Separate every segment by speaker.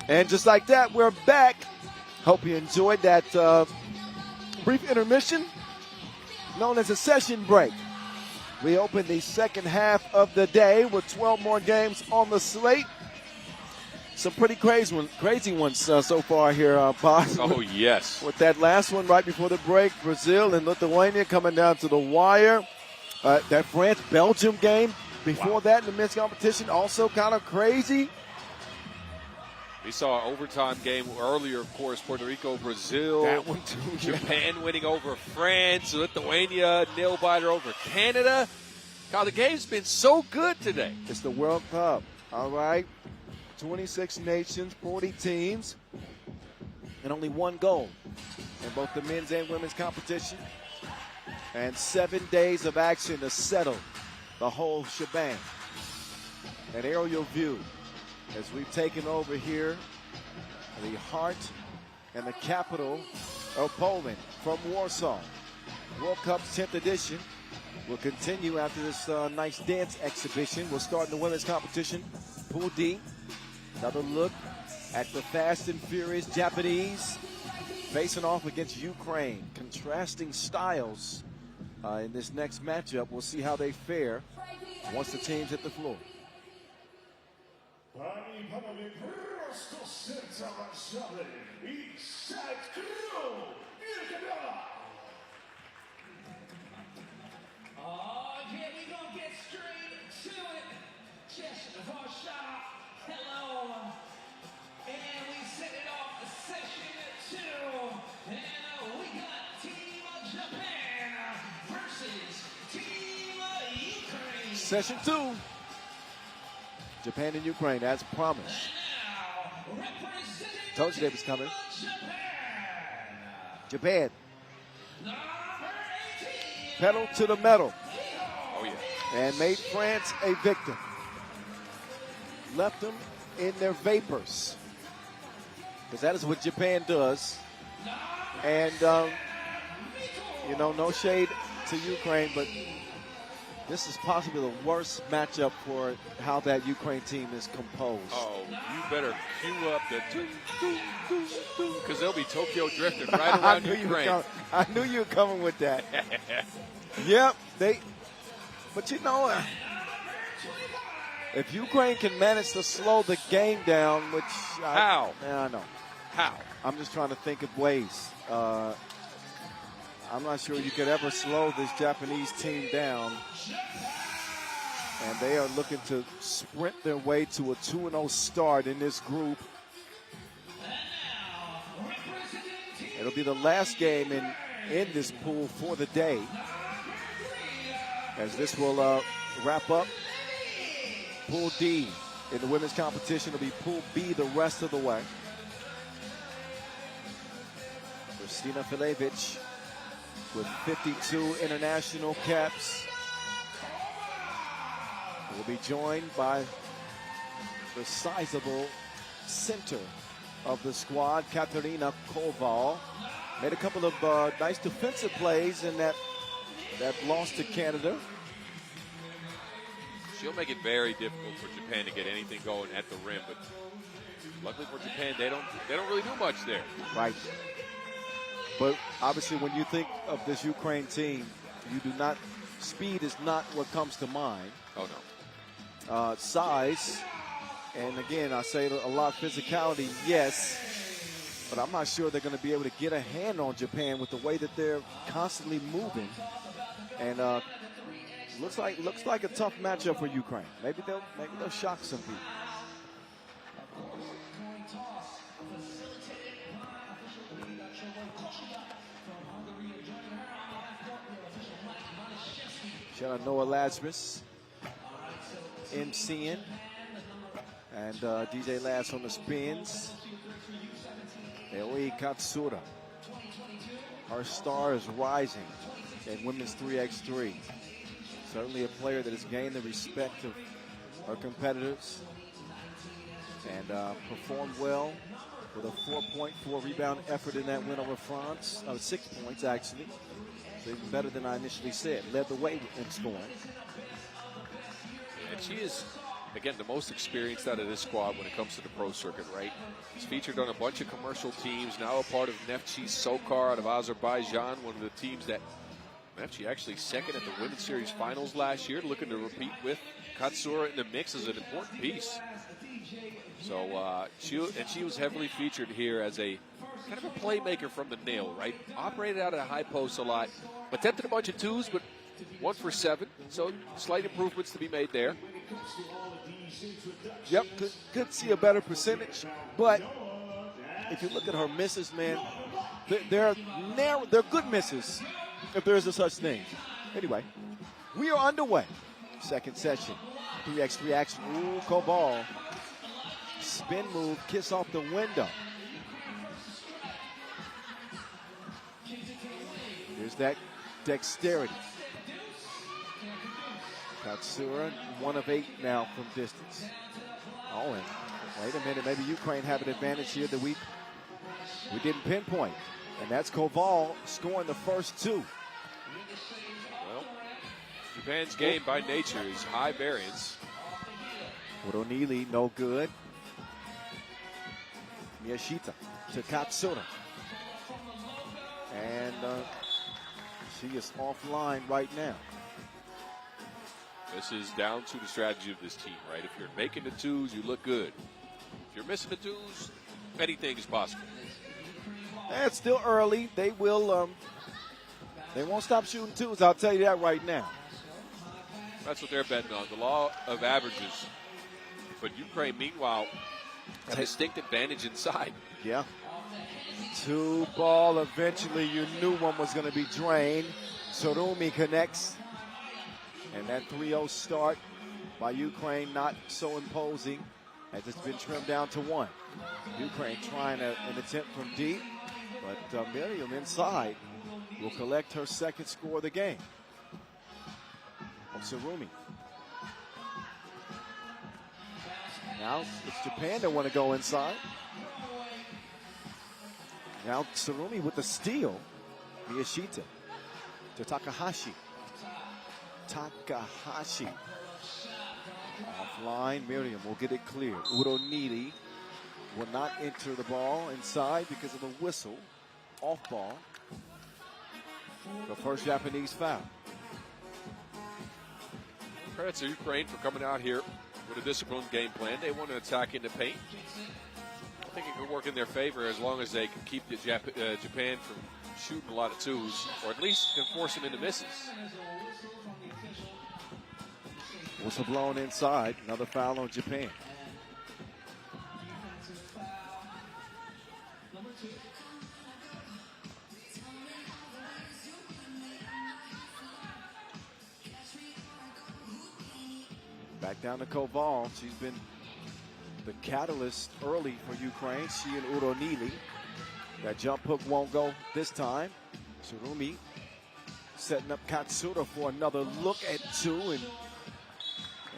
Speaker 1: And just like that, we're back. Hope you enjoyed that brief intermission known as a session break. We open the second half of the day with 12 more games on the slate. Some pretty crazy ones so far here, Boss.
Speaker 2: Oh, yes.
Speaker 1: With that last one right before the break, Brazil and Lithuania coming down to the wire. That France-Belgium game before that in the men's competition, also kind of crazy.
Speaker 2: We saw an overtime game earlier, of course, Puerto Rico, Brazil.
Speaker 1: That one too.
Speaker 2: Japan winning over France, Lithuania, nail-biter over Canada. God, the game's been so good today.
Speaker 1: It's the World Cup, all right? 26 nations, 40 teams, and only one goal in both the men's and women's competition. And 7 days of action to settle the whole shebang. An aerial view as we've taken over here the heart and the capital of Poland from Warsaw. World Cup's 10th edition will continue after this nice dance exhibition. We'll start in the women's competition, Pool D. Another look at the fast and furious Japanese facing off against Ukraine. Contrasting styles in this next matchup. We'll see how they fare once the teams hit the floor.
Speaker 3: Yeah, we gonna get straight to it. Just Warsaw, hello. And we set it off the session 2. And we got Team Japan versus Team Ukraine.
Speaker 1: Session 2. Japan and Ukraine, as promised. Told you they was coming. Japan. Pedal to the metal.
Speaker 2: Oh, yeah.
Speaker 1: And made France a victim. Left them in their vapors. Because that is what Japan does. And, you know, no shade to Ukraine, but this is possibly the worst matchup for how that Ukraine team is composed.
Speaker 2: Oh, you better cue up the because they'll be Tokyo drifting right around Ukraine.
Speaker 1: I knew you were coming with that. Yep, but you know, if Ukraine can manage to slow the game down, which
Speaker 2: how?
Speaker 1: I know.
Speaker 2: How?
Speaker 1: I'm just trying to think of ways. I'm not sure you could ever slow this Japanese team down. And they are looking to sprint their way to a 2-0 start in this group. It'll be the last game in this pool for the day. As this will wrap up Pool D in the women's competition. It'll be Pool B the rest of the way. Kristina Filevich with 52 international caps will be joined by the sizable center of the squad, Katerina Koval. Made a couple of nice defensive plays in that loss to Canada.
Speaker 2: She'll make it very difficult for Japan to get anything going at the rim, but luckily for Japan, they don't really do much there.
Speaker 1: Right. But obviously, when you think of this Ukraine team, speed is not what comes to mind.
Speaker 2: Oh, no.
Speaker 1: Size, and again, I say a lot of physicality, yes, but I'm not sure they're going to be able to get a hand on Japan with the way that they're constantly moving. And looks like a tough matchup for Ukraine. Maybe they'll shock some people. Shout out Noah Lazarus, MCing, and DJ Laz on the spins. Eoi Katsura. Our star is rising in women's 3x3. Certainly a player that has gained the respect of our competitors and performed well with a 4.4 rebound effort in that win over France. 6 points, actually. So even better than I initially said. Led the way in scoring.
Speaker 2: And she is again, the most experienced out of this squad when it comes to the pro circuit, right? He's featured on a bunch of commercial teams, now a part of Neftchi Sokar out of Azerbaijan, one of the teams that Neftchi actually second at the Women's Series Finals last year, looking to repeat with Katsura in the mix as an important piece. So she was heavily featured here as a kind of a playmaker from the nail, right? Operated out of the high post a lot, attempted a bunch of twos, but 1 for 7. So slight improvements to be made there.
Speaker 1: Yep, could see a better percentage, but if you look at her misses, man, they're narrow, they're good misses, if there is a such thing. Anyway, we are underway. Second session, 3x3 action. Ooh, Koval. Spin move, kiss off the window. Here's that dexterity. Katsura, 1 of 8 now from distance. Oh, and wait a minute, maybe Ukraine have an advantage here that we didn't pinpoint. And that's Koval scoring the first 2.
Speaker 2: Well, Japan's game by nature is high variance.
Speaker 1: O'Neely, no good. Miyashita to Katsura. And she is offline right now.
Speaker 2: This is down to the strategy of this team, right? If you're making the twos, you look good. If you're missing the twos, anything is possible.
Speaker 1: And it's still early. They will. They won't stop shooting twos. I'll tell you that right now.
Speaker 2: That's what they're betting on, the law of averages. But Ukraine, meanwhile, a distinct advantage inside.
Speaker 1: Yeah. 2 ball. Eventually, you knew one was going to be drained. Surumi connects. And that 3-0 start by Ukraine, not so imposing, as it's been trimmed down to 1. Ukraine trying an attempt from deep, but Miriam inside will collect her second score of the game. Surumi. Now it's Japan that want to go inside. Now Surumi with the steal. Miyashita to Takahashi. Takahashi. Offline, Miriam will get it clear. Uroniri will not enter the ball inside because of the whistle. Off ball. The first Japanese foul.
Speaker 2: Credit to Ukraine for coming out here with a disciplined game plan. They want to attack in the paint. I think it could work in their favor as long as they can keep the Japan from shooting a lot of twos, or at least can force them into misses.
Speaker 1: Whistle blown inside. Another foul on Japan. Back down to Koval. She's been the catalyst early for Ukraine. She and Uronili. That jump hook won't go this time. Surumi setting up Katsura for another look at 2, and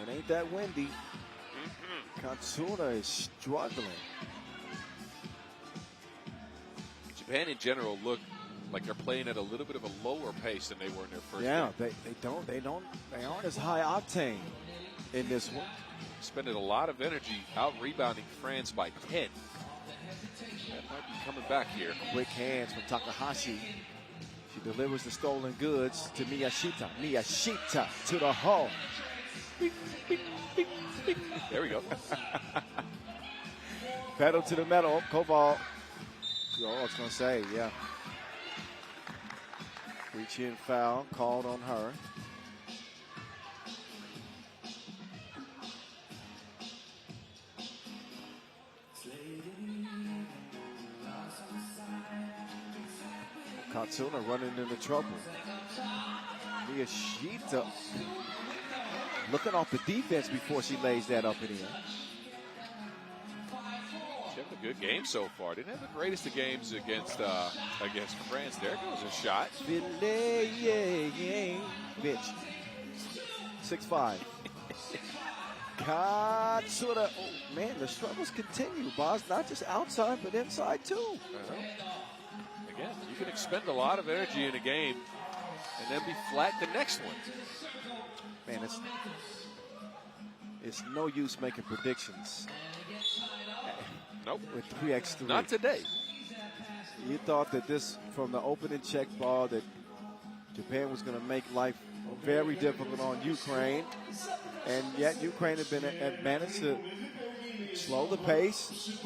Speaker 1: it ain't that windy. Katsura is struggling.
Speaker 2: Japan in general look like they're playing at a little bit of a lower pace than they were in their first
Speaker 1: game.
Speaker 2: Yeah,
Speaker 1: they aren't as high octane in this one.
Speaker 2: Spending a lot of energy out rebounding France by 10. That might be coming back here.
Speaker 1: Quick hands from Takahashi. She delivers the stolen goods to Miyashita. Miyashita to the hole. Bing, bing, bing, bing.
Speaker 2: There we go.
Speaker 1: Pedal to the metal. Koval. Oh, I was going to say, yeah. Reach in foul called on her. Katsura running into trouble. Miyashita looking off the defense before she lays that up in the end.
Speaker 2: She having a good game so far. Didn't have the greatest of games against France. There goes a shot.
Speaker 1: Bitch. 6'5". Katsura. Oh, man, the struggles continue, boss. Not just outside, but inside, too.
Speaker 2: Again, you can expend a lot of energy in a game and then be flat the next one.
Speaker 1: Man, It's no use making predictions
Speaker 2: Nope.
Speaker 1: with 3x3.
Speaker 2: Not today.
Speaker 1: You thought that this, from the opening check ball, that Japan was going to make life very difficult on Ukraine, and yet Ukraine had managed to slow the pace,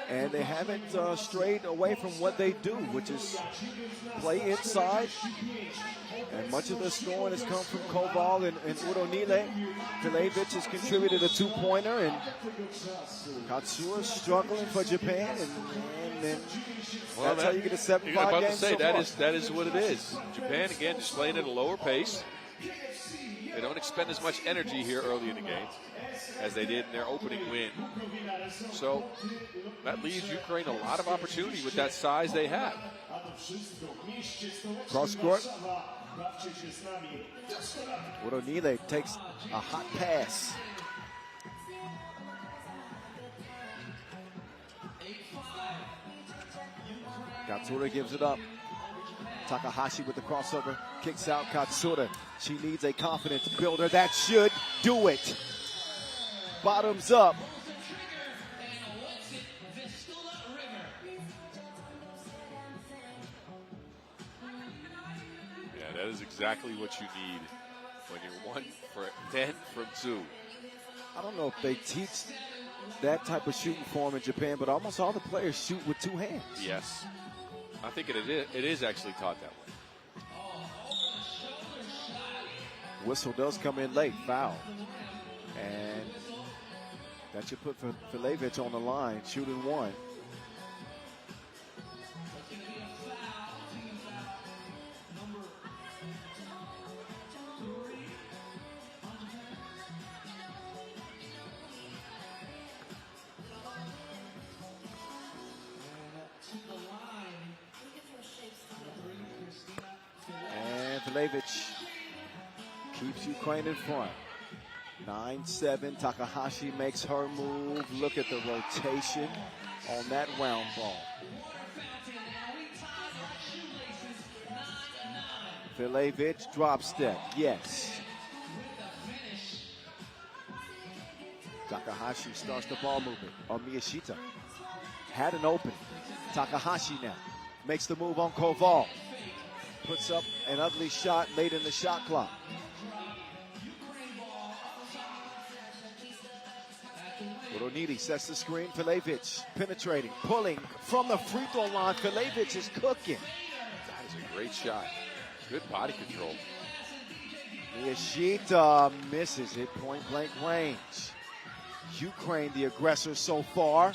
Speaker 1: and they haven't strayed away from what they do, which is play inside. And much of the scoring has come from Koval and Uronile. Filevic has contributed a two-pointer, and Katsura struggling for Japan, and that's how you get a 7-5 game.
Speaker 2: I'm about to say,
Speaker 1: so
Speaker 2: that is what it is. Japan, again, just playing at a lower pace. They don't expend as much energy here early in the game as they did in their opening win. So that leaves Ukraine a lot of opportunity with that size they have.
Speaker 1: Cross court. Uronile takes a hot pass. Katsura gives it up. Takahashi with the crossover. Kicks out Katsura. She needs a confidence builder. That should do it. Bottoms up.
Speaker 2: Yeah, that is exactly what you need when you're 1 for 10 from 2.
Speaker 1: I don't know if they teach that type of shooting form in Japan, but almost all the players shoot with 2 hands.
Speaker 2: Yes. I think it is actually taught that way.
Speaker 1: Whistle does come in late, foul. And that should put Filevic on the line, shooting 1. And Filevic keeps Ukraine in front. 9-7. Takahashi makes her move. Look at the rotation on that round ball. Filevic drop step. Yes. Takahashi starts the ball movement on Miyashita. Had an opening. Takahashi now makes the move on Koval. Puts up an ugly shot late in the shot clock. Uronili sets the screen. Filevic penetrating, pulling from the free throw line. Filevic is cooking.
Speaker 2: That is a great shot. Good body control.
Speaker 1: Miyashita misses it, point blank range. Ukraine the aggressor so far,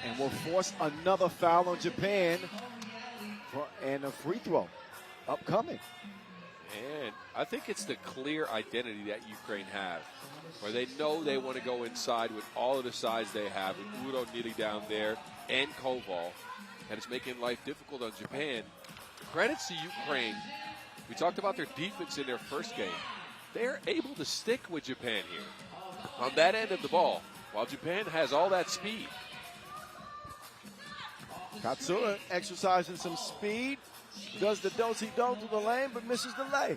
Speaker 1: and will force another foul on Japan and a free throw upcoming.
Speaker 2: And I think it's the clear identity that Ukraine have, where they know they want to go inside with all of the size they have, with Udo Neely down there and Koval, and it's making life difficult on Japan. Credits to Ukraine. We talked about their defense in their first game. They're able to stick with Japan here on that end of the ball, while Japan has all that speed.
Speaker 1: Katsura exercising some speed. Does the do-si-do to the lane, but misses the lay.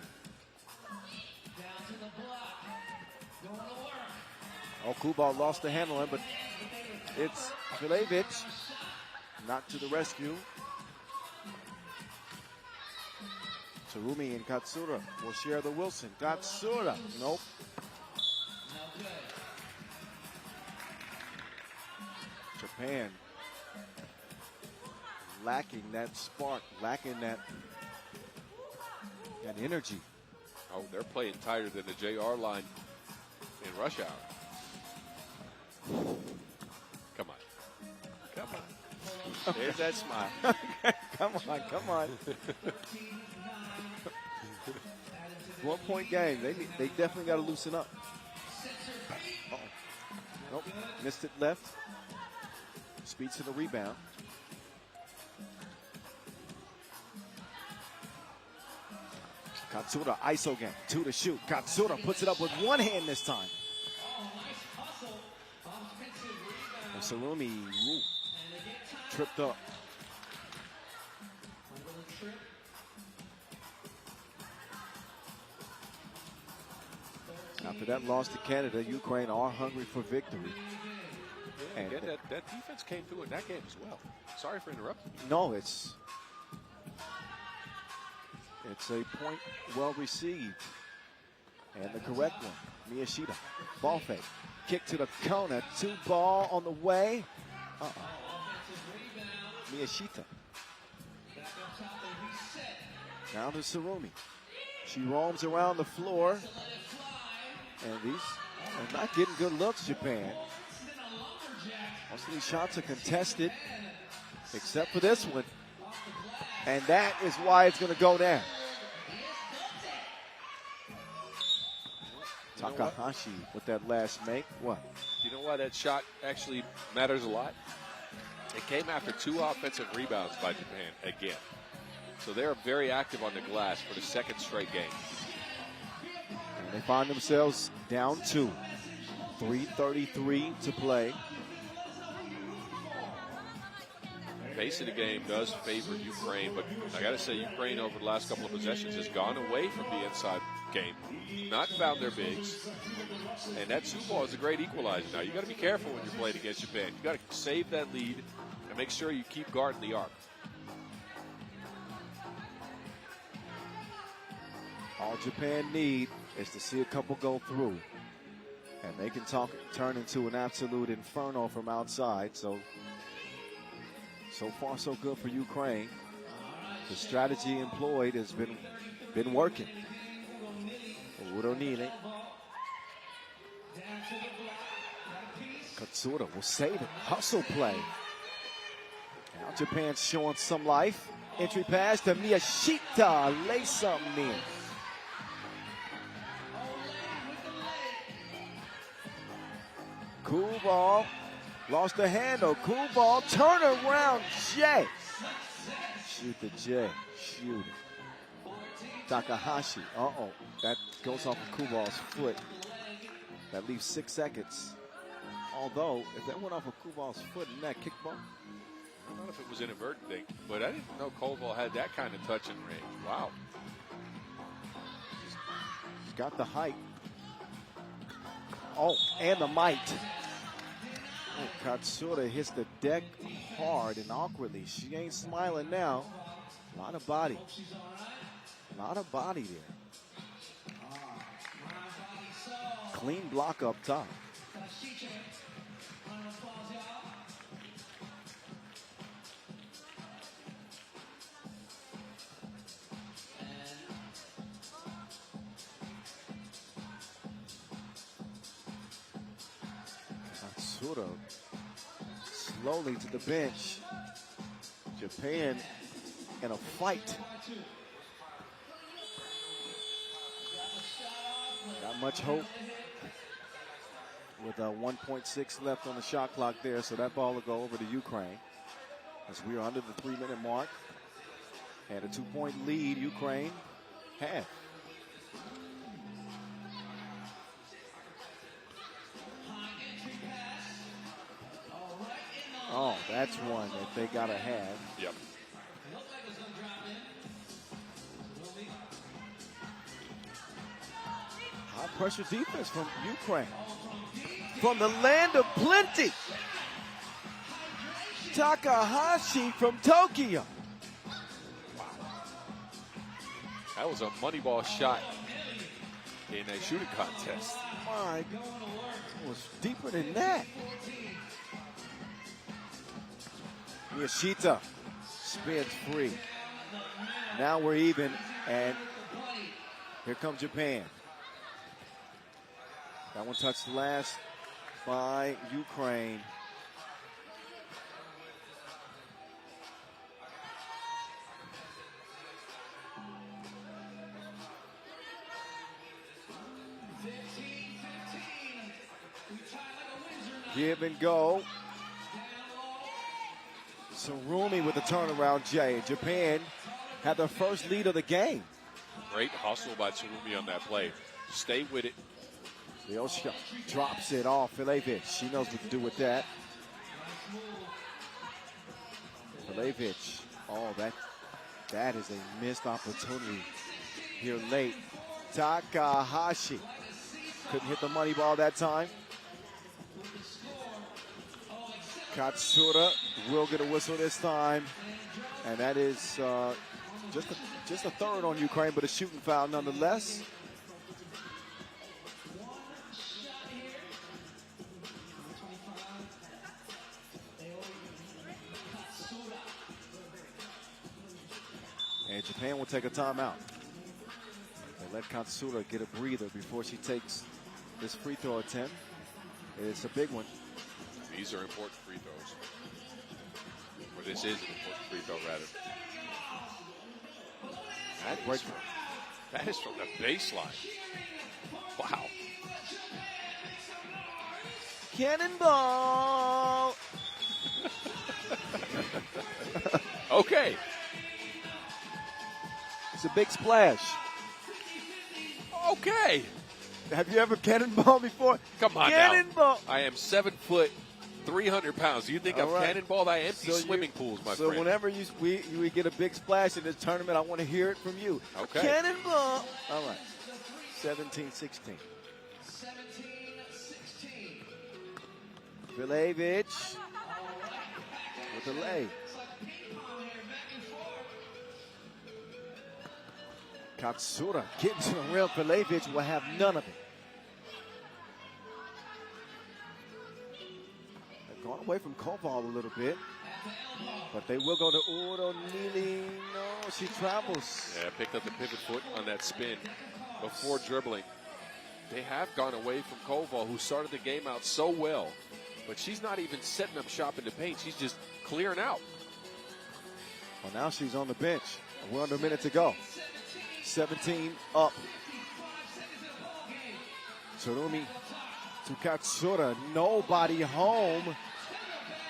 Speaker 1: Kuba lost the handle, but it's Filevic. Not to the rescue. Tsarumi and Katsura will share the Wilson. Katsura, nope. Japan lacking that spark, lacking that energy.
Speaker 2: Oh, they're playing tighter than the JR line in rush hour. Come on. Come on. There's that smile.
Speaker 1: Come on. 1 point game. They definitely got to loosen up. Uh-oh. Nope. Missed it left. Speed to the rebound. Katsura, ISO game. 2 to shoot. Katsura puts it up with 1 hand this time. And Sarumi tripped up. After that loss to Canada, Ukraine are hungry for victory.
Speaker 2: And again, that defense came through in that game as well. Sorry for interrupting you.
Speaker 1: No, it's a point well received. And the correct one, Miyashita. Ball fake. Kick to the corner. 2 ball on the way. Miyashita. Now to Sarumi. She roams around the floor. And these are not getting good looks, Japan. Most of these shots are contested, except for this one. And that is why it's going to go down. Takahashi with that last make. What?
Speaker 2: You know why that shot actually matters a lot? It came after 2 offensive rebounds by Japan again. So they're very active on the glass for the 2nd straight game.
Speaker 1: And they find themselves down 2. 3:33 to play.
Speaker 2: Pace of the game does favor Ukraine, but I got to say Ukraine over the last couple of possessions has gone away from the inside game, not found their bigs, and that 2 ball is a great equalizer. Now you got to be careful when you're playing against Japan. You got to save that lead and make sure you keep guarding the arc.
Speaker 1: All Japan need is to see a couple go through, and they can turn into an absolute inferno from outside. So far, so good for Ukraine. The strategy employed has been working. Uronile. Katsura will save it. Hustle play. Now Japan's showing some life. Entry pass to Miyashita. Lay something in. Cool ball. Lost the handle. Cool ball. Turn around. J. Shoot the J. Shoot it. Takahashi. That goes off of Kubal's foot. That leaves 6 seconds. Although, if that went off of Kubal's foot in that kickball.
Speaker 2: I don't know if it was inadvertent, but I didn't know Koval had that kind of touch and range. Wow.
Speaker 1: He's got the height. And the might. Katsura hits the deck hard and awkwardly. She ain't smiling now. A lot of body. A lot of body there. Clean block up top. Katsura slowly to the bench. Japan in a fight. Not much hope with 1.6 left on the shot clock there, so that ball will go over to Ukraine as we are under the 3-minute mark. And a 2-point lead Ukraine had. That's one that they got to have.
Speaker 2: Yep.
Speaker 1: High pressure defense from Ukraine. From the land of plenty. Takahashi from Tokyo.
Speaker 2: That was a money ball shot in a shooting contest.
Speaker 1: My God, it was deeper than that. Miyashita spins free. Now we're even, and here comes Japan. That one touched last by Ukraine. Give and go. Sarumi with the turnaround, Jay. Japan had their first lead of the game.
Speaker 2: Great hustle by Sarumi on that play. Stay with it.
Speaker 1: Lyosha drops it off. Filevic, she knows what to do with that. Filevic, that is a missed opportunity here late. Takahashi. Couldn't hit the money ball that time. Katsura will get a whistle this time. And that is just a third on Ukraine, but a shooting foul nonetheless. And Japan will take a timeout. They let Katsura get a breather before she takes this free throw attempt. It's a big one.
Speaker 2: These are important free throws. Or this is an important free throw, rather. That is from the baseline. Wow.
Speaker 1: Cannonball!
Speaker 2: Okay.
Speaker 1: It's a big splash.
Speaker 2: Okay.
Speaker 1: Have you ever cannonball before?
Speaker 2: Come on
Speaker 1: Cannonball.
Speaker 2: now. I am 7 foot, 300 pounds. Do you think I've cannonballed? I empty swimming pools, my friend.
Speaker 1: So whenever we get a big splash in this tournament, I want to hear it from you.
Speaker 2: Okay.
Speaker 1: Cannonball. All right. 17-16.
Speaker 3: 17-16.
Speaker 1: Bilibili with the lay. Katsura getting to the rim. Bilibili will have none of it. They've gone away from Koval a little bit, but they will go to Uro Nili. No, she travels.
Speaker 2: Yeah, picked up the pivot foot on that spin before dribbling. They have gone away from Koval, who started the game out so well, but she's not even setting up shop in the paint. She's just clearing out.
Speaker 1: Well, now she's on the bench. We're under a minute to go. 17 up. Tsurumi to Katsura. Nobody home.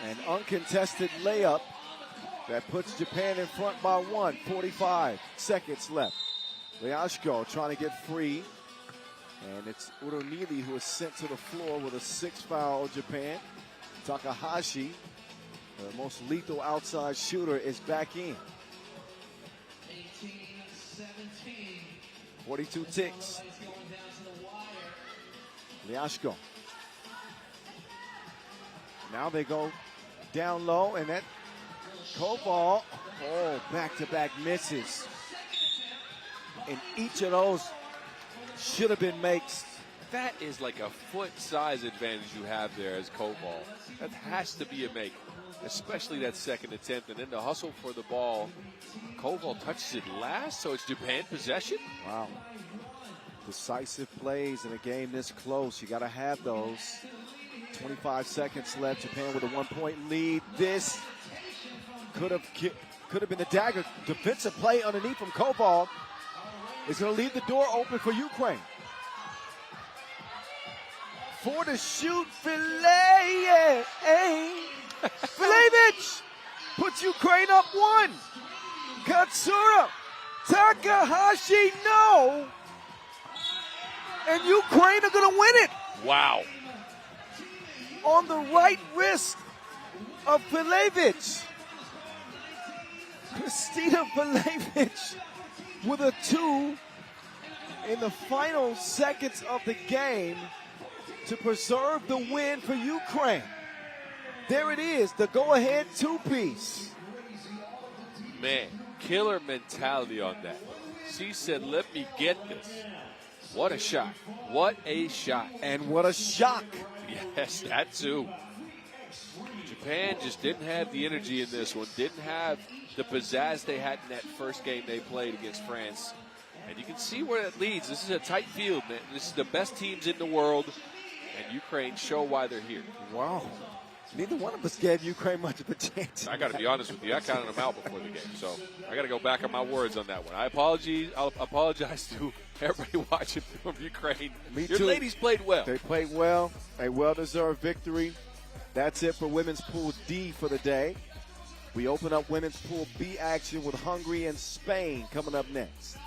Speaker 1: An uncontested layup that puts Japan in front by 1. 45 seconds left. Ryashko trying to get free. And it's Uronili who is sent to the floor with a 6th foul, Japan. Takahashi, the most lethal outside shooter, is back in. 42 ticks. Ryashko. Now they go down low, and that Koval, back-to-back misses. And each of those should have been makes.
Speaker 2: That is like a foot size advantage you have there as Koval. That has to be a make, especially that second attempt. And then the hustle for the ball. Koval touches it last, so it's Japan possession.
Speaker 1: Wow. Decisive plays in a game this close. You got to have those. 25 seconds left. Japan with a 1-point lead. This could have been the dagger. Defensive play underneath from Koval is going to leave the door open for Ukraine. For the shoot, Bilibili puts Ukraine up 1. Katsura, Takahashi, no. And Ukraine are going to win it.
Speaker 2: Wow.
Speaker 1: On the right wrist of Bilibili. Kristina Bilibili with a 2 in the final seconds of the game to preserve the win for Ukraine. There it is, the go-ahead 2-piece.
Speaker 2: Man, killer mentality on that. She said, let me get this. What a shot. What a shot.
Speaker 1: And what a shock.
Speaker 2: Yes, that too. Japan just didn't have the energy in this one. Didn't have the pizzazz they had in that first game they played against France. And you can see where that leads. This is a tight field, man. This is the best teams in the world. And Ukraine show why they're here.
Speaker 1: Wow. Neither one of us gave Ukraine much of a chance.
Speaker 2: I got to be honest with you. I counted them out before the game. So I got to go back on my words on that one. I'll apologize to everybody watching from Ukraine. Your ladies played well.
Speaker 1: They played well. A well-deserved victory. That's it for Women's Pool D for the day. We open up Women's Pool B action with Hungary and Spain coming up next.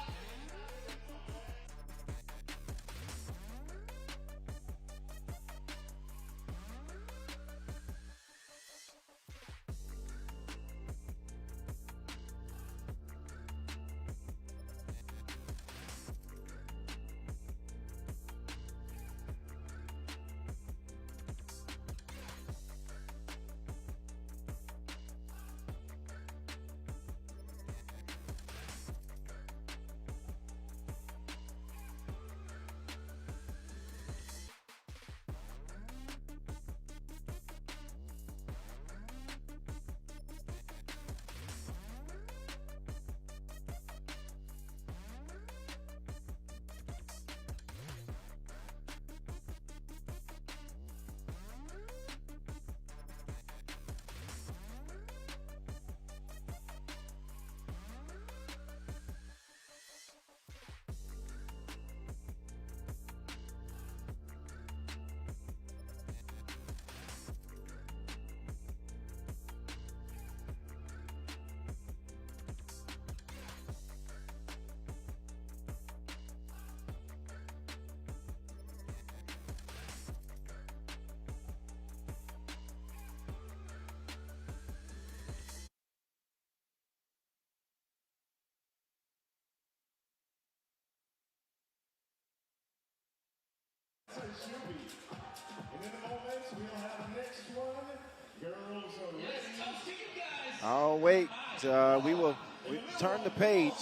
Speaker 1: Oh, wait. We turn the page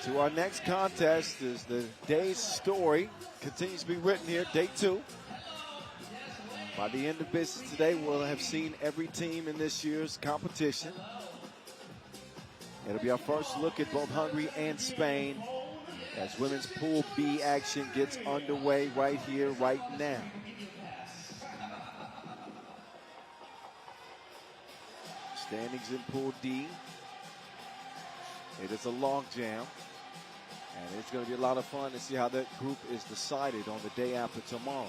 Speaker 1: to our next contest. Is the day's story continues to be written here, day 2. By the end of business today, we'll have seen every team in this year's competition. It'll be our first look at both Hungary and Spain as women's Pool B action gets underway right here, right now. Standings in Pool D. It is a log jam, and it's going to be a lot of fun to see how that group is decided on the day after tomorrow.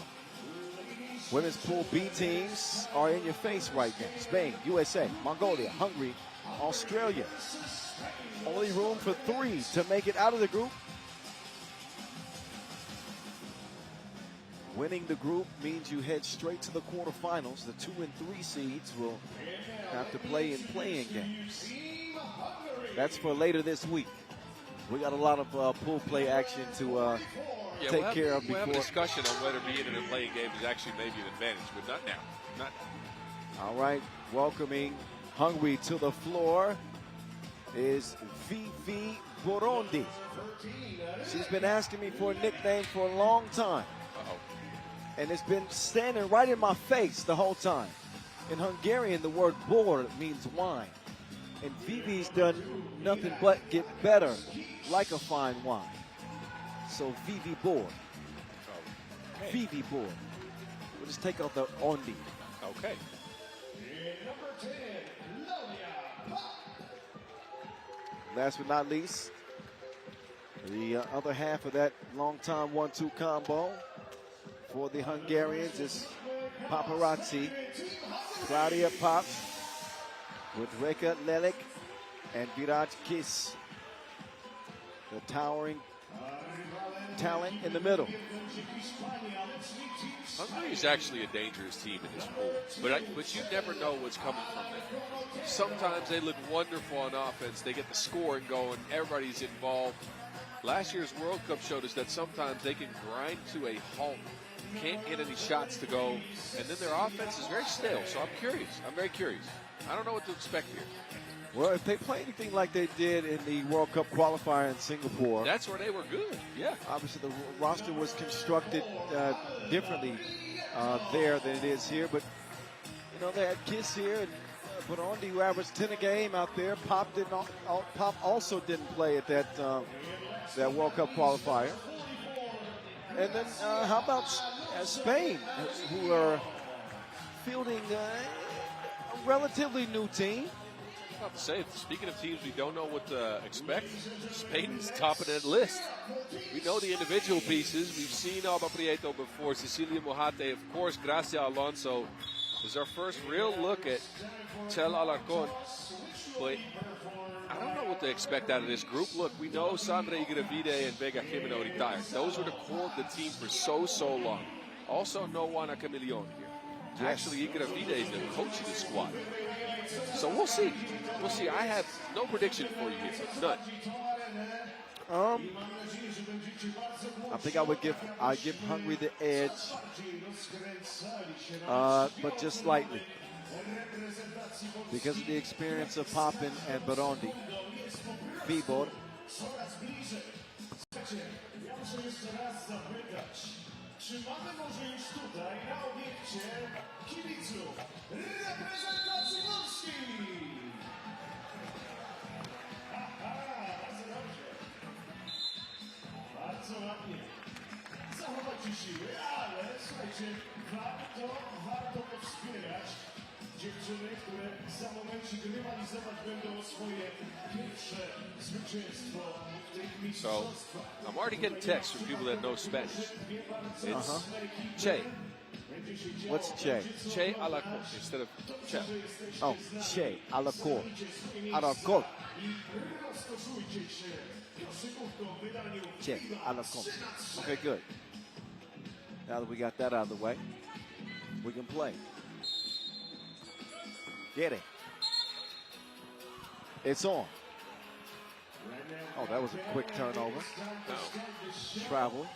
Speaker 1: Women's Pool B teams are in your face right now. Spain, USA, Mongolia, Hungary, Australia. Only room for 3 to make it out of the group. Winning the group means you head straight to the quarterfinals. The 2 and 3 seeds will have to play in playing games. That's for later this week. We got a lot of pool play action to take care of before.
Speaker 2: We'll have a discussion on whether being in a playing game is actually maybe an advantage, but not now. Not now.
Speaker 1: All right, welcoming Hungary to the floor is Vivi Burundi. She's been asking me for a nickname for a long time. And it's been standing right in my face the whole time. In Hungarian, the word bor means wine. And Vivi's done nothing but get better, like a fine wine. So Vivi Bor.
Speaker 2: Okay.
Speaker 1: Vivi Bor. We'll just take out the ondi.
Speaker 2: Okay.
Speaker 1: Last but not least, the other half of that long-time 1-2 combo for the Hungarians is Paparazzi, Claudia Pop, with Reka Lelik and Viraj Kiss, the towering talent in the middle.
Speaker 2: Hungary is actually a dangerous team in this pool, but you never know what's coming from them. Sometimes they look wonderful on offense. They get the scoring going. Everybody's involved. Last year's World Cup showed us that sometimes they can grind to a halt, can't get any shots to go, and then their offense is very stale. So I'm curious. I'm very curious. I don't know what to expect here.
Speaker 1: Well, if they play anything like they did in the World Cup qualifier in Singapore,
Speaker 2: that's where they were good. Yeah.
Speaker 1: Obviously, the roster was constructed differently there than it is here. But, you know, they had Kiss here and Burundi, who averaged 10 a game out there. Pop also didn't play at that World Cup qualifier. And then how about Spain, who are fielding a relatively new team?
Speaker 2: I was about to say, speaking of teams we don't know what to expect, Spain is top of that list. We know the individual pieces. We've seen Alba Prieto before, Cecilia Mojate, of course, Gracia Alonso. This is our first real look at Tel Alarcon. But I don't know what to expect out of this group. Look, we know Sandra Igravide and Vega Jimeno retired. Those were the core of the team for so long. Also, no Juana Camilion here.
Speaker 1: Yes.
Speaker 2: Actually, Igravide is the coach of the squad. So we'll see. We'll see. I have no prediction for you here. None.
Speaker 1: I think I give Hungary the edge, but just slightly, because of the experience of Papin and Burundi. Vibor.
Speaker 4: Czy mamy może już tutaj na obiekcie kibiców reprezentacji Polski? Bardzo dobrze. Bardzo ładnie. Zachować siły, ale słuchajcie, warto powspierać dziewczyny, które za momencik rywalizować będą o swoje pierwsze zwycięstwo w tych mistrzostwach.
Speaker 2: So, I'm already getting texts from people that know Spanish. It's Che.
Speaker 1: What's Che?
Speaker 2: Che Alarcon instead of Che.
Speaker 1: Oh, Che Alarcon. Alarcon. Che Alarcon. Okay, good. Now that we got that out of the way, we can play. Get it. It's on. Oh, that was a quick turnover.
Speaker 2: No.
Speaker 1: Travel.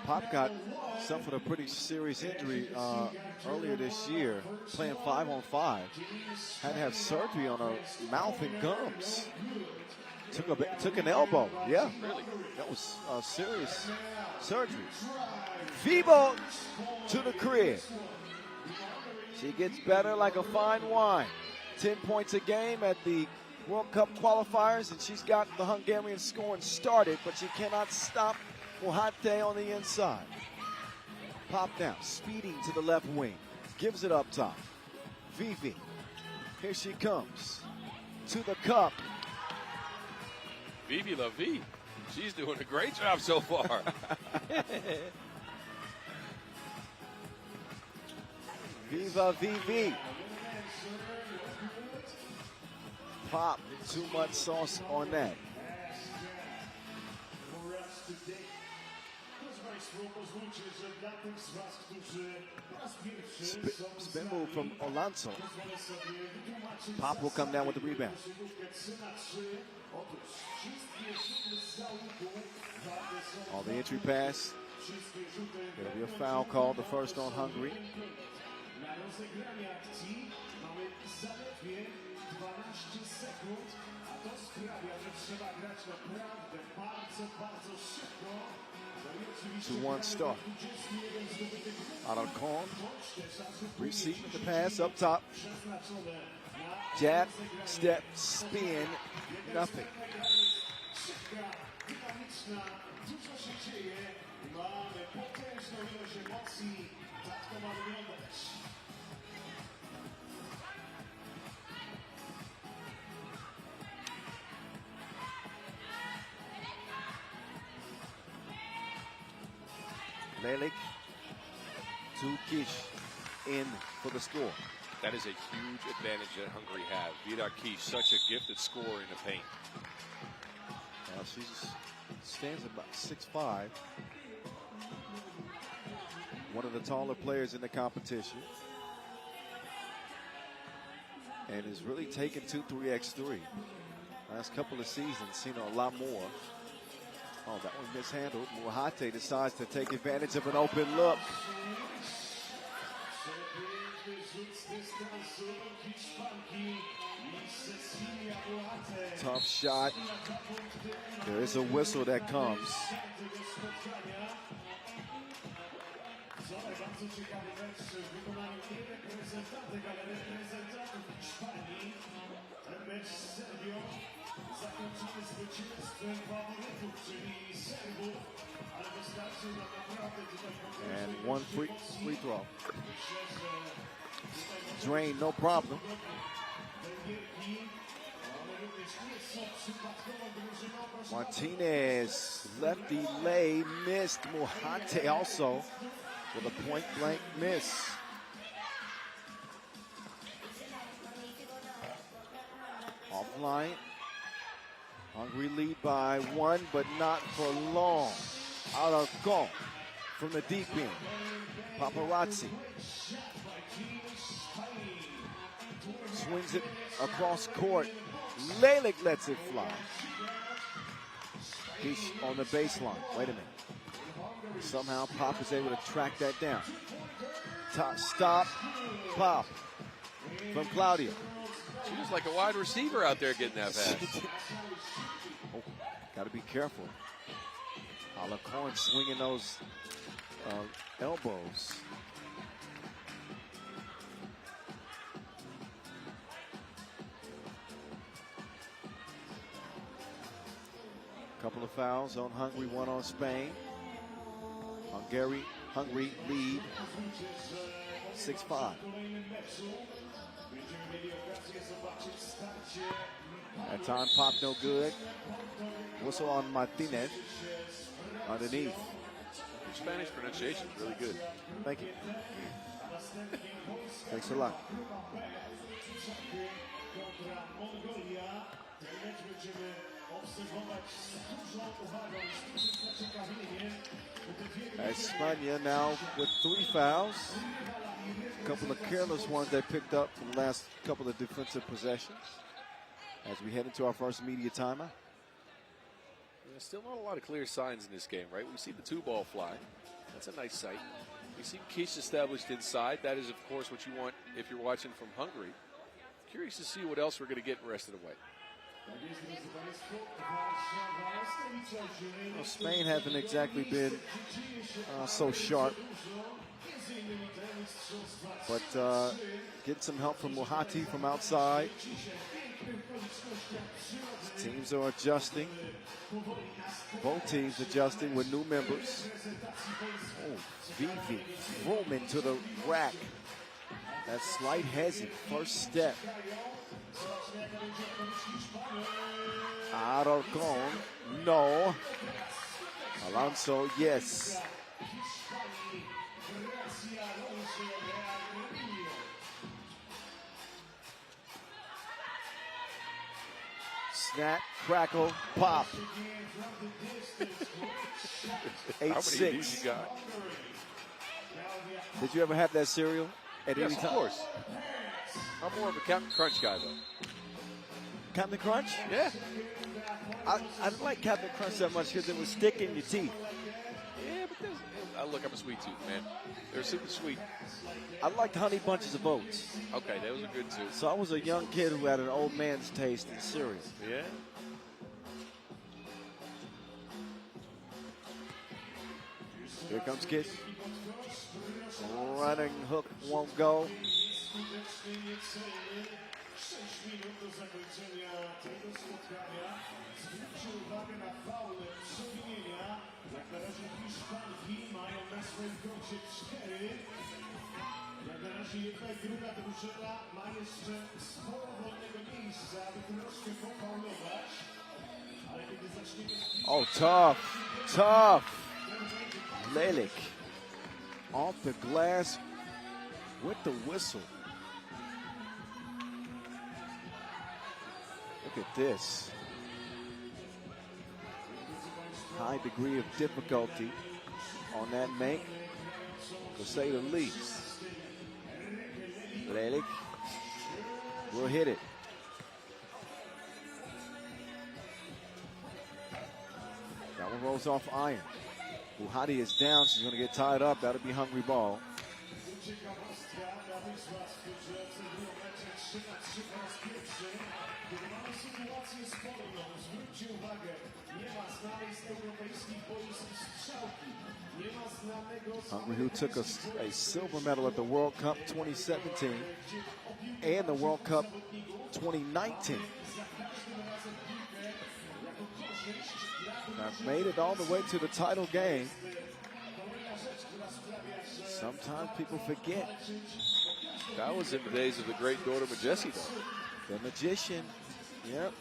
Speaker 1: Pop suffered a pretty serious injury earlier this year, playing 5-on-5. Had to have surgery on her mouth and gums. Took an elbow. Yeah,
Speaker 2: Really?
Speaker 1: that was a serious surgery. FIBA to the crib. She gets better like a fine wine. 10 points a game at the World Cup qualifiers, and she's got the Hungarian scoring started, but she cannot stop Mohate on the inside. Pop down, speeding to the left wing. Gives it up top. Vivi. Here she comes. To the cup.
Speaker 2: Vivi La Vie. She's doing a great job so far.
Speaker 1: Viva Vivi. Pop, too much sauce on that. Spin move from Alonso. Pop will come down with the rebound. On the entry pass, there'll be a foul called, the first on Hungary. To 1 start. Alarcon receiving the pass up top. Jab, step, spin, nothing. Lelik to Kish in for the score.
Speaker 2: That is a huge advantage that Hungary have. Vida Kish, such a gifted scorer in the paint.
Speaker 1: She stands about 6'5". One of the taller players in the competition. And is really taking 2-3x3. Last couple of seasons, seen a lot more. Oh, that one mishandled. Mohate decides to take advantage of an open look. Tough shot. There is a whistle that comes. And one free throw. Drain, no problem. Martinez, lefty lay, missed. Mohate also with a point-blank miss. Offline. Hungary lead by 1, but not for long. Out of goal from the deep end. Paparazzi swings it across court. Lelik lets it fly. He's on the baseline. Wait a minute. Somehow Pop is able to track that down. Stop. Pop from Claudia.
Speaker 2: She was like a wide receiver out there getting that fast.
Speaker 1: Oh, got to be careful. Alarcon swinging those elbows. Couple of fouls on Hungary, 1 on Spain. Hungary lead 6-5. That time Pop no good. Whistle on Martinez underneath.
Speaker 2: Spanish pronunciation is really good.
Speaker 1: Thank you. Thanks a lot. España now with 3 fouls. A couple of careless ones they picked up from the last couple of defensive possessions as we head into our first media timeout.
Speaker 2: There's still not a lot of clear signs in this game, right? We see the 2-ball fly. That's a nice sight. We see Caze established inside. That is, of course, what you want if you're watching from Hungary. Curious to see what else we're going to get the rest of the way.
Speaker 1: Well, Spain haven't exactly been so sharp. But get some help from Mohati from outside. Teams are adjusting. Both teams adjusting with new members. Oh, Vivi Roman to the rack. That slight hezzy, first step. Alarcon, no. Alonso, yes. Snap, crackle, pop.
Speaker 2: How many of
Speaker 1: 8-6.
Speaker 2: these you got?
Speaker 1: Did you ever have that cereal at
Speaker 2: Yes,
Speaker 1: any
Speaker 2: of
Speaker 1: time?
Speaker 2: course. I'm more of a Captain Crunch guy, though.
Speaker 1: Captain Crunch?
Speaker 2: Yeah.
Speaker 1: I didn't like Captain Crunch that much because it was stick in your teeth.
Speaker 2: Yeah, but look, I'm a sweet tooth, man. They're super sweet.
Speaker 1: I liked Honey Bunches of Oats.
Speaker 2: Okay, those are good, too.
Speaker 1: So I was a young kid who had an old man's taste in cereal.
Speaker 2: Yeah?
Speaker 1: Here comes Kid. Running hook won't go. Oh, tough. Lelik off the glass with the whistle. Look at this. High degree of difficulty on that make, to say the least. Lelik will hit it. That one rolls off iron. Buhati is down. She's going to get tied up. That'll be Hungary ball. Hungary, who took a silver medal at the World Cup 2017 and the World Cup 2019. I've made it all the way to the title game. Sometimes people forget.
Speaker 2: That was in the days of the great Dora Majessi, though.
Speaker 1: The magician. Yep.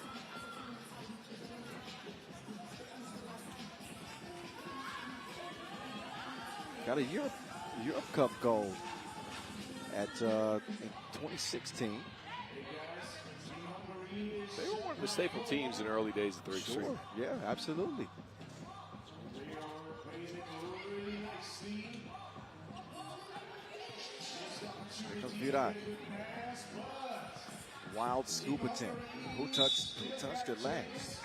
Speaker 1: Got a Europe Cup gold at in 2016.
Speaker 2: They were one of the staple teams in the early days of 3x3.
Speaker 1: Sure. Yeah, absolutely. Here comes Virat. Wild scoop attempt. Who touched it last?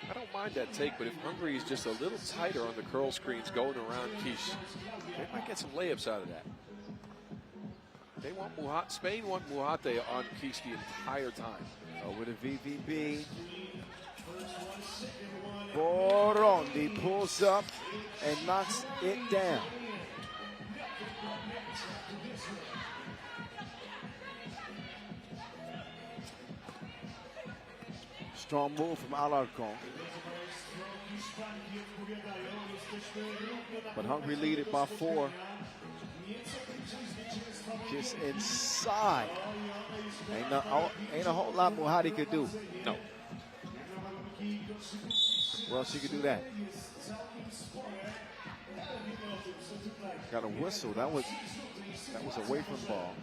Speaker 2: I don't mind that take, but if Hungary is just a little tighter on the curl screens going around Caze, they might get some layups out of that. They want Spain want Muhate on Caze the entire time.
Speaker 1: Over to VVB. Borondi pulls up and knocks it down. Strong move from Alarcon. But Hungary lead it by 4. Just inside. Ain't a whole lot Mohati could do.
Speaker 2: No.
Speaker 1: Well, she could do that. Got a whistle. That was away from the ball.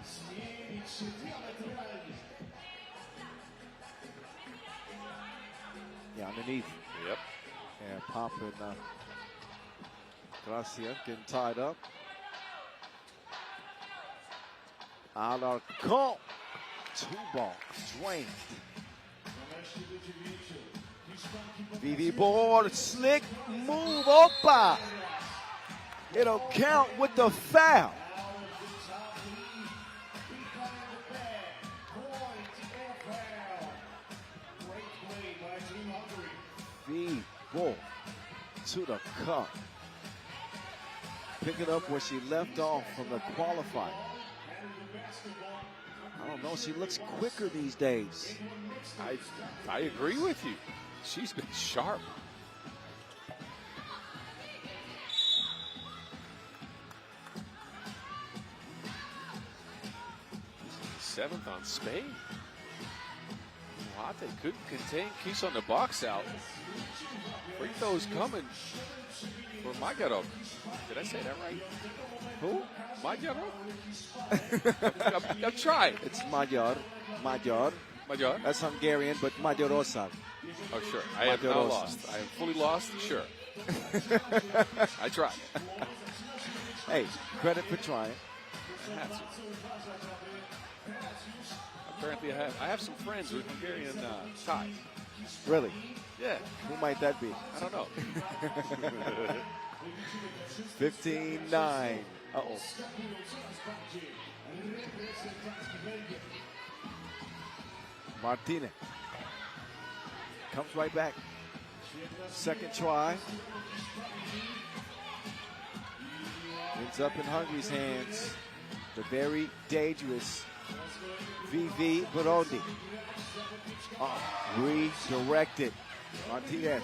Speaker 1: Yeah, underneath.
Speaker 2: Yep.
Speaker 1: And Pop and Gracia getting tied up. Alarcon 2-ball, Dwayne. VV board, slick move, Opa. It'll count with the foul. V-ball to the cup. Pick it up where she left off from the qualifier. I don't know, she looks quicker these days.
Speaker 2: I agree with you. She's been sharp. Seventh on Spain. Duarte couldn't contain Keys on the box out. Free throws coming for Magaro. Did I say that right?
Speaker 1: Who?
Speaker 2: Magaro? I'm trying.
Speaker 1: It's Magyar.
Speaker 2: Magyar?
Speaker 1: That's Hungarian, but Magyarország.
Speaker 2: Oh, sure. I am now lost. I am fully lost? Sure. I tried.
Speaker 1: Hey, credit for trying.
Speaker 2: I have to. Apparently I have some friends with Hungarian ties.
Speaker 1: Really?
Speaker 2: Yeah.
Speaker 1: Who might that be?
Speaker 2: I don't know.
Speaker 1: 15-9. Uh-oh. Martinez comes right back. Second try. Ends up in Hungary's hands. The very dangerous VV Burundi. Redirected. Martinez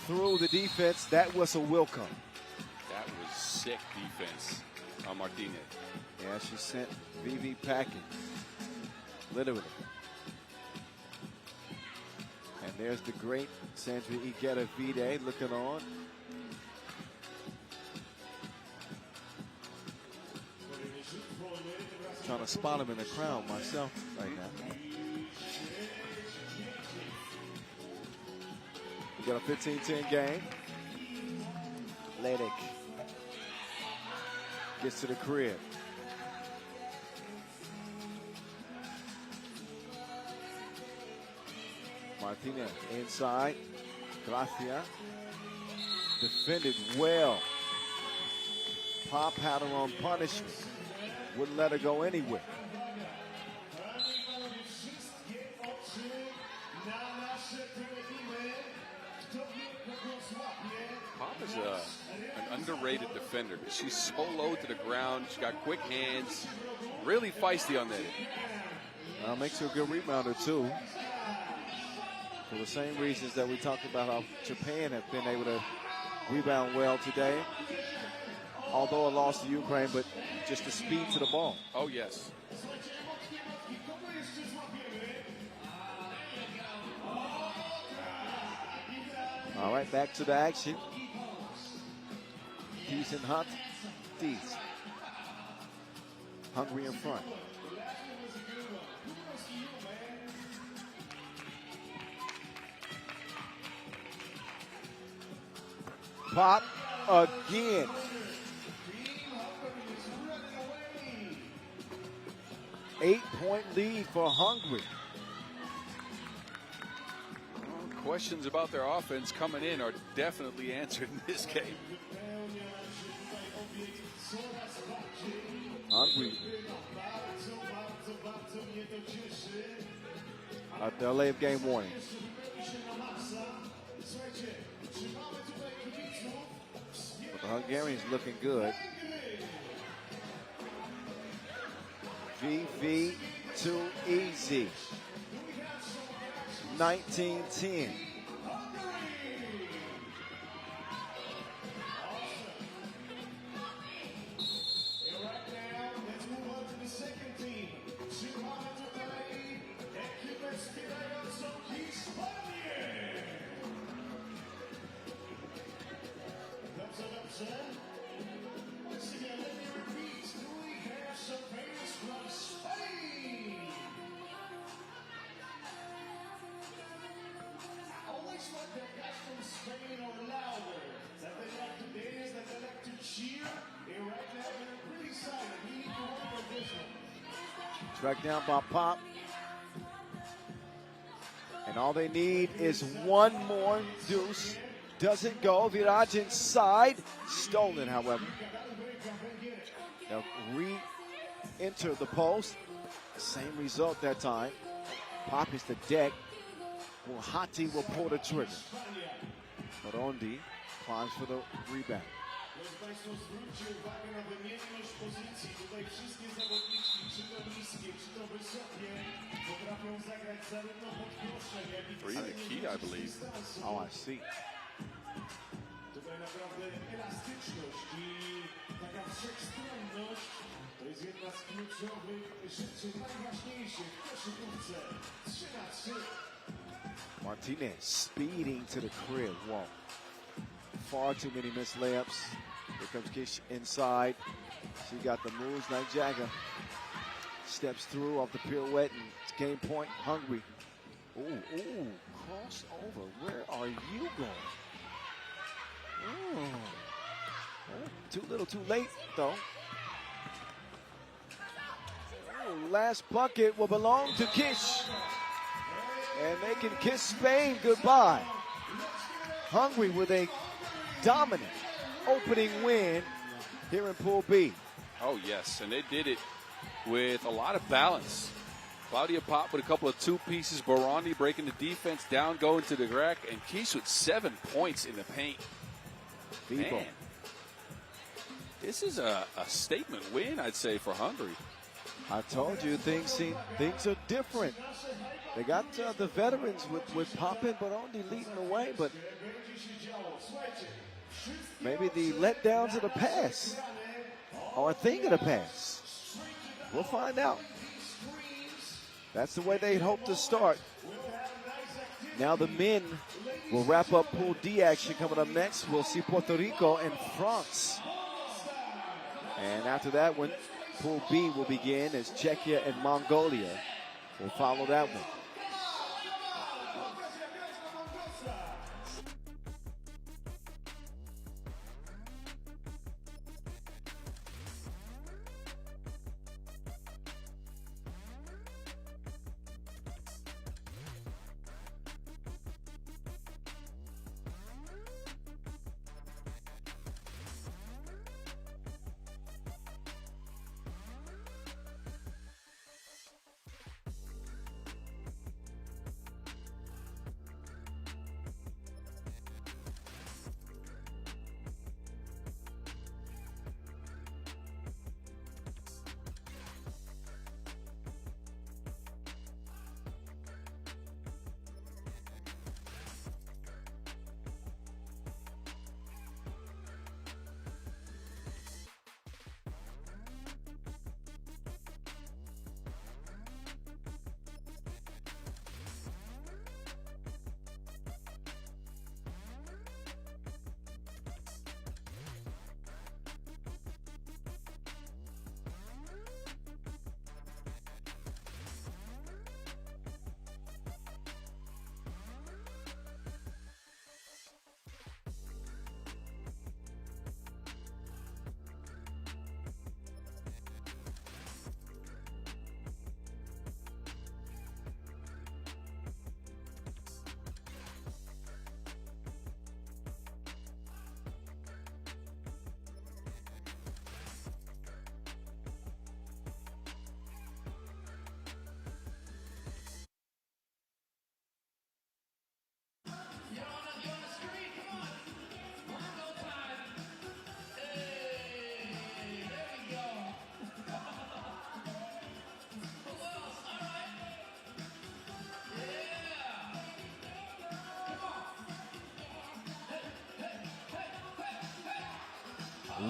Speaker 1: through the defense. That whistle will come.
Speaker 2: That was sick defense on Martinez.
Speaker 1: Yeah, she sent VV packing. Literally. And there's the great Sandra Igueta Vide looking on. Trying to spot him in the crowd myself right now. We got a 15-10 game. Ledick gets to the crib. Martinez inside. Gracia defended well. Pop had her on punishment. Wouldn't let her go anywhere.
Speaker 2: Pop is an underrated defender. She's so low to the ground. She's got quick hands. Really feisty on that.
Speaker 1: Makes her a good rebounder too. For the same reasons that we talked about how Japan have been able to rebound well today. Although a loss to Ukraine, but just the speed to the ball.
Speaker 2: Oh, yes.
Speaker 1: All right, back to the action. Decent hot. Dees. Hungary in front. Pop again. 8-point lead for Hungary.
Speaker 2: Questions about their offense coming in are definitely answered in this game.
Speaker 1: Hungary. A delay of game warning. But the Hungarians looking good. VV too easy. 19-10. Tracked down by Pop. And all they need is one more deuce. Doesn't go. Viraj inside. Stolen, however. They'll re-enter the post. Same result that time. Poppies the deck. Hati will pull the trigger. Rondi climbs for the rebound.
Speaker 4: Proszę Państwa, zwróćcie uwagę na wymienność pozycji. Tutaj wszystkie zawodniczki, czy to niskie, czy to wysokie, potrafią zagrać zarówno pod koszem, jak i
Speaker 2: Three the key, I believe.
Speaker 1: Oh, I see.
Speaker 4: Tutaj naprawdę elastyczność i taka wszechstronność to jest jedna z kluczowych rzeczy, najważniejszych w koszykówce. 3-3.
Speaker 1: Martinez speeding to the crib. Whoa. Far too many missed layups. Here comes Kish inside. She got the moves like Jagger. Steps through off the pirouette and it's game point. Hungary. Ooh, crossover. Where are you going? Too little, too late, though. Last bucket will belong to Kish. And they can kiss Spain goodbye. Hungary with a dominant opening win here in Pool B.
Speaker 2: Oh, yes, and they did it with a lot of balance. Claudia Pop with a couple of two pieces. Barandi breaking the defense down, going to the rack, and Keys with 7 points in the paint. Man, this is a statement win, I'd say, for Hungary.
Speaker 1: I told you things are different. They got the veterans with Pop and Barandi leading the way, but maybe the letdowns of the past are a thing of the past. We'll find out. That's the way they'd hope to start. Now the men will wrap up Pool D action coming up next. We'll see Puerto Rico and France. And after that one, Pool B will begin as Czechia and Mongolia will follow that one.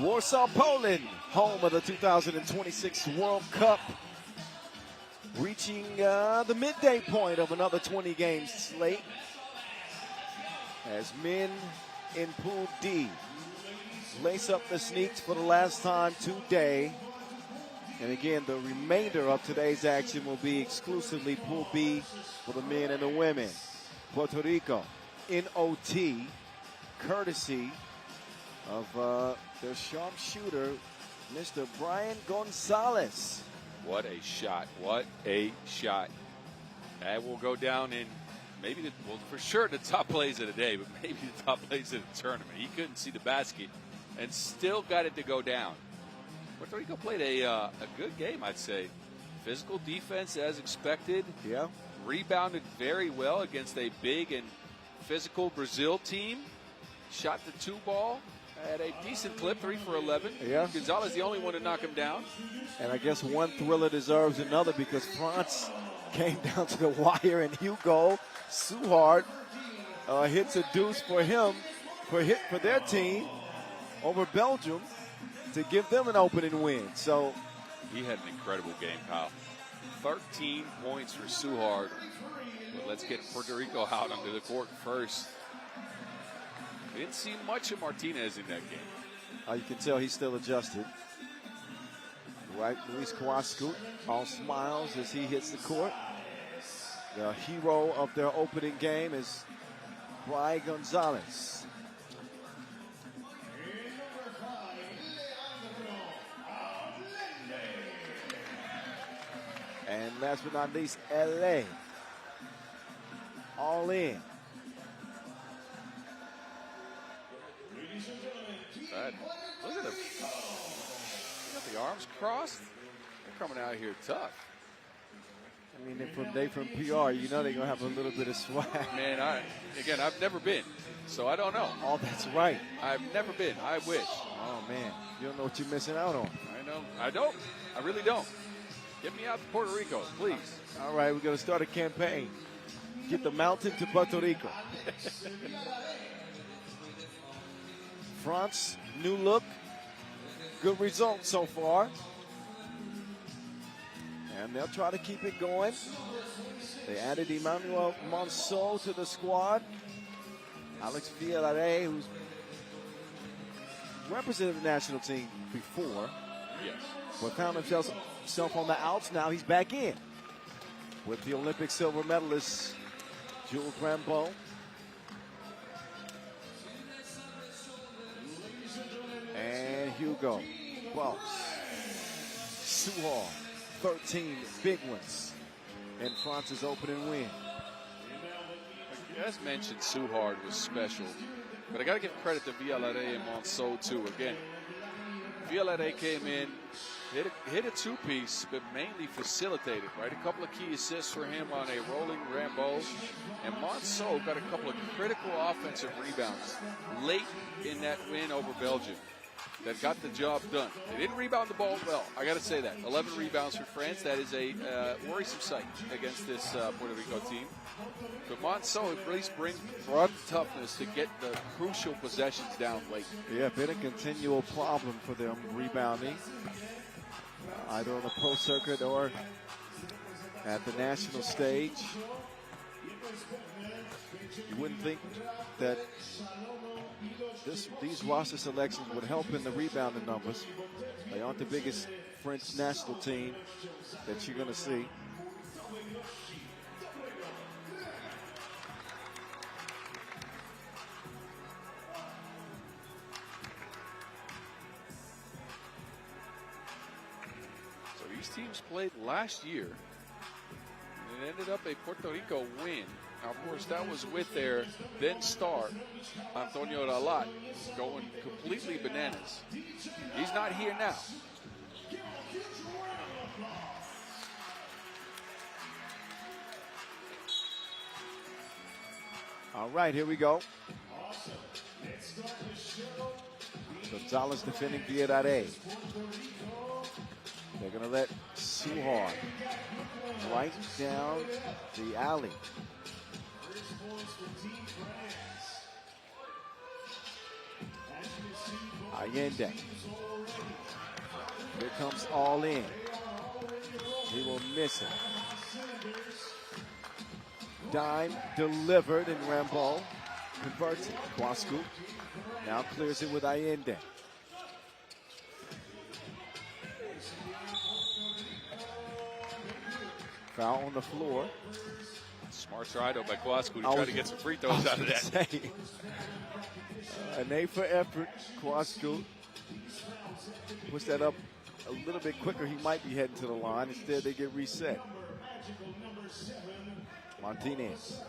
Speaker 1: Warsaw, Poland, home of the 2026 World Cup, reaching the midday point of another 20-game slate as men in Pool D lace up the sneaks for the last time today. And again, the remainder of today's action will be exclusively Pool B for the men and the women. Puerto Rico in OT, courtesy of their sharpshooter, Mr. Brian Gonzalez.
Speaker 2: What a shot. What a shot. That will go down in maybe, well, for sure the top plays of the day, but maybe the top plays of the tournament. He couldn't see the basket and still got it to go down. Puerto Rico played a good game, I'd say. Physical defense as expected.
Speaker 1: Yeah.
Speaker 2: Rebounded very well against a big and physical Brazil team. Shot the 2-ball at a decent clip, 3 for 11.
Speaker 1: Yeah.
Speaker 2: Gonzalez the only one to knock him down.
Speaker 1: And I guess one thriller deserves another because France came down to the wire and Hugo Suhard hits a deuce for him, for their team over Belgium to give them an opening win. So
Speaker 2: he had an incredible game, Kyle. 13 points for Suhard. But let's get Puerto Rico out onto the court first. We didn't see much of Martinez in that game.
Speaker 1: You can tell he's still adjusted. Right, Luis Kawasku, all smiles as he hits the court. The hero of their opening game is Brian Gonzalez. And last but not least, LA. All in.
Speaker 2: Look at them. You got the arms crossed. They're coming out here tough.
Speaker 1: I mean, they from PR, you know they're going to have a little bit of swag.
Speaker 2: Man, I've never been, so I don't know.
Speaker 1: Oh, that's right.
Speaker 2: I've never been. I wish.
Speaker 1: Oh, man. You don't know what you're missing out on.
Speaker 2: I know. I don't. I really don't. Get me out to Puerto Rico, please.
Speaker 1: All right, we're going to start a campaign. Get the mountain to Puerto Rico. France, new look. Good result so far. And they'll try to keep it going. They added Emmanuel Monceau to the squad. Alex Villarreal, who's represented the national team before.
Speaker 2: Yes.
Speaker 1: But found himself on the outs. Now he's back in with the Olympic silver medalist, Jules Rambo. And Hugo Boss. Suhard, 13 big ones in France's opening win.
Speaker 2: As mentioned, Suhard was special, but I got to give credit to Villarreal and Monceau too. Again, Villarreal came in, hit a two-piece, but mainly facilitated, right? A couple of key assists for him on a rolling Rambo. And Monceau got a couple of critical offensive rebounds late in that win over Belgium that got the job done. They didn't rebound the ball well. I got to say that. 11 rebounds for France. That is a worrisome sight against this Puerto Rico team. But Monceau at least brought the toughness to get the crucial possessions down late.
Speaker 1: Yeah, been a continual problem for them rebounding, either on the pro circuit or at the national stage. You wouldn't think that these roster selections would help in the rebounding numbers. They aren't the biggest French national team that you're going to see.
Speaker 2: So these teams played last year, and it ended up a Puerto Rico win. Now, of course, that was with their then star, Antonio Ralat, going completely bananas. He's not here now.
Speaker 1: All right, here we go. Gonzalez defending Villarreal. They're going to let Suhard right down the alley. Allende. Here comes all in. He will miss it. Dime delivered, and Rambo converts it. Kwasku now clears it with Allende. Foul on the floor.
Speaker 2: Smart try, though, by Kwasku to try to get some free throws out of that.
Speaker 1: An A for effort. Kwasku puts that up a little bit quicker. He might be heading to the line. Instead, they get reset. Martinez.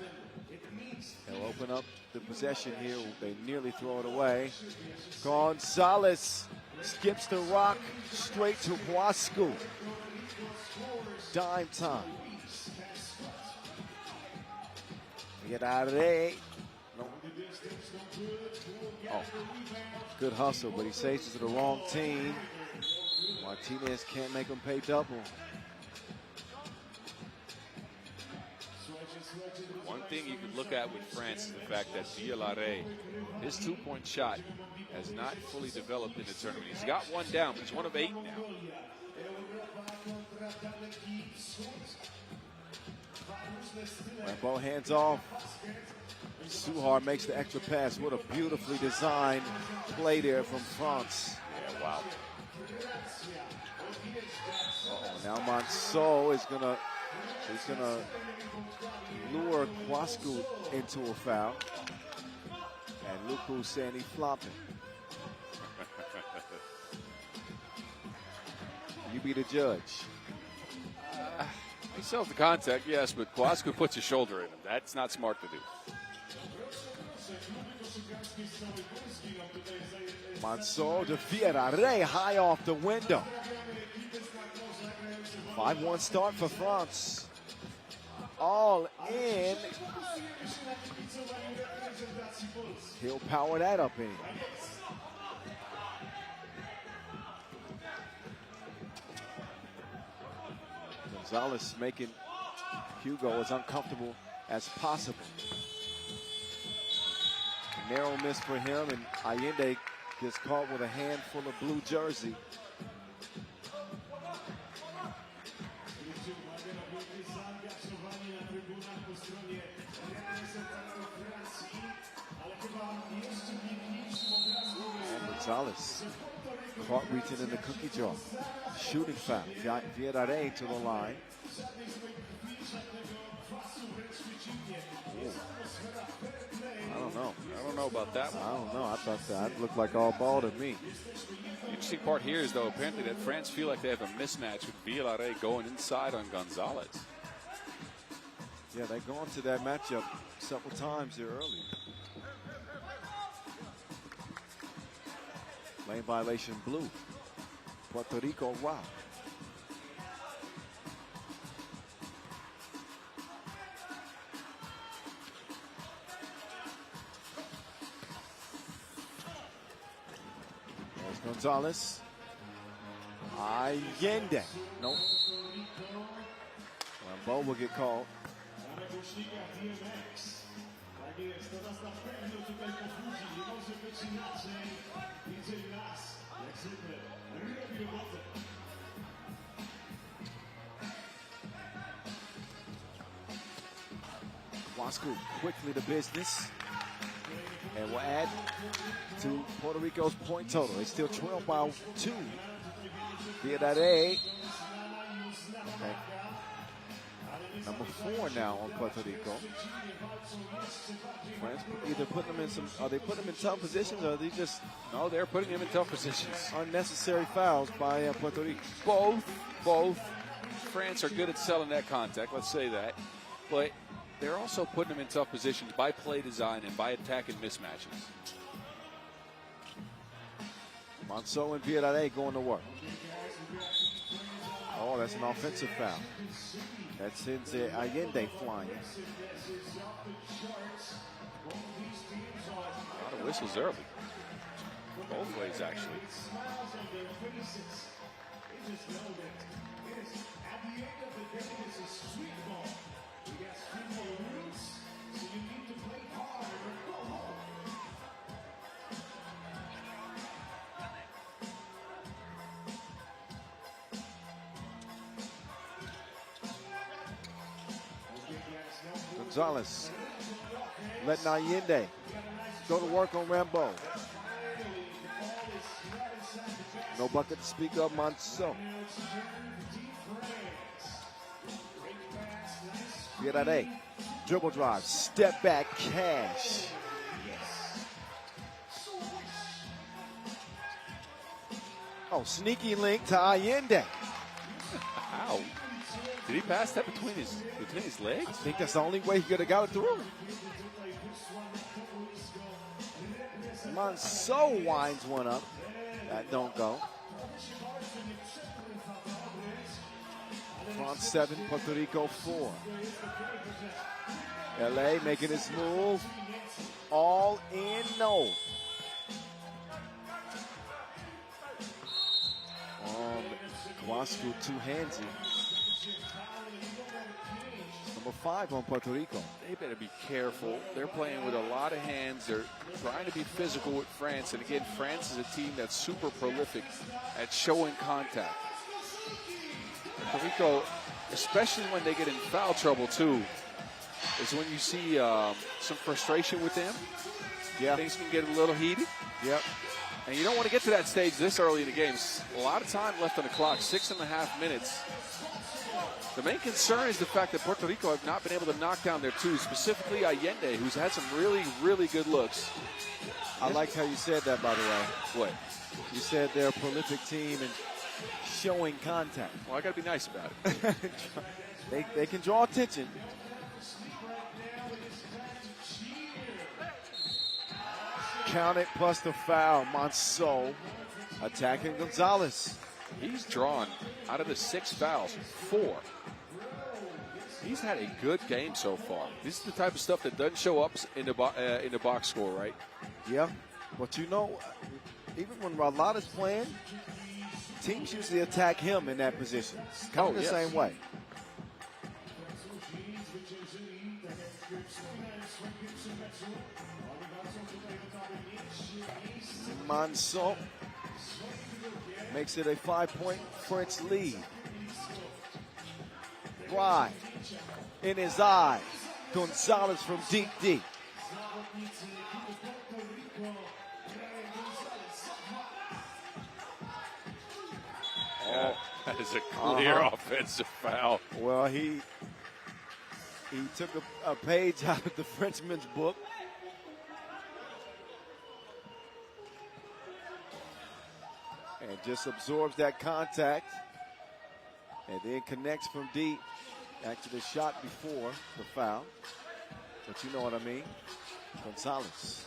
Speaker 1: They'll open up the possession here. They nearly throw it away. Gonzalez skips the rock straight to Wasku. Dime time. Get out of there. No. Oh, good hustle, but he saves it to the wrong team. Martinez can't make him pay double.
Speaker 2: One thing you could look at with France is the fact that Bilibili, his two-point shot has not fully developed in the tournament. He's got one down, but he's one of 8 now.
Speaker 1: Rambo hands off. Suhar makes the extra pass. What a beautifully designed play there from France.
Speaker 2: Yeah, wow.
Speaker 1: Now Monceau is gonna lure Kwasku into a foul. And Luku saying he's flopping. You be the judge.
Speaker 2: He sells the contact, yes, but Kwasku puts his shoulder in him. That's not smart to do.
Speaker 1: Monceau to Vierare high off the window. 5-1 start for France. All in. He'll power that up in. Gonzalez making Hugo as uncomfortable as possible. Narrow miss for him, and Allende gets caught with a handful of blue jersey. And Gonzalez caught reaching in the cookie jar. Shooting foul. Vierare to the line. I
Speaker 2: don't know about that one.
Speaker 1: I don't know. I thought that looked like all ball to me.
Speaker 2: The interesting part here is, though, apparently that France feel like they have a mismatch with Vierare going inside on Gonzalez.
Speaker 1: Yeah, they've gone to that matchup several times here earlier. Lane violation blue. Puerto Rico wow. There's Gonzalez. Allende. Nope. Rambo will get called. Wasku quickly to business. And will add to Puerto Rico's point total. They still trail by 2. Vierare. Okay. Number 4 now on Puerto Rico. France either putting them in some, are they putting them in tough positions, or are they just?
Speaker 2: No, they're putting him in tough positions.
Speaker 1: Unnecessary fouls by Puerto Rico.
Speaker 2: Both. France are good at selling that contact, let's say that. But they're also putting them in tough positions by play design and by attacking mismatches.
Speaker 1: Monceau and Vierare going to work. Oh, that's an offensive foul. That sends Allende flying.
Speaker 2: A lot of whistles early. Both ways, actually.
Speaker 1: Gonzalez letting Allende go to work on Rambo. No bucket to speak of. Monceau. Vierare, dribble drive, step back, cash. Oh, sneaky link to Allende.
Speaker 2: Ow. Did he pass that between his legs?
Speaker 1: I think that's the only way he could have got it through. Monso winds one up. That don't go. France 7, Puerto Rico 4. LA making his move. All in, no. Kwasku two-handsy. Number 5 on Puerto Rico.
Speaker 2: They better be careful. They're playing with a lot of hands. They're trying to be physical with France. And again, France is a team that's super prolific at showing contact. Puerto Rico, especially when they get in foul trouble too, is when you see some frustration with them.
Speaker 1: Yeah.
Speaker 2: Things can get a little heated.
Speaker 1: Yep.
Speaker 2: And you don't want to get to that stage this early in the game. A lot of time left on the clock, 6.5 minutes. The main concern is the fact that Puerto Rico have not been able to knock down their twos, specifically Allende, who's had some really, really good looks.
Speaker 1: I like how you said that, by the way.
Speaker 2: What?
Speaker 1: You said they're a prolific team and showing contact.
Speaker 2: Well, I got to be nice about it.
Speaker 1: They can draw attention. Count it plus the foul. Monso attacking Gonzalez.
Speaker 2: He's drawn out of the 6 fouls, 4. He's had a good game so far. This is the type of stuff that doesn't show up in the box score, right?
Speaker 1: Yeah, but you know, even when Ralada's playing, teams usually attack him in that position. It's kind of the same way. Monso makes it a 5-point French lead. Pride in his eye. Gonzalez from deep, deep.
Speaker 2: Oh, that is a clear offensive foul.
Speaker 1: Well, he took a page out of the Frenchman's book. And just absorbs that contact. And then connects from deep. Actually, the shot before the foul. But you know what I mean. Gonzalez.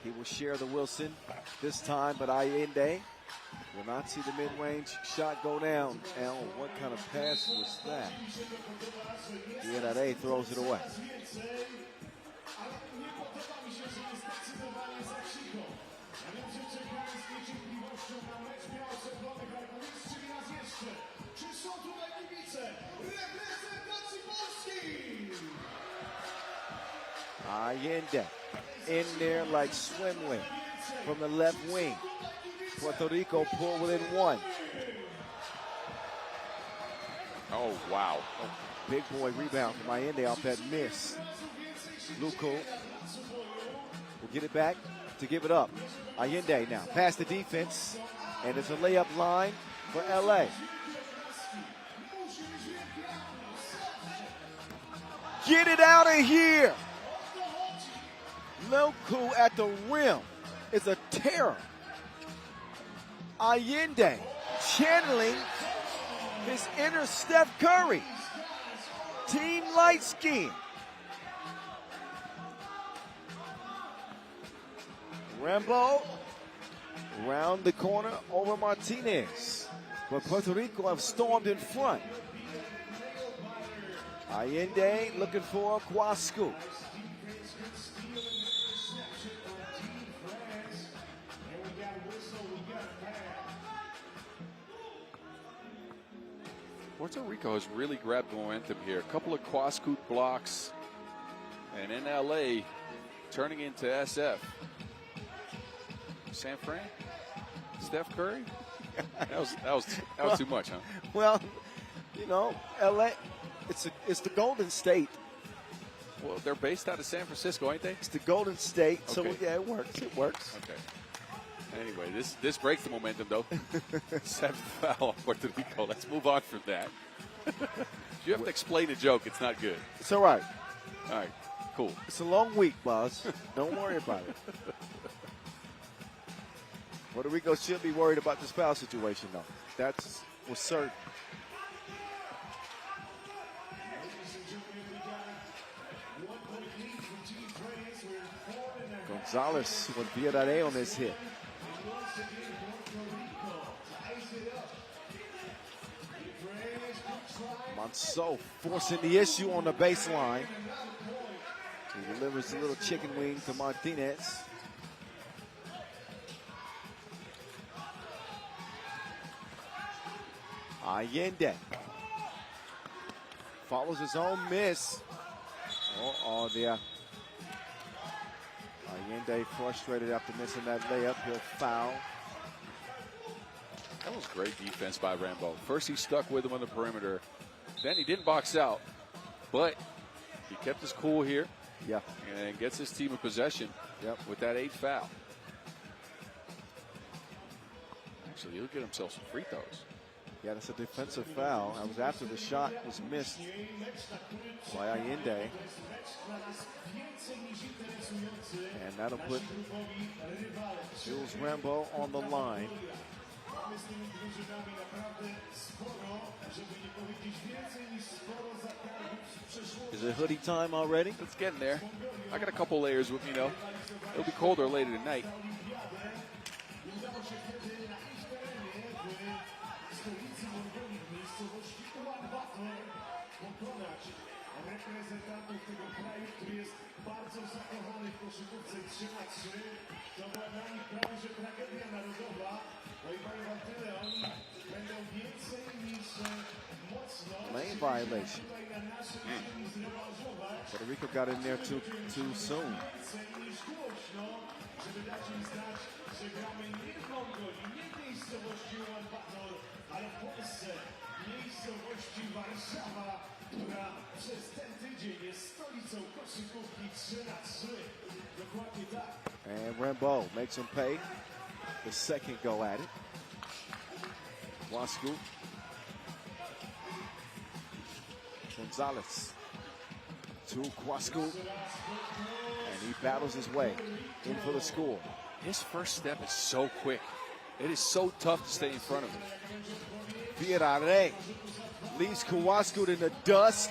Speaker 1: He will share the Wilson this time, but Allende will not see the mid-range shot go down. Al, what kind of pass was that? DNA throws it away. Allende in there like swimwear from the left wing. Puerto Rico pull within 1.
Speaker 2: Oh, wow.
Speaker 1: Big boy rebound from Allende off that miss. Luco will get it back to give it up. Allende now past the defense, and it's a layup line for LA. Get it out of here. Luco at the rim is a terror. Allende channeling his inner Steph Curry. Team light skin. Rambo round the corner over Martinez. But Puerto Rico have stormed in front. Allende looking for Kwasku.
Speaker 2: Puerto Rico has really grabbed momentum here. A couple of Kwasku blocks, and in LA, turning into SF. San Fran? Steph Curry? That was too much, huh?
Speaker 1: Well, you know, LA, it's the Golden State.
Speaker 2: Well, they're based out of San Francisco, ain't they?
Speaker 1: It's the Golden State, so
Speaker 2: Okay.
Speaker 1: yeah, it works. It works.
Speaker 2: Okay. Anyway, this breaks the momentum, though. 7th foul on Puerto Rico. Let's move on from that. You have to explain a joke. It's not good.
Speaker 1: It's all right.
Speaker 2: All right, cool.
Speaker 1: It's a long week, boss. Don't worry about it. Puerto Rico should be worried about this foul situation, though. That's for certain. Gonzalez with Villarreal on this hit. Monceau forcing the issue on the baseline. He delivers a little chicken wing to Martinez. Allende follows his own miss. Oh, there. Allende frustrated after missing that layup. He'll foul.
Speaker 2: That was great defense by Rambo. First he stuck with him on the perimeter. Then he didn't box out, but he kept his cool here.
Speaker 1: Yeah.
Speaker 2: And gets his team in possession.
Speaker 1: Yep.
Speaker 2: With that 8th foul. Actually, he'll get himself some free throws.
Speaker 1: Yeah, that's a defensive foul. That was after the shot was missed by Allende. And that'll put Jules Rambo on the line. Is it hoodie time already?
Speaker 2: It's getting there. I got a couple layers with me, though. It'll be colder later tonight.
Speaker 4: Reprezentantów tego kraju, który jest bardzo zakochany w koszykówce 3x3. To była dla nich prawie że tragedia narodowa. No i powiem wam tyle, oni będą więcej niż mocno
Speaker 1: Lane violation.
Speaker 4: tutaj na naszym ziemi zrewanżować.
Speaker 1: Puerto Rico got in there too soon.
Speaker 4: Więcej niż głośno, żeby dać im znać, że gramy nie w Mongolii, nie w miejscowości Ulaanbaatar, ale w Polsce, miejscowości Warszawa, która przez ten tydzień jest stolicą koszykówki 3x3. Dokładnie tak.
Speaker 1: And Rambo makes him pay the second go at it. Wasku. Gonzalez to Kwasku. And he battles his way in for the score.
Speaker 2: His first step is so quick. It is so tough to stay in front of him.
Speaker 1: Villarreal leaves Kwasku in the dust,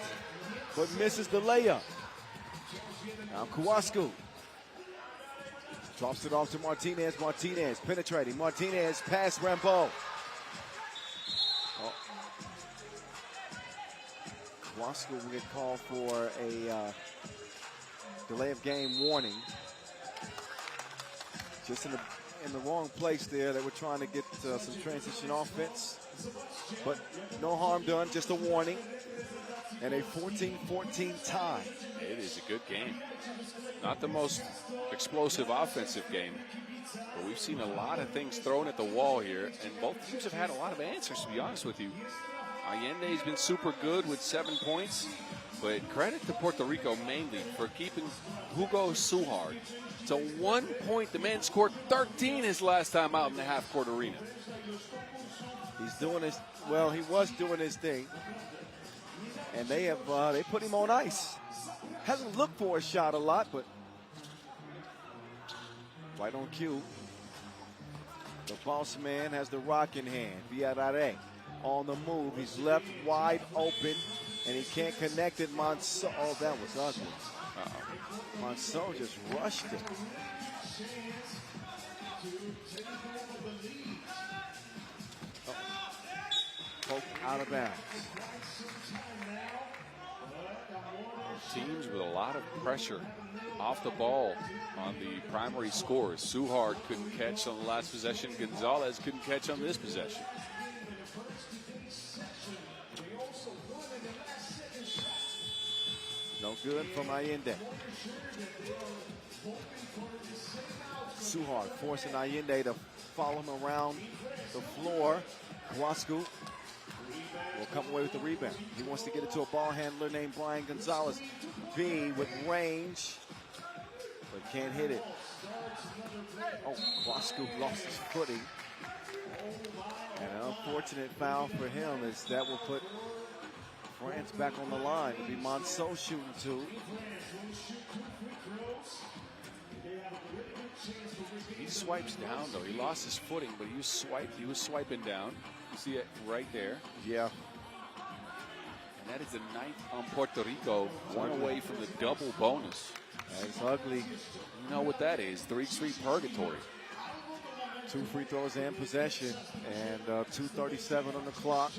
Speaker 1: but misses the layup. Now Kwasku drops it off to Martinez. Martinez penetrating. Martinez past Rambo. Oh. Kwasku will get called for a delay of game warning. Just in the wrong place there. They were trying to get some transition offense. But no harm done, just a warning. And a 14-14 tie.
Speaker 2: It is a good game. Not the most explosive offensive game, but we've seen a lot of things thrown at the wall here, and both teams have had a lot of answers, to be honest with you. Allende's been super good with 7 points, but credit to Puerto Rico mainly for keeping Hugo Suhard to 1 point. The man scored 13 his last time out in the half-court arena.
Speaker 1: He's doing his, well, he was doing his thing. And they have, they put him on ice. Hasn't looked for a shot a lot, but right on cue. The boss man has the rock in hand. Villarreal on the move. He's left wide open, and he can't connect it. Monceau, oh, that was ugly. Monceau just rushed it. Poke out of bounds.
Speaker 2: Teams with a lot of pressure off the ball on the primary scores. Suhard couldn't catch on the last possession. Gonzalez couldn't catch on this possession.
Speaker 1: No good from Allende. Suhard forcing Allende to follow him around the floor. Kwasku will come away with the rebound. He wants to get it to a ball handler named Brian Gonzalez. B with range, but can't hit it. Oh, Kwasku lost his footing. And an unfortunate foul for him is that will put France back on the line. It'll be Monceau shooting two.
Speaker 2: He swipes down, though. He lost his footing, but he was swiping down. You see it right there.
Speaker 1: Yeah.
Speaker 2: And that is the 9th on Puerto Rico, one away from the double bonus.
Speaker 1: It's ugly.
Speaker 2: You know what that is? 3-3 purgatory.
Speaker 1: 2 free throws and possession, and 2:37 on the clock.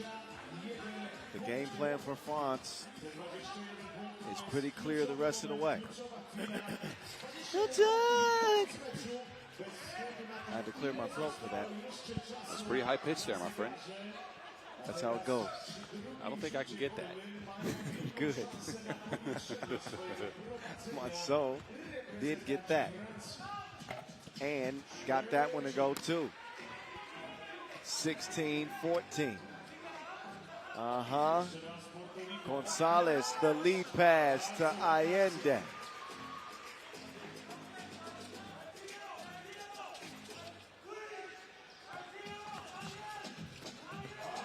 Speaker 1: The game plan for France is pretty clear the rest of the way. I had to clear my throat for that.
Speaker 2: That's pretty high pitch there, my friend.
Speaker 1: That's how it goes.
Speaker 2: I don't think I can get that.
Speaker 1: Good. Monceau did get that. And got that one to go too. 16-14. Gonzalez, the lead pass to Allende.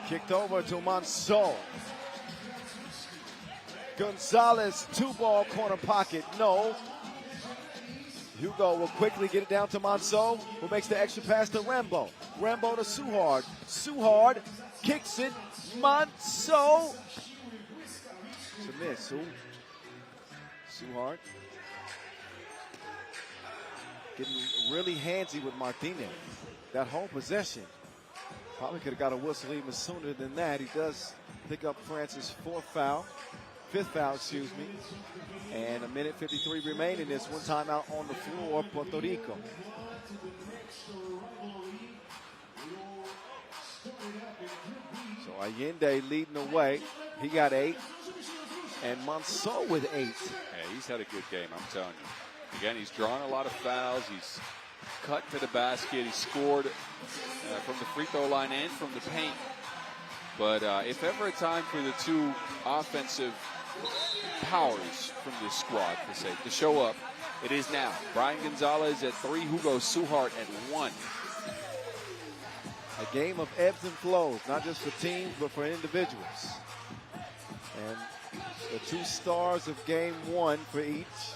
Speaker 1: Kicked over to Monceau. Gonzalez, 2-ball corner pocket. No. Hugo will quickly get it down to Monceau, who makes the extra pass to Rambo. Rambo to Suhard. Suhard kicks it. Monceau. It's a miss. Suhard. Getting really handsy with Martinez. That whole possession. Probably could have got a whistle even sooner than that. He does pick up France's fifth foul, excuse me. And a minute 53 remaining. This one timeout on the floor, Puerto Rico. So Allende leading the way. He got 8. And Monceau with 8.
Speaker 2: Yeah, he's had a good game, I'm telling you. Again, he's drawn a lot of fouls. He's cut to the basket. He scored from the free throw line and from the paint. But if ever a time for the two offensive powers from this squad to show up, it is now. Brian Gonzalez at 3, Hugo Suhart at 1.
Speaker 1: A game of ebbs and flows, not just for teams, but for individuals. And the 2 stars of game 1 for each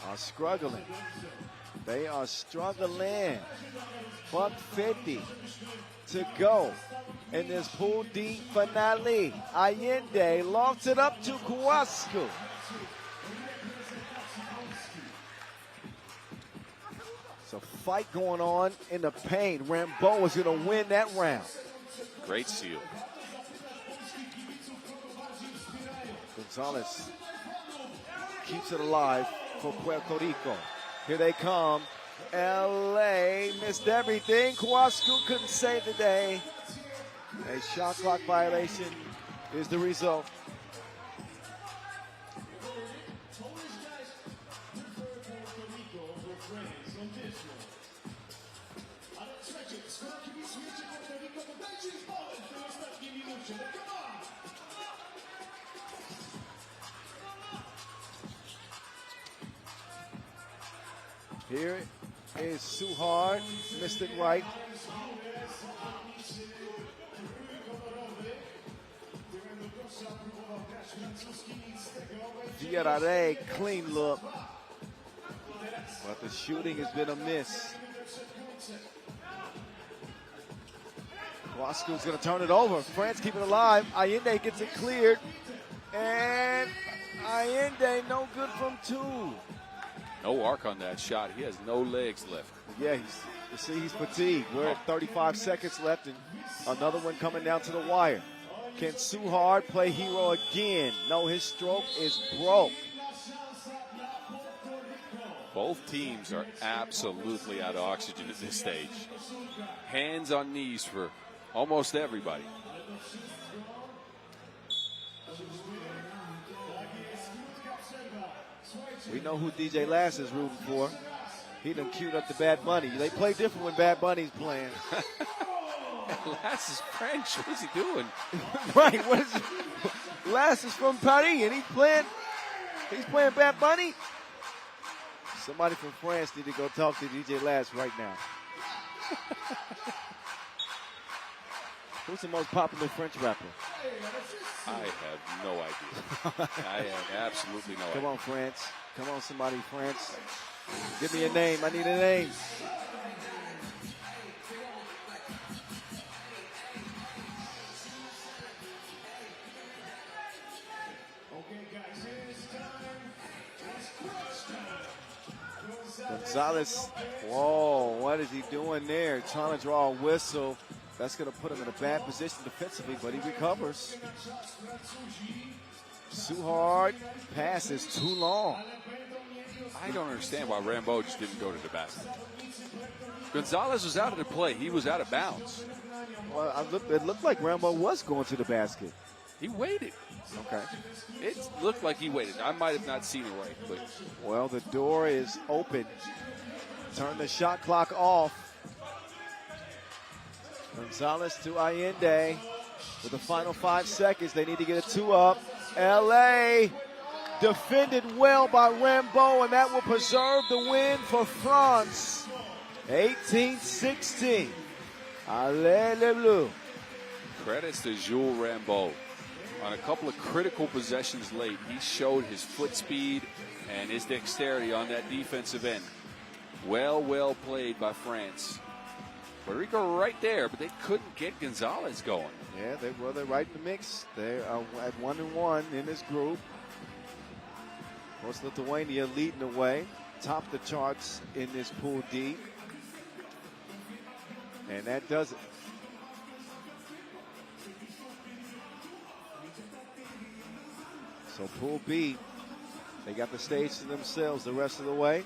Speaker 1: are struggling. They are struggling. $150 to go in this Pool D finale. Allende lofts it up to Kowalski. It's a fight going on in the paint. Rambo is going to win that round.
Speaker 2: Great steal.
Speaker 1: Gonzalez keeps it alive for Puerto Rico. Here they come. LA missed everything. Kowalski couldn't save the day. A shot clock violation is the result. Here is Suhard, missed it right. Diarra, clean look. But the shooting has been a miss. Kowalski's going to turn it over. France keep it alive. Allende gets it cleared. And Allende no good from 2.
Speaker 2: No arc on that shot. He has no legs left.
Speaker 1: Yeah, you see he's fatigued. We're at 35 seconds left and another one coming down to the wire. Can Suhard play hero again? No, his stroke is broke.
Speaker 2: Both teams are absolutely out of oxygen at this stage. Hands on knees for almost everybody.
Speaker 1: We know who DJ Lass is rooting for. He done queued up the Bad Bunny. They play different when Bad Bunny's playing.
Speaker 2: Lass is French. What is he doing?
Speaker 1: Right. What is it? Lass is from Paris, and he's playing Bad Bunny. Somebody from France need to go talk to DJ Lass right now. Who's the most popular French rapper?
Speaker 2: I have no idea. I have absolutely no idea.
Speaker 1: Come on, France. Come on, somebody, France. Give me a name. I need a name.
Speaker 4: Okay, guys, it is time
Speaker 1: Gonzalez, whoa, what is he doing there? Trying to draw a whistle. That's going to put him in a bad position defensively, but he recovers. Too hard, pass is too long.
Speaker 2: I don't understand why Rambo just didn't go to the basket. Gonzalez was out of the play. He was out of bounds.
Speaker 1: Well, it looked like Rambo was going to the basket.
Speaker 2: He waited.
Speaker 1: Okay.
Speaker 2: It looked like he waited. I might have not seen it right, but
Speaker 1: Well, the door is open. Turn the shot clock off. Gonzalez to Allende. With the final 5 seconds, they need to get a 2 up. LA defended well by Rambo, and that will preserve the win for France. 18-16. Allez les Bleus.
Speaker 2: credits to Jules Rambo. On a couple of critical possessions late, he showed his foot speed and his dexterity on that defensive end. Well played by France. Puerto Rico right there, but they couldn't get Gonzalez going.
Speaker 1: Yeah, they're right in the mix. They are at 1-1 in this group. Of course, Lithuania leading the way, top the charts in this Pool D. And that does it. So Pool B, they got the stage to themselves the rest of the way.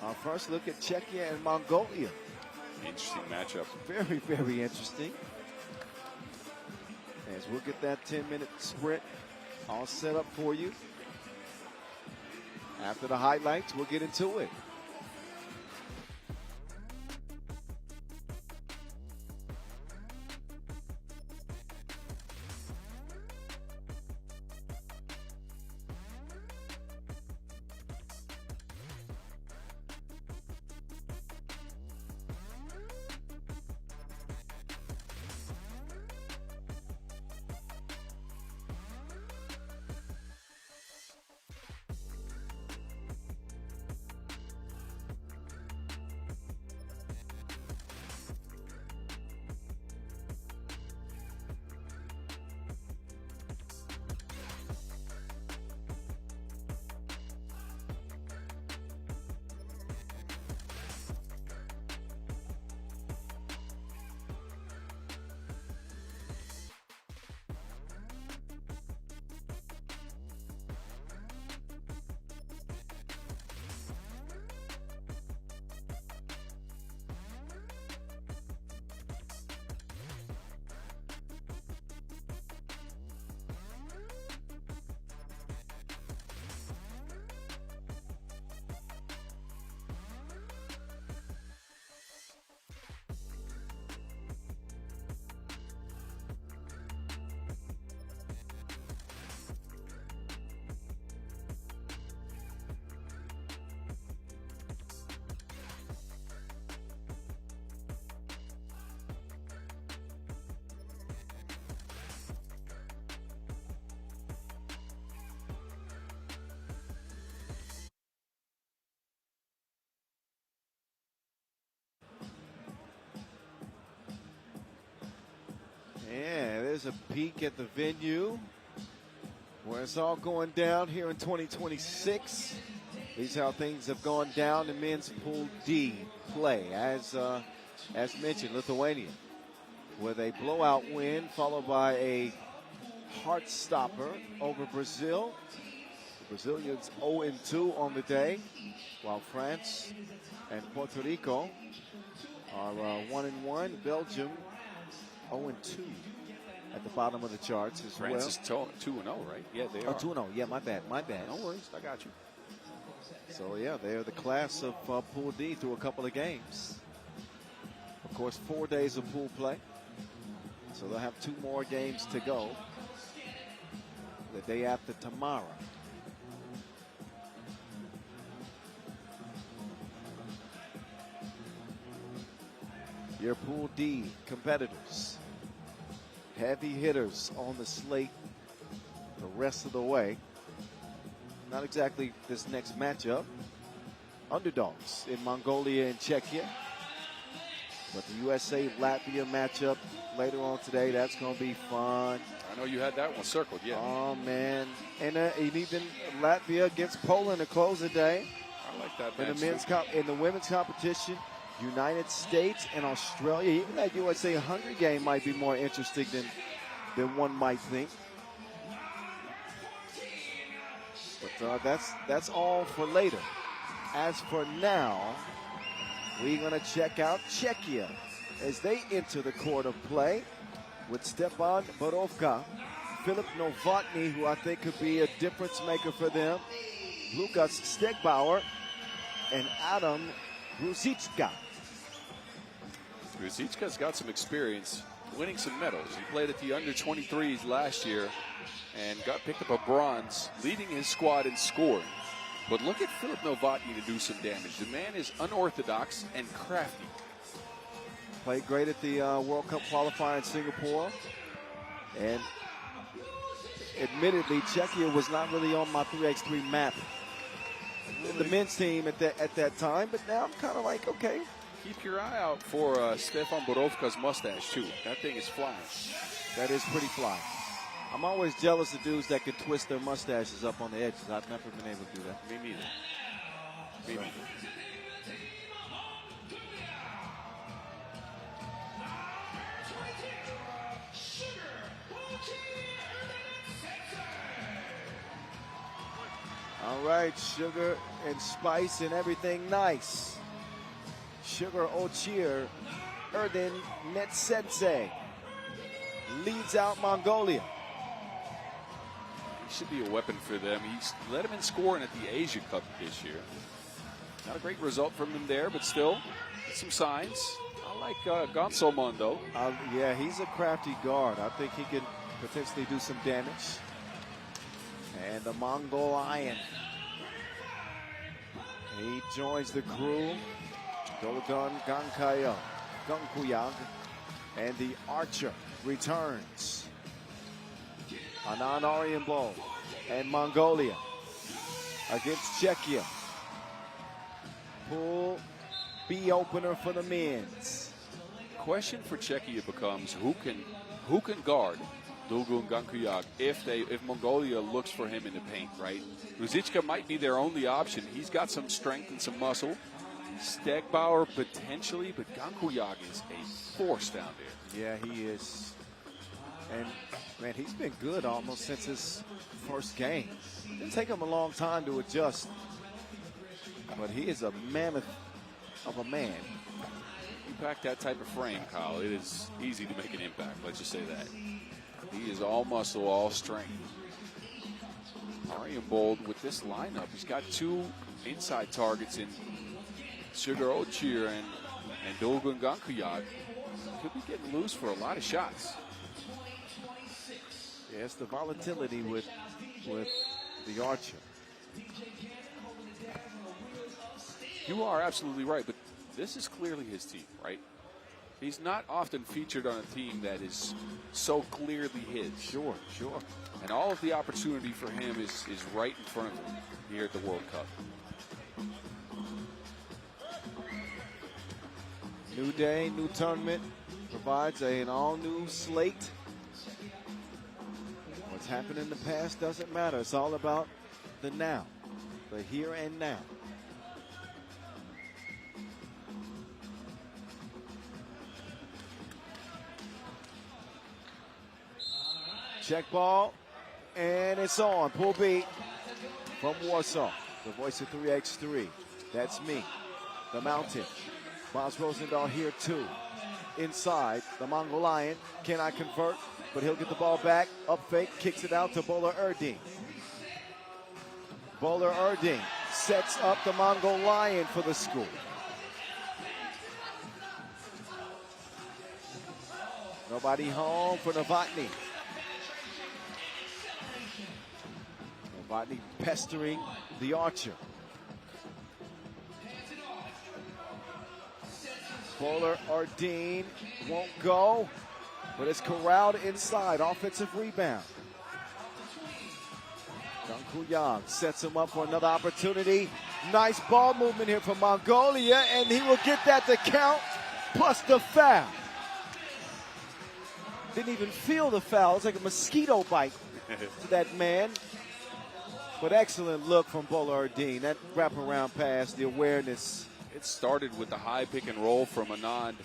Speaker 1: Our first look at Czechia and Mongolia.
Speaker 2: Interesting matchup.
Speaker 1: Very interesting. As we'll get that 10-minute sprint all set up for you. After the highlights, we'll get into it. Yeah, there's a peek at the venue where it's all going down here in 2026. These are how things have gone down in men's Pool D play. As mentioned, Lithuania with a blowout win followed by a heart stopper over Brazil. The Brazilians 0-2 on the day, while France and Puerto Rico are 1-1. Belgium 0-2 at the bottom of the charts as well.
Speaker 2: France is 2-0, right? Yeah, they are.
Speaker 1: 2-0. Yeah, my bad.
Speaker 2: No worries, I got you.
Speaker 1: So, yeah, they're the class of Pool D through a couple of games. Of course, 4 days of pool play. So they'll have 2 more games to go the day after tomorrow. Your Pool D competitors. Heavy hitters on the slate the rest of the way. Not exactly this next matchup. Underdogs in Mongolia and Czechia. But the USA-Latvia matchup later on today, that's going to be fun.
Speaker 2: I know you had that one circled, yeah.
Speaker 1: Oh, man. And even Latvia against Poland to close the day.
Speaker 2: I like that
Speaker 1: In
Speaker 2: match.
Speaker 1: the in the women's competition, United States and Australia. Even that USA-Hungary game might be more interesting than one might think. But that's all for later. As for now, we're going to check out Czechia as they enter the court of play with Stepan Borovka, Filip Novotny, who I think could be a difference maker for them, Lukas Stegbauer, and Adam Ruzicka.
Speaker 2: Ruzicka's got some experience winning some medals. He played at the under-23s last year and picked up a bronze, leading his squad in scoring. But look at Filip Novotny to do some damage. The man is unorthodox and crafty.
Speaker 1: Played great at the World Cup qualifier in Singapore. And admittedly, Czechia was not really on my 3x3 map. The men's team at that time, but now I'm kind of like, okay.
Speaker 2: Keep your eye out for Stefan Borovka's mustache, too. That thing is flying.
Speaker 1: That is pretty fly. I'm always jealous of dudes that can twist their mustaches up on the edges. I've never been able to do that.
Speaker 2: Me neither. Me neither.
Speaker 1: All right, sugar and spice and everything nice. Sugar Ochir, Erdin Metsedze leads out Mongolia.
Speaker 2: He should be a weapon for them. He's led them in scoring at the Asia Cup this year. Not a great result from him there, but still some signs. I like Gonsolmon, though.
Speaker 1: Yeah, he's a crafty guard. I think he can potentially do some damage. And the Mongol Lion. He joins the crew. Dolgan Gankuyag. And the Archer returns. Anand Arianbol and Mongolia against Czechia. Pool B opener for the men's.
Speaker 2: Question for Czechia becomes who can guard Dolgan Gankuyag if Mongolia looks for him in the paint, right? Ruzicka might be their only option. He's got some strength and some muscle. Stegbauer potentially, but Gankuyag is a force down there.
Speaker 1: Yeah, he is. And, man, he's been good almost since his first game. Didn't take him a long time to adjust. But he is a mammoth of a man.
Speaker 2: You pack that type of frame, Kyle, it is easy to make an impact. Let's just say that. He is all muscle, all strength. Arianbol with this lineup, he's got two inside targets in Sugar Ochir and Dolgan Gankuyag. Could be getting loose for a lot of shots.
Speaker 1: Yeah, it's the volatility with the Archer.
Speaker 2: You are absolutely right, but this is clearly his team, right? He's not often featured on a team that is so clearly his.
Speaker 1: Sure.
Speaker 2: And all of the opportunity for him is right in front of him here at the World Cup.
Speaker 1: New day, new tournament provides an all-new slate. What's happened in the past doesn't matter. It's all about the now, the here and now. Check ball, and it's on. Pool B from Warsaw, the voice of 3x3. That's me, the Mountain. Miles Rosendahl here too. Inside, the Mongol Lion cannot convert, but he'll get the ball back. Up fake, kicks it out to Bowler Erding. Bowler Erding sets up the Mongol Lion for the score. Nobody home for Novotny. Novotny pestering the Archer. Bowler Erding won't go, but it's corralled inside. Offensive rebound. Gankuyag sets him up for another opportunity. Nice ball movement here from Mongolia, and he will get that to count, plus the foul. Didn't even feel the foul. It's like a mosquito bite to that man. But excellent look from Bola Erdin. That wraparound pass, the awareness.
Speaker 2: It started with the high pick and roll from Anand,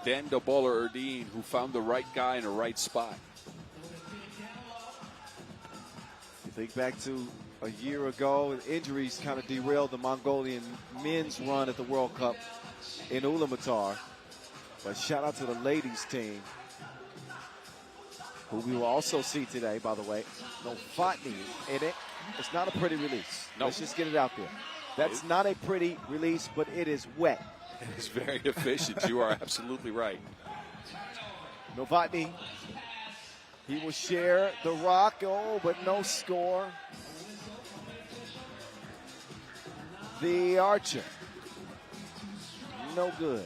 Speaker 2: then to Bola Erdin, who found the right guy in the right spot.
Speaker 1: You think back to a year ago, injuries kind of derailed the Mongolian men's run at the World Cup in Ulaanbaatar. But shout out to the ladies team, who we will also see today, by the way. No Fatni in it. It's not a pretty release.
Speaker 2: No.
Speaker 1: Let's just get it out there. That's not a pretty release, but it is wet.
Speaker 2: It is very efficient. You are absolutely right.
Speaker 1: Novotny, he will share the rock. Oh, but no score. The Archer, no good.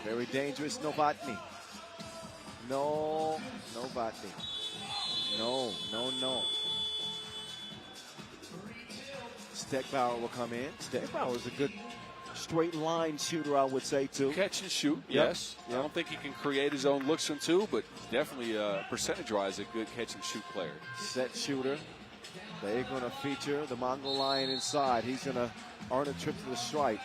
Speaker 1: Very dangerous Novotny. No, Novotny. No. Steckbauer will come in. Steckbauer is a good straight line shooter, I would say, too.
Speaker 2: Catch and shoot, yes. I don't think he can create his own looks from two, but definitely percentage-wise a good catch and shoot player.
Speaker 1: Set shooter. They're going to feature the Mongol Lion inside. He's going to earn a trip to the stripe.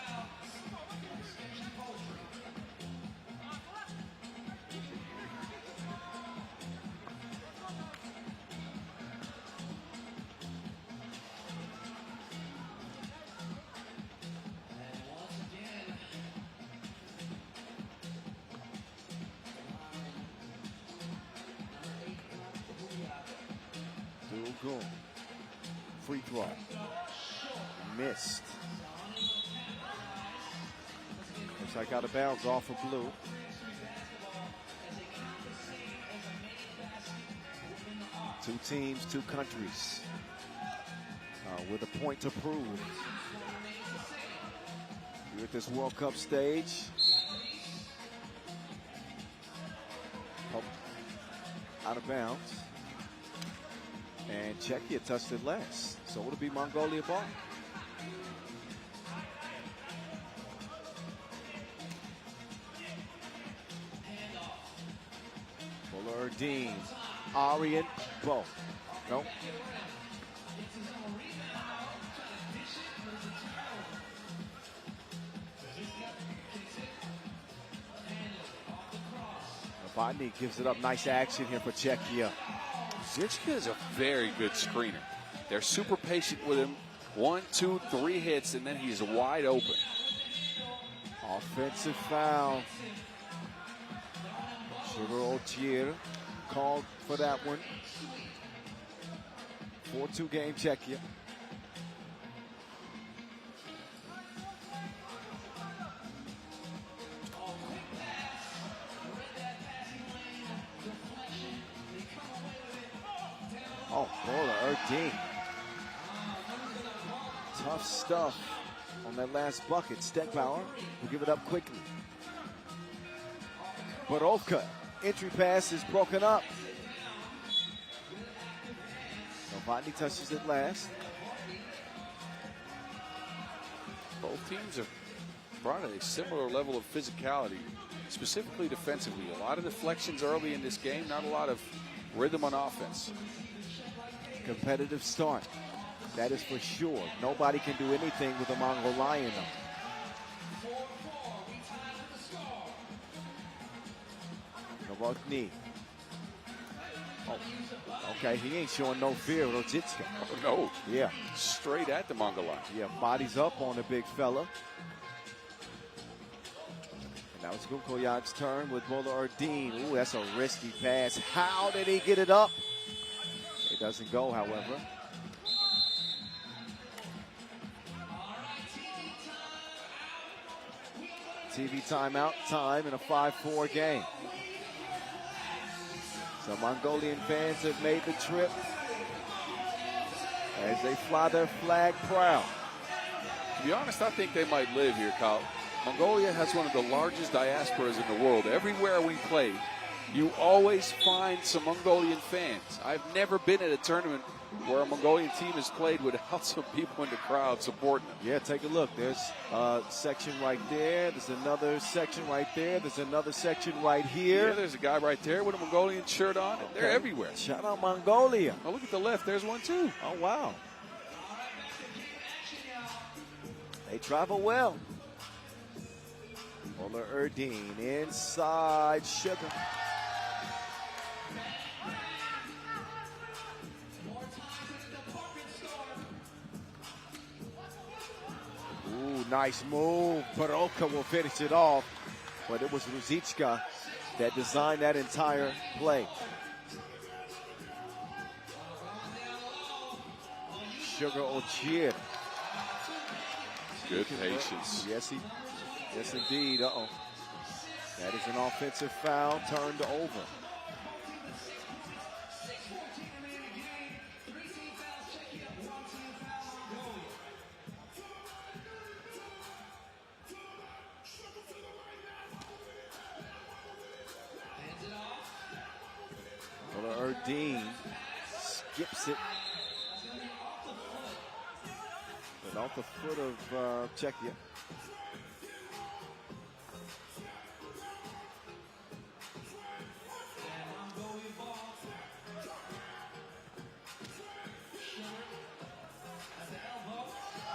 Speaker 1: Free throw. Missed. Looks like out of bounds off of blue. Two teams, two countries. With a point to prove. Here at this World Cup stage. Out of bounds. And Czechia touched it last. So it'll be Mongolia ball. Bola Erdin. Aryan Bo. Nope. Novotny gives it up. Nice action here for Czechia.
Speaker 2: Czechia is a very good screener. They're super patient with him. 1, 2, 3 hits, and then he's wide open.
Speaker 1: Offensive foul. Sugar Otier called for that one. 4-2 game Czechia. Oh, Bola Erdin. Tough stuff on that last bucket. Steckbauer will give it up quickly. Borovka, entry pass is broken up. Novotny touches it last.
Speaker 2: Both teams have brought a similar level of physicality, specifically defensively. A lot of deflections early in this game, not a lot of rhythm on offense.
Speaker 1: Competitive start. That is for sure. Nobody can do anything with the Mongol Lion, though. Novotny. Oh, okay. He ain't showing no fear with Ojitska.
Speaker 2: Oh, no.
Speaker 1: Yeah.
Speaker 2: Straight at the Mongol Lion.
Speaker 1: Yeah, bodies up on the big fella. And now it's Gukoyak's turn with Bola Erdin. Ooh, that's a risky pass. How did he get it up? It doesn't go, however. TV timeout time in a 5-4 game. So Mongolian fans have made the trip as they fly their flag proud.
Speaker 2: To be honest, I think they might live here, Kyle. Mongolia has one of the largest diasporas in the world. Everywhere we play, you always find some Mongolian fans. I've never been at a tournament where a Mongolian team has played without some people in the crowd supporting them.
Speaker 1: Yeah, take a look. There's a section right there. There's another section right there. There's another section right here.
Speaker 2: Yeah, there's a guy right there with a Mongolian shirt on. And they're everywhere.
Speaker 1: Shout out Mongolia.
Speaker 2: Oh, look at the left. There's one, too.
Speaker 1: Oh, wow. They travel well. Ola Erdine inside Sugar. Ooh, nice move. Puerto will finish it off, but it was Ruzicka that designed that entire play. Sugar Ochier.
Speaker 2: Good patience.
Speaker 1: Yes, indeed. Uh-oh. That is an offensive foul turned over. Erdine skips it. But off the foot of Czechia.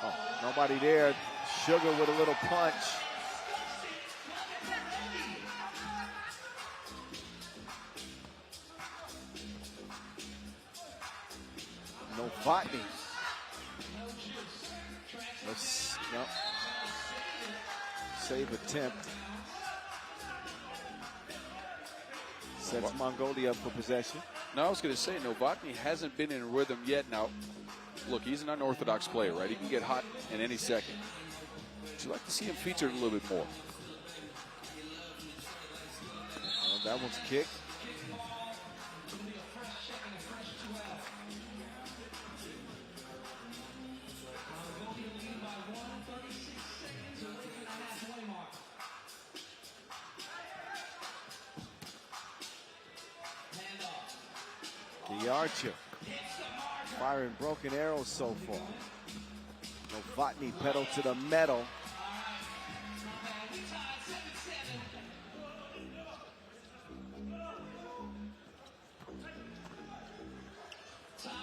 Speaker 1: Oh, nobody there. Sugar with a little punch. Novotny. No. Save attempt. Sets Mongolia up for possession.
Speaker 2: No, I was going to say, Novotny hasn't been in rhythm yet. Now, look, he's an unorthodox player, right? He can get hot in any second. Would you like to see him featured a little bit more?
Speaker 1: Well, that one's kicked. The Archer firing broken arrows so far. Novotny pedal to the metal.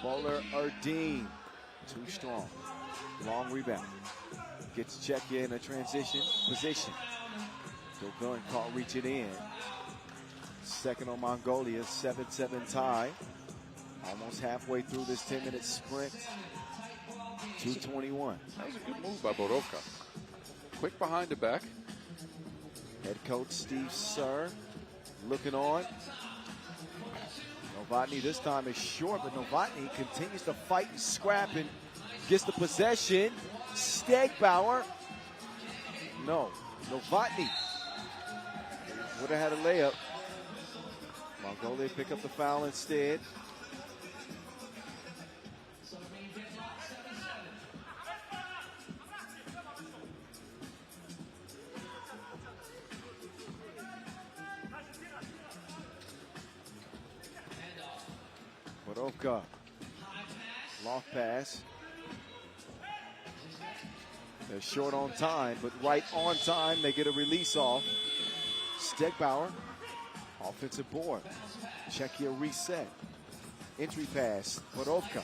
Speaker 1: Bowler Erdine, too strong. Long rebound. Gets Czechia in a transition position. Gilgun can't reach it in. Second on Mongolia, 7-7 tie. Almost halfway through this 10-minute sprint. 2:21.
Speaker 2: That was a good move by Borovka. Quick behind the back.
Speaker 1: Head coach Steve Sir looking on. Novotny this time is short, but Novotny continues to fight and scrap and gets the possession. Stegbauer. No, Novotny would have had a layup. Mongolia pick up the foul instead. Borovka, loft pass. They're short on time, but right on time, they get a release off. Stegbauer, offensive board. Czechia reset. Entry pass, Borovka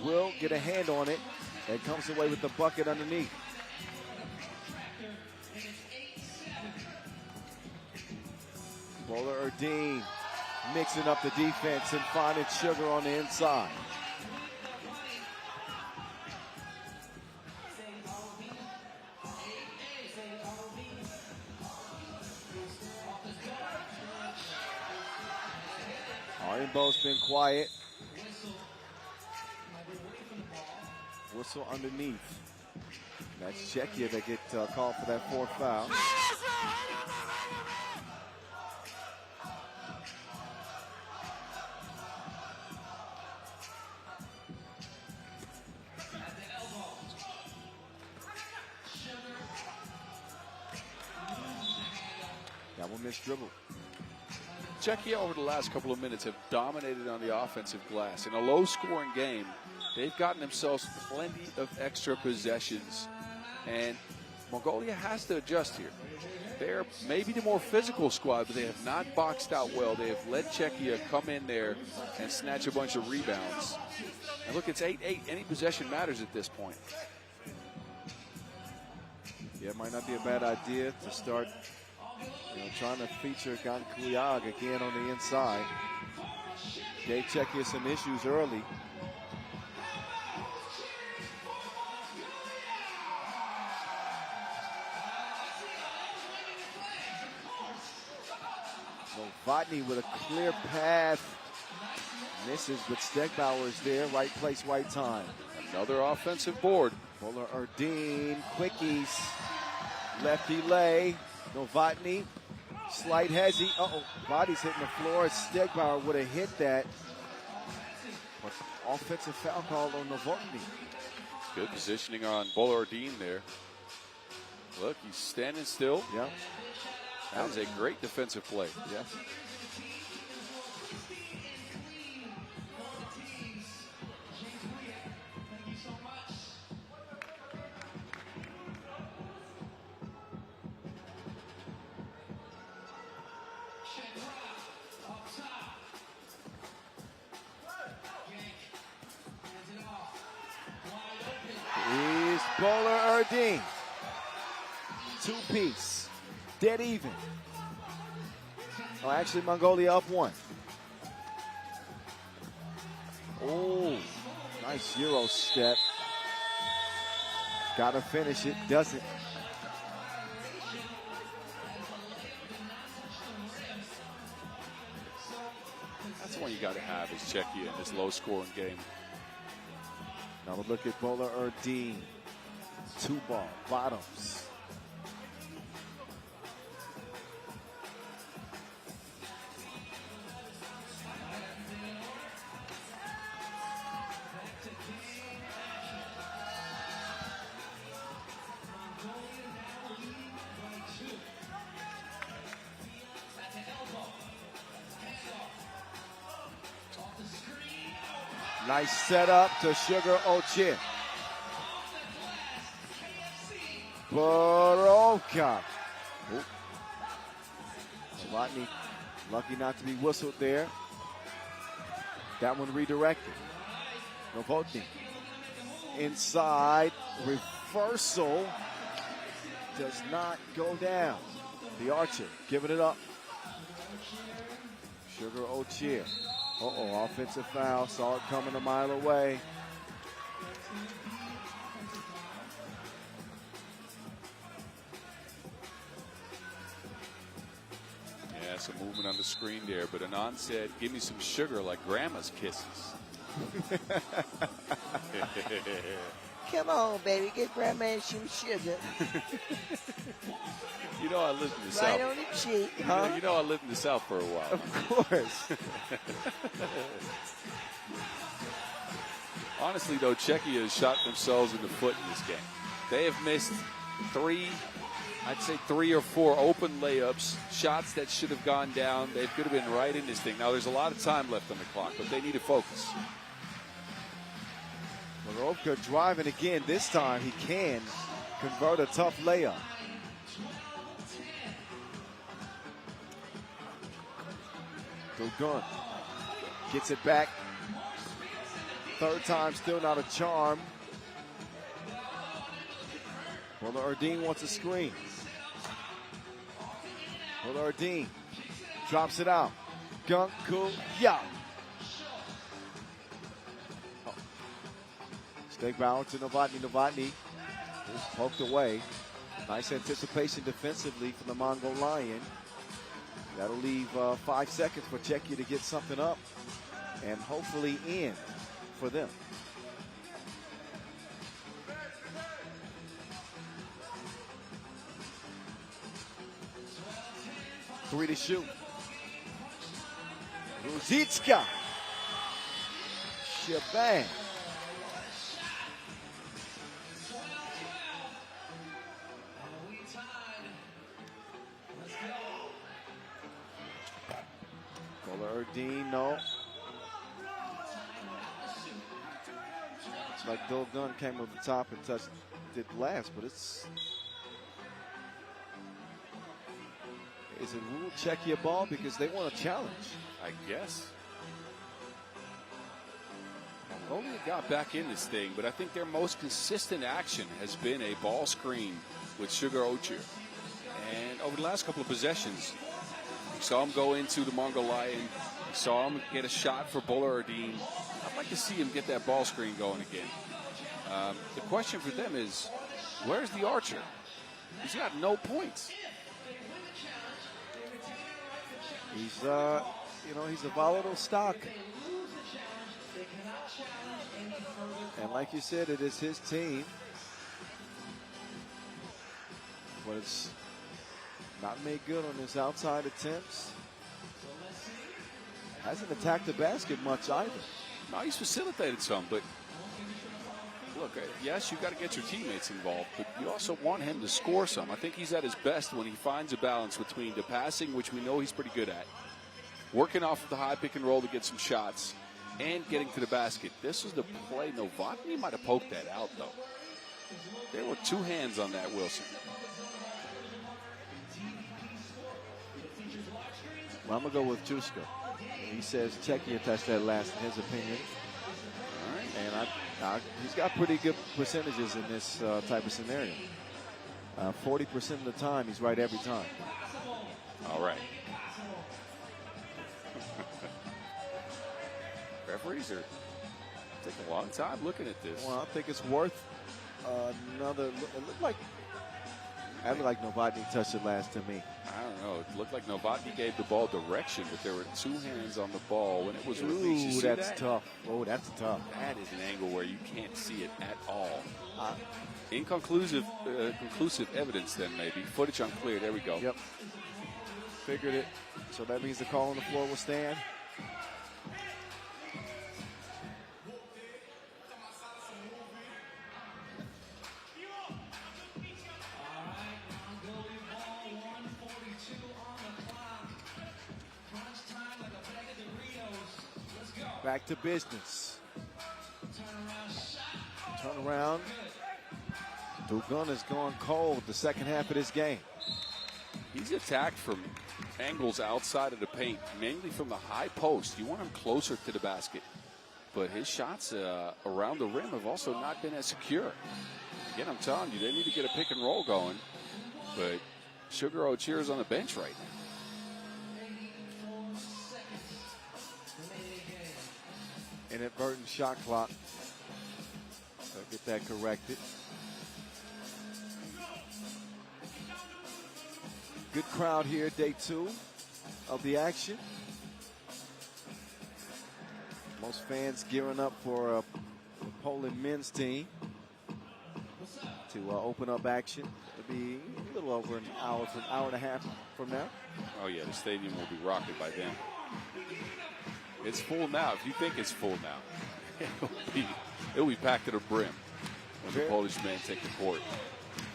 Speaker 1: will get a hand on it and comes away with the bucket underneath. Bowler Erdine mixing up the defense and finding Sugar on the inside. Bo's been quiet. Whistle underneath. That's Czechia that get called for that fourth foul. That one missed dribble.
Speaker 2: Czechia over the last couple of minutes have dominated on the offensive glass. In a low-scoring game, they've gotten themselves plenty of extra possessions. And Mongolia has to adjust here. They're maybe the more physical squad, but they have not boxed out well. They have let Czechia come in there and snatch a bunch of rebounds. And look, it's 8-8. Any possession matters at this point.
Speaker 1: Yeah, it might not be a bad idea to start trying to feature Gankuyag again on the inside. Gave Czechia some issues early. Novotny with a clear path. Misses, but Stegbauer is there. Right place, right time.
Speaker 2: Another offensive board.
Speaker 1: Bowler Erdine, quickies. Lefty lay. Novotny. Slight hezzy. Uh-oh. Body's hitting the floor. Stegbauer would have hit that. But offensive foul call on Novotny.
Speaker 2: Good positioning on Bollardine there. Look, he's standing still.
Speaker 1: Yeah.
Speaker 2: That was a great defensive play.
Speaker 1: Yeah. Here's Bowler Erdine. Two-piece. Dead even. Oh, actually, Mongolia up one. Oh, nice Euro step. Got to finish it. Doesn't.
Speaker 2: That's one you got to have is Czechia in this low-scoring game.
Speaker 1: Now we'll look at Bowler Erdine. Two ball, bottoms. Nice setup to Sugar Ochin. Baroka. Novotny lucky not to be whistled there. That one redirected. Novotny inside. Reversal does not go down. The Archer giving it up. Sugar Ochin. Uh-oh, offensive foul. Saw it coming a mile away.
Speaker 2: Yeah, some movement on the screen there, but Anand said, give me some sugar like grandma's kisses.
Speaker 5: Come on, baby, get grandma some sugar.
Speaker 2: You know I lived in the
Speaker 5: Right
Speaker 2: South.
Speaker 5: on the cheek,
Speaker 2: You
Speaker 5: huh?
Speaker 2: know I lived in the South for a while.
Speaker 1: Of course.
Speaker 2: Honestly, though, Czechia has shot themselves in the foot in this game. They have missed three or four open layups, shots that should have gone down. They could have been right in this thing. Now, there's a lot of time left on the clock, but they need to focus.
Speaker 1: Marovka driving again. This time he can convert a tough layup. Dogun gets it back. Third time, still not a charm. Bowler Erdine wants a screen. Bowler Erdine drops it out. Gankuyag. Stegbauer to Novotny. Novotny is poked away. Nice anticipation defensively from the Mongol Lion. That'll leave 5 seconds for Czechia to get something up and hopefully in for them. Three to shoot. Ruzicka. Shebang. Erdine, no. It's like Bill Gunn came over the top and touched it last, but it's. Is it rule Czechia ball because they want a challenge?
Speaker 6: I guess. Mongolia got back in this thing, but I think their most consistent action has been a ball screen with Sugar Ochir. And over the last couple of possessions, we saw him go into the Mongol Lion. We saw him get a shot for Bowler Erdine. I'd like to see him get that ball screen going again. The question for them is, where's the archer? He's got no points.
Speaker 1: He's, he's a volatile stock. And like you said, it is his team. But it's not made good on his outside attempts. Hasn't attacked the basket much either.
Speaker 6: No, he's facilitated some, but look, yes, you've got to get your teammates involved, but you also want him to score some. I think he's at his best when he finds a balance between the passing, which we know he's pretty good at, working off of the high pick and roll to get some shots, and getting to the basket. This was the play. Novotny might have poked that out, though. There were two hands on that, Wilson.
Speaker 1: Well, I'm going to go with Jusko. He says Czechia touched that last, in his opinion.
Speaker 6: All right.
Speaker 1: And he's got pretty good percentages in this type of scenario. 40% of the time, he's right every time.
Speaker 6: All right. Referees are taking a long time looking at this.
Speaker 1: Well, I think it's worth another. It looked like Novotny touched it last to me.
Speaker 6: I don't know. It looked like Novotny gave the ball direction, but there were two hands on the ball when it was released. You
Speaker 1: Ooh,
Speaker 6: see
Speaker 1: that's
Speaker 6: that?
Speaker 1: tough. Oh, that's tough.
Speaker 6: That is an angle where you can't see it at all. Inconclusive conclusive evidence then, maybe. Footage unclear. There we go.
Speaker 1: Yep. Figured it. So that means the call on the floor will stand. Back to business. Turn around. Dugan has gone cold the second half of this game.
Speaker 6: He's attacked from angles outside of the paint, mainly from the high post. You want him closer to the basket. But his shots around the rim have also not been as secure. Again, I'm telling you, they need to get a pick and roll going. But Sugar Ochir is on the bench right now.
Speaker 1: Inadvertent shot clock. So get that corrected. Good crowd here, day 2 of the action. Most fans gearing up for the Poland men's team to open up action. It'll be a little over an hour and a half from now.
Speaker 6: Oh yeah, the stadium will be rocking by then. It's full now. If you think it's full now, it'll be packed to the brim when the Polish men take the court.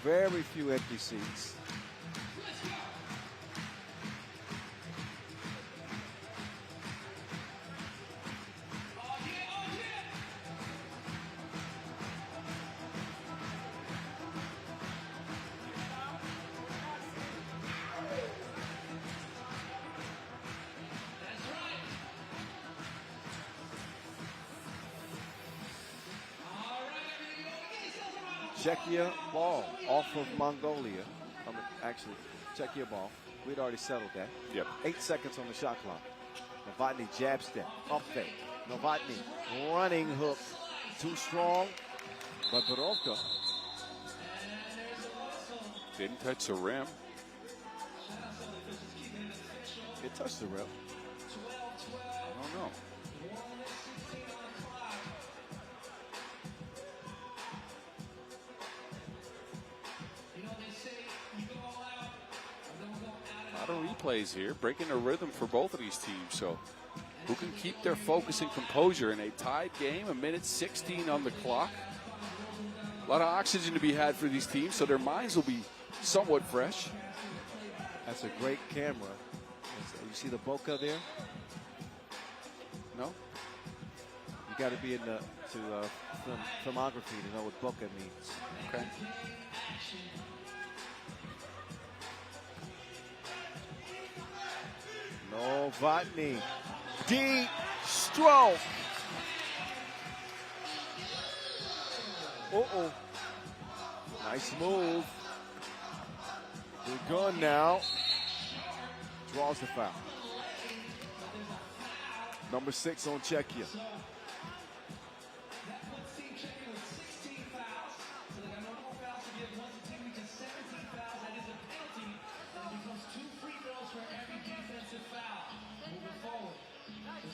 Speaker 1: Very few empty seats. Czechia ball off of Mongolia. Actually, Czechia ball. We'd already settled that.
Speaker 6: Yep.
Speaker 1: 8 seconds on the shot clock. Novotny jab step, up fake. Novotny running hook. Too strong, but Borovka
Speaker 6: didn't touch the rim.
Speaker 1: It touched the rim.
Speaker 6: I don't know. A lot of replays here, breaking the rhythm for both of these teams. So who can keep their focus and composure in a tied game, a minute 16 on the clock? A lot of oxygen to be had for these teams, so their minds will be somewhat fresh.
Speaker 1: That's a great camera. You see the bokeh there?
Speaker 6: No?
Speaker 1: You got to be into filmography to know what bokeh means.
Speaker 6: Okay.
Speaker 1: Novotny. Deep stroke. Uh-oh. Nice move. They're gone now. Draws the foul. Number 6 on Czechia.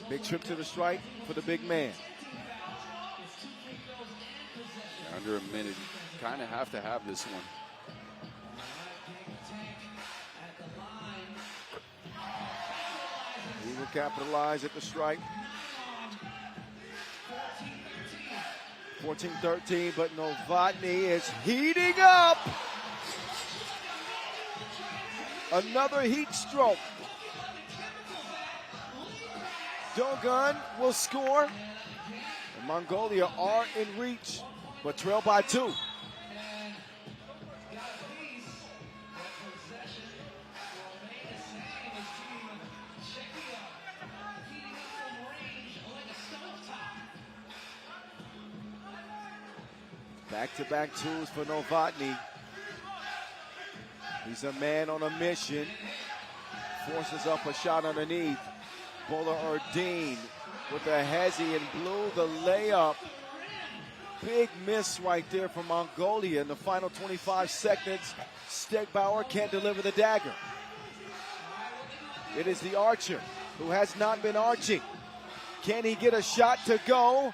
Speaker 1: Big trip to the stripe for the big man.
Speaker 6: Under a minute. Kind of have to have this one.
Speaker 1: He will capitalize at the stripe. 14-13, but Novotny is heating up. Another heat stroke. Dogun will score. And Mongolia are in reach, but trail by 2. Back-to-back twos for Novotny. He's a man on a mission. Forces up a shot underneath. Bola Erdine with the hezzy and blew the layup. Big miss right there from Mongolia in the final 25 seconds. Stegbauer can't deliver the dagger. It is the archer who has not been arching. Can he get a shot to go?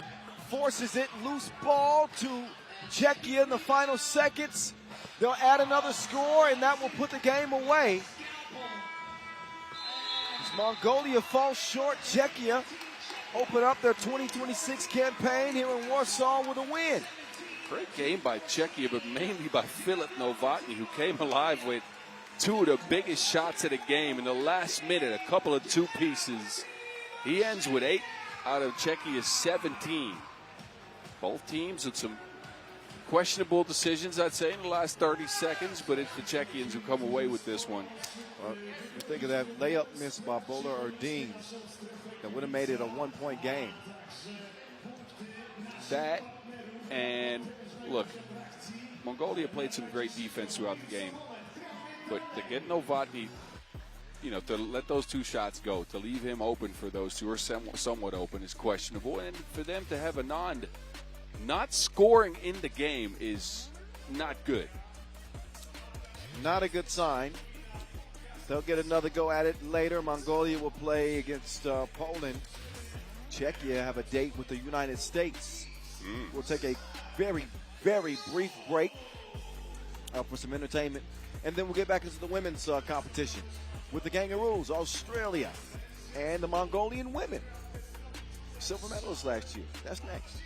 Speaker 1: Forces it, loose ball to Czechia in the final seconds. They'll add another score, and that will put the game away. As Mongolia falls short, Czechia open up their 2026 campaign here in Warsaw with a win.
Speaker 6: Great game by Czechia, but mainly by Filip Novotny, who came alive with 2 of the biggest shots of the game in the last minute, a couple of 2 pieces. He ends with 8 out of Czechia's 17. Both teams with some questionable decisions, I'd say, in the last 30 seconds, but it's the Czechians who come away with this one.
Speaker 1: Well, you think of that layup miss by Bola Erdine that would have made it a 1-point game.
Speaker 6: That, and look, Mongolia played some great defense throughout the game, but to get Novotny, you know, to let those 2 shots go, to leave him open for those 2, or somewhat open, is questionable, and for them to have Anand not scoring in the game is not good.
Speaker 1: Not a good sign. They'll get another go at it later. Mongolia will play against Poland. Czechia have a date with the United States. We'll take a very, very brief break for some entertainment. And then we'll get back into the women's competition with the Kangaroos, Australia, and the Mongolian women. Silver medalists last year. That's next.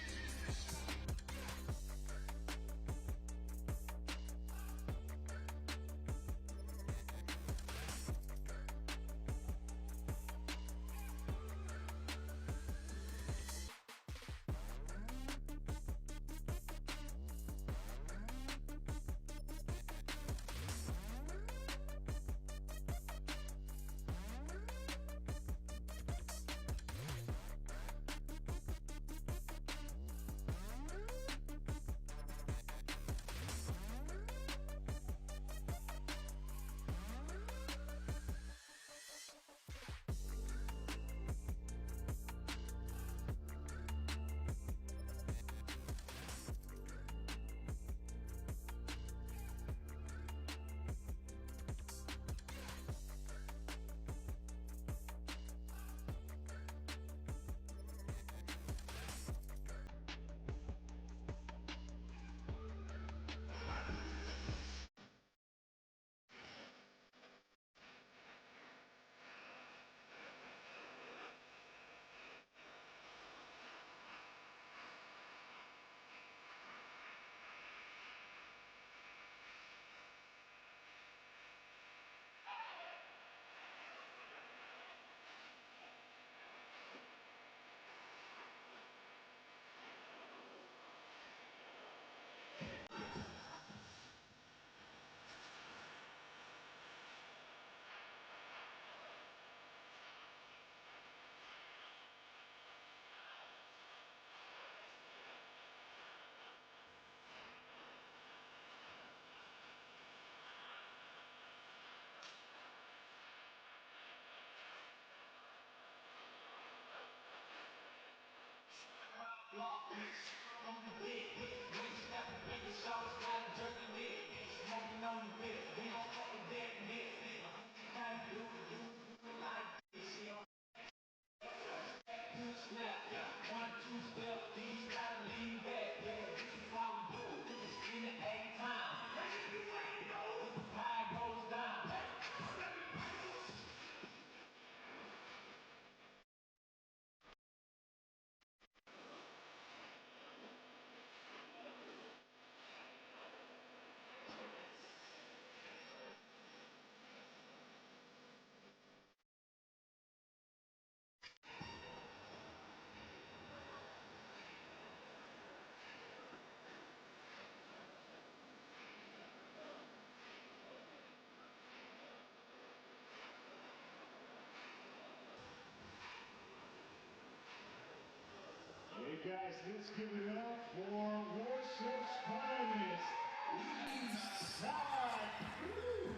Speaker 4: Hey guys, let's give it up for Warsaw's finest East Side Crew.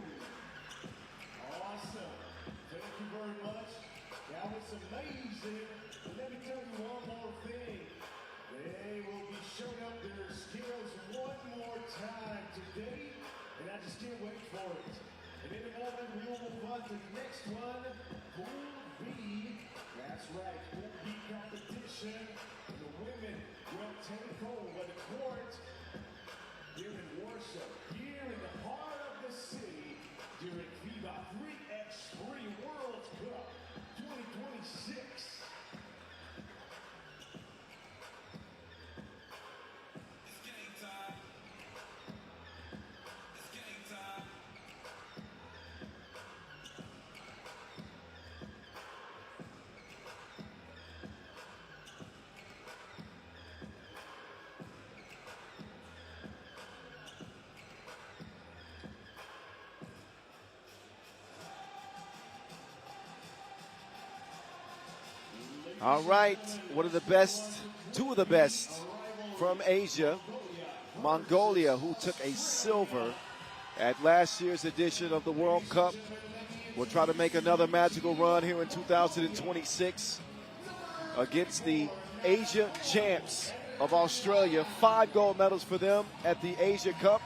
Speaker 4: Awesome. Thank you very much. That was amazing. But let me tell you one more thing. They will be showing up their skills one more time today, and I just can't wait for it. And in a moment, we will move on to the next one, Pool B. That's right, Pool B competition. And the women will take over the court here in Warsaw, here in the heart of the city, during FIBA 3x3 World Cup 2026.
Speaker 1: All right, one of the best, two of the best from Asia, Mongolia, who took a silver at last year's edition of the World Cup, will try to make another magical run here in 2026 against the Asia champs of Australia. 5 gold medals for them at the Asia Cup.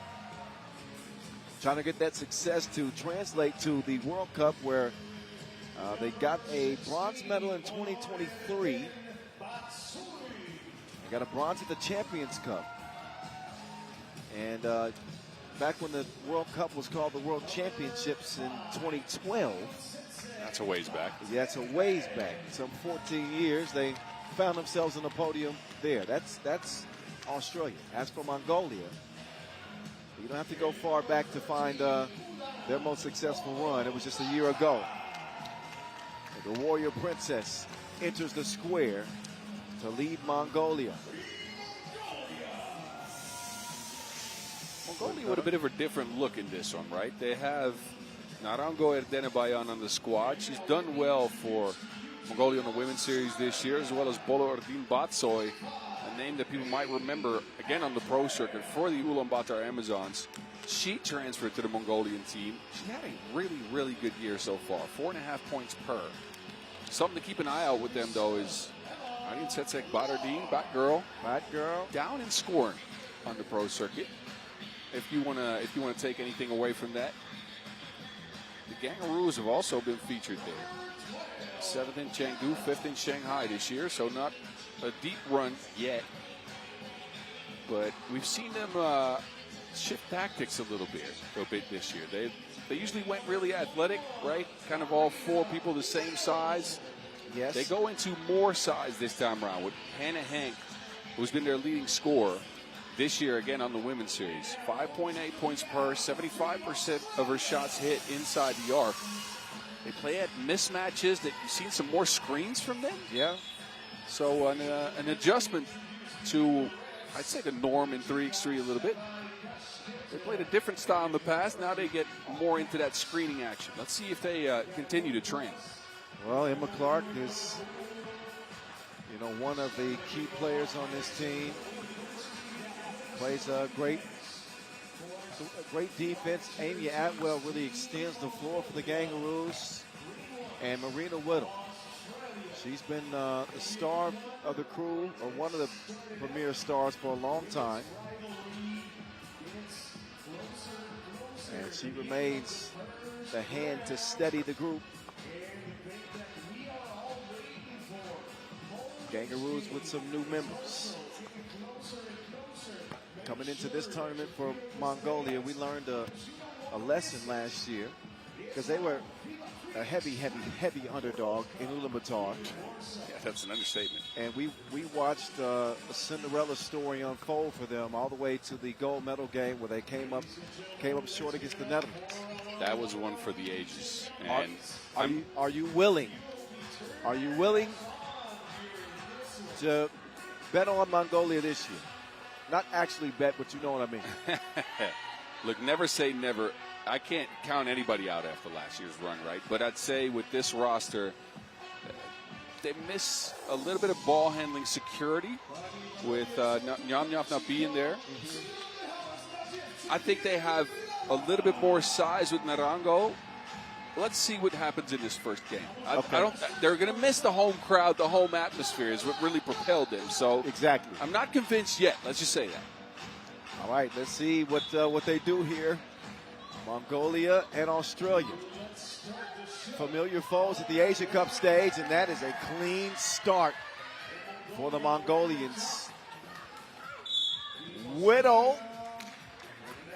Speaker 1: Trying to get that success to translate to the World Cup, where they got a bronze medal in 2023. They got a bronze at the Champions Cup. And back when the World Cup was called the World Championships in 2012.
Speaker 6: That's a ways back.
Speaker 1: Yeah, that's a ways back. Some 14 years, they found themselves on the podium there. That's Australia. As for Mongolia, you don't have to go far back to find their most successful run. It was just a year ago. The Warrior Princess enters the square to lead Mongolia.
Speaker 6: Mongolia with a bit of a different look in this one, right? They have Narango Erdenebayan on the squad. She's done well for Mongolia in the Women's Series this year, as well as Bolo Erdin Batsoy, a name that people might remember, again, on the pro circuit for the Ulaanbaatar Amazons. She transferred to the Mongolian team. She had a really, really good year so far, 4.5 points per. Something to keep an eye out with them, though, is Arin Tsetsek Batardin, Batgirl, down in scoring on the pro circuit. If you wanna take anything away from that, the Gangaroos have also been featured there. 7th in Chengdu, 5th in Shanghai this year, so not a deep run yet. But we've seen them shift tactics a bit this year. They usually went really athletic, right? Kind of all 4 people the same size.
Speaker 1: Yes.
Speaker 6: They go into more size this time around with Hannah Hank, who's been their leading scorer this year, again, on the Women's Series. 5.8 points per, 75% of her shots hit inside the arc. They play at mismatches. You've seen some more screens from them.
Speaker 1: Yeah.
Speaker 6: So an adjustment to, I'd say, the norm in 3x3 a little bit. They played a different style in the past. Now they get more into that screening action. Let's see if they continue to train.
Speaker 1: Well, Emma Clark is, one of the key players on this team. Plays a great defense. Amy Atwell really extends the floor for the Gangaroos. And Marina Whittle She's been the star of the crew, or one of the premier stars for a long time. And she remains the hand to steady the group. Kangaroos with some new members. Coming into this tournament for Mongolia, we learned a lesson last year because they were a heavy underdog in Ulaanbaatar.
Speaker 6: Yeah, that's an understatement.
Speaker 1: And we watched a Cinderella story unfold for them all the way to the gold medal game where they came up short against the Netherlands.
Speaker 6: That was one for the ages. And
Speaker 1: are you willing? Are you willing to bet on Mongolia this year? Not actually bet, but you know what I mean.
Speaker 6: Look, never say never. I can't count anybody out after last year's run, right? But I'd say with this roster, they miss a little bit of ball handling security with Nyamnyov not being there. I think they have a little bit more size with Narango. Let's see what happens in this first game.
Speaker 1: Okay.
Speaker 6: They're going to miss the home crowd, the home atmosphere is what really propelled them. So
Speaker 1: exactly,
Speaker 6: I'm not convinced yet. Let's just say that.
Speaker 1: All right, let's see what they do here. Mongolia and Australia, familiar foes at the Asia Cup stage, and that is a clean start for the Mongolians. Widow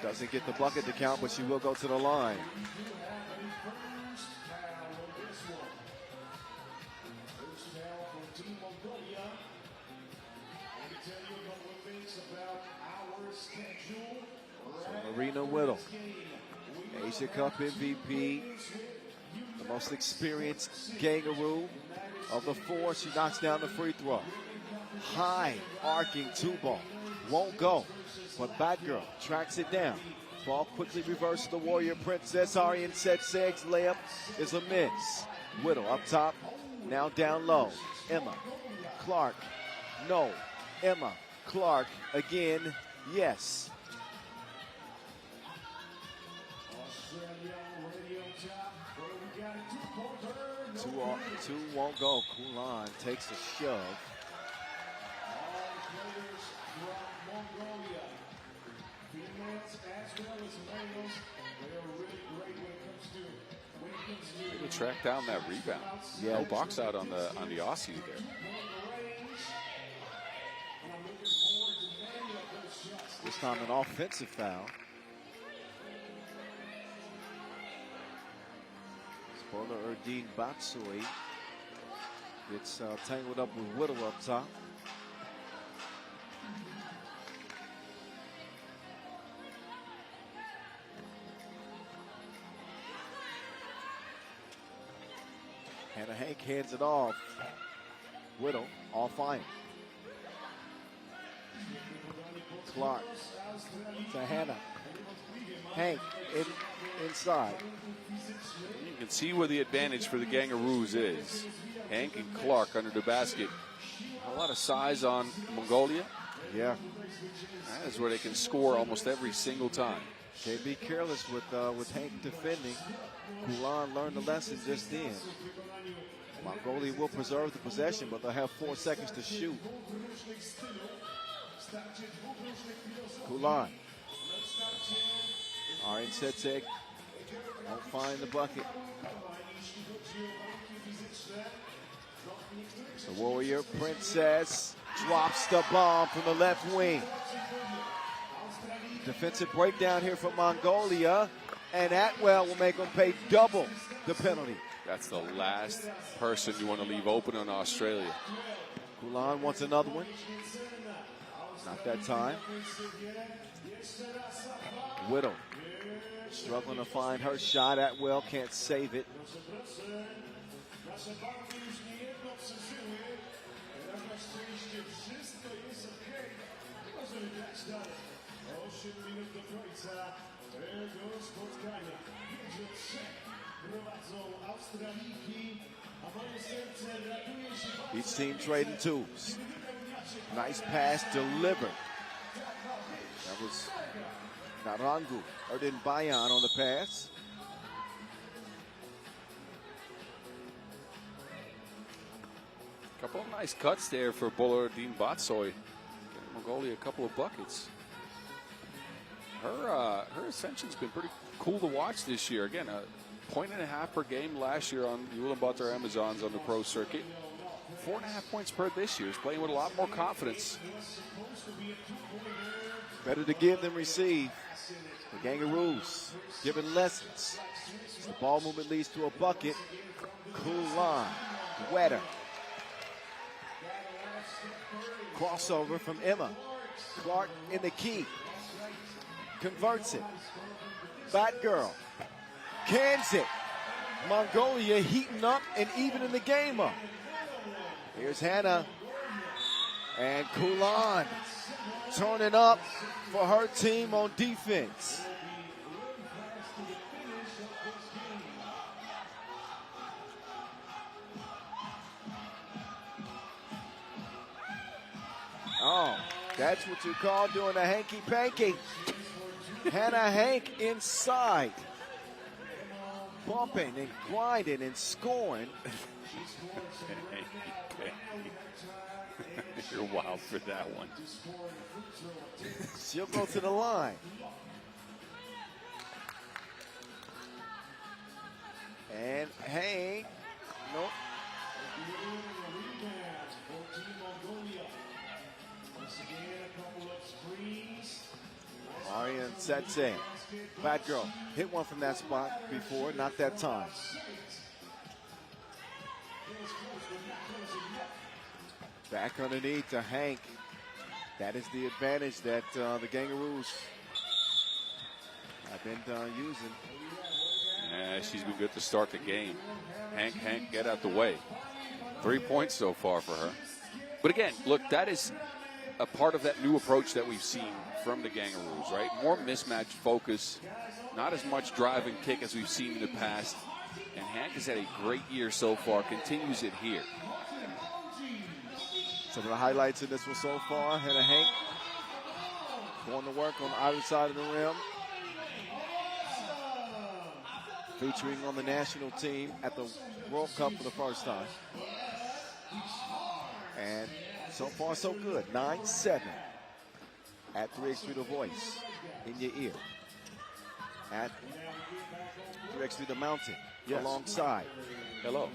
Speaker 1: doesn't get the bucket to count, but she will go to the line. Marina Whittle, Asia Cup MVP, the most experienced Kangaroo of the four. She knocks down the free throw. High arcing two ball, won't go, but Batgirl tracks it down. Ball quickly reverses the Warrior Princess. Aryan set Seg's layup is a miss. Whittle up top, now down low. Emma Clark, no. Emma Clark again, yes. Two won't go. Kulan takes a shove.
Speaker 6: Able to track down that rebound.
Speaker 1: Yeah.
Speaker 6: No box out on the Aussie there.
Speaker 1: This time an offensive foul. Spoiler Erdine Batsui gets tangled up with Whittle up top. Hannah Hank hands it off. Whittle off iron. Clark to Hannah. Hank inside.
Speaker 6: You can see where the advantage for the Kangaroos is. Hank and Clark under the basket. A lot of size on Mongolia.
Speaker 1: Yeah.
Speaker 6: That is where they can score almost every single time.
Speaker 1: Can't be careless with Hank defending. Kulan learned the lesson just then. Mongolia will preserve the possession, but they'll have 4 seconds to shoot. Kulan. Aryan Setek won't find the bucket. The Warrior Princess drops the bomb from the left wing. Defensive breakdown here for Mongolia, and Atwell will make them pay double the penalty.
Speaker 6: That's the last person you want to leave open on Australia.
Speaker 1: Kulan wants another one. Not that time. Whittle struggling to find her shot. Atwell can't save it. Each team trading twos. Nice pass delivered. That was Narangu, Erdin Bayan on the pass.
Speaker 6: Couple of nice cuts there for Bolardin Batsoy. Getting Mongolia a couple of buckets. Her ascension's been pretty cool to watch this year. Again, a 1.5 per game last year on Ulaanbaatar Amazons on the pro circuit. 4.5 points per this year. Is playing with a lot more confidence.
Speaker 1: Better to give than receive. The Gangaroos giving lessons. As the ball movement leads to a bucket. Cool line. Wetter. Crossover from Emma. Clark in the key. Converts it. Batgirl. Cans it. Mongolia heating up and evening the game up. Here's Hannah. And Kulan turning up for her team on defense. Oh, that's what you call doing a hanky-panky. Hannah Hank inside. Bumping and grinding and scoring.
Speaker 6: You're wild for that one.
Speaker 1: She'll go to the line. And Hank, nope. Marian sets in. Bad girl. Hit one from that spot before, not that time. Back underneath to Hank. That is the advantage that the Gangaroos have been using.
Speaker 6: Yeah, she's been good to start the game. Hank, get out the way. 3 points so far for her. But again, look, that is a part of that new approach that we've seen from the Gangaroos, right? More mismatch focus, not as much drive and kick as we've seen in the past. And Hank has had a great year so far, continues it here.
Speaker 1: Some of the highlights in this one so far, Hannah Hank going to work on either side of the rim. Featuring on the national team at the World Cup for the first time. And so far so good, 9-7 at 3x3 The Voice in your ear. At 3x3 The Mountain, yes. Alongside. Hello.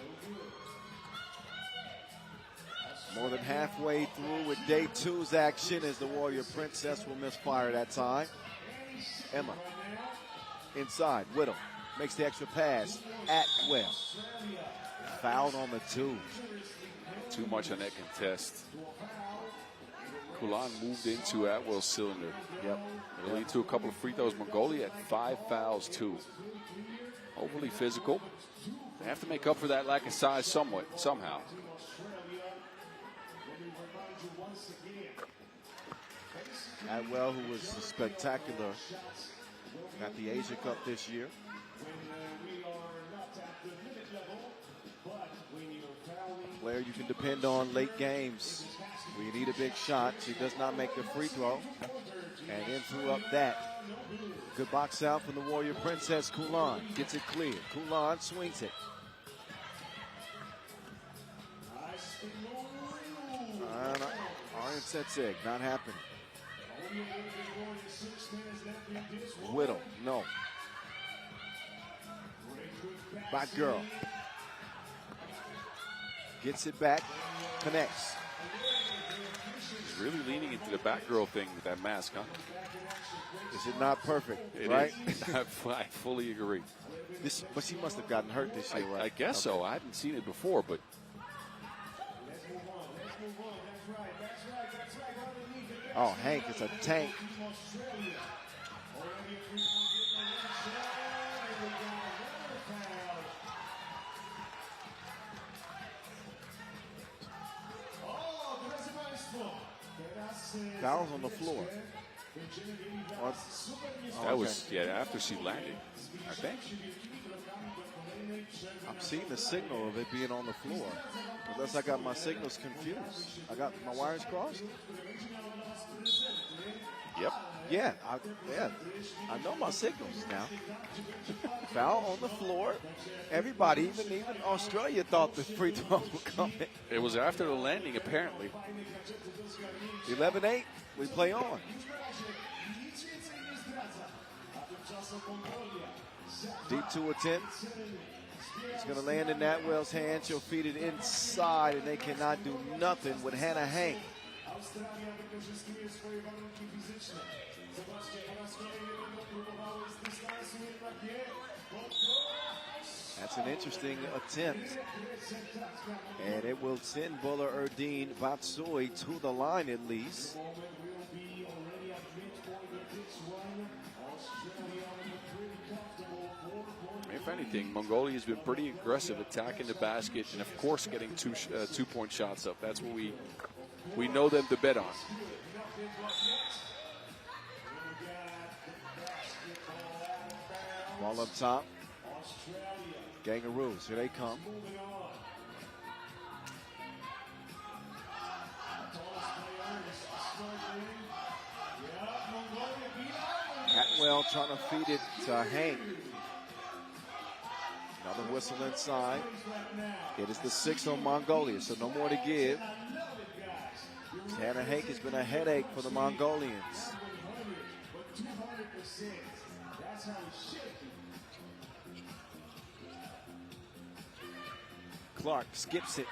Speaker 1: More than halfway through with day two's action as the Warrior Princess will misfire that time. Emma inside, Whittle makes the extra pass at Well. Fouled on the two.
Speaker 6: Too much on that contest. Kulan moved into Atwell's cylinder.
Speaker 1: Yep.
Speaker 6: It'll lead to a couple of free throws. Mongolia at 5 fouls, too. Overly physical. They have to make up for that lack of size somehow.
Speaker 1: Atwell, who was spectacular at the Asia Cup this year. A player you can depend on late games where you need a big shot. She does not make the free throw. And then threw up that. Good box out from the Warrior Princess. Kulan gets it clear. Kulan swings it. Arian Setsig, not happening. Whittle, no. Back girl. Gets it back, connects.
Speaker 6: He's really leaning into the back girl thing with that mask, huh?
Speaker 1: Is it not perfect,
Speaker 6: it
Speaker 1: right?
Speaker 6: I fully agree.
Speaker 1: But she must have gotten hurt this year, right?
Speaker 6: I guess so. I hadn't seen it before, but.
Speaker 1: Oh, Hank is a tank. Fouls on the floor.
Speaker 6: That was, after she landed, I think.
Speaker 1: I'm seeing the signal of it being on the floor. Unless I got my signals confused. I got my wires crossed?
Speaker 6: Yep.
Speaker 1: Yeah, I know my signals now. Foul on the floor. Everybody, even Australia, thought the free throw would come in.
Speaker 6: It was after the landing, apparently.
Speaker 1: 11-8. We play on. Deep 2 attempt. It's going to land in Atwell's hand. She'll feed it inside, and they cannot do nothing with Hannah Hank. That's an interesting attempt. And it will send Buller Erdine Batsui to the line at least.
Speaker 6: If anything, Mongolia's been pretty aggressive attacking the basket and, of course, getting two-point shots up. That's what we know them to bet on.
Speaker 1: Ball up top. Kangaroos, here they come. Atwell trying to feed it to Hank. Another whistle inside. It is the 6 on Mongolia, so no more to give. Hannah Hank has been a headache for the Mongolians. Clark skips it.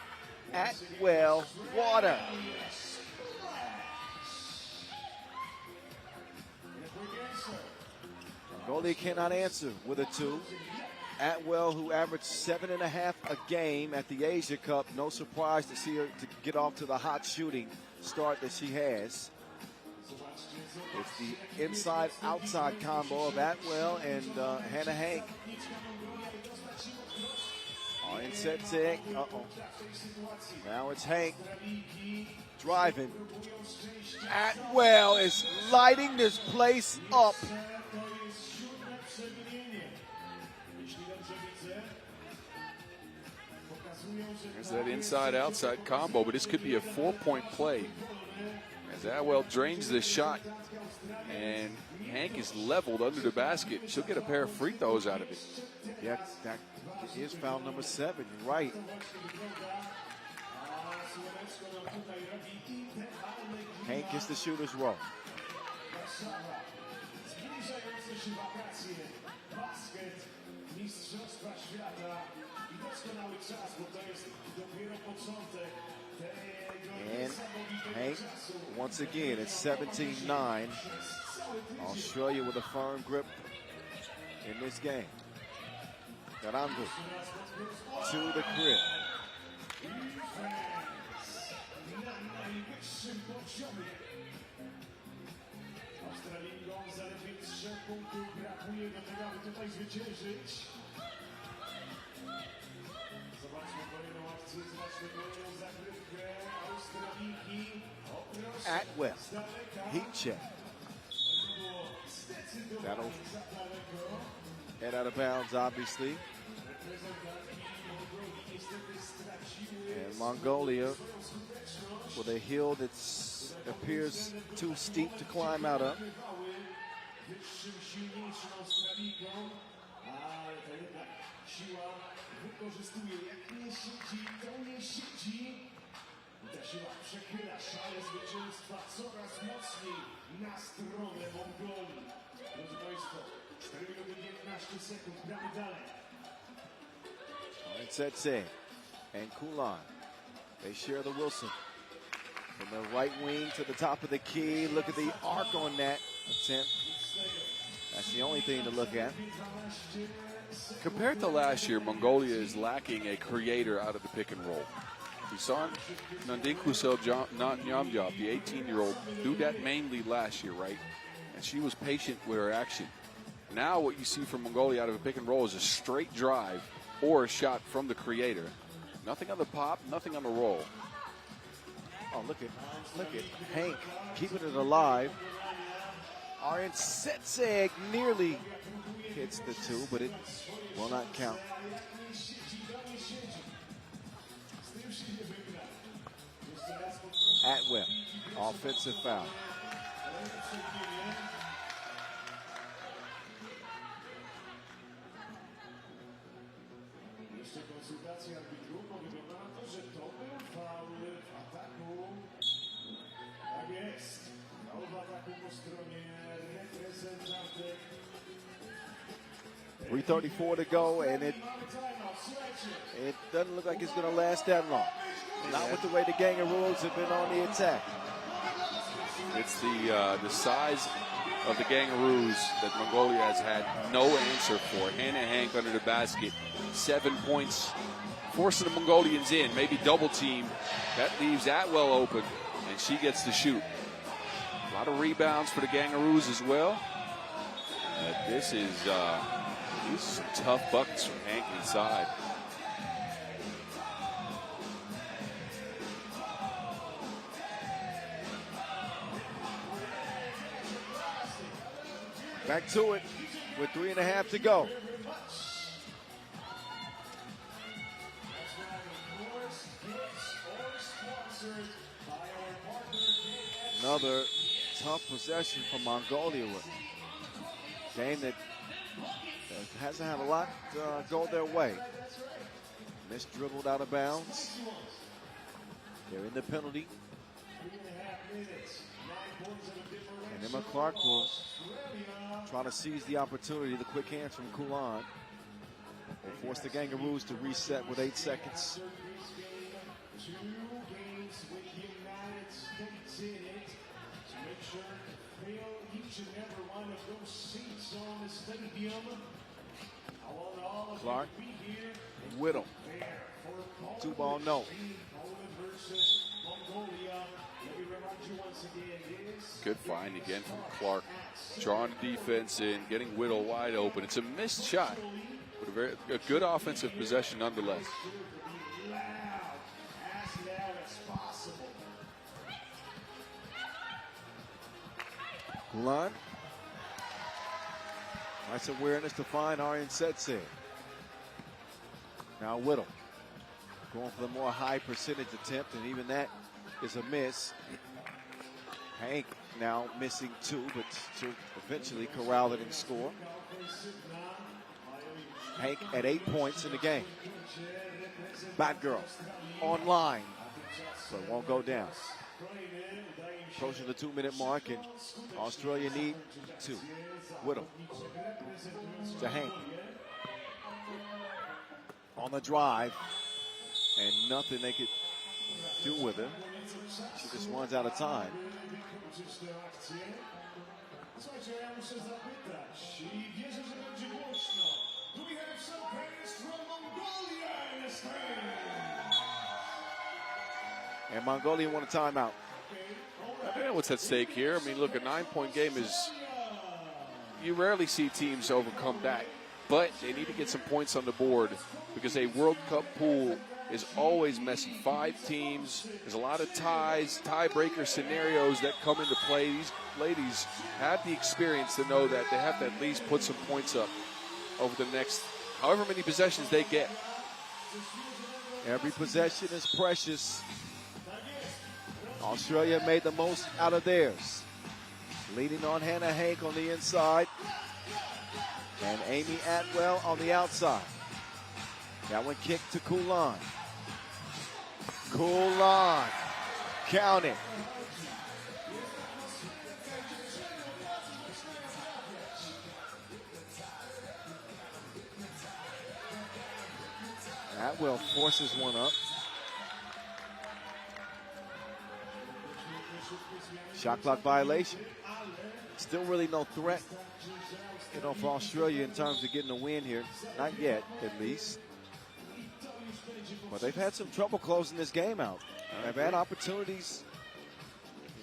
Speaker 1: Atwell, water. Mongolia cannot answer with a 2. Atwell, who averaged 7.5 a game at the Asia Cup. No surprise to see her to get off to the hot shooting start that she has. It's the inside-outside combo of Atwell and Hannah Hank. In set tech. Now it's Hank driving. Atwell is lighting this place up.
Speaker 6: There's that inside-outside combo, but this could be a 4-point play. As Atwell drains this shot, and Hank is leveled under the basket. She'll get a pair of free throws out of it.
Speaker 1: Yeah, that is foul number 7. You're right. Hank gets the shooter's roll. And Hank, once again, it's 17-9. Australia with a firm grip in this game. Garangu to the crib. Atwell, heat check. That'll head out of bounds, obviously. And Mongolia with a hill that appears too steep to climb out of. Setse and Kulan. They share the Wilson. From the right wing to the top of the key. Look at the arc on that attempt. That's the only thing to look at.
Speaker 6: Compared to last year, Mongolia is lacking a creator out of the pick and roll. We saw Nandinku Nyamjab, the 18-year-old, do that mainly last year, right? And she was patient with her action. Now what you see from Mongolia out of a pick and roll is a straight drive or a shot from the creator. Nothing on the pop, nothing on the roll.
Speaker 1: Oh, look at Hank keeping it alive. Aryan Setseg nearly hits the 2, but it will not count. Atwell, offensive foul.
Speaker 4: konsultacji arbitrów, bo wygląda na to, że to był faul w ataku. Tak jest. Faul w ataku po stronie reprezentantek.
Speaker 1: 3:34 to go, and it doesn't look like it's going to last that long. Not with the way the Kangaroos have been on the attack.
Speaker 6: It's the size of the Kangaroos that Mongolia has had no answer for. Hannah Hank under the basket, 7 points, forcing the Mongolians in, maybe double team. That leaves Atwell open, and she gets to shoot. A lot of rebounds for the Kangaroos as well. This is some tough buckets from Hank inside.
Speaker 1: Back to it with 3.5 to go. Another tough possession for Mongolia. Game that hasn't had a lot go their way. Miss dribbled out of bounds. They're in the penalty. And Emma Clark will try to seize the opportunity. The quick hands from Kulan will force the Kangaroos to reset with 8 seconds.
Speaker 4: 2 games with the United States in it to make sure to fill each and every one of those seats on the stadium. I want all of
Speaker 1: Clark,
Speaker 4: you to be here
Speaker 1: Whittle,
Speaker 4: there for
Speaker 1: 2-ball no.
Speaker 4: Poland versus Mongolia. Let me remind you once again, this
Speaker 6: Good find again from Clark. Drawing the defense in, getting Whittle wide open. It's a missed shot, but a good offensive possession nonetheless.
Speaker 1: Kulan. Nice awareness to find Aryan Setse. Now Whittle going for the more high percentage attempt, and even that is a miss. Hank now missing 2, but to eventually corral it and score. Hank at 8 points in the game. Batgirl online, but won't go down. Approaching the 2-minute mark, and Australia need 2. Whittle to Hank. On the drive, and nothing they could do with her. She just runs out of time. And Mongolia want a timeout.
Speaker 6: I don't know what's at stake here. I mean, look, a 9-point game is, you rarely see teams overcome that, but they need to get some points on the board because a World Cup pool is always messy. 5 teams, there's a lot of ties, tiebreaker scenarios that come into play. These ladies have the experience to know that they have to at least put some points up over the next however many possessions they get.
Speaker 1: Every possession is precious. Australia made the most out of theirs. Leading on Hannah Hank on the inside. And Amy Atwell on the outside. That one kicked to Kulan. Kulan. Count it. Atwell forces one up. Shot clock violation. Still really no threat, for Australia in terms of getting a win here. Not yet, at least. But they've had some trouble closing this game out. They've had opportunities,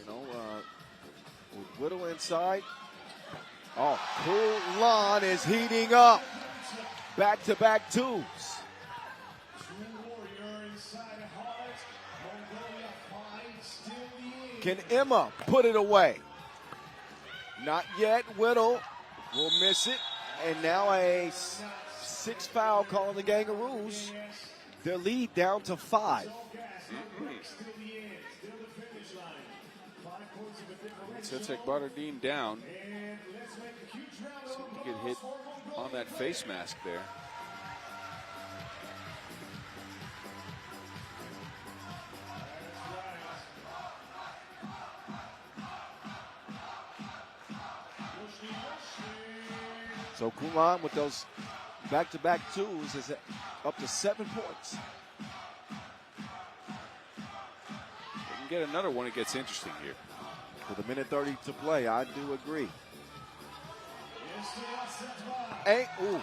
Speaker 1: with Whittle inside. Oh, Kulan is heating up. Back-to-back 2s. Can Emma put it away? Not yet. Whittle will miss it. And now a 6 foul call on the Kangaroos. Their lead down to 5.
Speaker 6: Setsek Bardardine down. Seemed to get hit on that face mask there.
Speaker 1: So Kuman with those back-to-back twos is up to 7 points.
Speaker 6: They can get another one, it gets interesting here.
Speaker 1: With 1:30 to play, I do agree. Hey, ooh.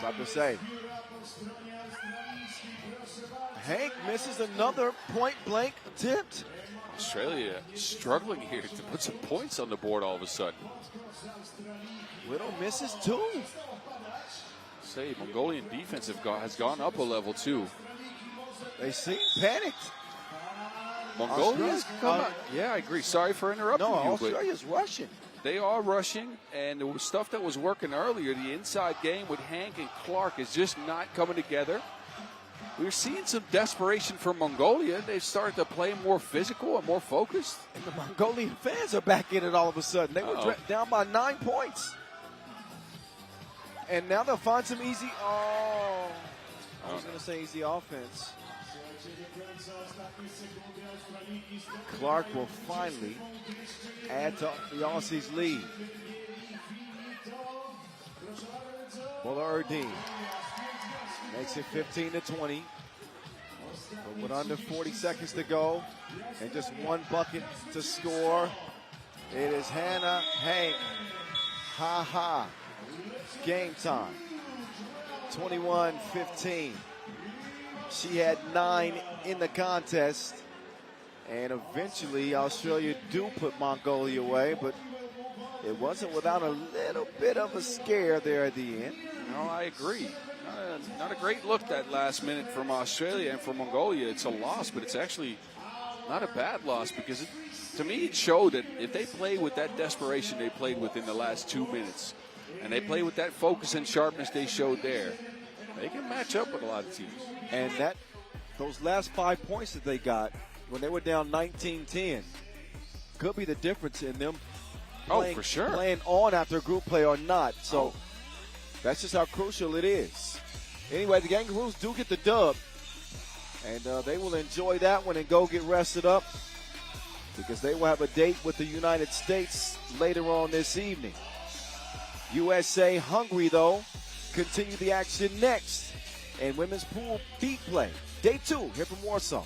Speaker 1: About to say. Hank misses another point-blank attempt.
Speaker 6: Australia struggling here to put some points on the board all of a sudden.
Speaker 1: Whittle misses 2.
Speaker 6: Say, Mongolian defense has gone up a level too.
Speaker 1: They seem panicked.
Speaker 6: Mongolia's come out. Yeah, I agree. Sorry for interrupting
Speaker 1: No,
Speaker 6: you.
Speaker 1: Australia's rushing.
Speaker 6: They are rushing, and the stuff that was working earlier, the inside game with Hank and Clark, is just not coming together. We're seeing some desperation from Mongolia. They've started to play more physical and more focused.
Speaker 1: And the Mongolian fans are back in it all of a sudden. They were down by 9 points. And now they'll find some easy. Oh, I was going to say easy offense. Clark will finally add to the Aussies' lead. Bullardine makes it 15-20. But with under 40 seconds to go and just one bucket to score, it is Hannah Hank. Ha ha. Game time. 21-15. She had 9 in the contest. And eventually Australia do put Mongolia away, but it wasn't without a little bit of a scare there at the end.
Speaker 6: No, I agree. Not a great look that last minute from Australia, and for Mongolia it's a loss, but it's actually not a bad loss because to me it showed that if they play with that desperation they played with in the last 2 minutes, and they play with that focus and sharpness they showed there, they can match up with a lot of teams.
Speaker 1: And those last 5 points that they got when they were down 19-10 could be the difference in them playing,
Speaker 6: for sure,
Speaker 1: playing on after group play or not. So that's just how crucial it is. Anyway, the Kangaroos do get the dub, and they will enjoy that one and go get rested up because they will have a date with the United States later on this evening. USA Hungary, though, continue the action next. And women's pool B play. Day 2 here from Warsaw.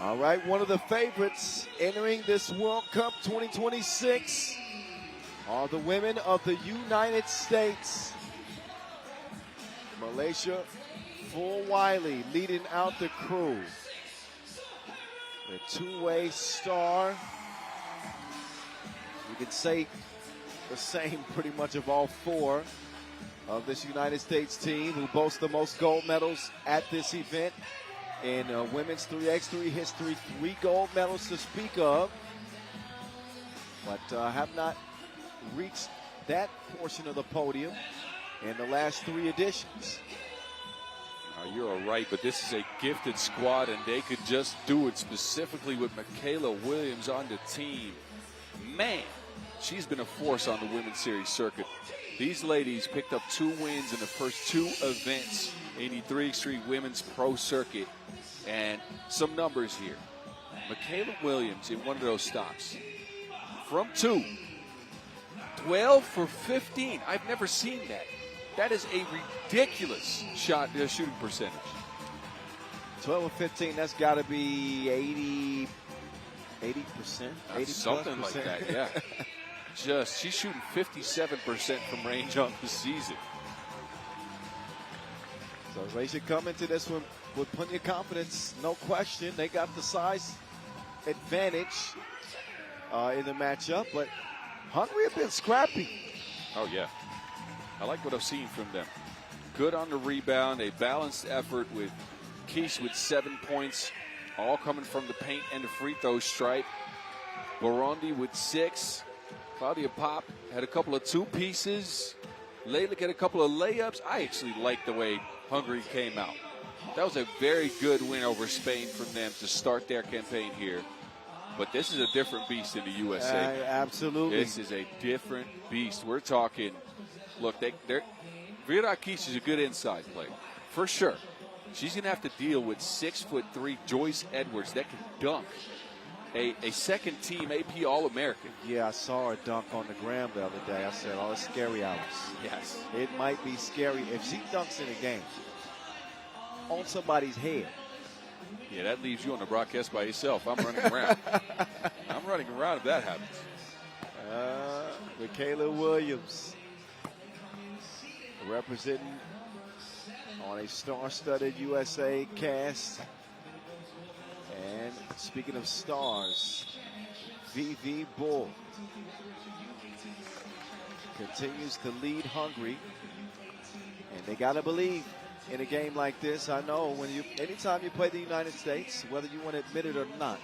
Speaker 1: All right, one of the favorites entering this World Cup 2026 are the women of the United States. Malaysia, Full Wiley leading out the crew. The two-way star. You could say the same pretty much of all 4 of this United States team who boasts the most gold medals at this event. In women's 3x3 history, 3 gold medals to speak of, but have not reached that portion of the podium. in the last 3 editions.
Speaker 6: You're right, but this is a gifted squad, and they could just do it specifically with Michaela Williams on the team. Man, she's been a force on the women's series circuit. These ladies picked up 2 wins in the first 2 events in the 3x3 women's pro circuit. And some numbers here. Michaela Williams in one of those stops. From 2, 12 for 15. I've never seen that. That is a ridiculous shooting percentage.
Speaker 1: 12 of 15, that's got to be 80%. 80
Speaker 6: something like that, yeah. She's shooting 57% from range on the season.
Speaker 1: So they should come into this one with plenty of confidence, no question. They got the size advantage in the matchup, but Hungary have been scrappy.
Speaker 6: Oh, yeah. I like what I've seen from them. Good on the rebound, a balanced effort with Caze with 7 points, all coming from the paint and the free throw stripe. Burundi with 6. Claudia Pop had a couple of 2 pieces. Leylik had a couple of layups. I actually like the way Hungary came out. That was a very good win over Spain from them to start their campaign here. But this is a different beast in the USA.
Speaker 1: Absolutely.
Speaker 6: This is a different beast. We're talking, look, Vera Caze is a good inside player, for sure. She's going to have to deal with 6'3" Joyce Edwards that can dunk. A second-team AP All-American.
Speaker 1: Yeah, I saw her dunk on the gram the other day. I said, oh, it's scary hours.
Speaker 6: Yes.
Speaker 1: It might be scary if she dunks in a game on somebody's head.
Speaker 6: Yeah, that leaves you on the broadcast by yourself. I'm running around. I'm running around if that happens.
Speaker 1: Michaela Williams representing on a star-studded USA cast. And speaking of stars, VV Bull continues to lead Hungary. And they got to believe in a game like this. I know anytime you play the United States, whether you want to admit it or not,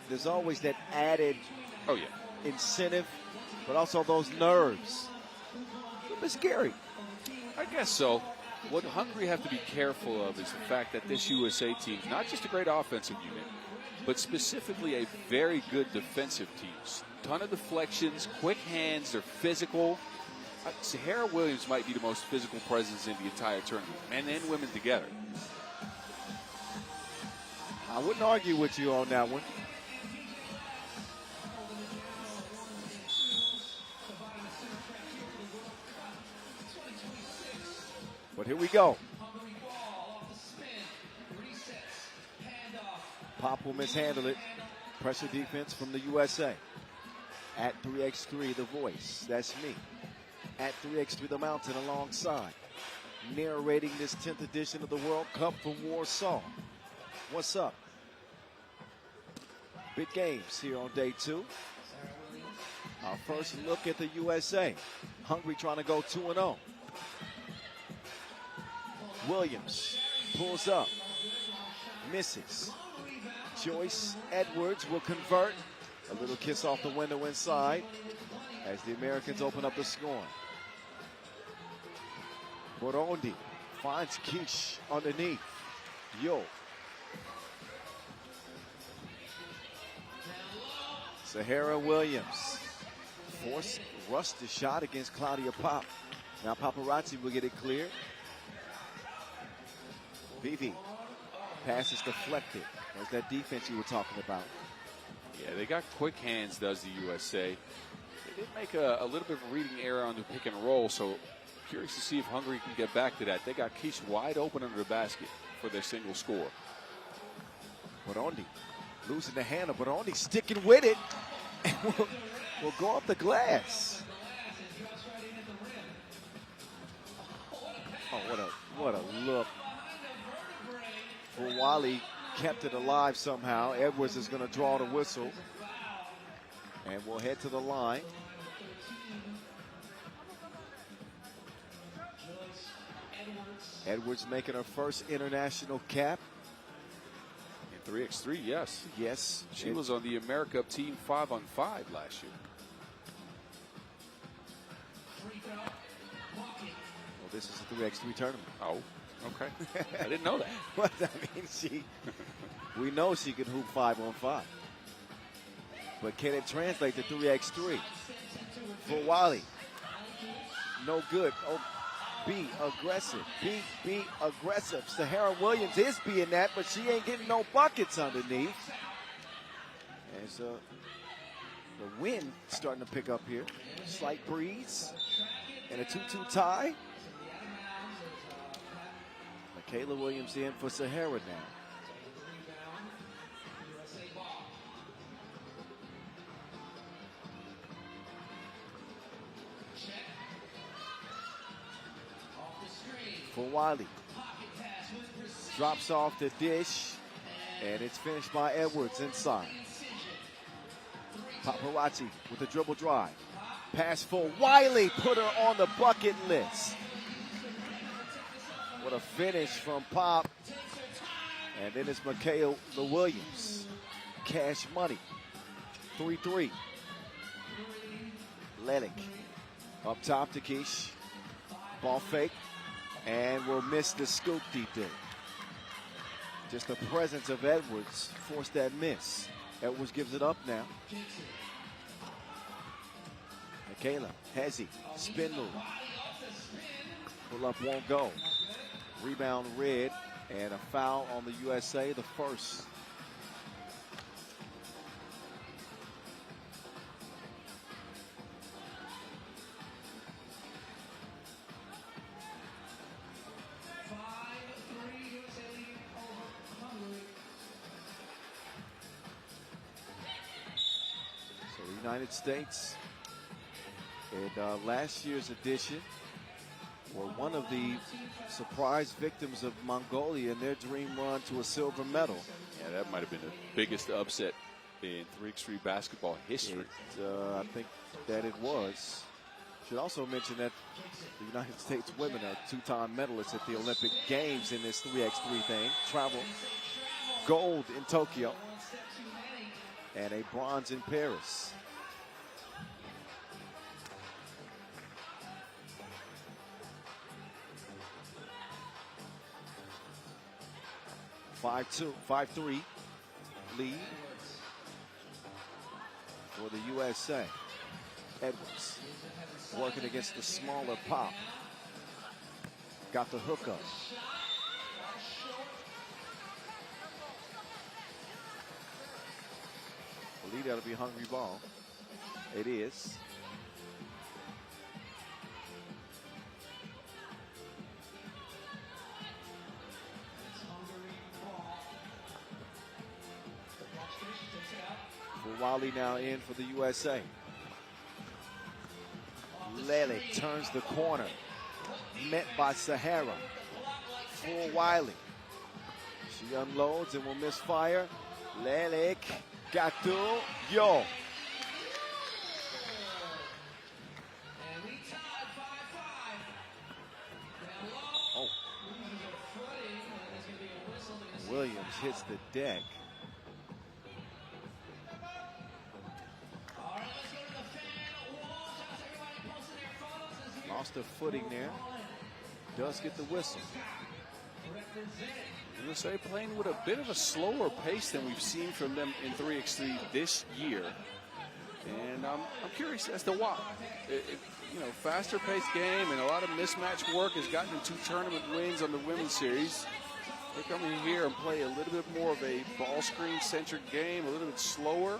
Speaker 1: there's always that added incentive, but also those nerves. It's scary.
Speaker 6: I guess so. What Hungary have to be careful of is the fact that this USA team is not just a great offensive unit, but specifically a very good defensive team. Ton of deflections, quick hands, they're physical. Sahara Williams might be the most physical presence in the entire tournament, men and women together.
Speaker 1: I wouldn't argue with you on that one. But here we go. Pop will mishandle it. Pressure defense from the USA. At 3x3, the voice. That's me. At 3x3, the mountain alongside. Narrating this 10th edition of the World Cup from Warsaw. What's up? Big games here on day 2. Our first look at the USA. Hungary trying to go 2-0. Williams pulls up, misses. Joyce Edwards will convert. A little kiss off the window inside as the Americans open up the scoring. Burundi finds Caze underneath. Yo. Sahara Williams rushed the shot against Claudia Pop. Now Paparazzi will get it clear. VV. Pass is deflected. There's that defense you were talking about.
Speaker 6: Yeah, they got quick hands, does the USA. They did make a little bit of a reading error on the pick and roll, so curious to see if Hungary can get back to that. They got Caze wide open under the basket for their single score.
Speaker 1: Burundi losing the handle. Burundi sticking with it. And will go off the glass. Oh, what a look. Wally kept it alive somehow. Edwards is going to draw the whistle. And we'll head to the line. Edwards making her first international cap.
Speaker 6: In 3x3, yes.
Speaker 1: Yes.
Speaker 6: She was on the America team 5-on-5 last year.
Speaker 1: this is a 3x3 tournament.
Speaker 6: Oh, okay. I didn't know that.
Speaker 1: But I mean, we know she can hoop 5-on-5. But can it translate to 3x3? For Wally, no good. Oh, be aggressive. Be aggressive. Sahara Williams is being that, but she ain't getting no buckets underneath. And so the wind starting to pick up here. Slight breeze and a 2-2 tie. Michaela Williams in for Sahara now. For Wiley. Drops off the dish, and it's finished by Edwards inside. Paparazzi with a dribble drive. Pass for Wiley, put her on the bucket list. What a finish from Pop. And then it's Michaela Williams. Cash money. 3-3. Ledick up top to Keish. Ball fake. And will miss the scoop deep there. Just the presence of Edwards forced that miss. Edwards gives it up now. Michaela, Hezzy, spin move. Pull up won't go. Rebound Red, and a foul on the USA, the first. United States in last year's edition were one of the surprise victims of Mongolia in their dream run to a silver medal.
Speaker 6: Yeah, that might have been the biggest upset in 3x3 basketball history.
Speaker 1: I think that it was. Should also mention that the United States women are two-time medalists at the Olympic Games in this 3x3 thing. Travel gold in Tokyo and a bronze in Paris. 5-3 lead for the USA. Edwards working against the smaller Pop. Got the hook up. I believe that'll be Hungary ball. It is. Wiley now in for the USA. Lelick turns the corner. Met by Sahara. For Wiley. She unloads and will miss fire. Lelick. Gatu. Yo. Oh. Williams hits the deck. Lost her footing there. Does get the whistle.
Speaker 6: USA playing with a bit of a slower pace than we've seen from them in 3x3 this year. And I'm curious as to why. Faster paced game and a lot of mismatch work has gotten them 2 tournament wins on the women's series. They come in here and play a little bit more of a ball screen centric game, a little bit slower.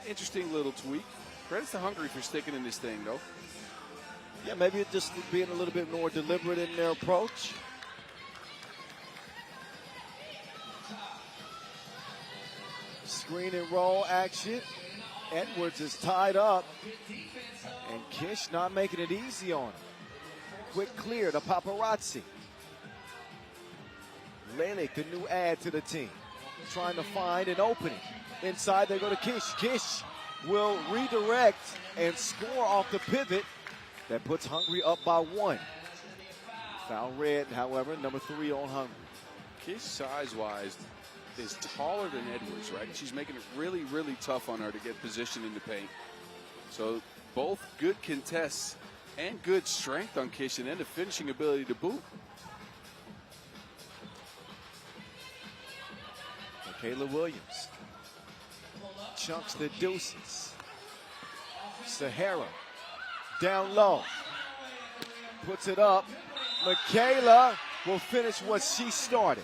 Speaker 6: Interesting little tweak. Credits to Hungary for sticking in this thing, though.
Speaker 1: Yeah, maybe just being a little bit more deliberate in their approach. Screen and roll action. Edwards is tied up. And Kish not making it easy on him. Quick clear to Paparazzi. Lelick, the new add to the team. Trying to find an opening. Inside they go to Kish. Kish will redirect and score off the pivot. That puts Hungary up by 1. Foul Red, however, number 3 on Hungary.
Speaker 6: Kish, size-wise, is taller than Edwards, right? She's making it really, really tough on her to get position in the paint. So both good contests And good strength on Kish, and then the finishing ability to boot.
Speaker 1: Michaela Williams chunks the deuces. Sahara down low. Puts it up. Michaela will finish what she started.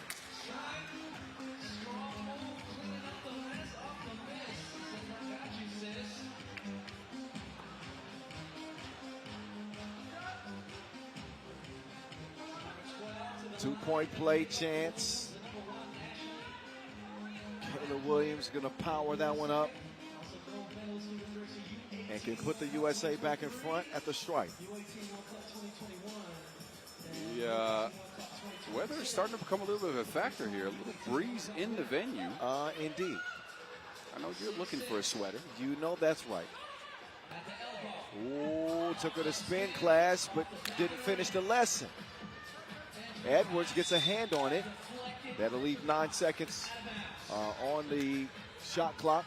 Speaker 1: Two-point play chance. Kayla Williams going to power that one up and can put the USA back in front at the stripe.
Speaker 6: The weather is starting to become a little bit of a factor here. A little breeze in the venue.
Speaker 1: Indeed.
Speaker 6: I know you're looking for a sweater.
Speaker 1: You know that's right. Ooh, took her to spin class, but didn't finish the lesson. Edwards gets a hand on it. That'll leave 9 seconds on the shot clock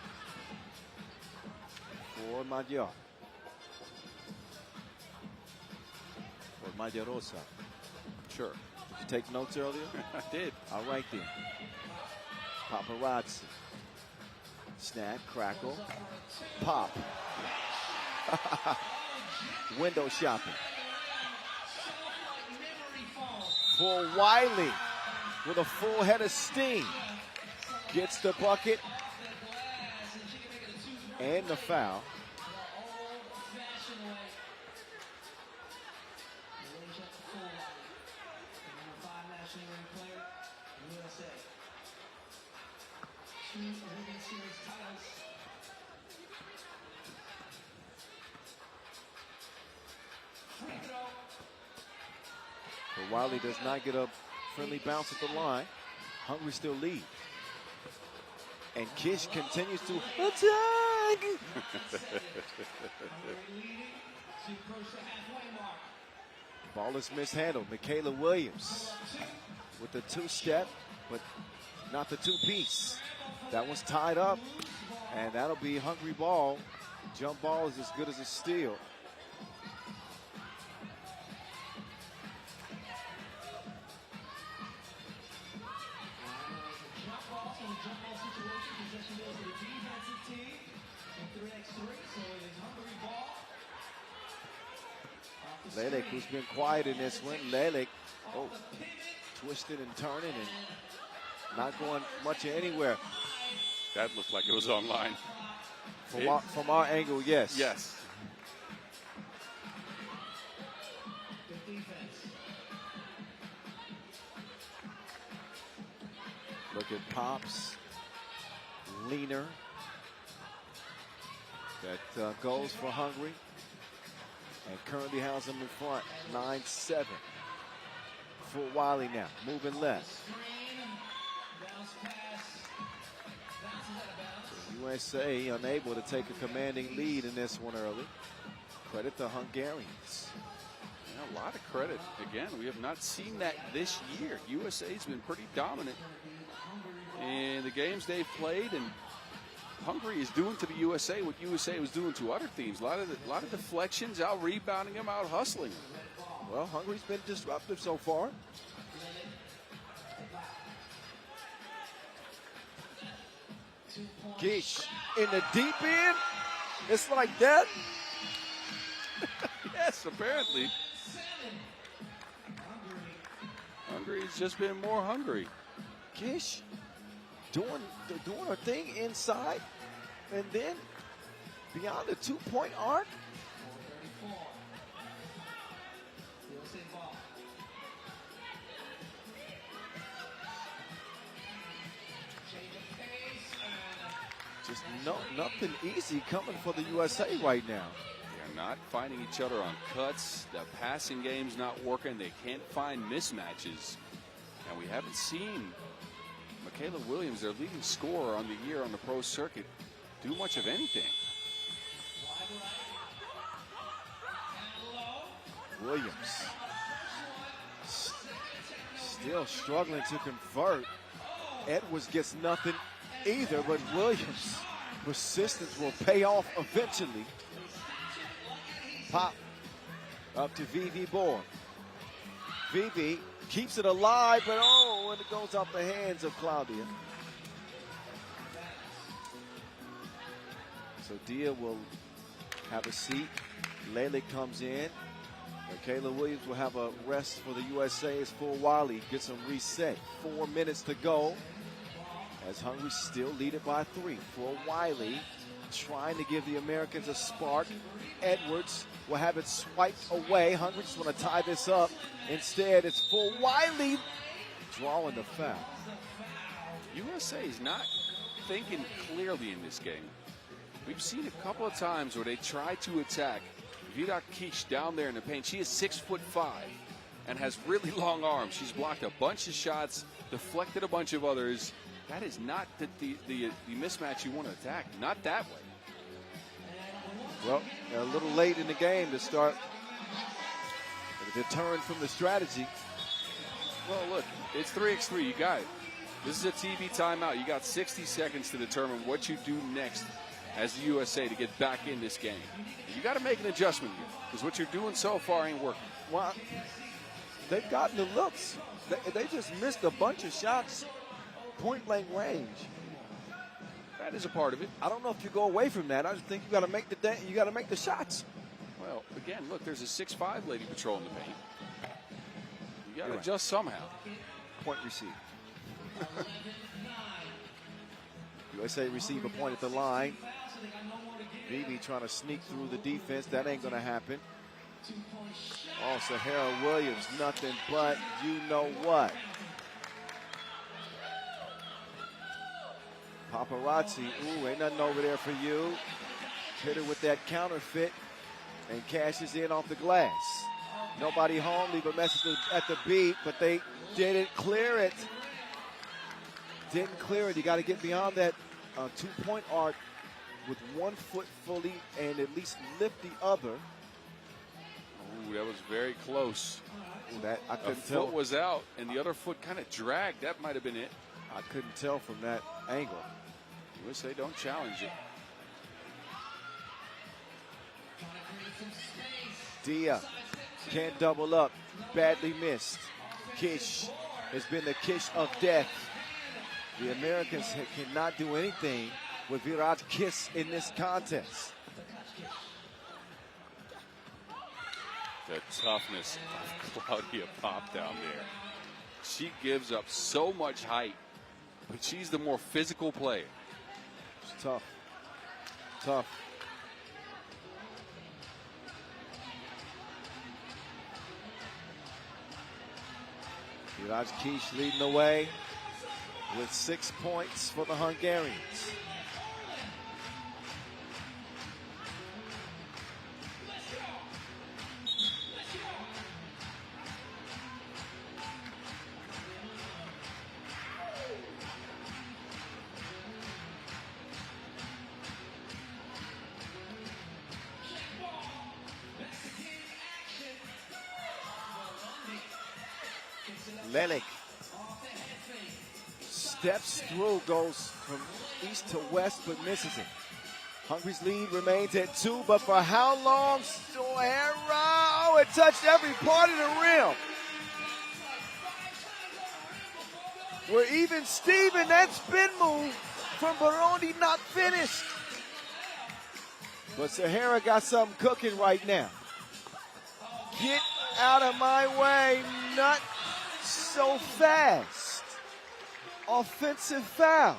Speaker 1: for Magyar. Or Magyarosa.
Speaker 6: Sure.
Speaker 1: Did you take notes earlier?
Speaker 6: I did.
Speaker 1: All right then. Paparazzi. Snap, crackle, pop. Window shopping. For Wiley with a full head of steam. Gets the bucket and the foul. But Wiley does not get a friendly bounce at the line. Hungary still lead. And Kish continues to attack. Ball is mishandled. Michaela Williams with the two-step, but not the two-piece. That one's tied up, and that'll be Hungary ball. Jump ball is as good as a steal. Lelek, who's been quiet in this one. Lelek, twisted and turning and not going much anywhere.
Speaker 6: That looked like it was online.
Speaker 1: From our angle, yes.
Speaker 6: Yes.
Speaker 1: Look at Pops, leaner. That goes for Hungary. And currently has them in front, 9-7. For Wiley now, moving left. USA unable to take a commanding lead in this one early. Credit the Hungarians.
Speaker 6: Yeah, a lot of credit. Again, we have not seen that this year. USA's been pretty dominant in the games they've played, and Hungary is doing to the USA what USA was doing to other teams. A lot of deflections, out rebounding them, out hustling them.
Speaker 1: Well, Hungary's been disruptive so far. Gish in the deep end. It's like that.
Speaker 6: Yes, apparently. Hungary's just been more hungry.
Speaker 1: Gish doing her thing inside, and then beyond the two-point arc. Just nothing easy coming for the USA right now.
Speaker 6: They're not finding each other on cuts. The passing game's not working. They can't find mismatches. And we haven't seen Michaela Williams, their leading scorer on the year on the pro circuit, do much of anything.
Speaker 1: Williams still struggling to convert. Edwards gets nothing either, but Williams' persistence will pay off eventually. Pop Up to Vivi Bohr. Vivi keeps it alive, but oh, and it goes off the hands of Claudia. So Dia will have a seat. Lele comes in. Kayla Williams will have a rest for the USA as Full Wiley gets them reset. 4 minutes to go as Hungary still lead it by 3. Full Wiley trying to give the Americans a spark. Edwards will have it swiped away. Hungary just want to tie this up. Instead, it's Full Wiley drawing the foul.
Speaker 6: USA is not thinking clearly in this game. We've seen a couple of times where they try to attack Virat Kish down there in the paint. She is 6'5" and has really long arms. She's blocked a bunch of shots, deflected a bunch of others. That is not the mismatch you want to attack. Not that way.
Speaker 1: Well, a little late in the game to start to turn from the strategy.
Speaker 6: Well, look, it's 3x3. You got it. This is a TV timeout. You got 60 seconds to determine what you do next as the USA to get back in this game. You got to make an adjustment here because what you're doing so far ain't working.
Speaker 1: Well, they've gotten the looks. They just missed a bunch of shots, point blank range.
Speaker 6: That is a part of it.
Speaker 1: I don't know if you go away from that. I just think you got to make the shots.
Speaker 6: Well, again, look, there's a 6'5" lady patrolling the paint. You got to adjust somehow.
Speaker 1: Point received. USA receive a point at the line. Vivi trying to sneak through the defense. That ain't going to happen. Oh, Sahara Williams, nothing but you know what. Paparazzi, ooh, ain't nothing over there for you. Hit her with that counterfeit and cashes in off the glass. Nobody home, leave a message at the beat, but they didn't clear it. Didn't clear it. You got to get beyond that 2-point arc with 1 foot fully and at least lift the other.
Speaker 6: Ooh, that was very close.
Speaker 1: Ooh, that I couldn't
Speaker 6: A
Speaker 1: tell.
Speaker 6: foot was out, and the other foot kind of dragged. That might have been it.
Speaker 1: I couldn't tell from that angle.
Speaker 6: USA don't challenge it.
Speaker 1: Dia can't double up. Badly missed. Kish has been the kish of death. The Americans cannot do anything with Virat Kiss in this contest.
Speaker 6: The toughness of Claudia Pop down there. She gives up so much height, but she's the more physical player.
Speaker 1: It's tough. Tough. Virat Kish leading the way with 6 points for the Hungarians. Lelik steps through, goes from east to west, but misses it. Hungary's lead remains at 2, but for how long? Oh, it touched every part of the rim. We're even Steven, that spin move from Baroni not finished. But Sahara got something cooking right now. Get out of my way, not so fast. Offensive foul.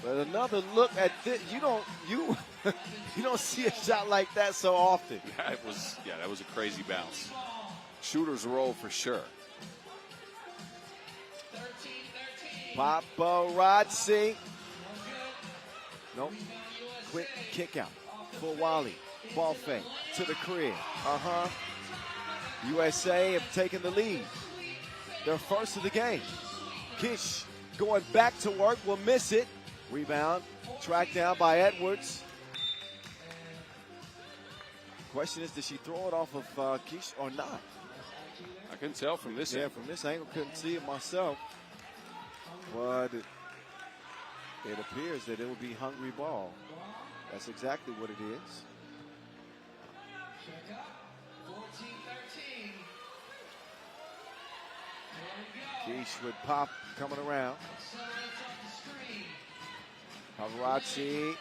Speaker 1: But another look at this, you don't see a shot like that so often.
Speaker 6: That was a crazy bounce. Shooter's roll for sure.
Speaker 1: Paparazzi. Nope. Quick kick out for Wally. Ball fake to the crib. USA have taken the lead. They're first of the game. Kish going back to work, will miss it. Rebound, tracked down by Edwards. Question is, did she throw it off of Kish or not?
Speaker 6: I couldn't tell from this
Speaker 1: Yeah,
Speaker 6: angle.
Speaker 1: from this angle, couldn't see it myself. But it appears that it will be Hungary ball. That's exactly what it is.
Speaker 3: Check up. 14-13.
Speaker 1: Keish with Pop coming around. Paparazzi.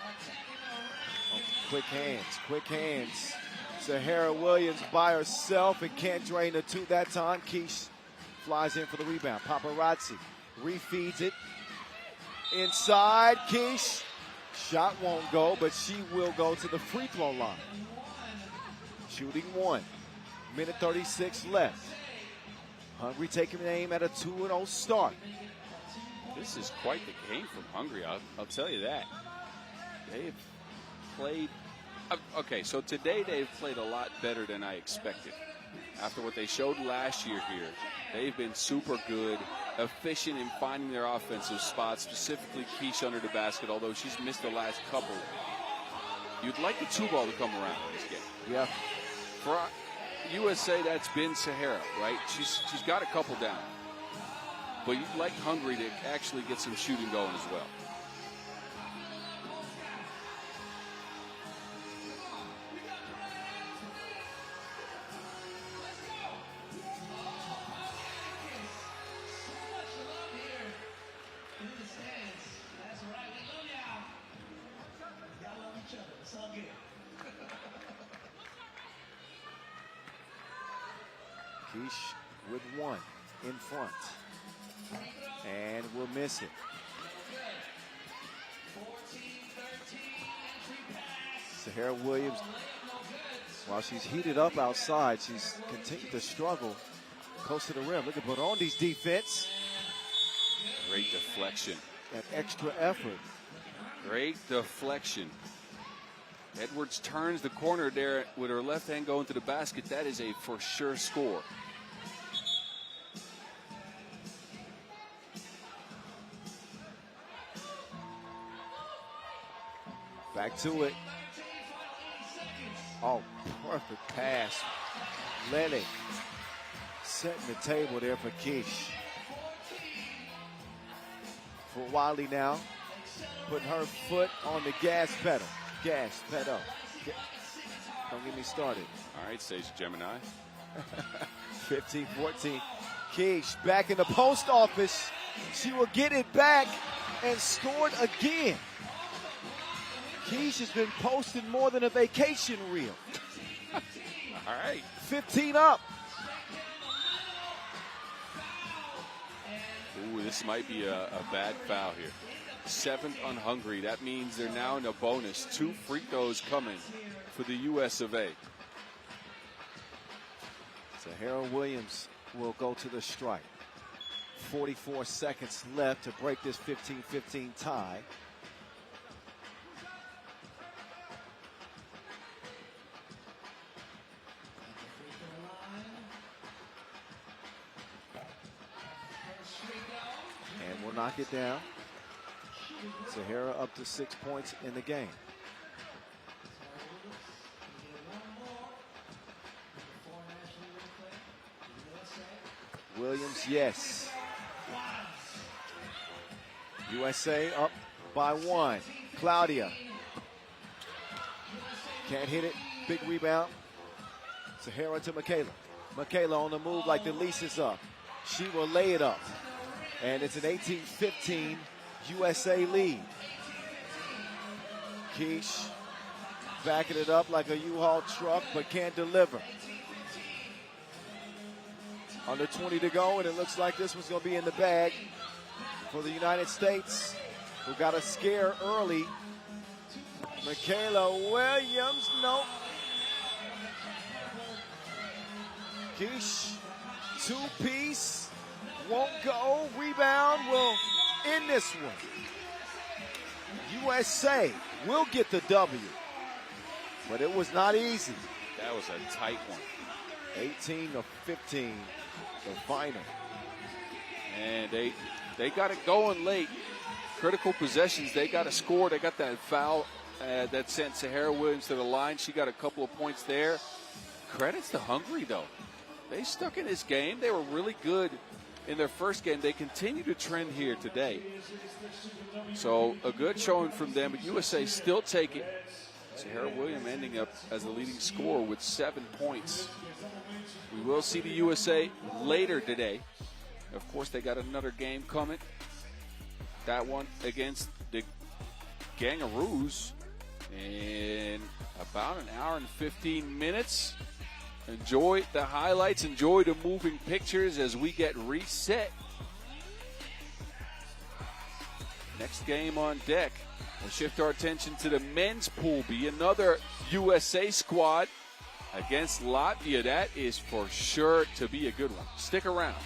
Speaker 1: Oh, quick hands. Sahara Williams by herself and can't drain the two that time. Keish flies in for the rebound. Paparazzi refeeds it. Inside, Keish. Shot won't go, but she will go to the free throw line. Shooting 1. Minute 36 left. Hungary taking aim at a 2-0 start.
Speaker 6: This is quite the game from Hungary, I'll tell you that. They've played, okay, so today they've played a lot better than I expected. After what they showed last year here, they've been super good, efficient in finding their offensive spots, specifically Keish under the basket, although she's missed the last couple. You'd like the 2-ball to come around in this game.
Speaker 1: Yeah.
Speaker 6: For USA, that's been Sahara, right? She's got a couple down. But you'd like Hungary to actually get some shooting going as well.
Speaker 1: Keish with 1 in front. And we'll miss it. Sahara Williams, while she's heated up outside, she's continued to struggle close to the rim. Look at Burondi's defense.
Speaker 6: Great deflection.
Speaker 1: That extra effort.
Speaker 6: Great deflection. Edwards turns the corner there with her left hand going to the basket. That is a for sure score.
Speaker 1: Back to it. Oh, perfect pass. Lenny setting the table there for Keish. For Wiley now, putting her foot on the gas pedal. Gas pedal. Don't get me started.
Speaker 6: All right, Sage Gemini.
Speaker 1: 15-14. Keish back in the post office. She will get it back and scored again. Keish has been posting more than a vacation reel.
Speaker 6: All right.
Speaker 1: 15 up.
Speaker 6: Ooh, this might be a bad foul here. 7th on Hungary. That means they're now in a bonus. 2 free throws coming for the US of A.
Speaker 1: Sahara Williams will go to the strike. 44 seconds left to break this 15-15 tie. And we'll knock it down. Sahara up to 6 points in the game. Williams, yes. USA up by 1. Claudia can't hit it. Big rebound. Sahara to Michaela. Michaela on the move like the lease is up. She will lay it up. And it's an 18-15 USA lead. Keish backing it up like a U-Haul truck, but can't deliver. Under 20 to go, and it looks like this one's going to be in the bag for the United States, who got a scare early. Michaela Williams, nope. Keish, 2-piece, won't go. Rebound will end this one. USA will get the W, but it was not easy.
Speaker 6: That was a tight one.
Speaker 1: 18-15, the final.
Speaker 6: And they got it going late. Critical possessions, they got a score. They got that foul that sent Sahara Williams to the line. She got a couple of points there. Credits to Hungary, though. They stuck in this game. They were really good in their first game. They continue to trend here today. So a good showing from them, but USA still take it. Sahara Williams ending up as the leading scorer with 7 points. We will see the USA later today. Of course, they got another game coming. That one against the Gangaroos in about an hour and 15 minutes. Enjoy the highlights, enjoy the moving pictures as we get reset. Next game on deck. We'll shift our attention to the men's pool B. Another USA squad against Latvia. That is for sure to be a good one. Stick around.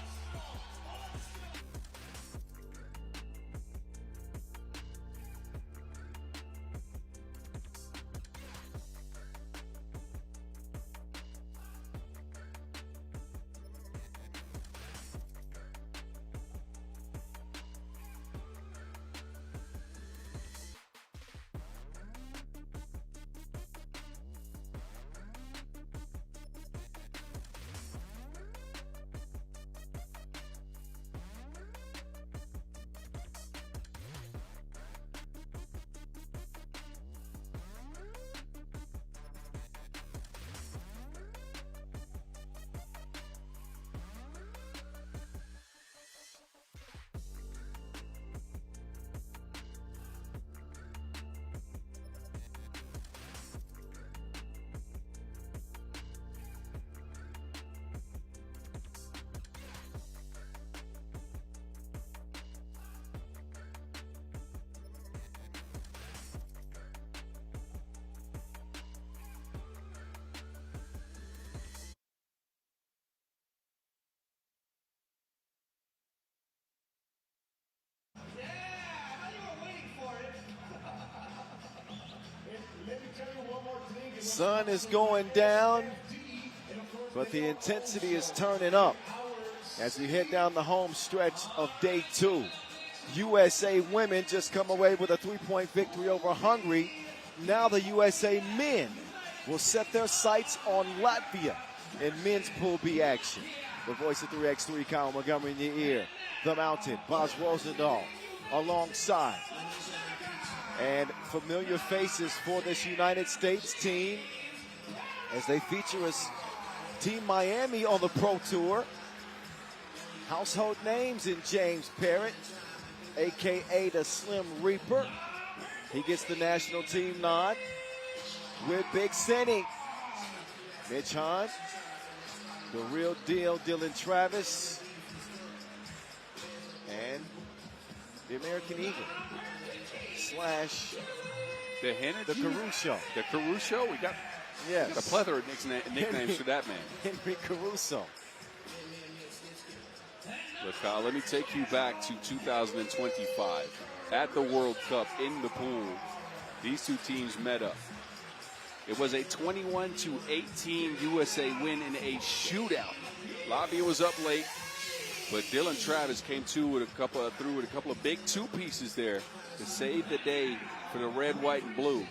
Speaker 1: Sun is going down, but the intensity is turning up as we head down the home stretch of day 2. USA women just come away with a 3-point victory over Hungary. Now the USA men will set their sights on Latvia in men's Pool B action. The voice of 3x3, Kyle Montgomery in your ear. The Mountain, Boz Rosendahl alongside. And familiar faces for this United States team as they feature us Team Miami on the Pro Tour. Household names in James Parrott, a.k.a. the Slim Reaper. He gets the national team nod with Big Senny. Mitch Hahn, the real deal, Dylan Travis, and the American Eagle. Slash
Speaker 6: the Henry,
Speaker 1: the Caruso.
Speaker 6: The Caruso? We got a plethora of nicknames for that man.
Speaker 1: Henry Caruso.
Speaker 6: Look, Kyle, let me take you back to 2025. At the World Cup in the pool, these two teams met up. It was a 21-18 USA win in a shootout. Latvia was up late, but Dylan Travis came through with a couple of big two pieces there to save the day for the red, white, and blue.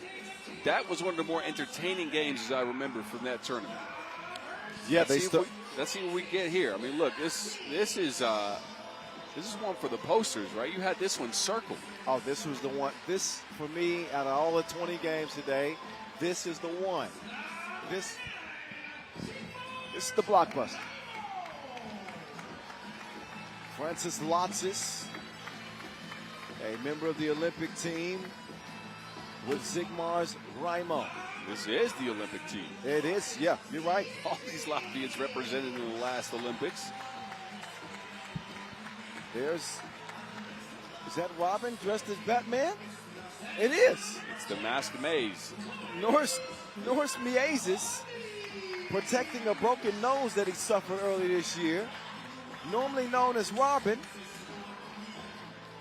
Speaker 6: That was one of the more entertaining games, as I remember, from that tournament.
Speaker 1: Yeah,
Speaker 6: let's see what we get here. I mean, look, this is one for the posters, right? You had this one circled.
Speaker 1: Oh, this was the one. This, for me, out of all the 20 games today, this is the one. This is the blockbuster. Francis Lotsis, a member of the Olympic team with Sigmar's Raimo.
Speaker 6: This is the Olympic team.
Speaker 1: It is, yeah, you're right.
Speaker 6: All these Latvians represented in the last Olympics.
Speaker 1: Is that Robin dressed as Batman? It is.
Speaker 6: It's the masked maze.
Speaker 1: Norris Miezes protecting a broken nose that he suffered earlier this year. Normally known as Robin.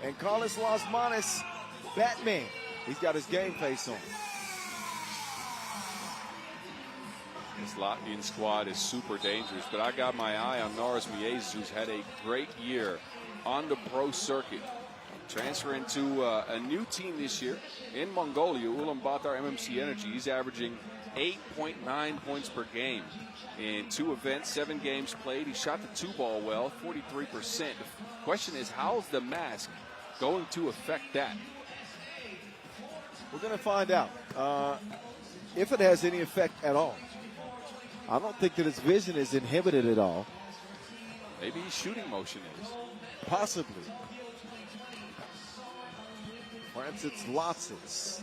Speaker 1: And Carlos Las Manos, Batman. He's got his game face on.
Speaker 6: This Latvian squad is super dangerous, but I got my eye on Norris Miezes, who's had a great year on the pro circuit. Transferring to a new team this year in Mongolia, Ulaanbaatar MMC Energy. He's averaging 8.9 points per game in 2 events, 7 games played. He shot the 2-ball well, 43%. The question is, how is the mask going to affect that?
Speaker 1: We're going to find out if it has any effect at all. I don't think that his vision is inhibited at all.
Speaker 6: Maybe his shooting motion is.
Speaker 1: Possibly. Francis Lotzis,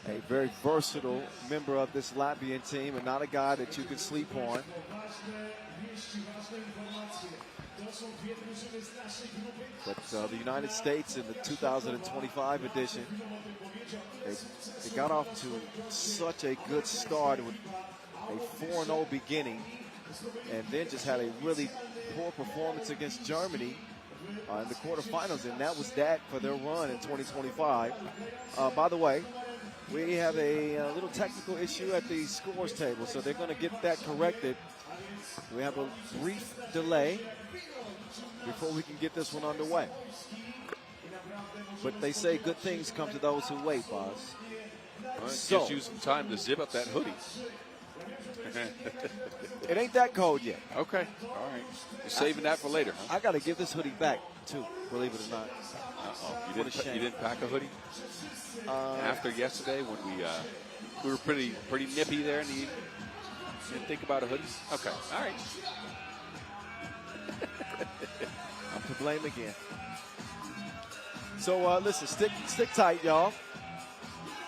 Speaker 1: a very versatile member of this Latvian team and not a guy that you can sleep on. But the United States in the 2025 edition, they got off to such a good start with a 4-0 beginning, and then just had a really poor performance against Germany in the quarterfinals, and that was that for their run in 2025. By the way, we have a little technical issue at the scores table, so they're going to get that corrected. We have a brief delay before we can get this one underway. But they say good things come to those who wait, boss.
Speaker 6: Well, it gives you some time to zip up that hoodie.
Speaker 1: It ain't that cold yet.
Speaker 6: Okay, all right. You're saving that for later, huh?
Speaker 1: I got to give this hoodie back, too, believe it or not.
Speaker 6: Uh-oh. You didn't pack a hoodie? After yesterday when we were pretty nippy there in the evening? You didn't think about a hoodie? Okay, all right.
Speaker 1: I'm to blame again. So, listen, stick tight, y'all.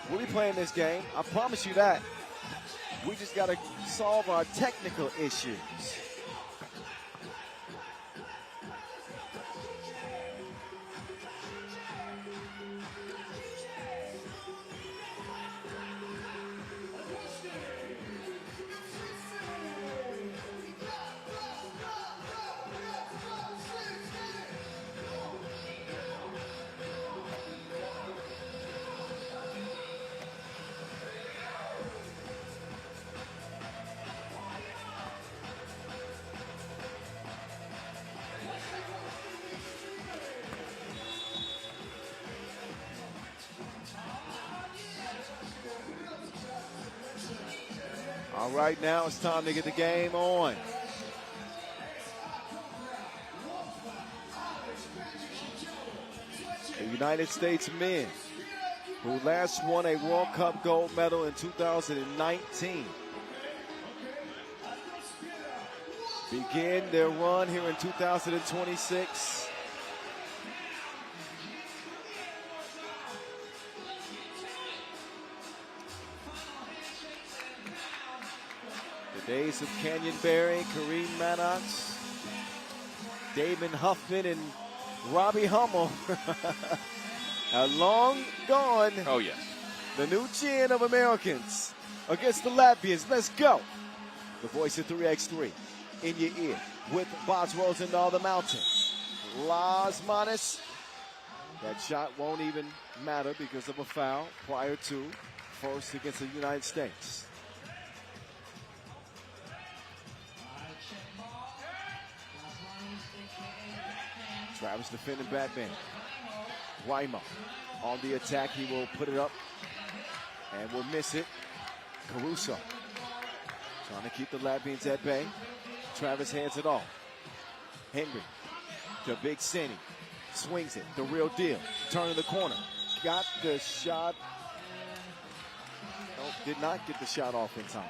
Speaker 1: We'll be playing this game. I promise you that. We just got to solve our technical issues. All right, now it's time to get the game on. The United States men, who last won a World Cup gold medal in 2019, begin their run here in 2026. Days of Canyon Berry, Kareem Manox, Damon Huffman, and Robbie Hummel are long gone.
Speaker 6: Oh, yes.
Speaker 1: The new chin of Americans against the Latvians. Let's go. The voice of 3x3 in your ear with Boz Rosendahl, the Mountain. Las Manis. That shot won't even matter because of a foul prior to first against the United States. Travis defending Batman. Wymo on the attack. He will put it up and will miss it. Caruso trying to keep the Latvians at bay. Travis hands it off. Henry to Big Cindy. Swings it. The real deal. Turning the corner. Got the shot. Oh, did not get the shot off in time.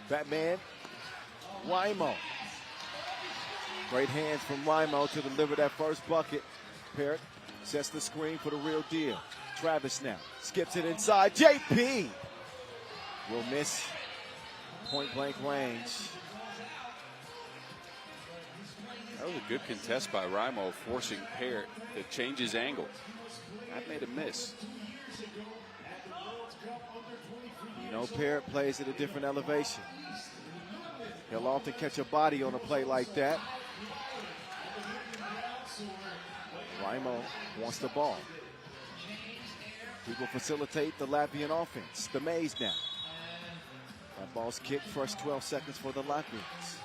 Speaker 1: Batman, Wymo. Great hands from Wymo to deliver that first bucket. Parrott sets the screen for the real deal. Travis now skips it inside. JP will miss point blank range.
Speaker 6: That was a good contest by Wymo, forcing Parrott to change his angle. That made a miss.
Speaker 1: You know, Parrott plays at a different elevation. He'll often catch a body on a play like that. Wymo wants the ball. He will facilitate the Latvian offense. The Maze now. That ball's kicked, first 12 seconds for the Latvians.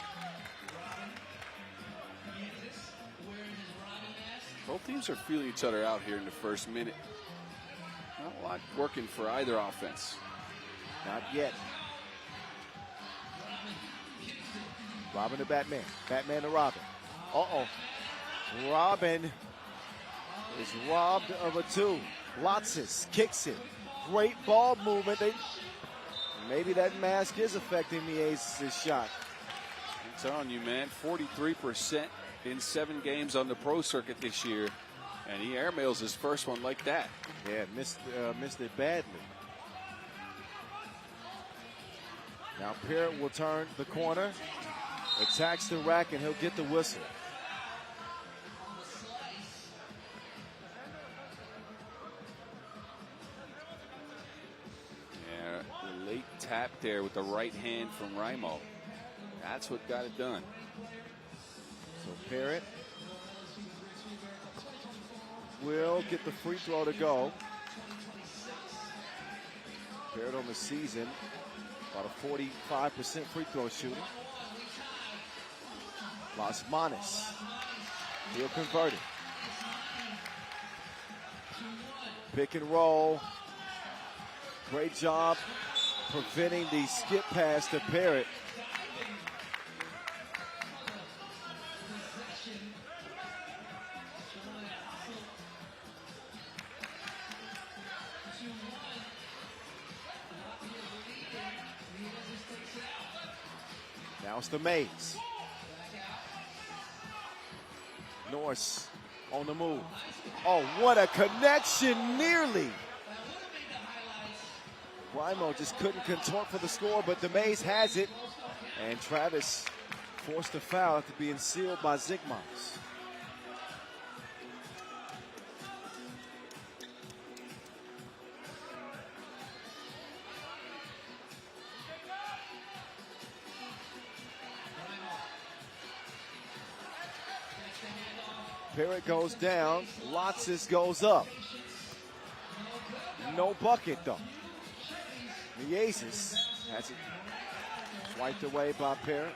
Speaker 6: Both teams are feeling each other out here in the first minute. Not a lot working for either offense.
Speaker 1: Not yet. Robin to Batman. Batman to Robin. Uh-oh. Robin is robbed of a two. Lotsis kicks it. Great ball movement. Maybe that mask is affecting the Aces' shot.
Speaker 6: I'm telling you, man, 43% in 7 games on the pro circuit this year. And he airmails his first one like that.
Speaker 1: Yeah, missed it badly. Now Parrott will turn the corner, attacks the rack, and he'll get the whistle.
Speaker 6: Yeah, the late tap there with the right hand from Raimo. That's what got it done.
Speaker 1: So Parrott will get the free throw to go. Parrott on the season, about a 45% free throw shooter. Las Manos, he'll convert it. Pick and roll. Great job preventing the skip pass to Parrott. Now it's the Mays. Norris on the move. Oh, what a connection, nearly. Raimo just couldn't contort for the score, but the Mays has it. And Travis forced a foul after being sealed by Zygmunt. Parrott goes down, Lotsis goes up. No bucket though. The Aces has it swiped away by Parrott.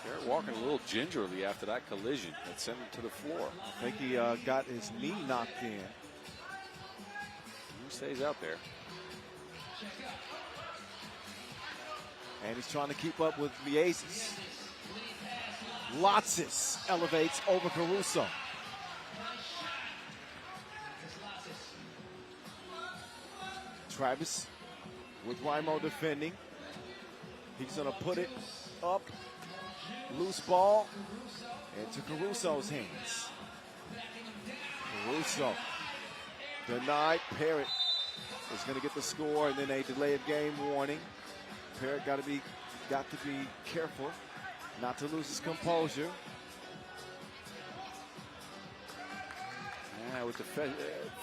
Speaker 6: Parrott walking a little gingerly after that collision that sent him to the floor.
Speaker 1: I think he got his knee knocked in.
Speaker 6: He stays out there.
Speaker 1: And he's trying to keep up with the Aces. Lotsis elevates over Caruso. Travis with Raimo defending. He's going to put it up. Loose ball into Caruso's hands. Caruso denied. Parrott is going to get the score, and then a delay of game warning. Parrott got to be careful not to lose his composure.
Speaker 6: Yeah, with the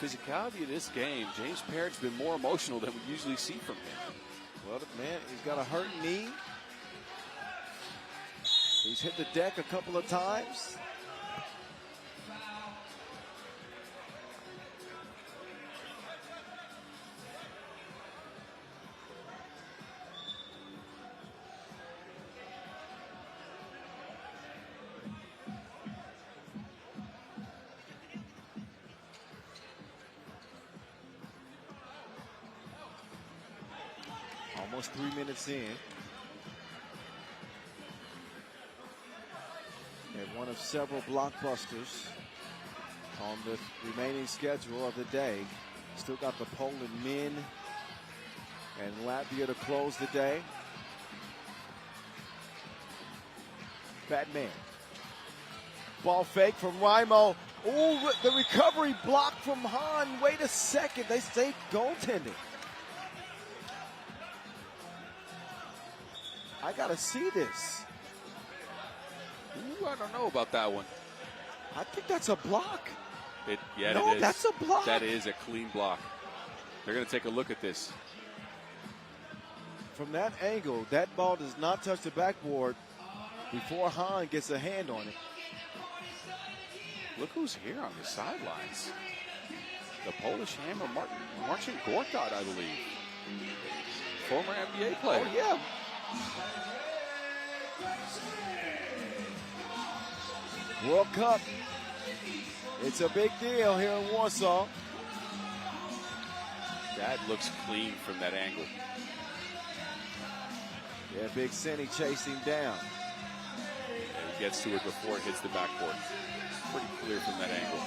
Speaker 6: physicality of this game, James Parrott's been more emotional than we usually see from him.
Speaker 1: Well, man, he's got a hurt knee. He's hit the deck a couple of times. Almost 3 minutes in. And one of several blockbusters on the remaining schedule of the day. Still got the Poland men and Latvia to close the day. Batman. Ball fake from Raimo. Ooh, the recovery block from Hahn. Wait a second, they say goaltending. I gotta see this.
Speaker 6: Ooh, I don't know about that one.
Speaker 1: I think that's a block.
Speaker 6: It
Speaker 1: No,
Speaker 6: is.
Speaker 1: that's a block.
Speaker 6: That is a clean block. They're going to take a look at this.
Speaker 1: From that angle, that ball does not touch the backboard before Hahn gets a hand on it.
Speaker 6: Look who's here on the sidelines. The Polish hammer, Marcin Gortat, I believe. Former NBA player.
Speaker 1: Oh, yeah. World Cup. It's a big deal here in Warsaw.
Speaker 6: That looks clean from that angle.
Speaker 1: Yeah, Big Cindy chased him down.
Speaker 6: And he gets to it before it hits the backboard. Pretty clear from that angle.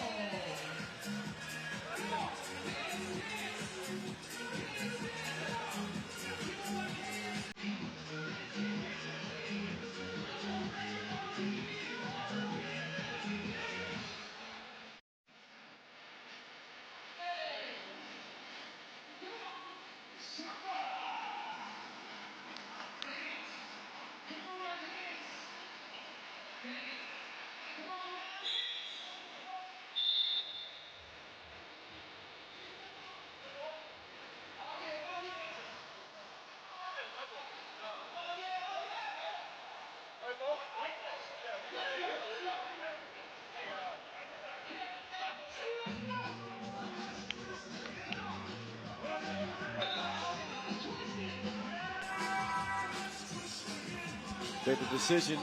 Speaker 1: That the decision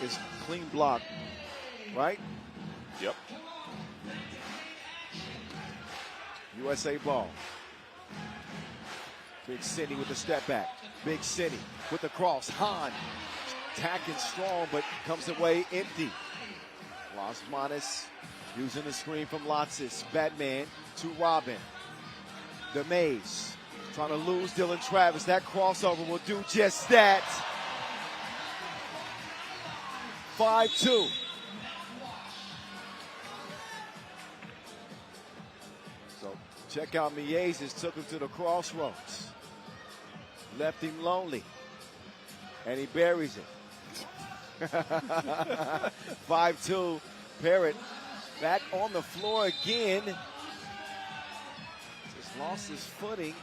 Speaker 1: is clean block, right?
Speaker 6: Yep.
Speaker 1: USA ball. Big Cindy with the step back. Big Cindy with the cross. Hahn attacking strong, but comes away empty. Las Manas using the screen from Lotsis. Batman to Robin. The Maze trying to lose Dylan Travis. That crossover will do just that. 5-2. So check out Miezes, took him to the crossroads. Left him lonely. And he buries it. 5-2. Parrott back on the floor again. Just lost his footing.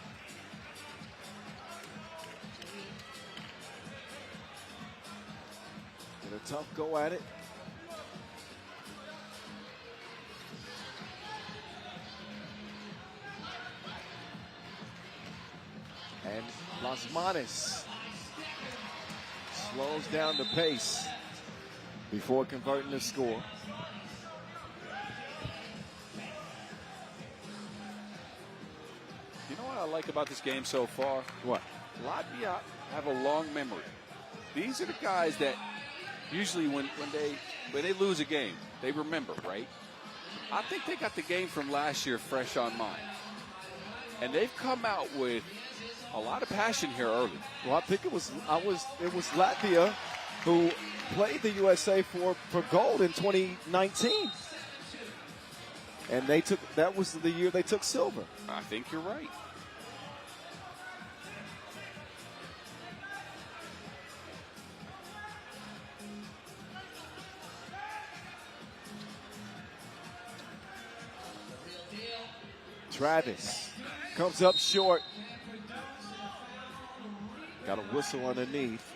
Speaker 1: Did a tough go at it. And Las Manas slows down the pace before converting the score.
Speaker 6: You know what I like about this game so far?
Speaker 1: What?
Speaker 6: Latvia have a long memory. These are the guys that usually when they lose a game, they remember, right? I think they got the game from last year fresh on mind. And they've come out with a lot of passion here early.
Speaker 1: Well, I think it was Latvia who played the USA for gold in 2019. And that was the year they took silver.
Speaker 6: I think you're right.
Speaker 1: Travis comes up short. Got a whistle underneath.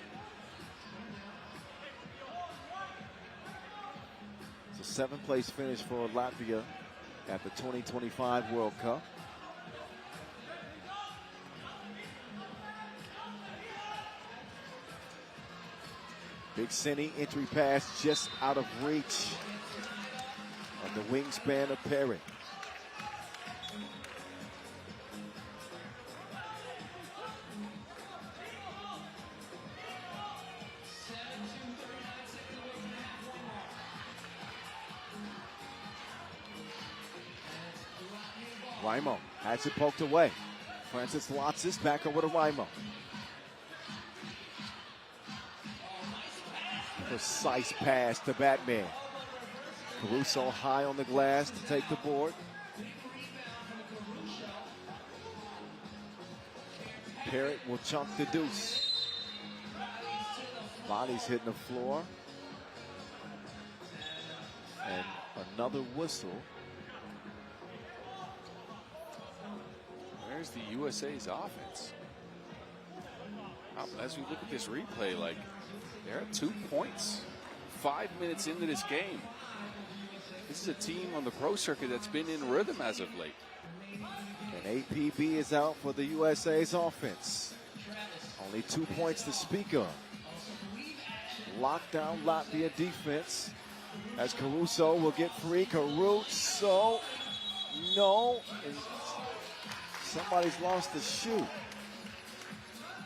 Speaker 1: It's a 7th place finish for Latvia at the 2025 World Cup. Big Cindy entry pass just out of reach of the wingspan of Parrott. Raimo has it poked away. Francis Lotsis back over to Raimo. Precise pass to Batman. Caruso high on the glass to take the board. Parrott will chunk the deuce. Body's hitting the floor. And another whistle.
Speaker 6: Where's the USA's offense? As we look at this replay, like, they're at 2 points, 5 minutes into this game. This is a team on the pro circuit that's been in rhythm as of late.
Speaker 1: And APB is out for the USA's offense. Only 2 points to speak of. Lockdown Latvia defense as Caruso will get free. Caruso, no. And somebody's lost the shoe.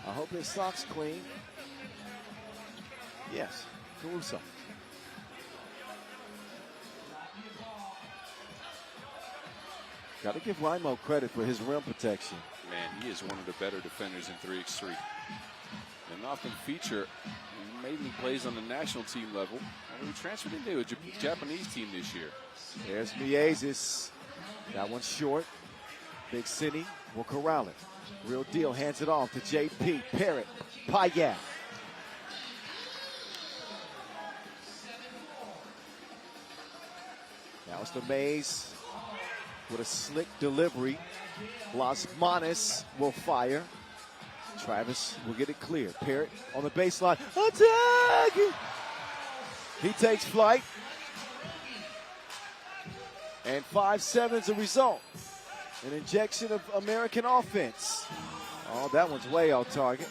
Speaker 1: I hope his sock's clean. Yes, Caruso. Got to give Rimo credit for his rim protection.
Speaker 6: Man, he is one of the better defenders in 3x3. An often feature, mainly plays on the national team level. And he transferred into a Japanese team this year.
Speaker 1: There's Miezis. That one's short. Big City will corral it. Real deal hands it off to JP. Parrott. Payet. Now it's the Mays with a slick delivery. Las Manas will fire. Travis will get it clear. Parrott on the baseline. Attack! He takes flight. And 5-7's a result. An injection of American offense. Oh, that one's way off target.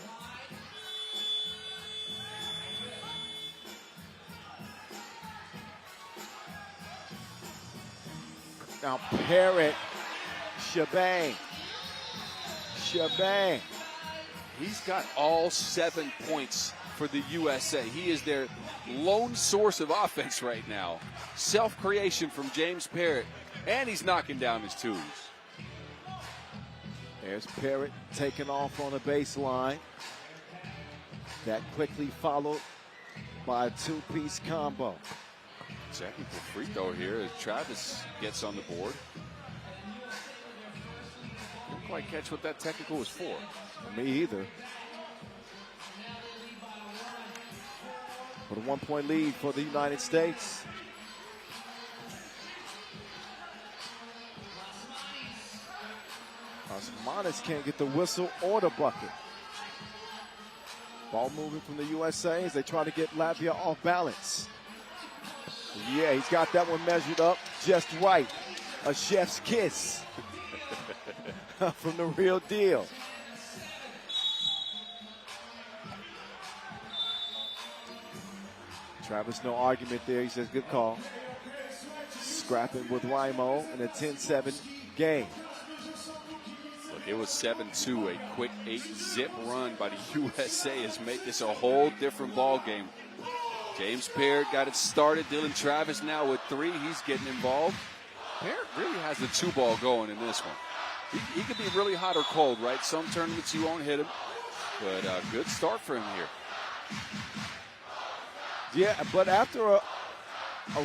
Speaker 1: Now Parrott, shebang. Shebang.
Speaker 6: He's got all 7 points for the USA. He is their lone source of offense right now. Self-creation from James Parrott, and he's knocking down his twos.
Speaker 1: There's Parrott taking off on the baseline. That quickly followed by a two-piece combo.
Speaker 6: Technical free throw here as Travis gets on the board. Didn't quite catch what that technical was for.
Speaker 1: Me either. But a 1 point lead for the United States. Osmanis can't get the whistle or the bucket. Ball moving from the USA as they try to get Latvia off balance. Yeah, he's got that one measured up just right. A chef's kiss from the real deal. Travis, no argument there. He says, good call. Scrapping with Rimo in a 10-7 game.
Speaker 6: Look, it was 7-2. A quick 8-zip run by the USA has made this a whole different ball game. James Parrott got it started. Dylan Travis now with 3. He's getting involved. Parrott really has the 2-ball going in this one. He could be really hot or cold, right? Some tournaments you won't hit him. But a good start for him here.
Speaker 1: Yeah, but after a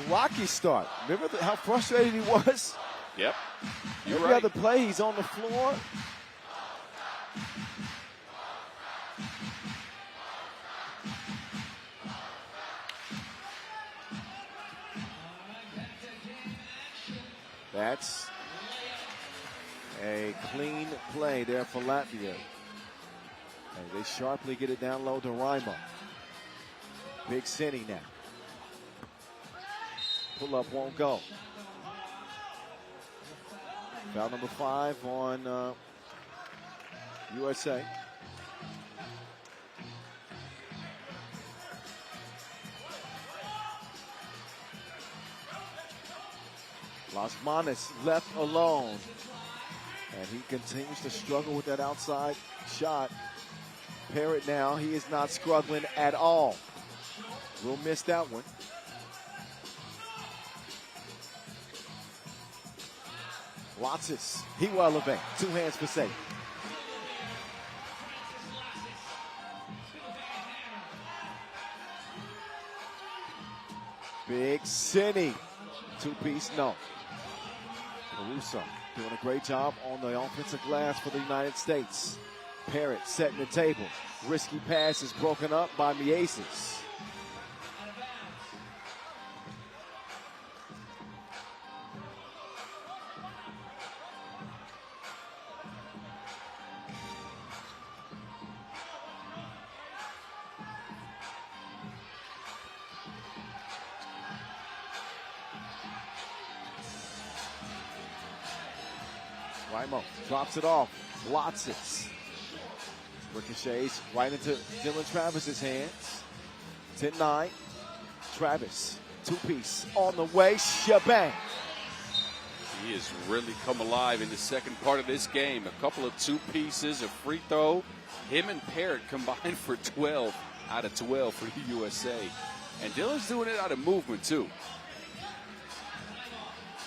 Speaker 1: rocky start, remember how frustrated he was?
Speaker 6: Yep. You're
Speaker 1: Every
Speaker 6: right.
Speaker 1: other play, he's on the floor. That's a clean play there for Latvia. And they sharply get it down low to Rimo. Big City now. Pull up won't go. Foul number 5 on USA. Las Manas left alone. And he continues to struggle with that outside shot. Parrott now, he is not struggling at all. We'll miss that one. Lotsis, he will elevate. 2 hands for safe. Big City. 2-piece, no. Caruso doing a great job on the offensive glass for the United States. Parrott setting the table. Risky pass is broken up by Miezis. Raimo drops it off. Lotzes. Ricochets right into Dylan Travis's hands. 10-9. Travis, two-piece on the way. Shabang.
Speaker 6: He has really come alive in the second part of this game. A couple of two pieces, a free throw. Him and Parrott combined for 12 out of 12 for the USA. And Dylan's doing it out of movement, too.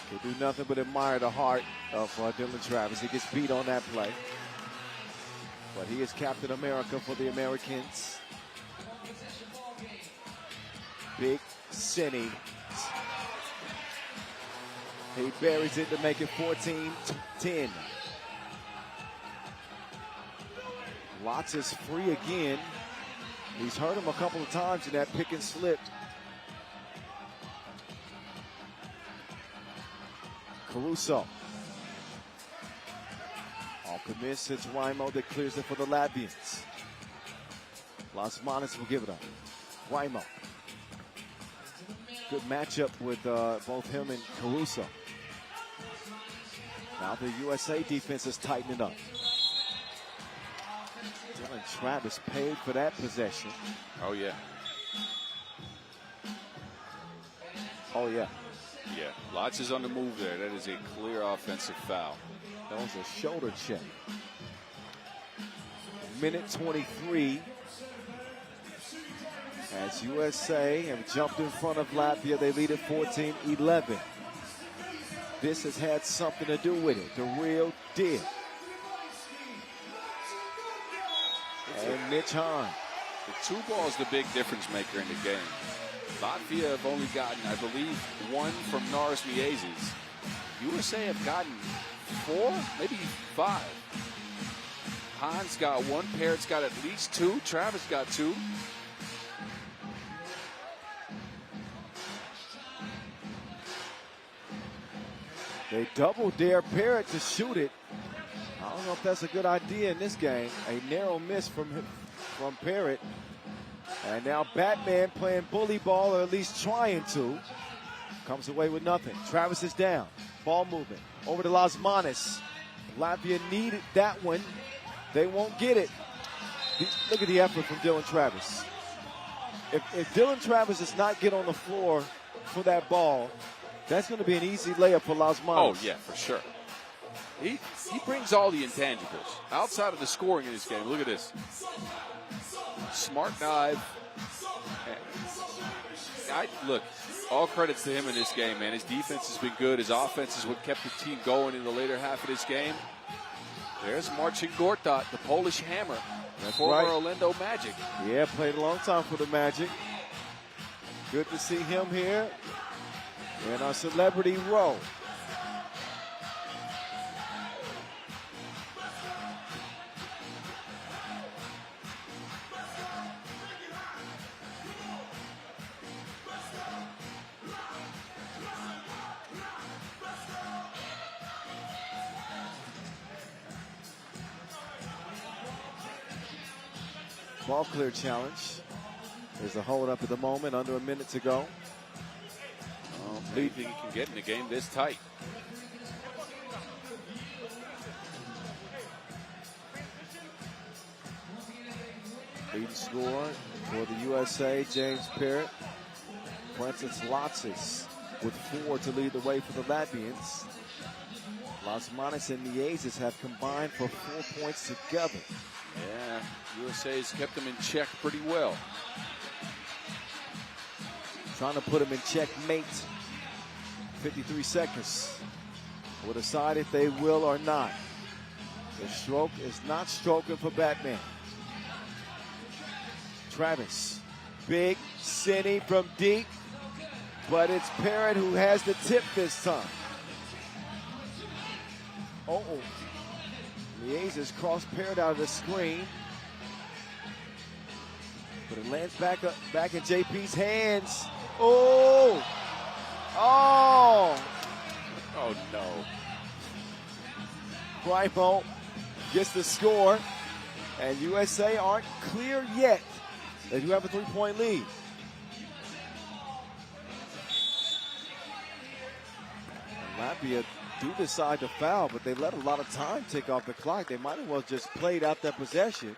Speaker 1: Can do nothing but admire the heart of Dylan Travis. He gets beat on that play. But he is Captain America for the Americans. Big Cinny. He buries it to make it 14-10. Lots is free again. He's hurt him a couple of times in that pick and slip. Caruso. All commits. It's Raimo that clears it for the Latvians. Las Manas will give it up. Raimo. Good matchup with both him and Caruso. Now the USA defense is tightening up. Dylan Travis paid for that possession.
Speaker 6: Oh, yeah.
Speaker 1: Oh, yeah.
Speaker 6: Yeah, Lots is on the move there. That is a clear offensive foul.
Speaker 1: That was a shoulder check. Minute 23. As USA have jumped in front of Latvia, they lead at 14-11. This has had something to do with it. The real deal. And Mitch Hahn.
Speaker 6: The two ball is the big difference maker in the game. Latvia have only gotten, I believe, one from Norris Miezes. USA have gotten 4, maybe 5. Hahn's got 1, Parrott's got at least 2, Travis got 2.
Speaker 1: They double dare Parrott to shoot it. I don't know if that's a good idea in this game. A narrow miss from Parrott. And now Batman playing bully ball, or at least trying to. Comes away with nothing. Travis is down. Ball movement. Over to Las Manas. Latvia needed that one. They won't get it. Look at the effort from Dylan Travis. If Dylan Travis does not get on the floor for that ball, that's going to be an easy layup for Las Manas.
Speaker 6: Oh, yeah, for sure. He brings all the intangibles. Outside of the scoring in this game, look at this. Smart dive. Look, all credits to him in this game, man. His defense has been good. His offense is what kept the team going in the later half of this game. There's Marcin Gortat, the Polish hammer.
Speaker 1: That's
Speaker 6: former
Speaker 1: right.
Speaker 6: Orlando Magic.
Speaker 1: Yeah, played a long time for the Magic. Good to see him here in our celebrity row. Ball clear challenge. There's a hold up at the moment, under a minute to go.
Speaker 6: Anything you can get in the game this tight.
Speaker 1: Leading scorer for the USA, James Parrott. Francis Lotzes with 4 to lead the way for the Latvians. Las Manas and Miezes have combined for 4 points together.
Speaker 6: Yeah, USA's kept them in check pretty well.
Speaker 1: Trying to put him in checkmate. 53 seconds. Will decide if they will or not. The stroke is not stroking for Batman. Travis. Big Cinny from deep. But it's Parrott who has the tip this time. Oh. Miezes crossed Parrott out of the screen. But it lands back in JP's hands. Oh! Oh!
Speaker 6: Oh, no.
Speaker 1: Raimo gets the score. And USA aren't clear yet. They do have a 3-point lead. Latvia do decide to foul, but they let a lot of time tick off the clock. They might as well just played out that possession.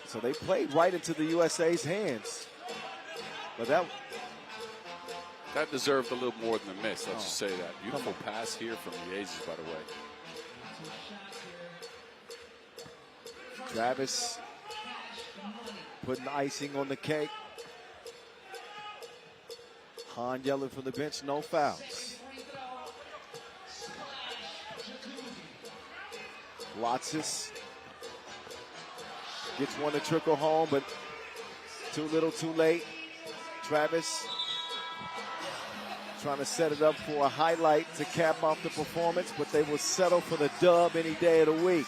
Speaker 1: So they played right into the USA's hands. But
Speaker 6: that deserved a little more than a miss. Let's just say that. Beautiful pass here from Yazes, by the way.
Speaker 1: Travis putting icing on the cake. Han yelling from the bench, no fouls. Lotsis gets one to trickle home, but too little, too late. Travis trying to set it up for a highlight to cap off the performance, but they will settle for the dub any day of the week.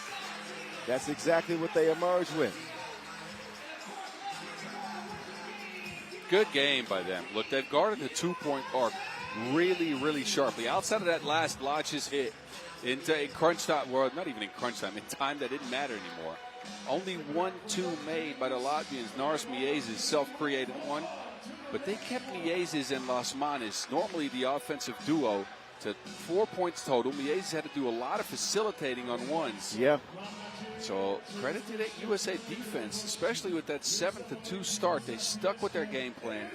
Speaker 1: That's exactly what they emerge with.
Speaker 6: Good game by them. Look, they've guarded the two-point arc really, really sharply. Outside of that last Lodge's hit in crunch time, well, not even in crunch time, in time that didn't matter anymore. Only 1-2 made by the Latvians. Norris Miezes self-created one, but they kept Miezes and Las Manas, normally the offensive duo, to 4 points total. Miezes had to do a lot of facilitating on ones.
Speaker 1: Yeah.
Speaker 6: So credit to that USA defense, especially with that 7-2 start. They stuck with their game plan.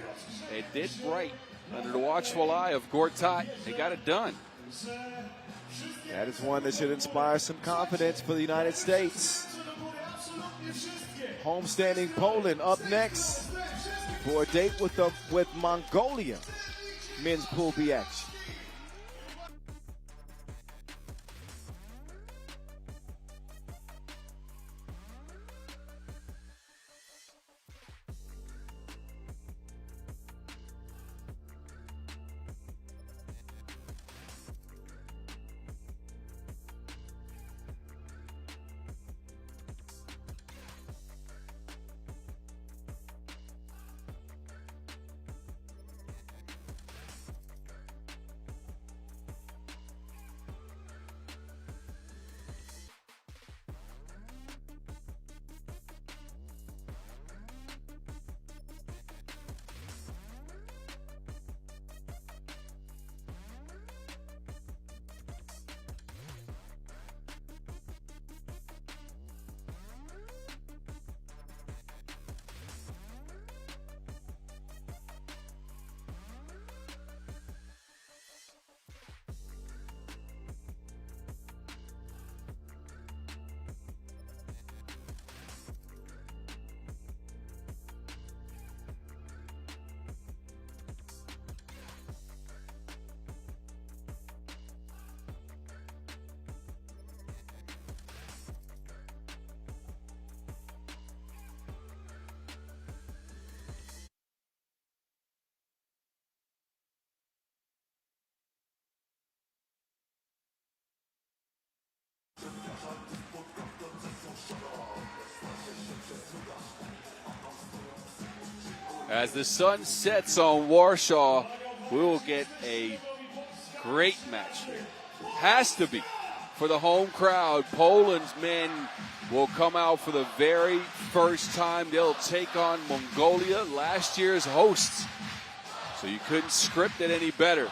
Speaker 6: They did right under the watchful eye of Gortat. They got it done.
Speaker 1: That is one that should inspire some confidence for the United States. Homestanding Poland up next for a date with Mongolia. Men's Pool B action.
Speaker 6: As the sun sets on Warsaw, we will get a great match here. Has to be for the home crowd. Poland's men will come out for the very first time. They'll take on Mongolia, last year's hosts. So you couldn't script it any better.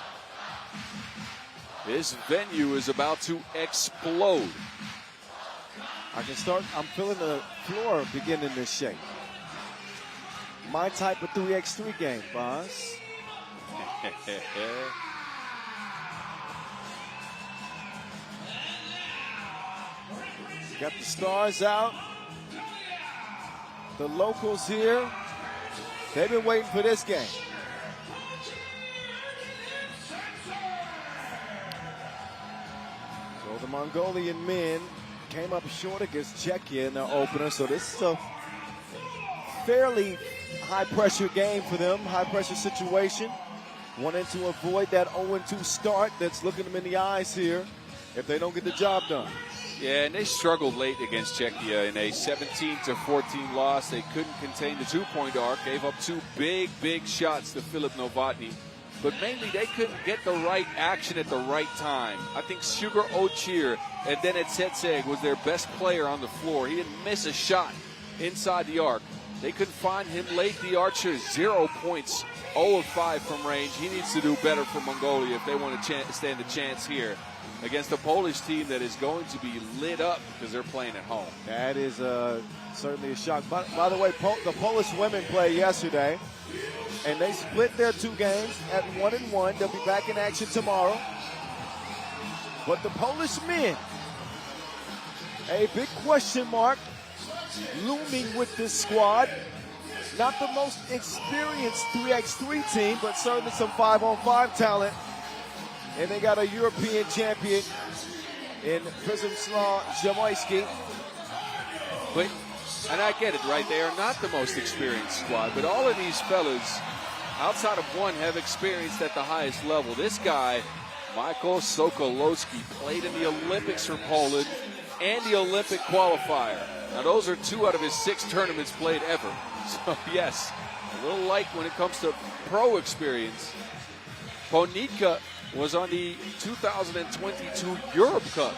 Speaker 6: This venue is about to explode.
Speaker 1: I'm feeling the floor beginning to shake. My type of 3x3 game, boss. Got the stars out. The locals here. They've been waiting for this game. So the Mongolian men came up short against Czechia in their opener. So this is a fairly high-pressure game for them, high-pressure situation. Wanting to avoid that 0-2 start that's looking them in the eyes here if they don't get the job done.
Speaker 6: Yeah, and they struggled late against Czechia in a 17-14 loss. They couldn't contain the two-point arc, gave up two big shots to Filip Novotny. But mainly they couldn't get the right action at the right time. I think Sugar Ochir and then Etsetseg was their best player on the floor. He didn't miss a shot inside the arc. They couldn't find him late. The Archer, 0 points, 0 of 5 from range. He needs to do better for Mongolia if they want to stand a chance here against a Polish team that is going to be lit up because they're playing at home.
Speaker 1: That is certainly a shock. By the way, the Polish women played yesterday, and they split their 2 games at 1-1. They'll be back in action tomorrow. But the Polish men, a big question mark looming with this squad. Not the most experienced 3x3 team, but certainly some 5-on-5 talent. And they got a European champion in Przemysław Zamoyski.
Speaker 6: And I get it, right? They are not the most experienced squad, but all of these fellas, outside of one, have experienced at the highest level. This guy, Michael Sokolowski, played in the Olympics for Poland and the Olympic qualifier. Now, those are 2 out of his 6 tournaments played ever. So, yes, a little light when it comes to pro experience. Ponitka was on the 2022 Europe Cup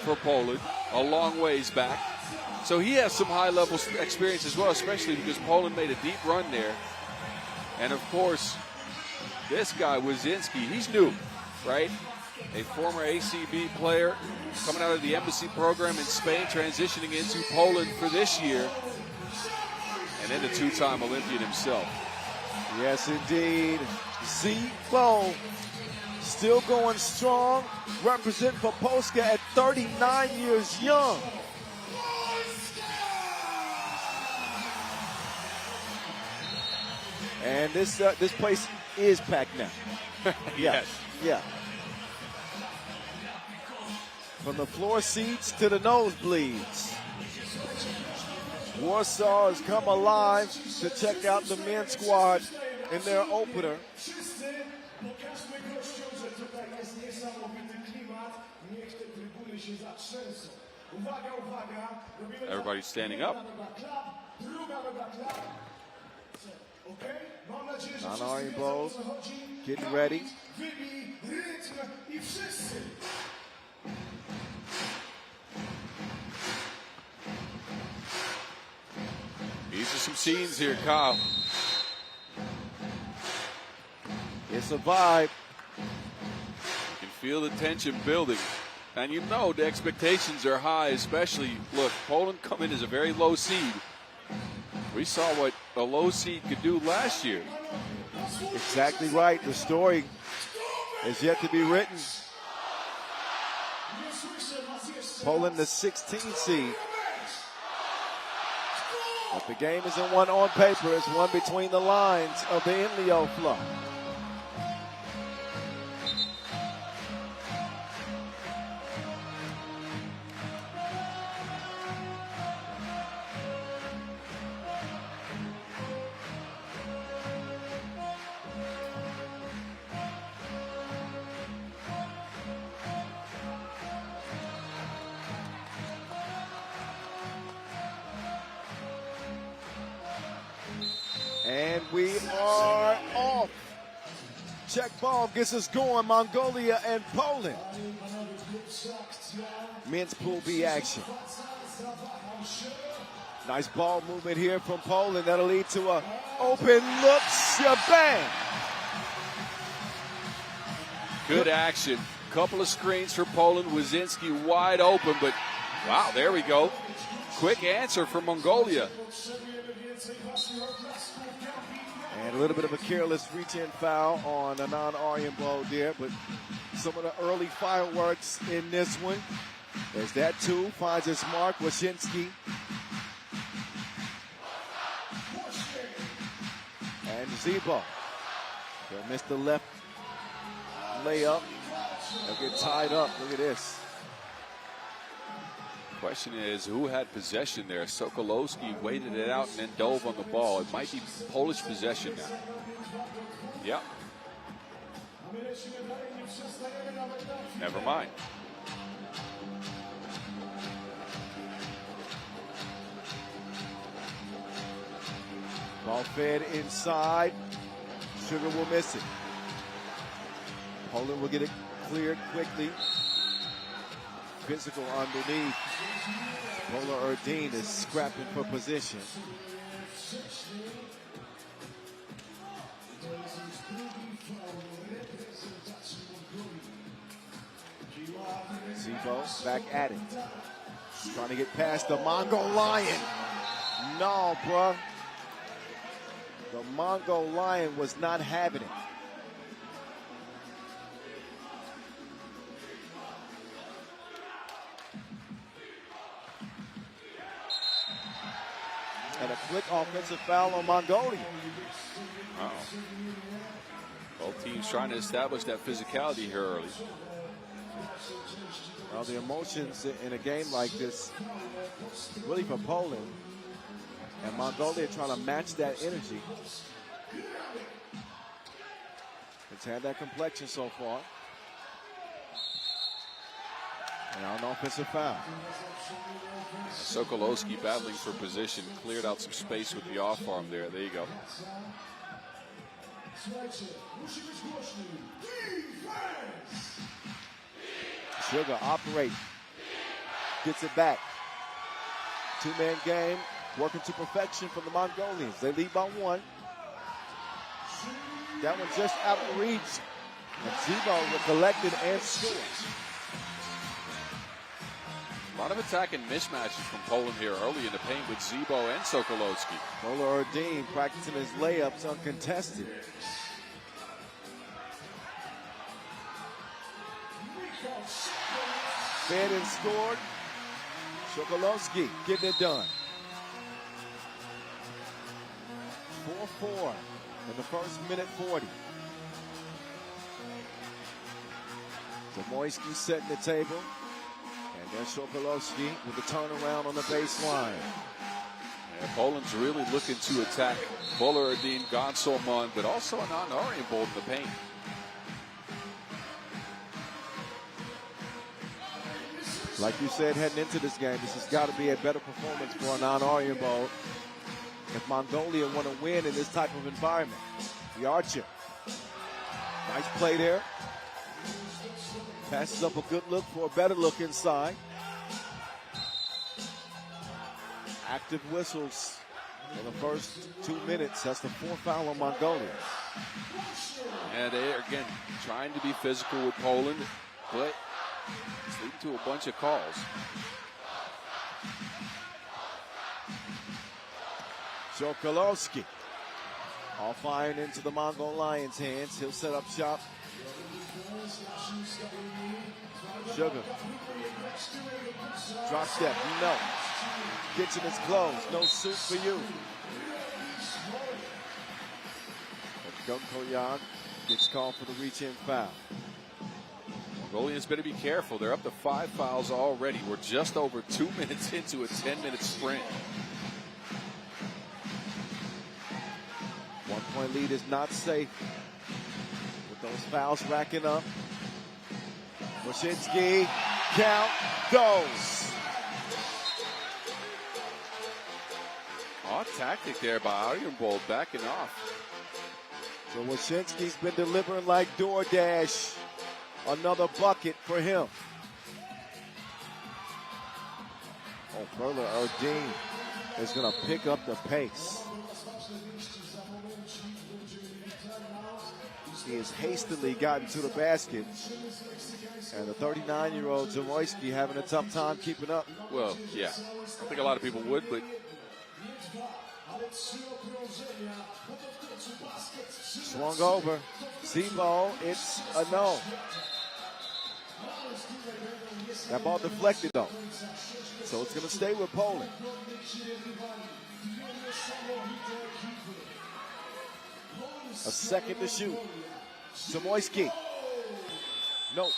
Speaker 6: for Poland a long ways back. So he has some high-level experience as well, especially because Poland made a deep run there. And, of course, this guy, Wazinski, he's new, right? A former ACB player coming out of the embassy program in Spain, transitioning into Poland for this year. And then the 2-time Olympian himself.
Speaker 1: Yes, indeed. Z-Bo still going strong, representing for Polska at 39 years young. And this place is packed now.
Speaker 6: Yes.
Speaker 1: Yeah. From the floor seats to the nosebleeds. Warsaw has come alive to check out the men's squad in their opener.
Speaker 6: Everybody's standing up.
Speaker 1: Non-Aryan Bowl getting ready.
Speaker 6: These are some scenes here, Kyle.
Speaker 1: It's a vibe.
Speaker 6: You can feel the tension building. And you know the expectations are high, especially, look, Poland come in as a very low seed. We saw what a low seed could do last year.
Speaker 1: Exactly right. The story is yet to be written. Poland, the 16th seed. But the game isn't one on paper. It's one between the lines of the Inleo flow. And we are off. Czech ball gets us going. Mongolia and Poland. Men's Pool B action. Nice ball movement here from Poland. That'll lead to a open look. Shabang!
Speaker 6: Good action. Couple of screens for Poland. Wazinski wide open, but wow, there we go. Quick answer for Mongolia.
Speaker 1: And a little bit of a careless reach-in foul on a non-Aryan ball there, but some of the early fireworks in this one. There's that too, finds its mark, Wazinski. And Z-Bo. They'll miss the left layup. They'll get tied up. Look at this.
Speaker 6: Question is, who had possession there? Sokolowski waited it out and then dove on the ball. It might be Polish possession now. Yep. Never mind.
Speaker 1: Ball fed inside. Sugar will miss it. Poland will get it cleared quickly. Physical underneath. Pola Erdine is scrapping for position. Zebo back at it. Trying to get past the Mongol Lion. No, bruh. The Mongol Lion was not having it. And a quick offensive foul on Mongolia.
Speaker 6: Uh-oh. Both teams trying to establish that physicality here early.
Speaker 1: Well, the emotions in a game like this, really for Poland, and Mongolia trying to match that energy. It's had that complexion so far. And an offensive foul.
Speaker 6: Sokolowski battling for position, cleared out some space with the off arm there. There you go.
Speaker 1: Sugar operating. Gets it back. Two-man game, working to perfection for the Mongolians. They lead by one. That one just out of reach. And Zebo collected and scored.
Speaker 6: A lot of attack and mismatches from Poland here early in the paint with Zebo and Sokolowski.
Speaker 1: Mola Erdine practicing his layups uncontested. Fed and scored. Sokolowski getting it done. 4-4 in the first minute 40. Zamoyski setting the table. And then Sokolowski with the turnaround on the baseline.
Speaker 6: And Poland's really looking to attack Bolerodin, Gonsolman, but also Anand Arienbold in the paint.
Speaker 1: Like you said, heading into this game, this has got to be a better performance for Anand Arienbold if Mongolia want to win in this type of environment. The Archer. Nice play there. Passes up a good look for a better look inside. Active whistles in the first 2 minutes. That's the fourth foul on Mongolia.
Speaker 6: And they are, again, trying to be physical with Poland, but it's leading to a bunch of calls.
Speaker 1: Sokolowski. All firing into the Mongol Lions' hands. He'll set up shop. Sugar. Drop step, no. Kitchen is closed. No suit for you. But Gunkoyan gets called for the reach-in foul.
Speaker 6: Mongolians better be careful. They're up to 5 fouls already. We're just over 2 minutes into a 10-minute sprint.
Speaker 1: 1 point lead is not safe with those fouls racking up. Woshinski, count, goes.
Speaker 6: Odd tactic there by Arienbold, backing off.
Speaker 1: So Woshinski's been delivering like DoorDash. Another bucket for him. Oh, Furler Erdine is going to pick up the pace. He has hastily gotten to the basket. And the 39-year-old Zamoyski having a tough time keeping up.
Speaker 6: Well, yeah. I think a lot of people would, but
Speaker 1: swung over. Zebo, it's a no. That ball deflected, though. So it's going to stay with Poland. A second to shoot. Zamoyski. No.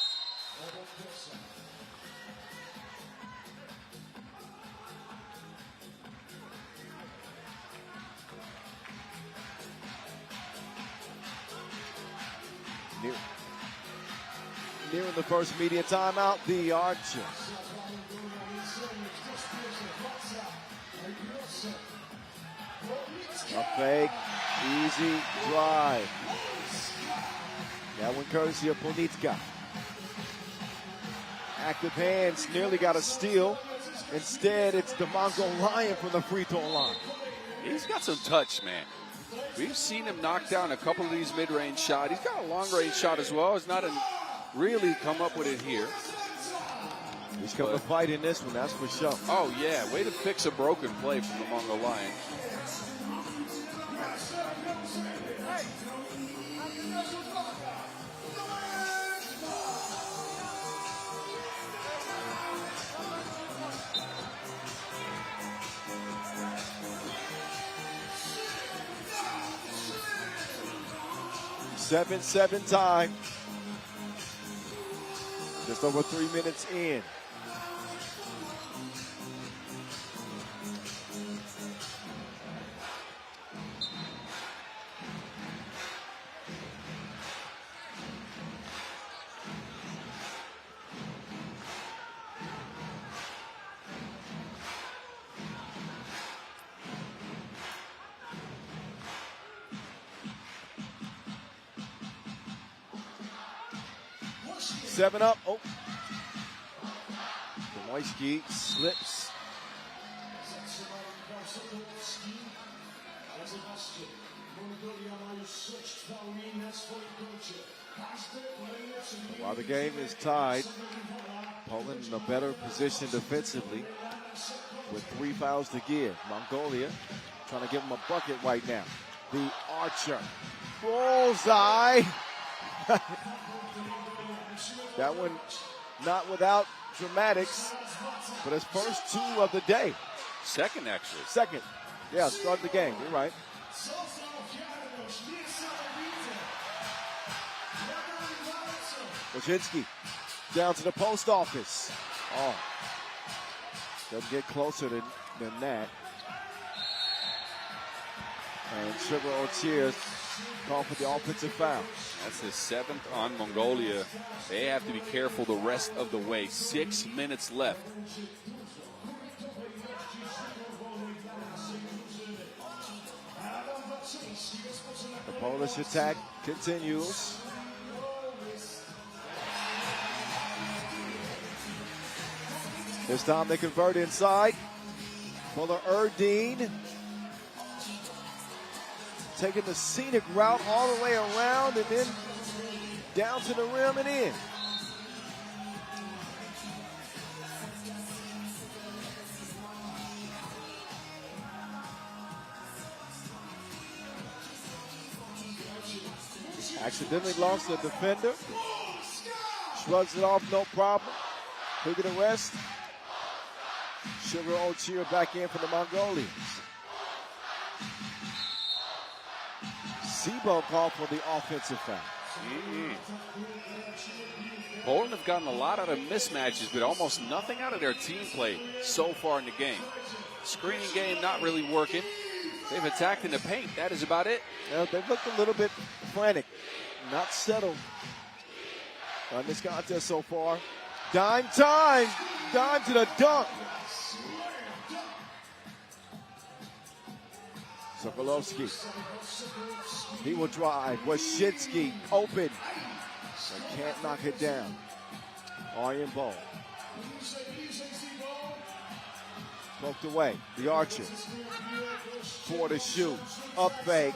Speaker 1: Nearing the first media timeout, the Archer. A fake, easy drive. That one courtesy of Ponitka. Active hands, nearly got a steal. Instead, it's the Mongol Lion from the free throw line.
Speaker 6: He's got some touch, man. We've seen him knock down a couple of these mid-range shots. He's got a long-range shot as well. He's not really come up with it here.
Speaker 1: He's coming to fight in this one, that's for sure.
Speaker 6: Oh, yeah. Way to fix a broken play from the Mongol Lion.
Speaker 1: Seven time. Just over 3 minutes in. Seven up. Oh. Nowitzki slips. While the game is tied, Poland in a better position defensively with 3 fouls to give. Mongolia trying to give him a bucket right now. The Archer. Bullseye. That one not without dramatics, but his first 2 of the day.
Speaker 6: Second, actually.
Speaker 1: Second. Yeah, start the game. You're right. Wojcicki down to the post office. Oh. Doesn't get closer than that. And Sugar Otier called for the offensive foul.
Speaker 6: That's his 7th on Mongolia. They have to be careful the rest of the way. 6 minutes left.
Speaker 1: The Polish attack continues. This time they convert inside. Fuller Erdine taking the scenic route all the way around and then down to the rim and in. Accidentally lost the defender. Shrugs it off, no problem. Who get the rest? Sugar Otier back in for the Mongolians. Sebo called for the offensive foul.
Speaker 6: Poland have gotten a lot out of mismatches, but almost nothing out of their team play so far in the game. Screening game not really working. They've attacked in the paint. That is about it.
Speaker 1: They've looked a little bit frantic, not settled on this contest so far. Dime time. Dime to the dunk. Sokolovsky. He will drive. Wojcicki open. They can't knock it down. Arjen Bol. Poked away. The Archer. For the shoot. Up fake.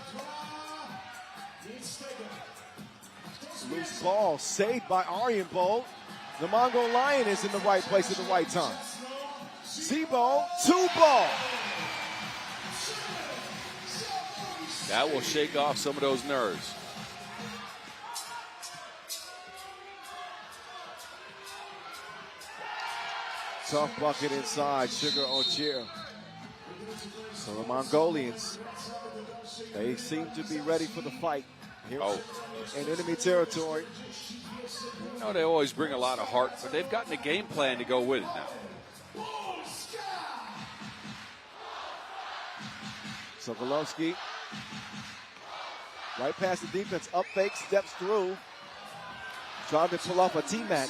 Speaker 1: Loose ball. Saved by Arjen Bol. The Mongol Lion is in the right place at the right time. Sebo, 2 ball.
Speaker 6: That will shake off some of those nerves.
Speaker 1: Tough bucket inside, Sugar Otier. So the Mongolians, they seem to be ready for the fight here in enemy territory.
Speaker 6: You know, they always bring a lot of heart, but they've gotten a game plan to go with it now.
Speaker 1: Sokolovsky. Right past the defense, up fake, steps through. Trying to pull off a T-Mac.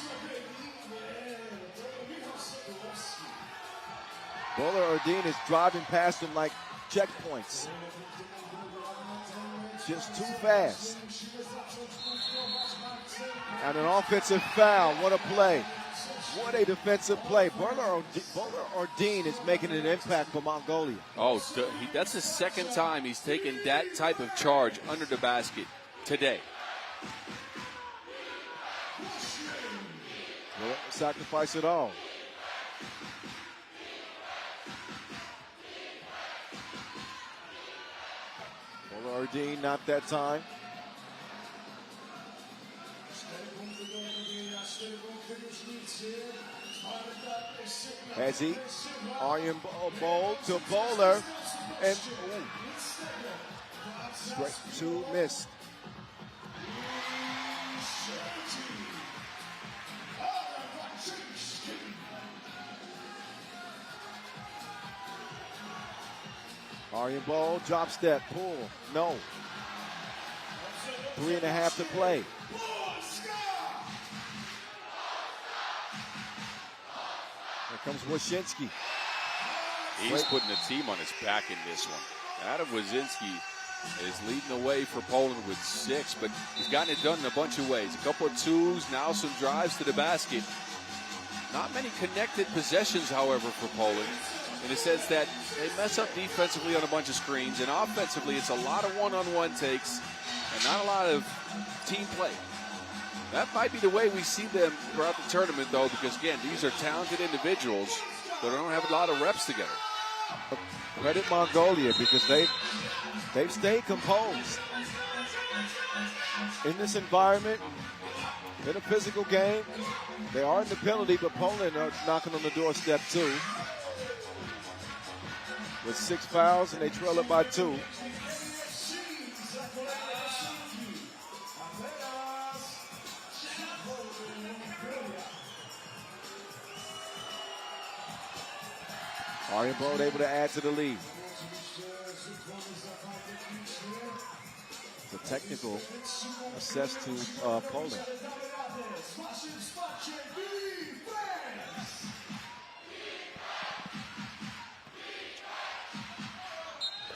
Speaker 1: Bowler Erdine is driving past him like checkpoints. Just too fast. And an offensive foul. What a play. What a defensive play. Bowler Ordine is making an impact for Mongolia.
Speaker 6: Oh, that's the second time he's taken that type of charge under the basket today.
Speaker 1: Well, sacrifice it all. Bowler Ordine, not that time. Has he? Arjen Bowl to Bowler. And straight two missed. Arjen Bowl, drop step, pull. No. 3.5 to play. Here comes Wyszynski.
Speaker 6: He's putting the team on his back in this one. Adam Wyszynski is leading the way for Poland with 6, but he's gotten it done in a bunch of ways. A couple of twos, now some drives to the basket. Not many connected possessions, however, for Poland, in the sense that they mess up defensively on a bunch of screens, and offensively it's a lot of one-on-one takes and not a lot of team play. That might be the way we see them throughout the tournament, though, because, again, these are talented individuals that don't have a lot of reps together.
Speaker 1: Credit Mongolia because they've stayed composed. In this environment, in a physical game, they are in the penalty, but Poland are knocking on the doorstep, too. With 6 fouls, and they trail it by 2. Arjen Bowl able to add to the lead. It's a technical assess to Poland.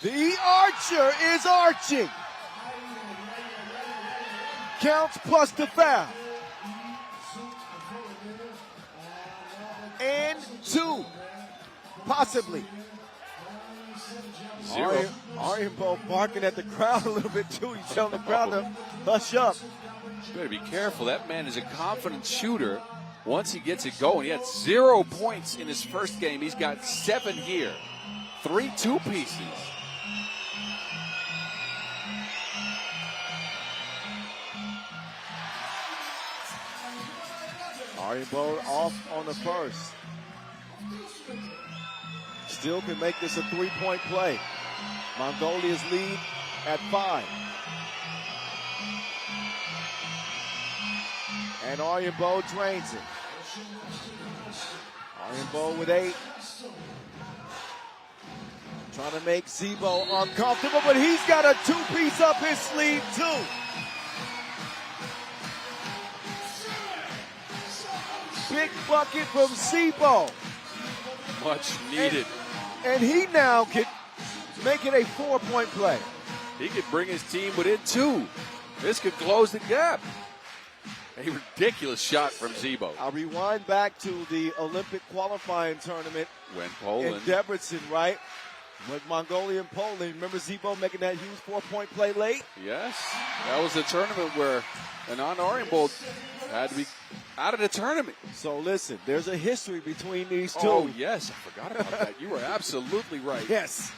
Speaker 1: The archer is arching. Counts plus the foul. And 2. Possibly. Arjen Bowl barking at the crowd a little bit too. He's telling the crowd to hush up.
Speaker 6: You better be careful. That man is a confident shooter once he gets it going. He had 0 points in his first game. He's got 7 here. 3 two-pieces.
Speaker 1: Arjen Bowl off on the first. Still can make this a 3-point play. Mongolia's lead at 5. And Arjen Bowl drains it. Arjen Bowl with 8. Trying to make Zebo uncomfortable, but he's got a 2-piece up his sleeve too. Big bucket from Zebo.
Speaker 6: Much needed.
Speaker 1: And he now can make it a 4-point play.
Speaker 6: He could bring his team within 2. This could close the gap. A ridiculous shot from Zebo.
Speaker 1: I'll rewind back to the Olympic qualifying tournament
Speaker 6: when Poland
Speaker 1: in Debrecen, right? With Mongolia and Poland. Remember Zebo making that huge 4-point play late?
Speaker 6: Yes. That was the tournament where an Arjen Bowl had to be out of the tournament.
Speaker 1: So listen, there's a history between these two.
Speaker 6: Oh, yes. I forgot about that. You were absolutely right.
Speaker 1: Yes.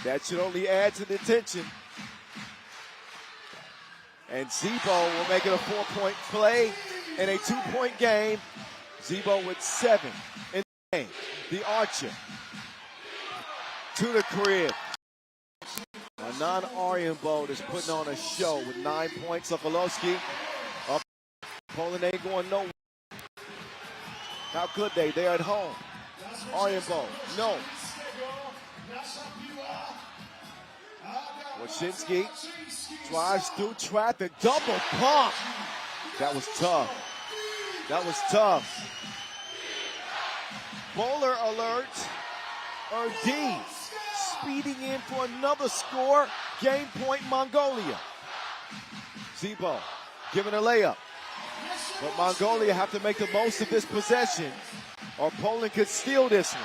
Speaker 1: That should only add to the tension. And Zebo will make it a 4-point play in a 2-point game. Zebo with 7 in the game. The Archer to the crib. A non-Arjen Bowl is putting on a show with 9 points. Sokolowski up. Poland ain't going nowhere. How could they? They're at home. Arjen Bowl, no. Wyszynski drives through traffic. Double pump. That was tough. That was tough. Bowler alert. Ordine speeding in for another score. Game point Mongolia. Zebo giving a layup. But Mongolia have to make the most of this possession, or Poland could steal this one.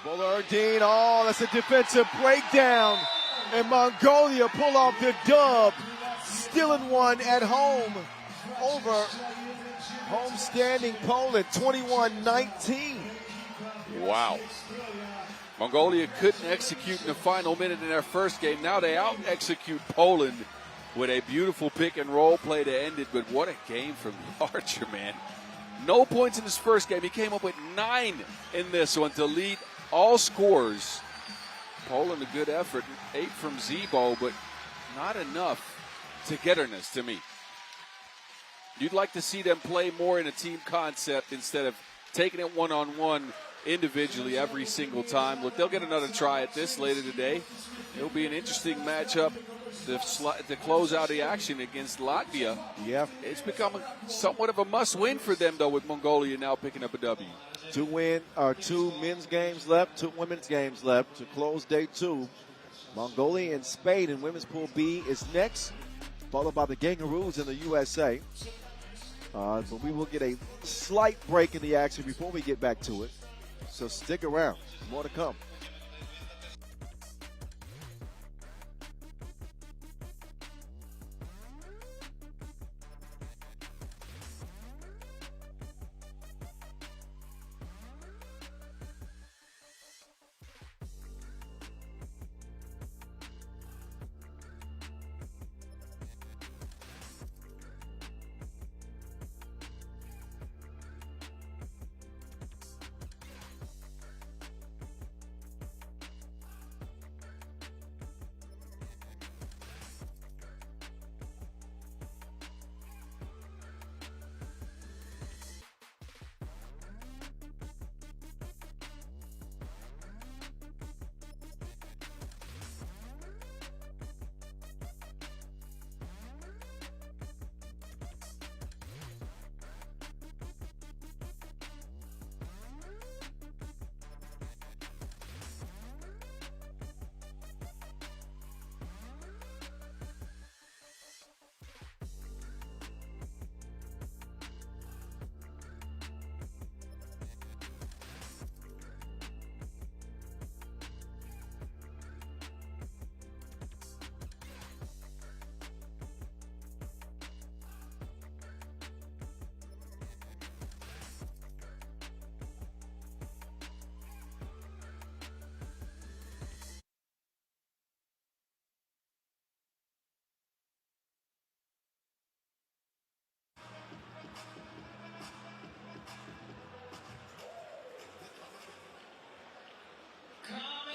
Speaker 1: Bullardine, oh, that's a defensive breakdown. And Mongolia pull off the dub, stealing one at home over homestanding Poland, 21-19.
Speaker 6: Wow. Mongolia couldn't execute in the final minute in their first game. Now they out-execute Poland with a beautiful pick and roll play to end it. But what a game from the Archer, man. No points in his first game. He came up with 9 in this one to lead all scorers. Poland, a good effort. 8 from Zebo, but not enough togetherness to me. You'd like to see them play more in a team concept instead of taking it one-on-one individually every single time. Look, they'll get another try at this later today. It'll be an interesting matchup to close out the action against Latvia.
Speaker 1: Yeah.
Speaker 6: It's become somewhat of a must-win for them, though, with Mongolia now picking up a W.
Speaker 1: 2 men's games left, 2 women's games left to close day 2. Mongolia and Spain in women's pool B is next, followed by the Kangaroos in the USA. But we will get a slight break in the action before we get back to it. So stick around. More to come.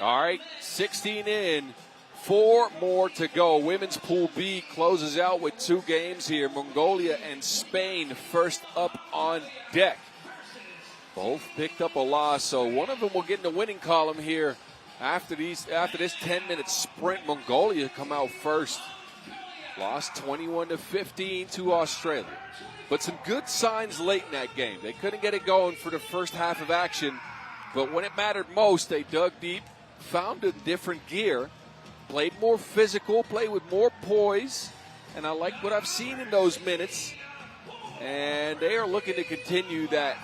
Speaker 6: All right, 16 in, 4 more to go. Women's Pool B closes out with 2 games here. Mongolia and Spain first up on deck. Both picked up a loss, so one of them will get in the winning column here after this 10-minute sprint. Mongolia come out first. Lost 21-15 to Australia. But some good signs late in that game. They couldn't get it going for the first half of action, but when it mattered most, they dug deep, found a different gear, played more physical, played with more poise, and I like what I've seen in those minutes. And they are looking to continue that.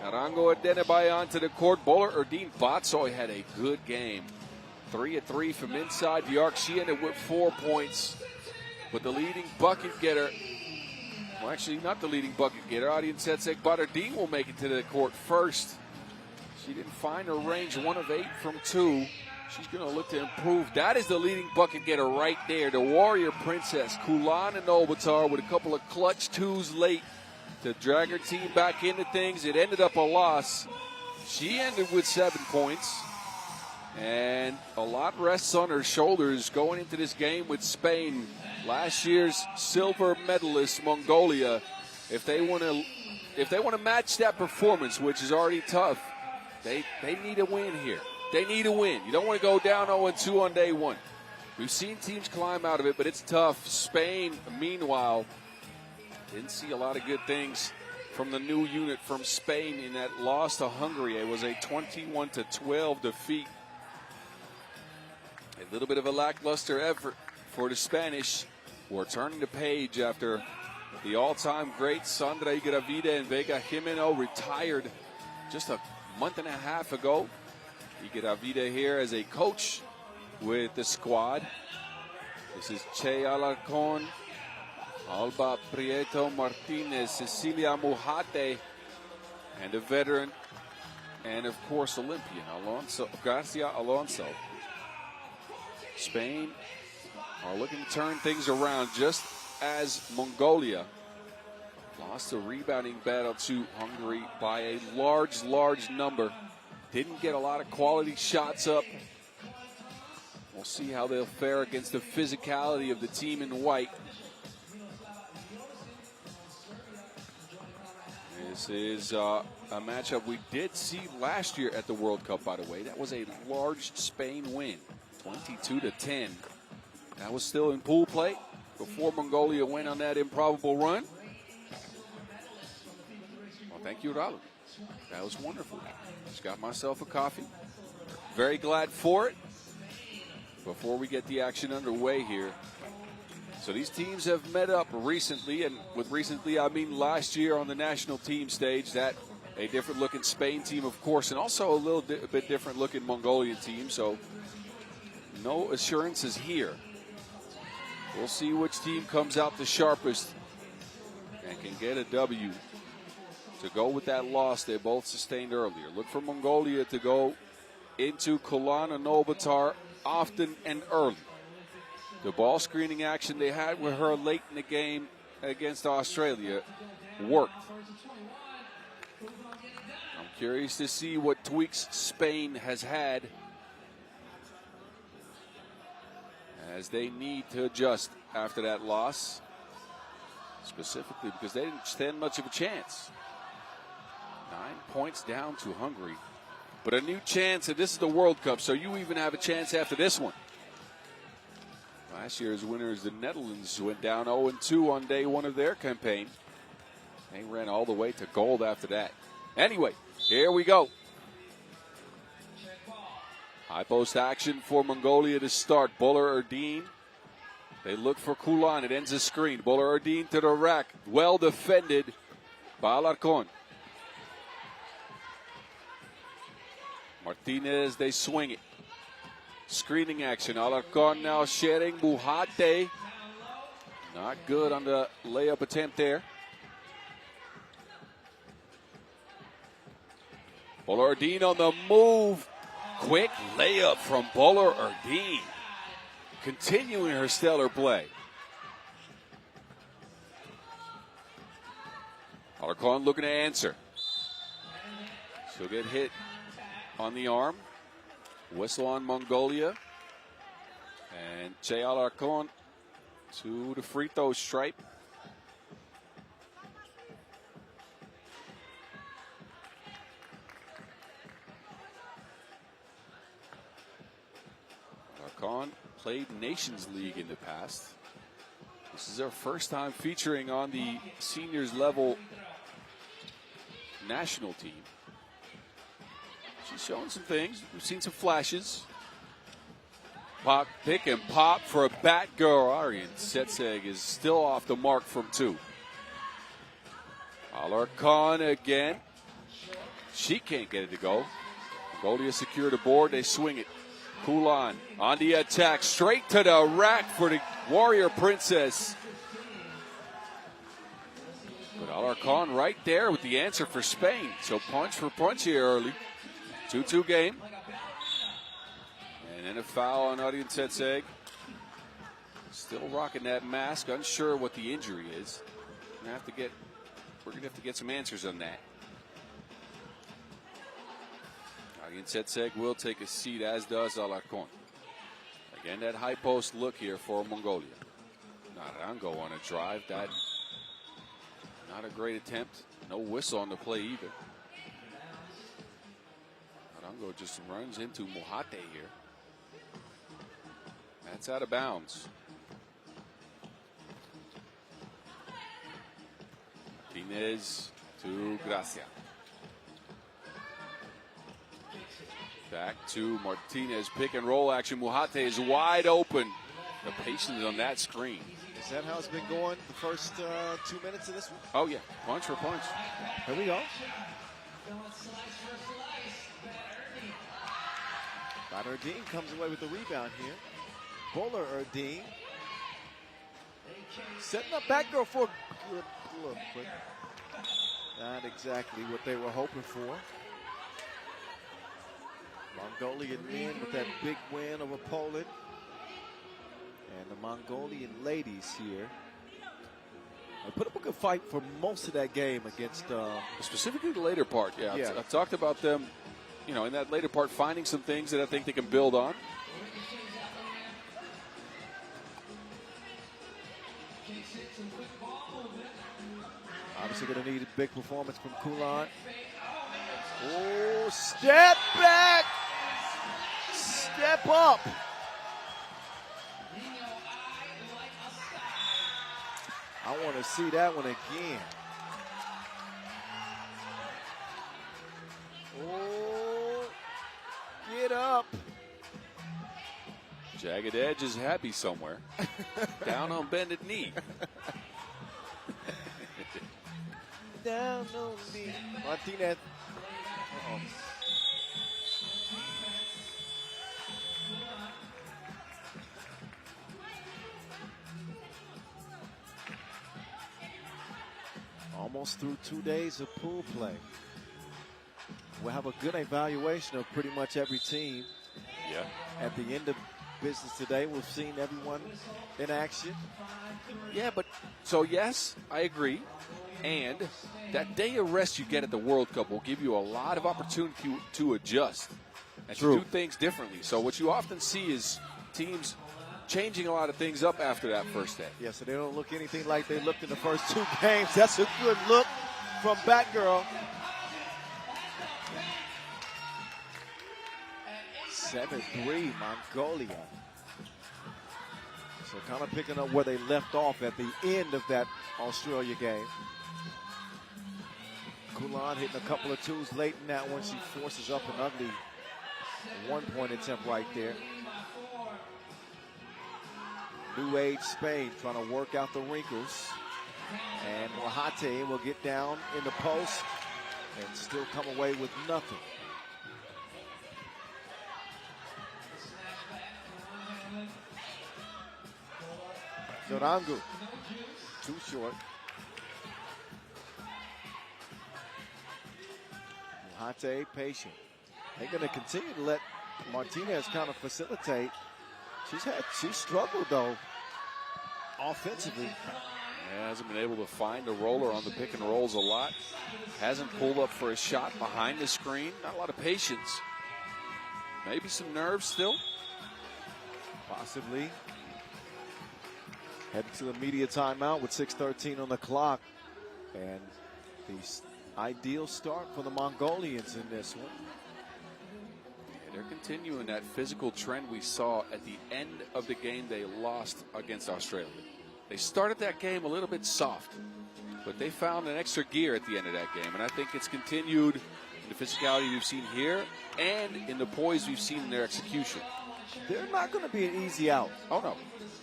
Speaker 6: Arango Adenebayan to the court. Bowler Erdine Batsoy had a good game. 3 of 3 from inside the arc. She ended with 4 points. But the leading bucket getter, well, actually not the leading bucket getter, Audience Setsek Batardine will make it to the court first. She didn't find her range, 1 of 8 from 2. She's going to look to improve. That is the leading bucket getter right there, the Warrior Princess, Kulana Novatar, with a couple of clutch 2s late to drag her team back into things. It ended up a loss. She ended with 7 points. And a lot rests on her shoulders going into this game with Spain. Last year's silver medalist, Mongolia. If they want to match that performance, which is already tough, they need a win here. They need a win. You don't want to go down 0-2 on day 1. We've seen teams climb out of it, but it's tough. Spain, meanwhile, didn't see a lot of good things from the new unit from Spain in that loss to Hungary. It was a 21-12 defeat. A little bit of a lackluster effort for the Spanish. We're turning the page after the all-time great Sandra Igravide and Vega Jimeno retired just a month and a half ago. Igravide here as a coach with the squad. This is Che Alarcon, Alba Prieto Martinez, Cecilia Mujate, and a veteran, and of course Olympian, Garcia Alonso. Spain are looking to turn things around just as Mongolia lost a rebounding battle to Hungary by a large number. Didn't get a lot of quality shots up. We'll see how they'll fare against the physicality of the team in white. This is a matchup we did see last year at the World Cup, by the way. That was a large Spain win, 22-10. That was still in pool play before Mongolia went on that improbable run. Well, thank you, Raul. That was wonderful. Just got myself a coffee. Very glad for it. Before we get the action underway here. So these teams have met up recently, and with recently I mean last year on the national team stage. That a different looking Spain team, of course, and also a little bit different looking Mongolian team. So no assurances here. We'll see which team comes out the sharpest and can get a W to go with that loss they both sustained earlier. Look for Mongolia to go into Ulaanbaatar often and early. The ball screening action they had with her late in the game against Australia worked. I'm curious to see what tweaks Spain has had as they need to adjust after that loss, specifically because they didn't stand much of a chance. 9 points down to Hungary. But a new chance, and this is the World Cup, so you even have a chance after this one. Last year's winners, the Netherlands, went down 0-2 on day one of their campaign. They ran all the way to gold after that. Anyway, here we go. High post action for Mongolia to start. Bowler Erdeen. They look for Kulan. It ends a screen. Bowler Erdeen to the rack. Well defended by Alarcon. Martinez, they swing it. Screening action. Alarcon now sharing. Mujate. Not good on the layup attempt there. Bowler Erdeen on the move. Quick layup from Bowler Erdeen. Continuing her stellar play. Alarcon looking to answer. She'll get hit on the arm. Whistle on Mongolia. And Che Alarcon to the free throw stripe. Alarcon played Nations League in the past. This is her first time featuring on the seniors level national team. She's showing some things. We've seen some flashes. Pop, pick and pop for a bat girl. Arian Setseg is still off the mark from two. Alarcon again. She can't get it to go. Mongolia secured a board. They swing it. Kulan on the attack. Straight to the rack for the Warrior Princess. But Alarcon right there with the answer for Spain. So punch for punch here early. 2-2 game. And then a foul on Arian Setseg. Still rocking that mask. Unsure what the injury is. We're gonna have to get some answers on that. Arian Setseg will take a seat, as does Alarcon. Again, that high post look here for Mongolia. Narango on a drive. That not a great attempt. No whistle on the play either. Narango just runs into Mujate here. That's out of bounds. Martinez to Gracia. Back to Martinez. Pick and roll action. Mujate is wide open. The patience on that screen.
Speaker 1: Is that how it's been going the first 2 minutes of this one?
Speaker 6: Oh, yeah. Punch for punch.
Speaker 1: Here we go. But Erdine comes away with the rebound here. Bowler Erdine. Setting up back girl for a good look, but not exactly what they were hoping for. Mongolian men with that big win over Poland. And the Mongolian ladies here put up a good fight for most of that game against...
Speaker 6: Specifically the later part, yeah.
Speaker 1: Yeah.
Speaker 6: I've talked about them, in that later part, finding some things that I think they can build on.
Speaker 1: Obviously going to need a big performance from Kulan. Oh, step back! Step up! I want to see that one again. Oh, get up.
Speaker 6: Jagged Edge is happy somewhere. Down on bended knee.
Speaker 1: Down on the Martinez. Uh-oh. Almost through 2 days of pool play. We'll have a good evaluation of pretty much every team.
Speaker 6: Yeah.
Speaker 1: At the end of business today, we've seen everyone in action.
Speaker 6: Yeah, but so yes, I agree. And that day of rest you get at the World Cup will give you a lot of opportunity to adjust and to do things differently. So what you often see is teams changing a lot of things up after that first day.
Speaker 1: Yeah, so they don't look anything like they looked in the first 2 games. That's a good look from Batgirl. 7-3 Mongolia. So kind of picking up where they left off at the end of that Australia game. Kulan hitting a couple of twos late in that one. She forces up an ugly 1-point attempt right there. New age Spain trying to work out the wrinkles. And Wahate will get down in the post and still come away with nothing. Norangu, too short. Wahate patient. They're going to continue to let Martinez kind of facilitate. She's struggled though offensively.
Speaker 6: Yeah, hasn't been able to find a roller on the pick and rolls a lot. Hasn't pulled up for a shot behind the screen. Not a lot of patience. Maybe some nerves still.
Speaker 1: Possibly. Heading to the media timeout with 6:13 on the clock. And the ideal start for the Mongolians in this one.
Speaker 6: They're continuing that physical trend we saw at the end of the game they lost against Australia. They started that game a little bit soft, but they found an extra gear at the end of that game, and I think it's continued in the physicality we've seen here and in the poise we've seen in their execution.
Speaker 1: They're not going to be an easy out.
Speaker 6: Oh, no.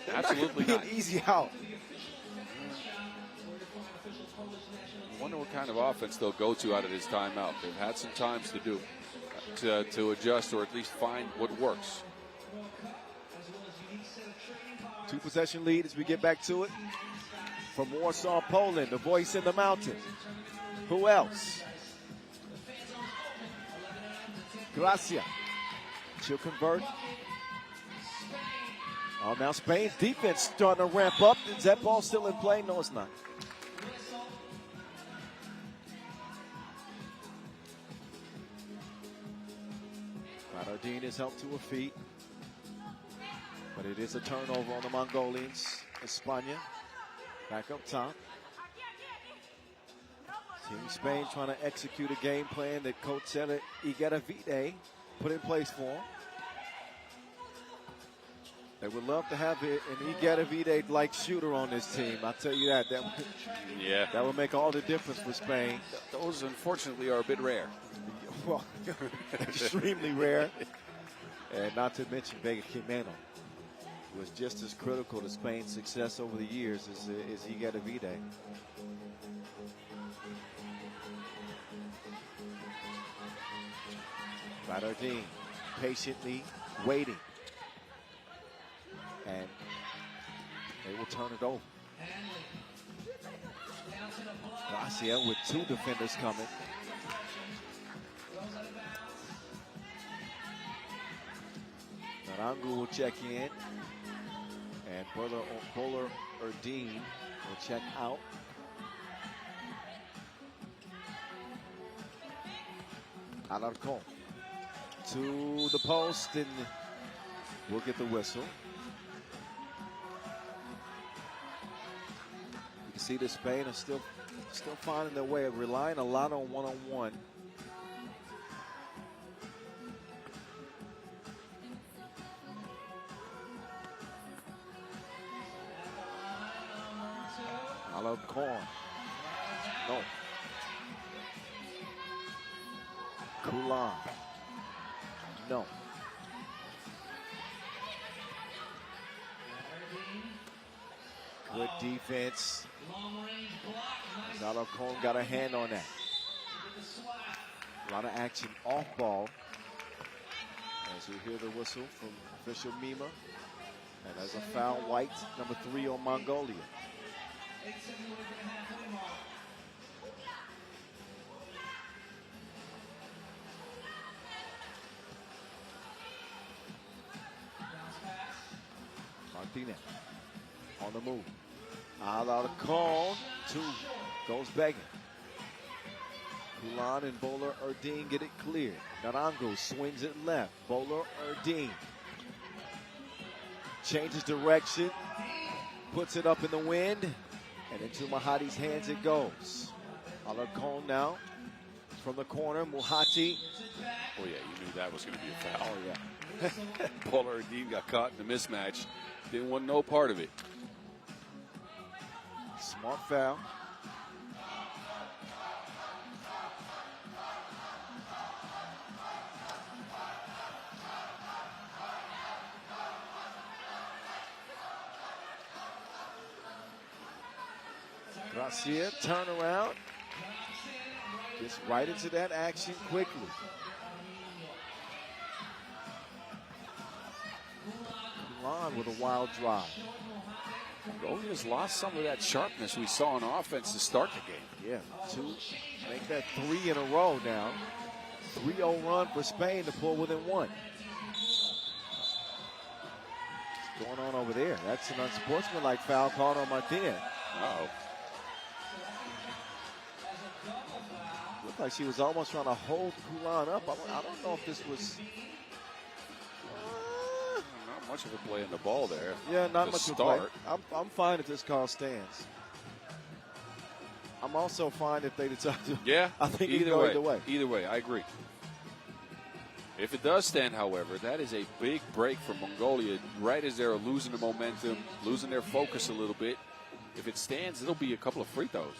Speaker 1: They're
Speaker 6: Absolutely
Speaker 1: not. An easy out.
Speaker 6: I wonder what kind of offense they'll go to out of this timeout. They've had some times to do. To adjust or at least find what works.
Speaker 1: 2-possession lead as we get back to it. From Warsaw, Poland, the voice in the mountain. Who else? Gracia. She'll convert. Oh, now Spain's defense starting to ramp up. Is that ball still in play? No, it's not. Ardine is helped to her feet. But it is a turnover on the Mongolians. España back up top. Team Spain trying to execute a game plan that Coach Igaravide put in place for them. They would love to have an Igaravide-like shooter on this team. I'll tell you that. That would make all the difference for Spain.
Speaker 6: Those, unfortunately, are a bit rare.
Speaker 1: Well, extremely rare. And not to mention Vega Quimeno. was just as critical to Spain's success over the years as Higuera Vide. Badardine patiently waiting. And they will turn it over. Garcia with two defenders coming. Narangu will check in. And Bowler Erdine will check out. Alarcon to the post, and we'll get the whistle. You can see that Spain is still finding their way of relying a lot on one-on-one. Alarcon. No. Kulan. No. Good defense. Alarcon got a hand on that. A lot of action off ball. As you hear the whistle from official Mima. And as a foul, white, number 3 on Mongolia. Martinez on the move. Alarcon, 2, goes begging. Kulan and Bowler Erdine get it clear. Narangu swings it left. Bowler Erdine changes direction, puts it up in the wind, and into Mahati's hands it goes. Alarcon now from the corner. Muhati.
Speaker 6: Oh, yeah, you knew that was going to be a foul.
Speaker 1: Oh, yeah.
Speaker 6: Bowler Erdine got caught in the mismatch. Didn't want no part of it.
Speaker 1: Smart foul. Garcia, turn around. Gets right into that action quickly. Kulan with a wild drive.
Speaker 6: Mongolia's lost some of that sharpness we saw on offense to start the game.
Speaker 1: Yeah, 2, make that 3 in a row now. 3-0 run for Spain to pull within 1. What's going on over there? That's an unsportsmanlike foul called on Martinez.
Speaker 6: Uh-oh.
Speaker 1: Looked like she was almost trying to hold Kulan up. I don't know if this was...
Speaker 6: Not much of a play in the ball there.
Speaker 1: Yeah, not much of a play.
Speaker 6: Start.
Speaker 1: I'm fine if this call stands. I'm also fine if they decide to.
Speaker 6: Yeah,
Speaker 1: I think
Speaker 6: either
Speaker 1: way.
Speaker 6: Either way, I agree. If it does stand, however, that is a big break for Mongolia right as they're losing the momentum, losing their focus a little bit. If it stands, it'll be a couple of free throws.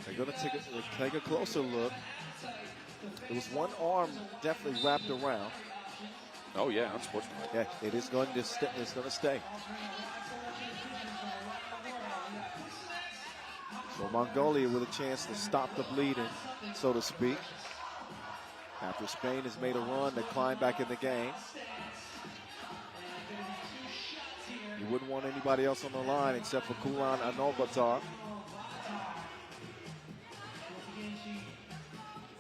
Speaker 1: They're going to take a closer look. There was one arm definitely wrapped around.
Speaker 6: Oh, yeah, unsportsmanlike.
Speaker 1: Yeah, it is going to stay. It's going to stay. So Mongolia with a chance to stop the bleeding, so to speak. After Spain has made a run to climb back in the game. You wouldn't want anybody else on the line except for Kulan Anobatar.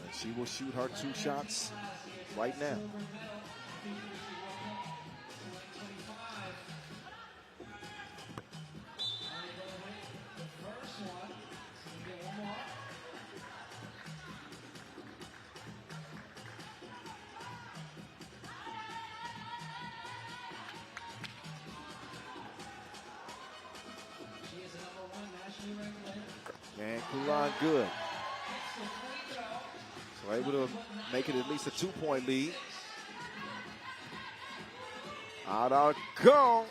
Speaker 1: And she will shoot her 2 shots right now. And Kulan good. So able to make it at least a 2-point lead. Alarcon.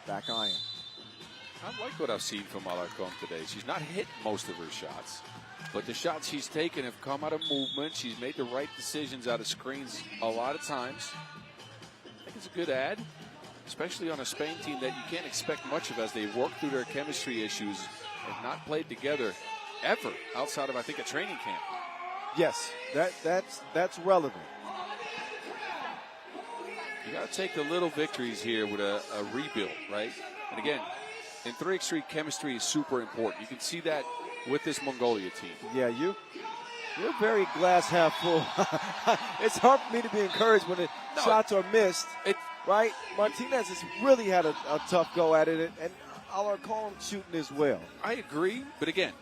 Speaker 1: Back iron.
Speaker 6: I like what I've seen from Alarcon today. She's not hit most of her shots, but the shots she's taken have come out of movement. She's made the right decisions out of screens a lot of times. I think It's a good ad, especially on a Spain team that you can't expect much of as they work through their chemistry issues and not played together ever outside of, I think, a training camp.
Speaker 1: Yes, that's relevant.
Speaker 6: You got to take the little victories here with a rebuild, right? And again, in 3x3, chemistry is super important. You can see that with this Mongolia team.
Speaker 1: Yeah, you're very glass half full. It's hard for me to be encouraged when the shots are missed, right? Martinez has really had a tough go at it, and I'll call him shooting as well.
Speaker 6: I agree, but again,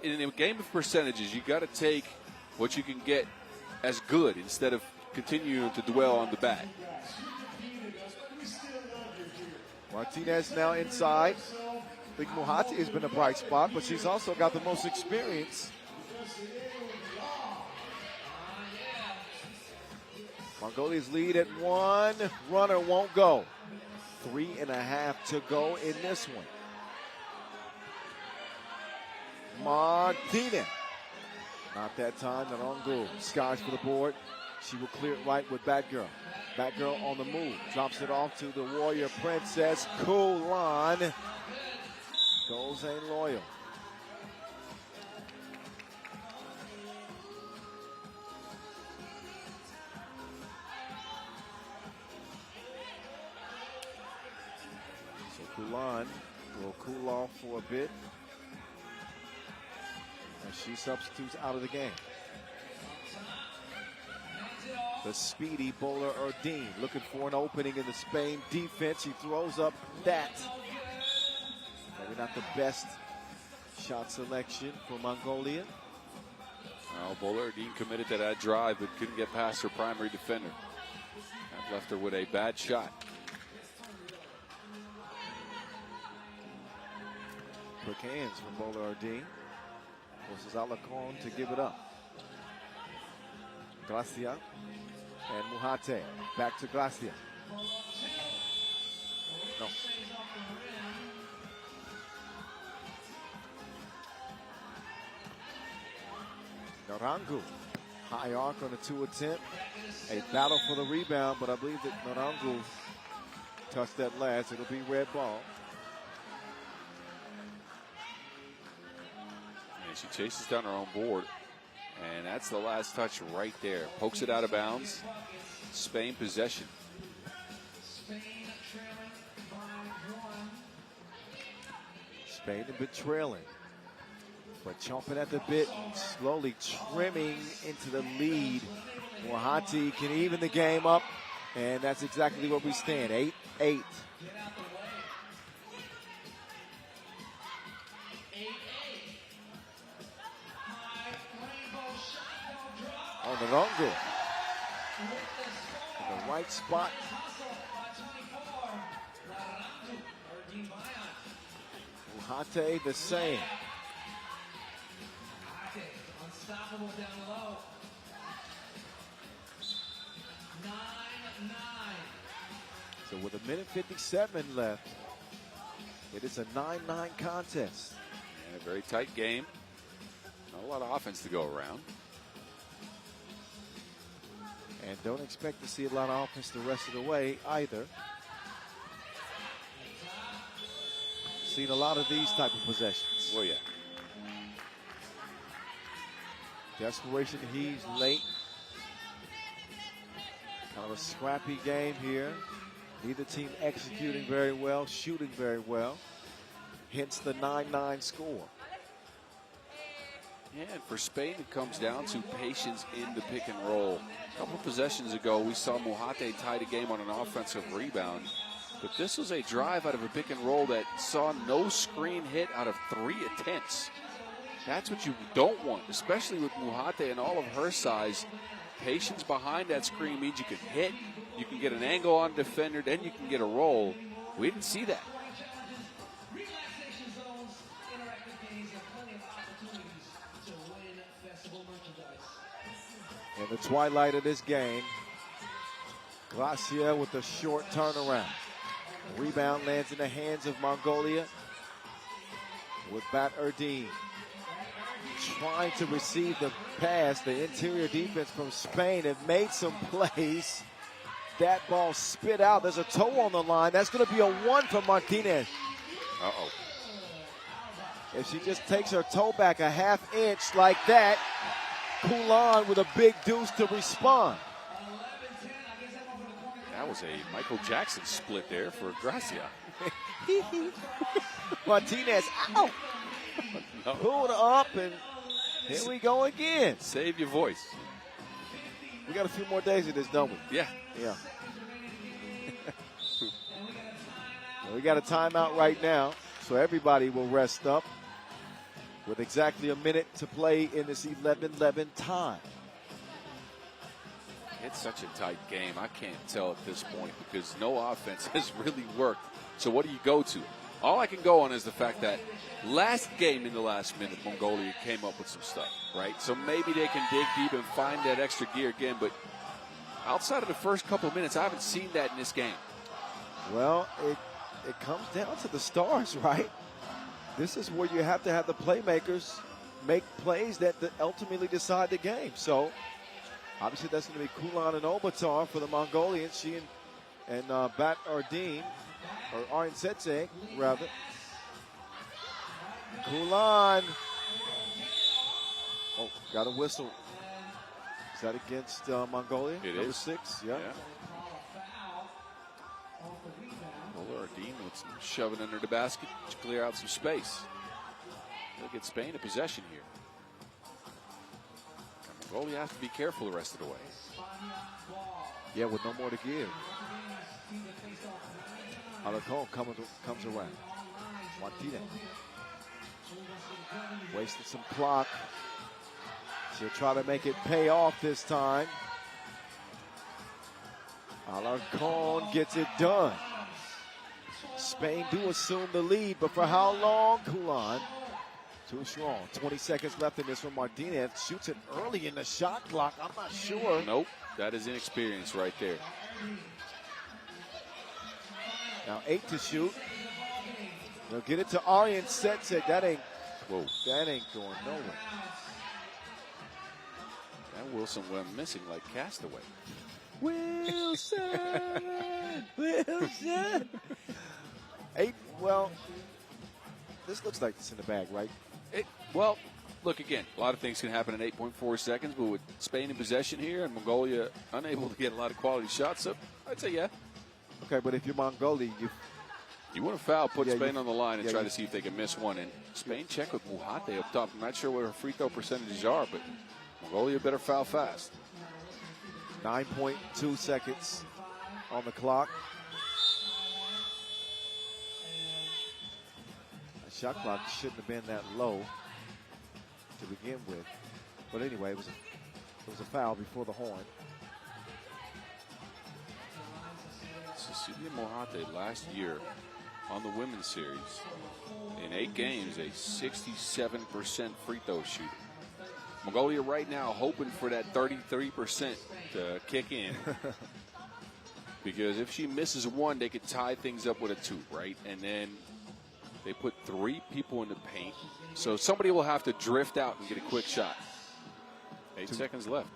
Speaker 6: in a game of percentages, you got to take what you can get as good instead of continuing to dwell on the bad.
Speaker 1: Martinez now inside. I think Muhati has been a bright spot, but she's also got the most experience. Mongolia's lead at 1. Runner won't go. 3.5 to go in this one. Martinez. Not that time. Narangu skies for the board. She will clear it right with Batgirl. Batgirl on the move. Drops it off to the Warrior Princess. Kulan. Goals ain't loyal. So Kulan will cool off for a bit as she substitutes out of the game. The speedy bowler Erdine looking for an opening in the Spain defense. He throws up that. Maybe not the best shot selection for Mongolia.
Speaker 6: Well, bowler Erdine committed to that drive but couldn't get past her primary defender. That left her with a bad shot.
Speaker 1: Quick hands from bowler Erdine. Forces Alarcon to give it up. Gracia and Muhate. Back to Gracia. No. Narangu. High arc on the 2 attempt. A battle for the rebound, but I believe that Narangu touched that last. It'll be red ball.
Speaker 6: And she chases down her own board. And that's the last touch right there. Pokes it out of bounds. Spain possession.
Speaker 1: Spain a bit trailing, but chomping at the bit, slowly trimming into the lead. Muhati can even the game up, and that's exactly where we stand. 8-8. On the longer. In the right spot. Muhate the same.
Speaker 3: Unstoppable down low. 9-9.
Speaker 1: So with 1:57 left, it is a 9-9 contest.
Speaker 6: And a very tight game. Not a lot of offense to go around.
Speaker 1: And don't expect to see a lot of offense the rest of the way either. Seen a lot of these type of possessions.
Speaker 6: Well, yeah.
Speaker 1: Desperation heaves late. Kind of a scrappy game here. Neither team executing very well, shooting very well. Hence the 9-9 score.
Speaker 6: Yeah, and for Spain, it comes down to patience in the pick and roll. A couple possessions ago, we saw Muhate tie the game on an offensive rebound. But this was a drive out of a pick and roll that saw no screen hit out of 3 attempts. That's what you don't want, especially with Muhate and all of her size. Patience behind that screen means you can hit, you can get an angle on a defender, then you can get a roll. We didn't see that.
Speaker 3: Relaxation zones, interactive games, and plenty of opportunities to win festival merchandise.
Speaker 1: In the twilight of this game, Gracia with a short turnaround. Rebound lands in the hands of Mongolia with Bat Erdine. Trying to receive the pass. The interior defense from Spain have made some plays. that ball spit out. There's a toe on the line. That's going to be a 1 for Martinez.
Speaker 6: Uh-oh.
Speaker 1: If she just takes her toe back a half inch like that, Kulan with a big deuce to respond.
Speaker 6: That was a Michael Jackson split there for Gracia.
Speaker 1: Martinez, ow!
Speaker 6: No.
Speaker 1: Pulled up, and here we go again.
Speaker 6: Save your voice.
Speaker 1: We got a few more days of this, don't we?
Speaker 6: Yeah.
Speaker 1: Yeah. We got a timeout right now, so everybody will rest up with exactly a minute to play in this 11-11 tie.
Speaker 6: It's such a tight game. I can't tell at this point because no offense has really worked. So what do you go to? All I can go on is the fact that last game in the last minute, Mongolia came up with some stuff, right? So maybe they can dig deep and find that extra gear again. But outside of the first couple of minutes, I haven't seen that in this game.
Speaker 1: Well, it comes down to the stars, right? This is where you have to have the playmakers make plays that ultimately decide the game. So obviously that's going to be Kulan and Obatar for the Mongolians. She and Bat Ardeen, or Aryan Setse, rather. Kulan. Oh, got a whistle. Is that against Mongolia?
Speaker 6: It
Speaker 1: Number
Speaker 6: is.
Speaker 1: 6, yeah.
Speaker 6: Well, Ardeen with some shoving under the basket to clear out some space. They'll get Spain in possession here. And Mongolia has to be careful the rest of the way.
Speaker 1: Yeah, with no more to give. Alarcon comes around. Martinez. Wasted some clock. She'll try to make it pay off this time. Alarcon gets it done. Spain do assume the lead, but for how long? Kulan, too strong. 20 seconds left in this one. Martinez shoots it early in the shot clock. I'm not sure.
Speaker 6: Nope, that is inexperience right there.
Speaker 1: Now 8 to shoot. They'll get it to Aryan Setse. That ain't going nowhere.
Speaker 6: That Wilson went missing like Castaway.
Speaker 1: Wilson! Wilson! 8, well, this looks like it's in the bag, right?
Speaker 6: Well, look again, a lot of things can happen in 8.4 seconds, but with Spain in possession here and Mongolia unable to get a lot of quality shots up, I'd say yeah.
Speaker 1: Okay, but if you're Mongolia,
Speaker 6: You want to foul, put Spain on the line and try
Speaker 1: you-
Speaker 6: to see if they can miss one. And Spain check with Muhate up top. I'm not sure what her free throw percentages are, but Mongolia better foul fast.
Speaker 1: 9.2 seconds on the clock. The shot clock shouldn't have been that low to begin with. But anyway, it was a foul before the horn.
Speaker 6: Cecilia Mohate last year on the women's series, in 8 games, a 67% free throw shooter. Mongolia right now hoping for that 33% to kick in. Because if she misses one, they could tie things up with a 2, right? And then they put 3 people in the paint. So somebody will have to drift out and get a quick shot. 8 seconds left.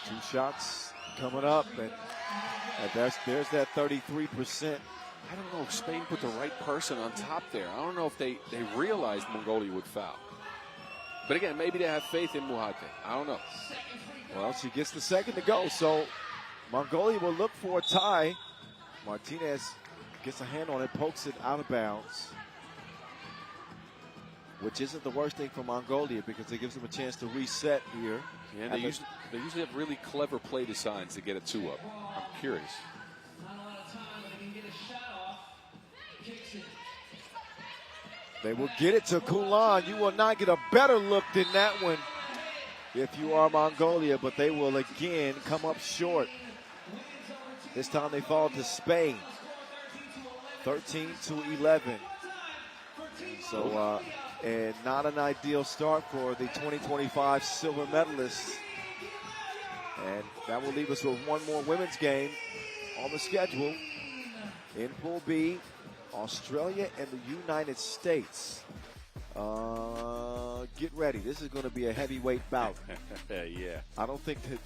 Speaker 1: 2 shots coming up, and there's that 33%.
Speaker 6: I don't know if Spain put the right person on top there. I don't know if they realized Mongolia would foul. But again, maybe they have faith in Muhate. I don't know.
Speaker 1: Well, she gets the second to go, so Mongolia will look for a tie. Martinez gets a hand on it, pokes it out of bounds, which isn't the worst thing for Mongolia because it gives them a chance to reset here.
Speaker 6: Yeah, they usually have really clever play designs to get a 2 up. I'm curious.
Speaker 1: They will get it to Kulan. You will not get a better look than that one if you are Mongolia, but they will again come up short. This time they fall to Spain, 13-11. So, and not an ideal start for the 2025 silver medalists. And that will leave us with one more women's game on the schedule. In Pool B, Australia and the United States. Get ready. This is going to be a heavyweight bout.
Speaker 6: Yeah.
Speaker 1: I don't think that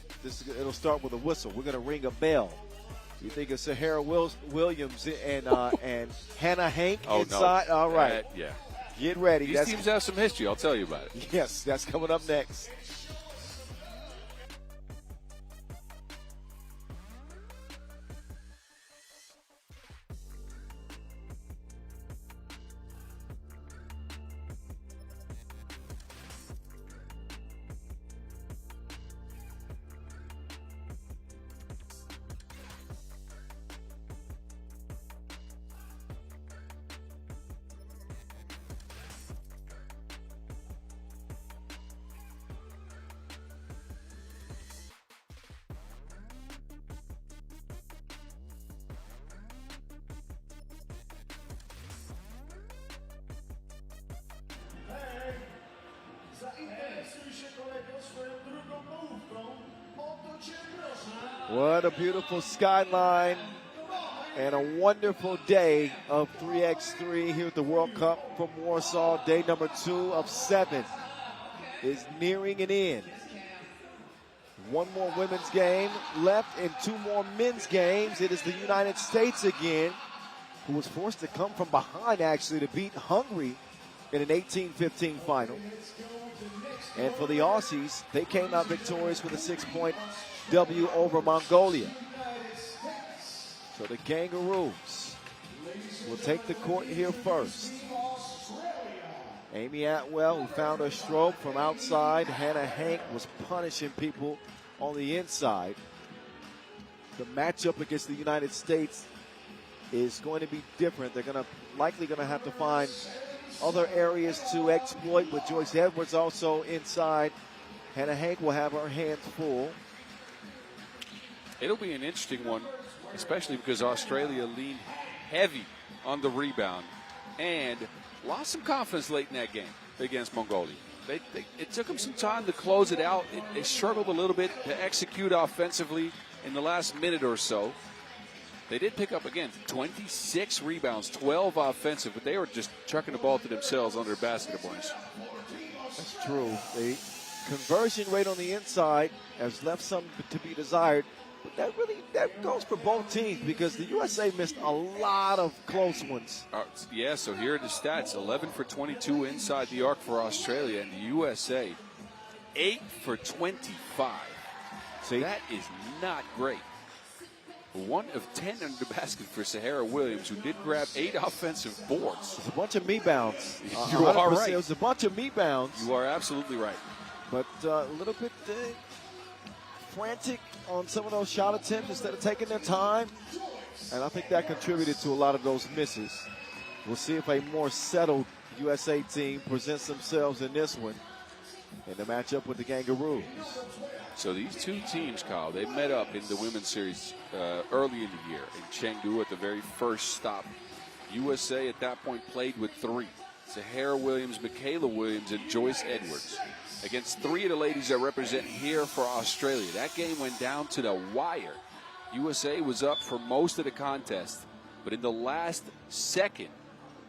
Speaker 1: it'll start with a whistle. We're going to ring a bell. You think of Sahara Williams and Hannah Hank inside?
Speaker 6: No.
Speaker 1: All right.
Speaker 6: Yeah.
Speaker 1: Get ready.
Speaker 6: These teams have some history. I'll tell you about it.
Speaker 1: Yes, that's coming up next.
Speaker 4: Zainteresuj się kolego swoją drugą połówką. O to cię proszę.
Speaker 1: What a beautiful skyline and a wonderful day of 3x3 here at the World Cup from Warsaw. Day number 2 of 7 is nearing an end. One more women's game left and 2 more men's games. It is the United States again, who was forced to come from behind actually to beat Hungary in an 18-15 final. And for the Aussies, they came out victorious with a 6-point W over Mongolia. So the Kangaroos will take the court here first. Amy Atwell, who found her stroke from outside. Hannah Hank was punishing people on the inside. The matchup against the United States is going to be different. They're likely going to have to find other areas to exploit, with Joyce Edwards also inside. Hannah Hank will have her hands full.
Speaker 6: It'll be an interesting one, especially because Australia leaned heavy on the rebound and lost some confidence late in that game against Mongolia. It took them some time to close it out. They struggled a little bit to execute offensively in the last minute or so. They did pick up, again, 26 rebounds, 12 offensive, but they were just chucking the ball to themselves under a basket a bunch.
Speaker 1: That's true. The conversion rate on the inside has left some to be desired. But that goes for both teams, because the USA missed a lot of close ones.
Speaker 6: Yeah, so here are the stats. 11 for 22 inside the arc for Australia, and the USA 8 for 25.
Speaker 1: See?
Speaker 6: That is not great. 1 of 10 under the basket for Sahara Williams, who did grab 8 offensive boards.
Speaker 1: It's a bunch of me-bounds.
Speaker 6: You are right.
Speaker 1: It was a bunch of me-bounds.
Speaker 6: You are absolutely right.
Speaker 1: But a little bit frantic on some of those shot attempts instead of taking their time. And I think that contributed to a lot of those misses. We'll see if a more settled USA team presents themselves in this one in the matchup with the Kangaroos.
Speaker 6: So these two teams, Kyle, they met up in the women's series early in the year in Chengdu at the very first stop. USA at that point played with 3. Sahara Williams, Michaela Williams, and Joyce Edwards against 3 of the ladies that represent here for Australia. That game went down to the wire. USA was up for most of the contest, but in the last second,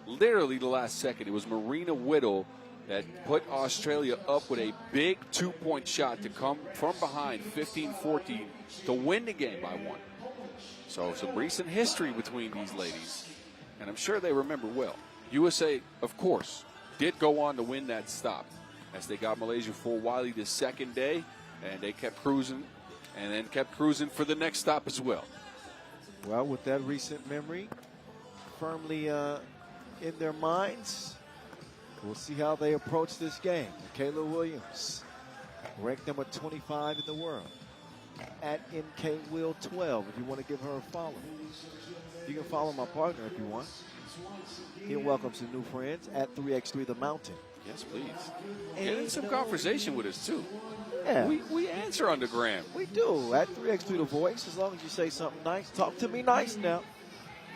Speaker 6: literally the last second, it was Marina Whittle that put Australia up with a big 2-point shot to come from behind 15-14 to win the game by 1. So some recent history between these ladies, and I'm sure they remember well. USA, of course, did go on to win that stop as they got Malaysia for Wiley the second day, and they kept cruising and then kept cruising for the next stop as well.
Speaker 1: Well, with that recent memory firmly in their minds, we'll see how they approach this game. Michaela Williams, ranked number 25 in the world, at MKWill12 if you want to give her a follow. You can follow my partner if you want. He'll welcome some new friends at 3x3 The Mountain.
Speaker 6: Yes, please. Get in some conversation with us, too.
Speaker 1: Yeah.
Speaker 6: We answer on the gram.
Speaker 1: We do. At 3x3 The Voice, as long as you say something nice. Talk to me nice now.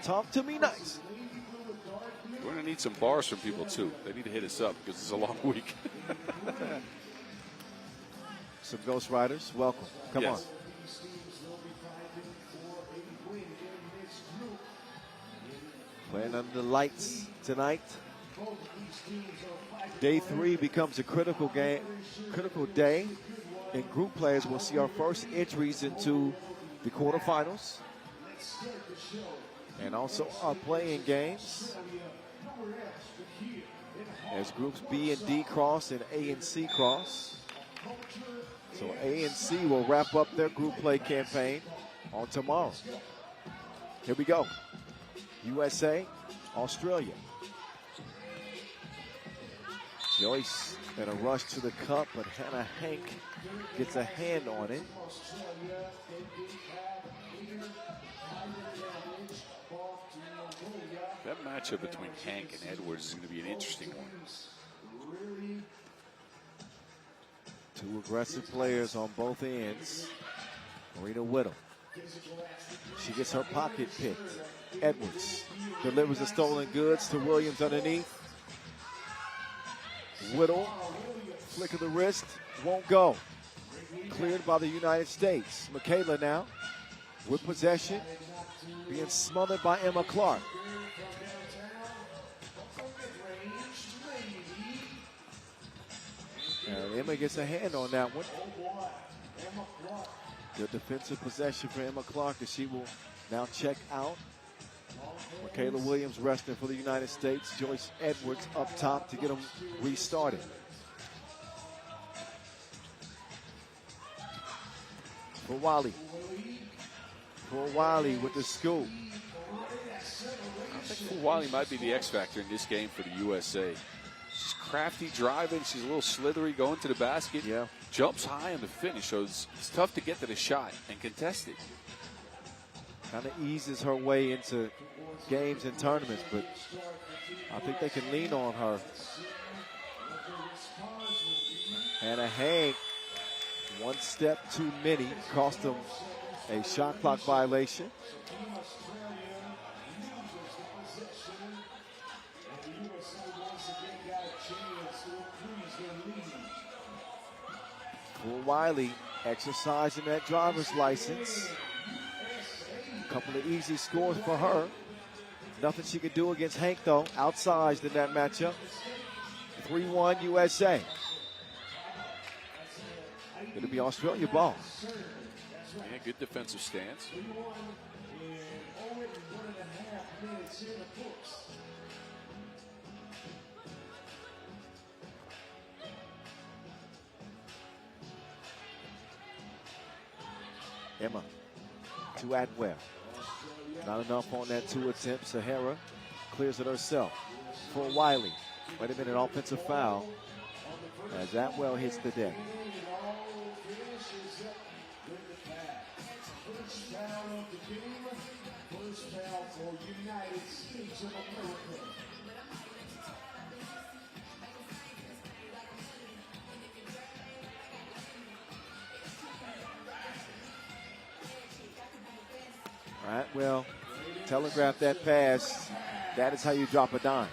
Speaker 1: Talk to me nice.
Speaker 6: We're going to need some bars from people, too. They need to hit us up because it's a long week.
Speaker 1: Some Ghost Riders, welcome. Come on. Playing under the lights tonight Day 3 becomes a critical day in group plays. We'll see our first entries into the quarterfinals and also our playing games as groups B and D cross and A and C cross. So A and C will wrap up their group play campaign on tomorrow. Here we go. USA, Australia. Joyce in a rush to the cup, but Hannah Hank gets a hand on it.
Speaker 6: That matchup between Hank and Edwards is going to be an interesting one.
Speaker 1: Two aggressive players on both ends. Marina Whittle. She gets her pocket picked. Edwards delivers the stolen goods to Williams underneath. Whittle, flick of the wrist, won't go. Cleared by the United States. Michaela now with possession, being smothered by Emma Clark. And Emma gets a hand on that one. Good defensive possession for Emma Clark as she will now check out. Michaela Williams resting for the United States. Joyce Edwards up top to get them restarted. For Wiley. For Wiley with the scoop.
Speaker 6: I think Wiley might be the X factor in this game for the USA. She's crafty driving. She's a little slithery going to the basket.
Speaker 1: Yeah.
Speaker 6: Jumps high on the finish, so it's tough to get to the shot and contest it.
Speaker 1: Kind of eases her way into games and tournaments, but I think they can lean on her. Hannah Hank, one step too many, cost them a shot clock violation. For Wiley, exercising that driver's license. A couple of easy scores for her. Nothing she could do against Hank, though. Outsized in that matchup. 3-1 USA. It'll be Australia ball.
Speaker 6: Yeah, good defensive stance.
Speaker 1: Emma to Atwell. Not enough on that 2 attempt. Sahara clears it herself. For Wiley. Wait a minute, offensive foul as Atwell hits the deck. Atwell telegraphed that pass. That is how you drop a dime.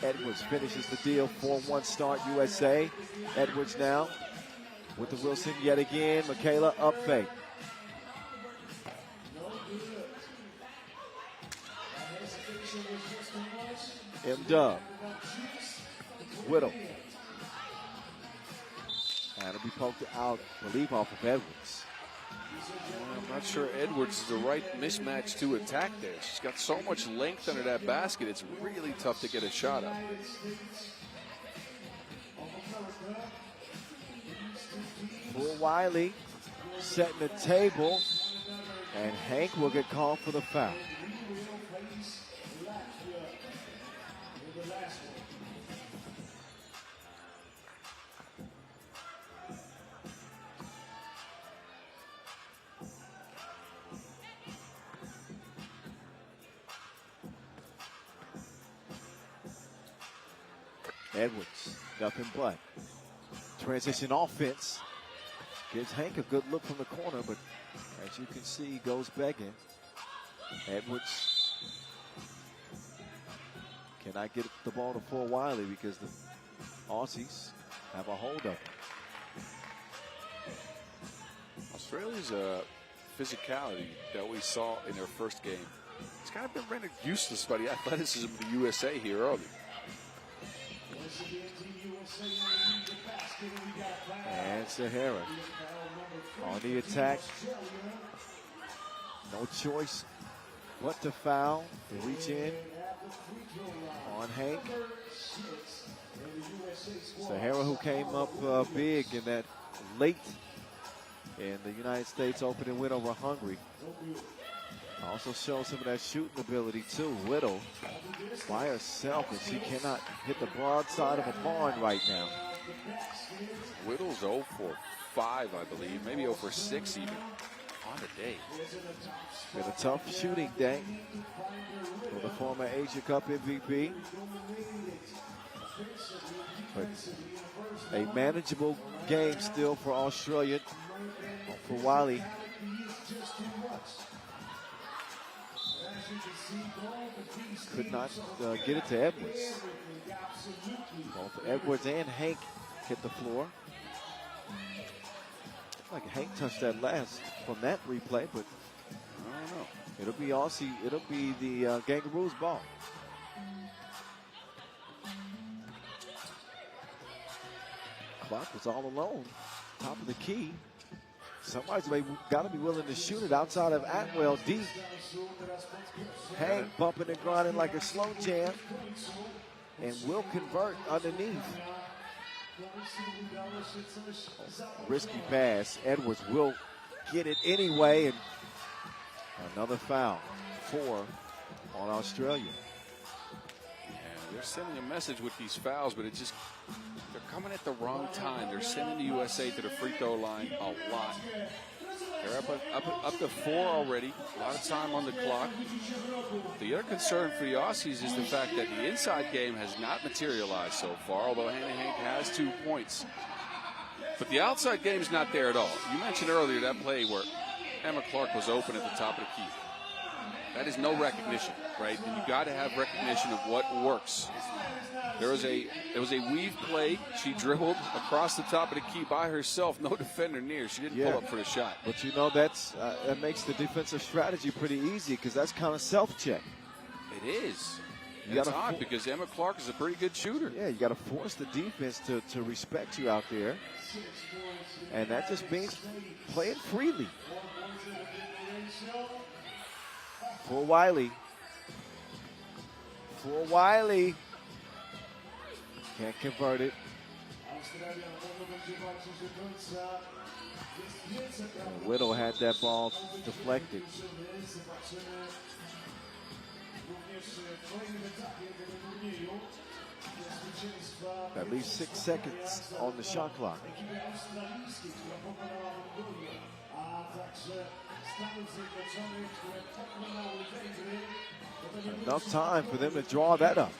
Speaker 1: Edwards finishes the deal. 4-1 start USA. Edwards now with the Wilson yet again. Michaela up fake. M-Dub. Whittle. And it'll be poked out, believe, off of Edwards.
Speaker 6: I'm not sure Edwards is the right mismatch to attack there. She's got so much length under that basket, it's really tough to get a shot up.
Speaker 1: For Wiley, setting the table, and Hank will get called for the foul. Edwards, nothing but. Transition offense. Gives Hank a good look from the corner, but as you can see, goes begging. Edwards cannot get the ball to Fort Wiley because the Aussies have a hold of it.
Speaker 6: Australia's physicality that we saw in their first game It's kind of been rendered useless by the athleticism of the USA here early.
Speaker 1: And Sahara on the attack. No choice but to foul, to reach in on Hank. Sahara, who came up big in that late in the United States Open win over Hungary. Also shows some of that shooting ability too. Whittle by herself, and she cannot hit the broadside of a barn right now.
Speaker 6: Whittle's 0 for 5, I believe, maybe 0 for 6 even on the day.
Speaker 1: Been a tough shooting day for the former Asia Cup MVP. But a manageable game still for Australia. For Wiley. Could not get it to Edwards. Both Edwards and Hank hit the floor. Like Hank touched that last from that replay, but I don't know. It'll be Aussie. It'll be the Kangaroos' ball. Clock was all alone, top of the key. Somebody's got to be willing to shoot it outside of Atwell deep. Hank bumping and grinding like a slow jam, and will convert underneath. Risky pass. Edwards will get it anyway, and another foul. 4 on Australia.
Speaker 6: Yeah, they're sending a message with these fouls, but they're coming at the wrong time. They're sending the USA to the free throw line a lot. They're up to 4 already. A lot of time on the clock. The other concern for the Aussies is the fact that the inside game has not materialized so far, although Hannah Hank has 2 points. But the outside game is not there at all. You mentioned earlier that play where Emma Clark was open at the top of the key. That is no recognition, right? And you got to have recognition of what works. There was a weave play. She dribbled across the top of the key by herself. No defender near. She didn't pull up for the shot.
Speaker 1: But you know that makes the defensive strategy pretty easy because that's kind of self-check.
Speaker 6: It is. It's odd because Emma Clark is a pretty good shooter.
Speaker 1: Yeah, you got to force the defense to respect you out there, and that just means playing freely. For Wiley. Can't convert it. Whittle had that ball deflected. At least 6 seconds on the shot clock. Enough time for them to draw that up.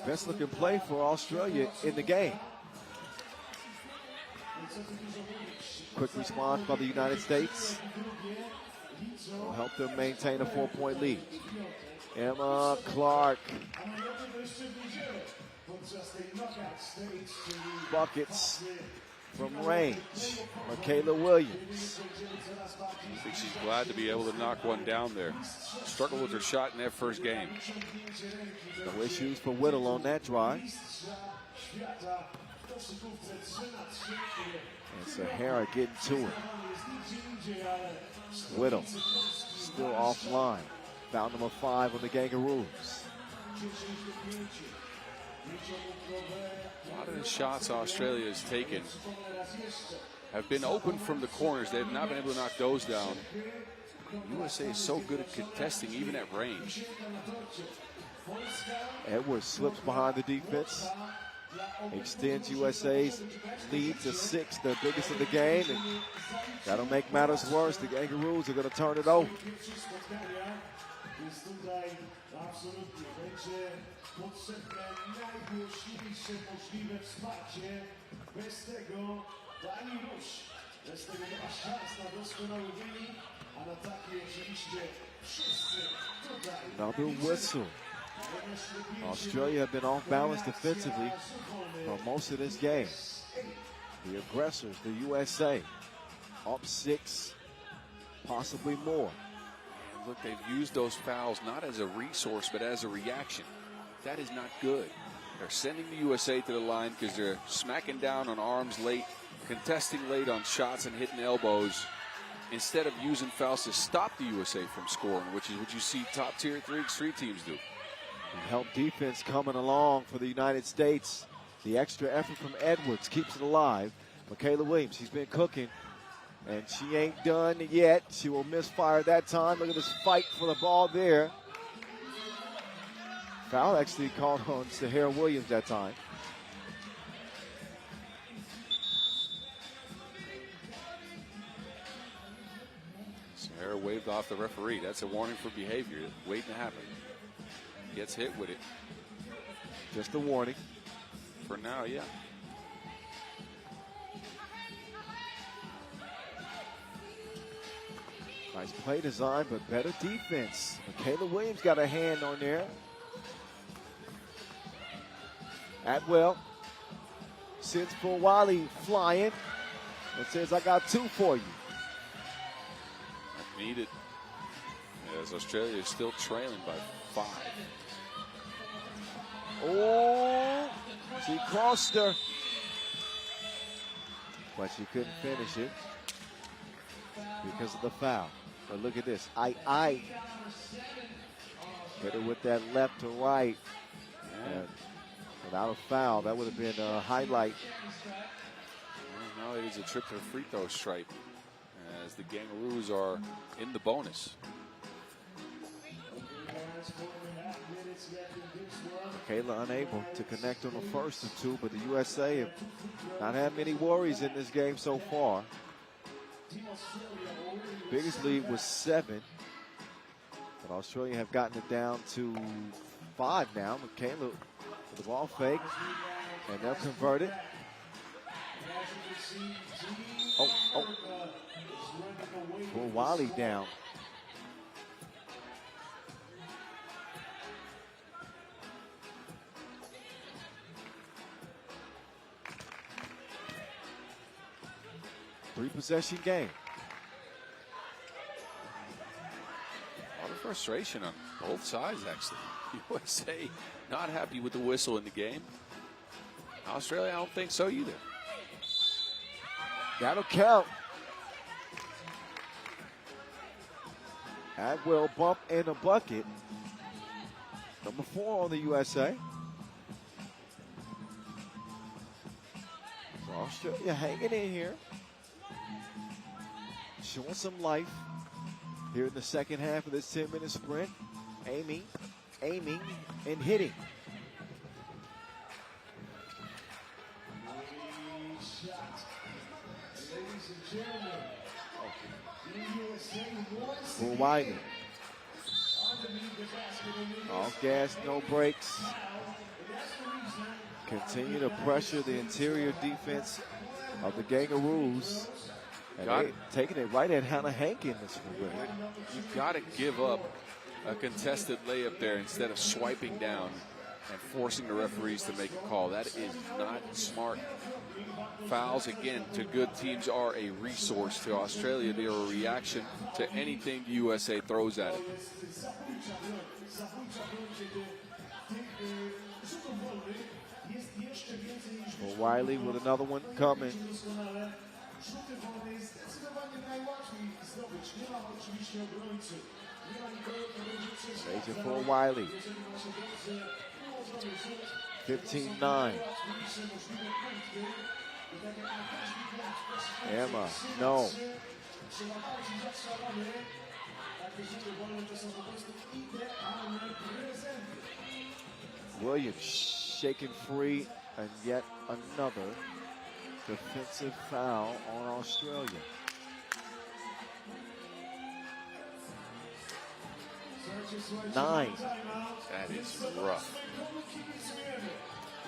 Speaker 1: Best looking play for Australia in the game. Quick response by the United States will help them maintain a 4-point lead. Emma Clark. Buckets from range. Michaela Williams.
Speaker 6: I think she's glad to be able to knock one down there. Struggled with her shot in that first game.
Speaker 1: No issues for Whittle on that drive. And Sahara getting to it. Whittle still offline. Foul number 5 on the Kangaroos.
Speaker 6: A lot of the shots Australia has taken have been open from the corners. They have not been able to knock those down. USA is so good at contesting, even at range.
Speaker 1: Edwards slips behind the defense. Extends USA's lead to 6, the biggest of the game. And that'll make matters worse. The Kangaroos are going to turn it over. Another whistle. Australia have been off balance defensively for most of this game. The aggressors, the USA, up 6, possibly more.
Speaker 6: look, they've used those fouls not as a resource, but as a reaction. That is not good. They're sending the USA to the line because they're smacking down on arms late, contesting late on shots and hitting elbows, instead of using fouls to stop the USA from scoring, which is what you see top tier 3x3 teams do.
Speaker 1: Help defense coming along for the United States. The extra effort from Edwards keeps it alive. Michaela Williams, she's been cooking, and she ain't done yet. She will misfire that time. Look at this fight for the ball there. Foul actually called on Sahara Williams that time.
Speaker 6: Sahara waved off the referee. That's a warning for behavior waiting to happen. Gets hit with it.
Speaker 1: Just a warning.
Speaker 6: For now, yeah.
Speaker 1: Nice play design, but better defense. Michaela Williams got a hand on there. Atwell sends for Wiley flying and says, I got two for you.
Speaker 6: Needed. As Australia is still trailing by 5.
Speaker 1: Oh, she crossed her, but she couldn't finish it because of the foul. But look at this. I hit her with that left to right. And without a foul, that would have been a highlight.
Speaker 6: Well, now it is a trip to the free throw stripe as the Kangaroos are in the bonus.
Speaker 1: Kayla unable to connect on the first of two, but the USA have not had many worries in this game so far. Biggest lead was 7, but Australia have gotten it down to 5 now. Michaela with the ball fake, and they'll convert it. Oh. Pull Wiley down. Three-possession game.
Speaker 6: A lot of frustration on both sides, actually. USA not happy with the whistle in the game. Australia, I don't think so either.
Speaker 1: That'll count. Agwell bump and a bucket. Number 4 on the USA. So Australia hanging in here. Showing some life here in the second half of this 10-minute sprint. Aiming, and hitting. For Wiley. All gas, no brakes. Continue to pressure the interior defense of the Kangaroos. And they taking it right at Hannah Hank in this one.
Speaker 6: You've got to give up a contested layup there instead of swiping down and forcing the referees to make a call. That is not smart. Fouls, again, to good teams are a resource. To Australia, they are a reaction to anything the USA throws at it.
Speaker 1: Well, Wiley with another one coming. Major for Wiley. 15-9. Emma, no. Williams shaken free, and yet another defensive foul on Australia. Nine.
Speaker 6: That is rough.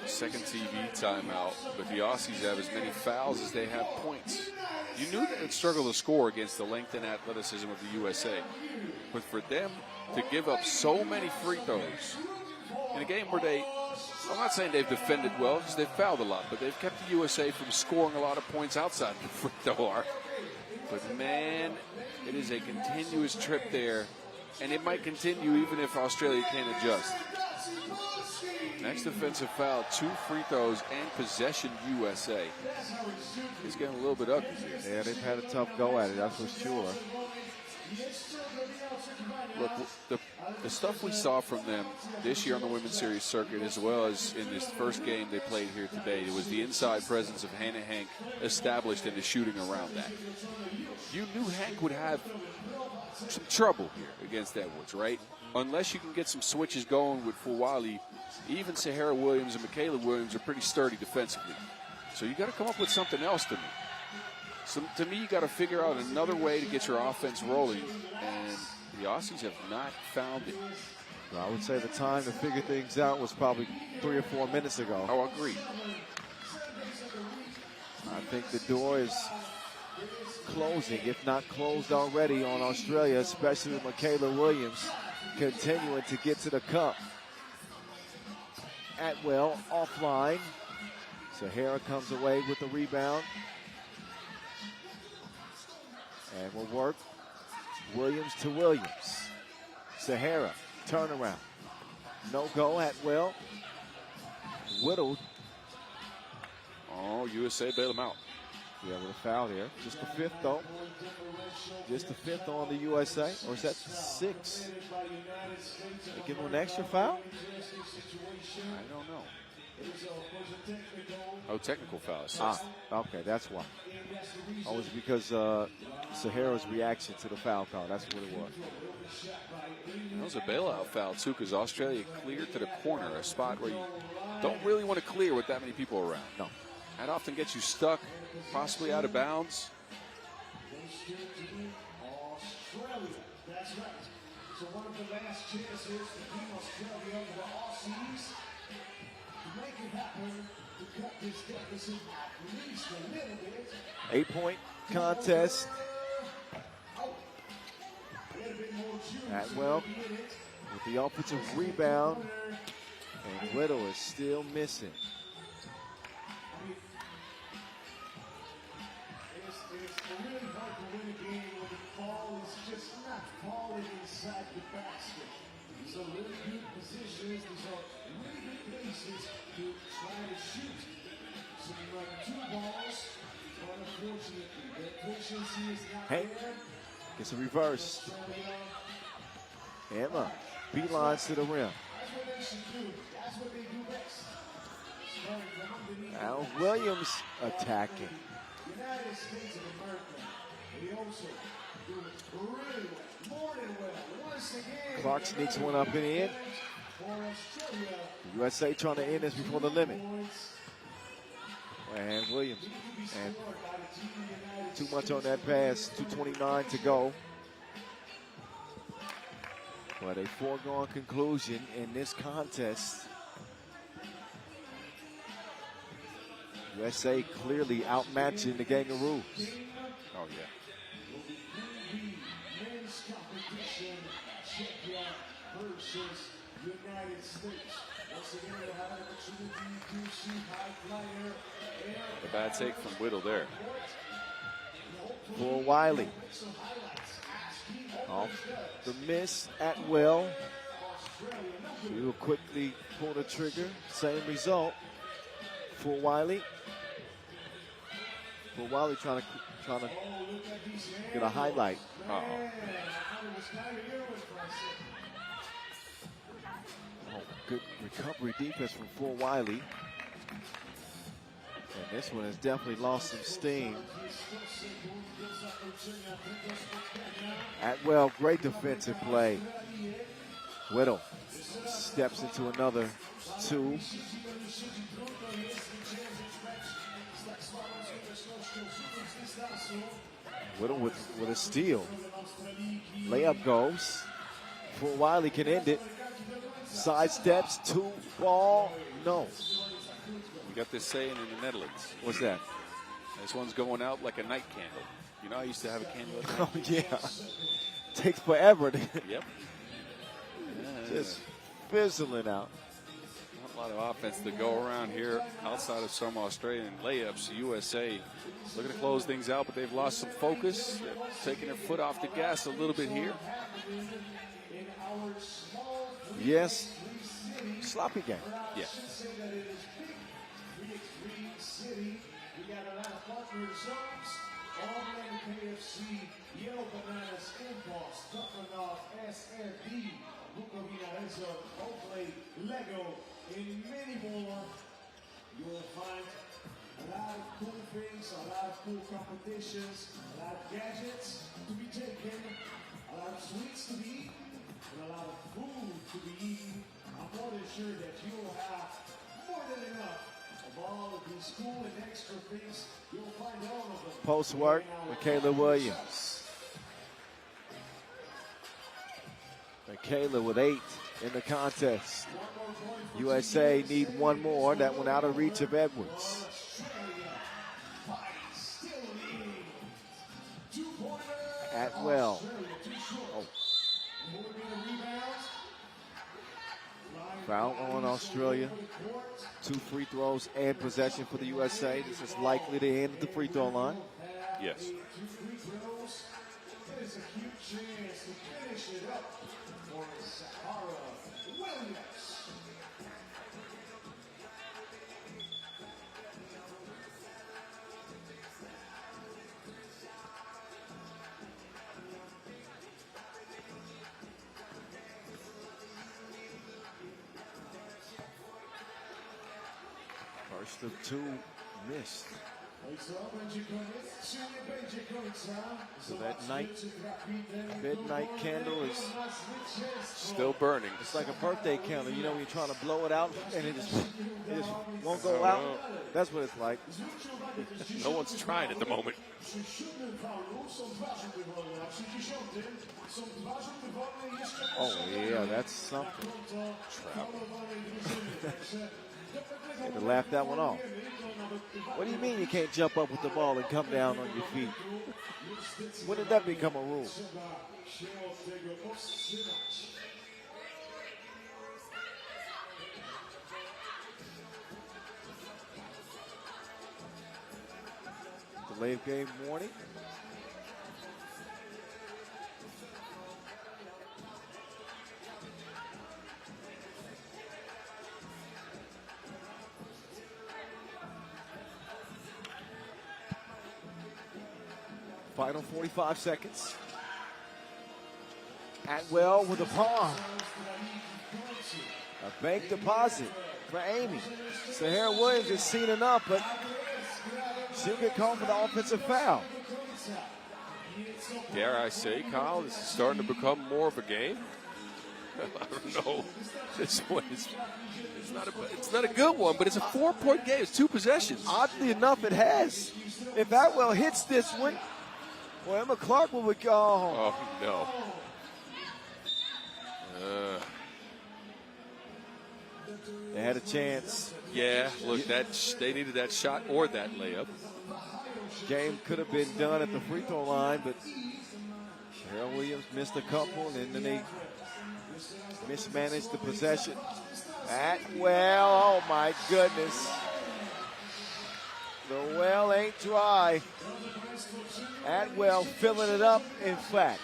Speaker 6: Second TV timeout, but the Aussies have as many fouls as they have points. You knew they would struggle to score against the length and athleticism of the USA, but for them to give up so many free throws in a game where I'm not saying they've defended well because they've fouled a lot, but they've kept the USA from scoring a lot of points outside the free throw arc. But man, it is a continuous trip there and it might continue even if Australia can't adjust. Next offensive foul, 2 free throws and possession USA. It's getting a little bit ugly here.
Speaker 1: Yeah, they've had a tough go at it, that's for sure.
Speaker 6: Look, the stuff we saw from them this year on the women's series circuit, as well as in this first game they played here today, it was the inside presence of Hannah Hank established and the shooting around that. You knew Hank would have some trouble here against Edwards, right? Unless you can get some switches going with Fulwali, even Sahara Williams and Michaela Williams are pretty sturdy defensively. So you got to come up with something else to me. So to me, you got to figure out another way to get your offense rolling, and the Aussies have not found it.
Speaker 1: Well, I would say the time to figure things out was probably 3 or 4 minutes ago.
Speaker 6: Oh, agreed.
Speaker 1: I think the door is closing, if not closed already, on Australia, especially with Michaela Williams continuing to get to the cup. Atwell offline. Sahara comes away with the rebound. And will work. Williams to Williams. Sahara, turnaround. No go, Atwell. Whittled.
Speaker 6: Oh, USA bail him out.
Speaker 1: Yeah, with a foul here. Just the 5th, though. Just the 5th on the USA. Or is that the 6th? They give him an extra foul?
Speaker 6: I don't know. Oh, technical foul.
Speaker 1: Okay, that's why. Oh, it's because Sahara's reaction to the foul call. That's what it was.
Speaker 6: That was a bailout foul, too, because Australia cleared to the corner, a spot where you don't really want to clear with that many people around.
Speaker 1: No.
Speaker 6: That often gets you stuck, possibly out of bounds.
Speaker 4: Australia, that's right. So one of the last chances to beat Australia over the Aussies to make it happen, to cut this deficit at least a little bit.
Speaker 1: 8-point contest. Atwell with the offensive rebound. And Whittle is still missing.
Speaker 4: It's really hard to win a game when the ball is just not falling inside the basket. These are really good positions. These are really good places to try to shoot. So you run 2 balls, but unfortunately, the efficiency is not
Speaker 1: Hey,
Speaker 4: there.
Speaker 1: gets a reverse. Emma beelines to the rim.
Speaker 4: That's what they should do. That's what they do best. Starting from underneath.
Speaker 1: Now Williams attacking.
Speaker 4: United States of America, they also do it really well, more than well. Once again,
Speaker 1: Clark sneaks one up and in.
Speaker 4: for Australia,
Speaker 1: The USA trying to end this before the limit. And Williams. And too much on that pass. 2:29 to go. But a foregone conclusion in this contest. USA clearly outmatching the Kangaroos.
Speaker 6: Oh, yeah.
Speaker 4: men's competition, Czechia versus United States. Once again, we'll have an opportunity to see high flyer.
Speaker 6: A bad take from Whittle there.
Speaker 1: For Wiley. Off the miss at will. He will quickly pull the trigger. Same result for Wiley. For Wiley trying to get a highlight.
Speaker 6: Uh-oh.
Speaker 1: Oh, good recovery defense from Fort Wiley. And this one has definitely lost some steam. Atwell, great defensive play. Whittle steps into another 2. Whittle with a steal. Layup goes. Fort Wiley can end it. Side steps, 2 ball, no.
Speaker 6: We got this saying in the Netherlands.
Speaker 1: What's that?
Speaker 6: This one's going out like a night candle. You know, I used to have a candle at night.
Speaker 1: Oh, yeah. Takes forever to
Speaker 6: Yep.
Speaker 1: just fizzling out.
Speaker 6: Not a lot of offense to go around here outside of some Australian layups. The USA looking to close things out, but they've lost some focus. They're taking their foot off the gas a little bit here.
Speaker 1: Yes, sloppy game.
Speaker 6: Yeah.
Speaker 4: City. We got a lot of partner zones. All KFC, Yellow Bananas, Impulse, Duffanoff, SFD, Bukovina Rezo, Oakley, Lego, and many more. You will find a lot of cool things, a lot of cool competitions, a lot of gadgets to be taken, a lot of sweets to be eaten, and a lot of food to be eaten. I'm more than sure that you will have more than enough of all of these cool and extra things. You'll find all of them.
Speaker 1: Post work, Michaela Williams. Michaela with 8 in the contest. USA need one more. That one out of reach of Edwards. Atwell. Oh. Foul on Australia. 2 free throws and possession for the USA. This is likely to end at the free throw line.
Speaker 6: Yes.
Speaker 4: It is a huge chance to finish it up for Sahara Williams.
Speaker 1: First of 2 missed. So that midnight candle is
Speaker 6: Still burning.
Speaker 1: it's like a birthday candle. You know when you're trying to blow it out and it just won't go out? That's what it's like.
Speaker 6: No one's trying at the moment.
Speaker 1: Oh, yeah, that's something. Had to laugh that one off. What do you mean you can't jump up with the ball and come down on your feet? When did that become a rule? Delayed game warning. Final 45 seconds. Atwell with a palm. A bank deposit for Amy. Sahara Williams has seen enough, but she'll get called for the offensive foul.
Speaker 6: Dare I say, Kyle, this is starting to become more of a game. I don't know. This one is it's not a good one, but it's a 4-point game. It's 2 possessions.
Speaker 1: Oddly enough, it has. If Atwell hits this one, well, Emma Clark will go.
Speaker 6: Oh, no.
Speaker 1: They had a chance.
Speaker 6: Yeah, look, they needed that shot or that layup.
Speaker 1: Game could have been done at the free throw line, but Harold Williams missed a couple, and then they mismanaged the possession. Atwell, oh my goodness. The well ain't dry. Atwell filling it up, in fact.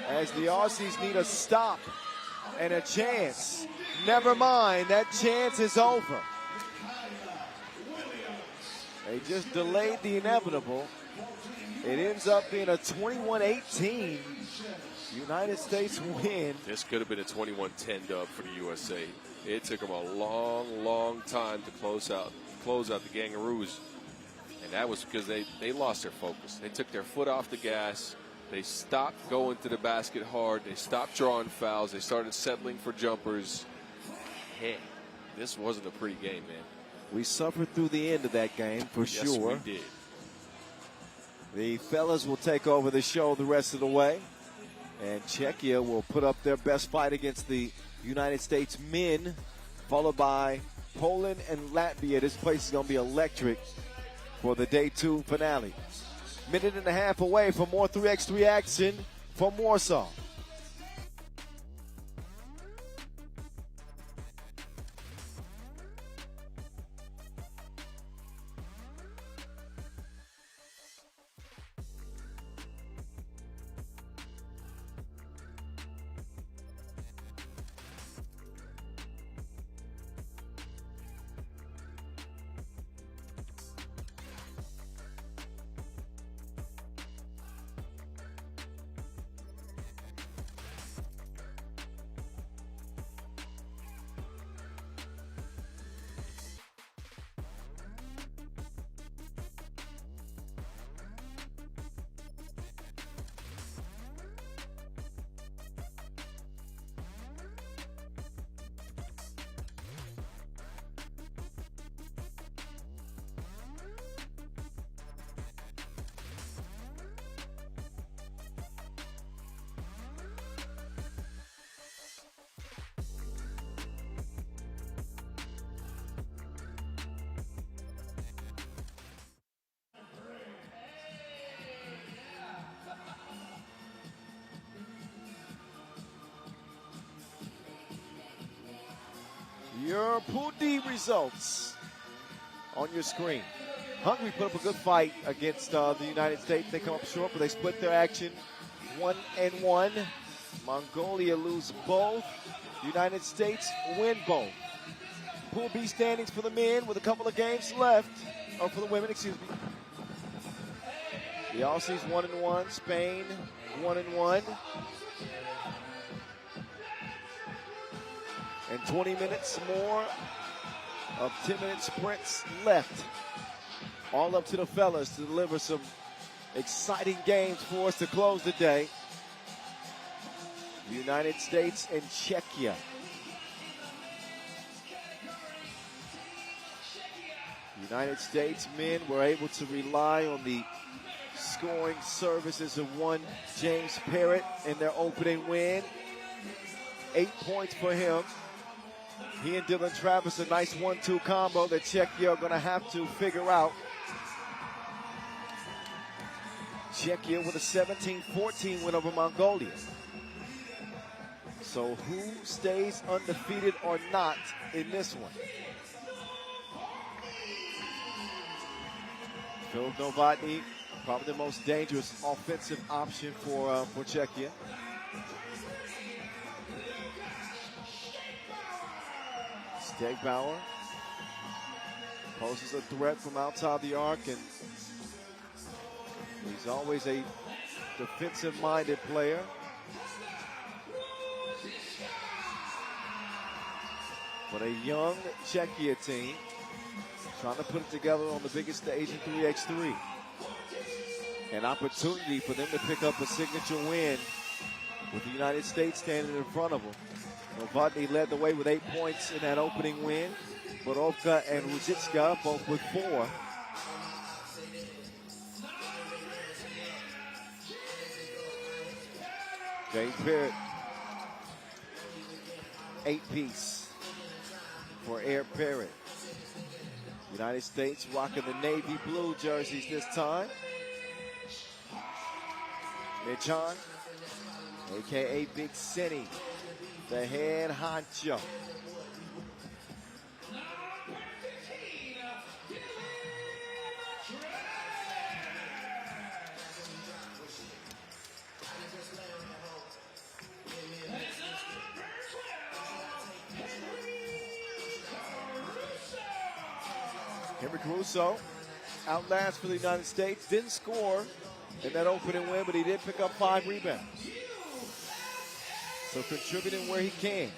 Speaker 1: As the Aussies need a stop and a chance. Never mind, that chance is over. They just delayed the inevitable. It ends up being a 21-18 United States win.
Speaker 6: This could have been a 21-10 dub for the USA. It took them a long, long time to close out the Gangaroos. And that was because they lost their focus. They took their foot off the gas. They stopped going to the basket hard. They stopped drawing fouls. They started settling for jumpers. Hey, this wasn't a pretty game, man.
Speaker 1: We suffered through the end of that game, for sure.
Speaker 6: Yes, we did.
Speaker 1: The fellas will take over the show the rest of the way. And Czechia will put up their best fight against the United States men, followed by Poland and Latvia. This place is going to be electric for the day 2 finale. Minute and a half away from more 3x3 action from Warsaw. Your Pool D results on your screen. Hungary put up a good fight against the United States. They come up short, but they split their action 1-1. Mongolia lose both. United States win both. Pool B standings for the men with a couple of games left. Or for the women, excuse me. The Aussies 1-1. Spain 1-1. And 20 minutes more of 10-minute sprints left. All up to the fellas to deliver some exciting games for us to close the day. The United States and Czechia. United States men were able to rely on the scoring services of one James Parrott in their opening win. 8 points for him. He and Dylan Travis, a nice 1-2 combo that Czechia are going to have to figure out. Czechia with a 17-14 win over Mongolia. So who stays undefeated or not in this one? Phil Novotny, probably the most dangerous offensive option for Czechia. Stegbauer poses a threat from outside the arc, and he's always a defensive-minded player. But a young Czechia team trying to put it together on the biggest stage in 3x3. An opportunity for them to pick up a signature win with the United States standing in front of them. Novotny led the way with 8 points in that opening win. Borovka and Ruzicka both with 4. James Parrott, 8-piece for Air Parrott. United States rocking the navy blue jerseys this time. Michan, a.k.a. Big Cinny, the head honcho. Henry Caruso out last for the United States. Didn't score in that opening win, but he did pick up 5 rebounds. So contributing where he can.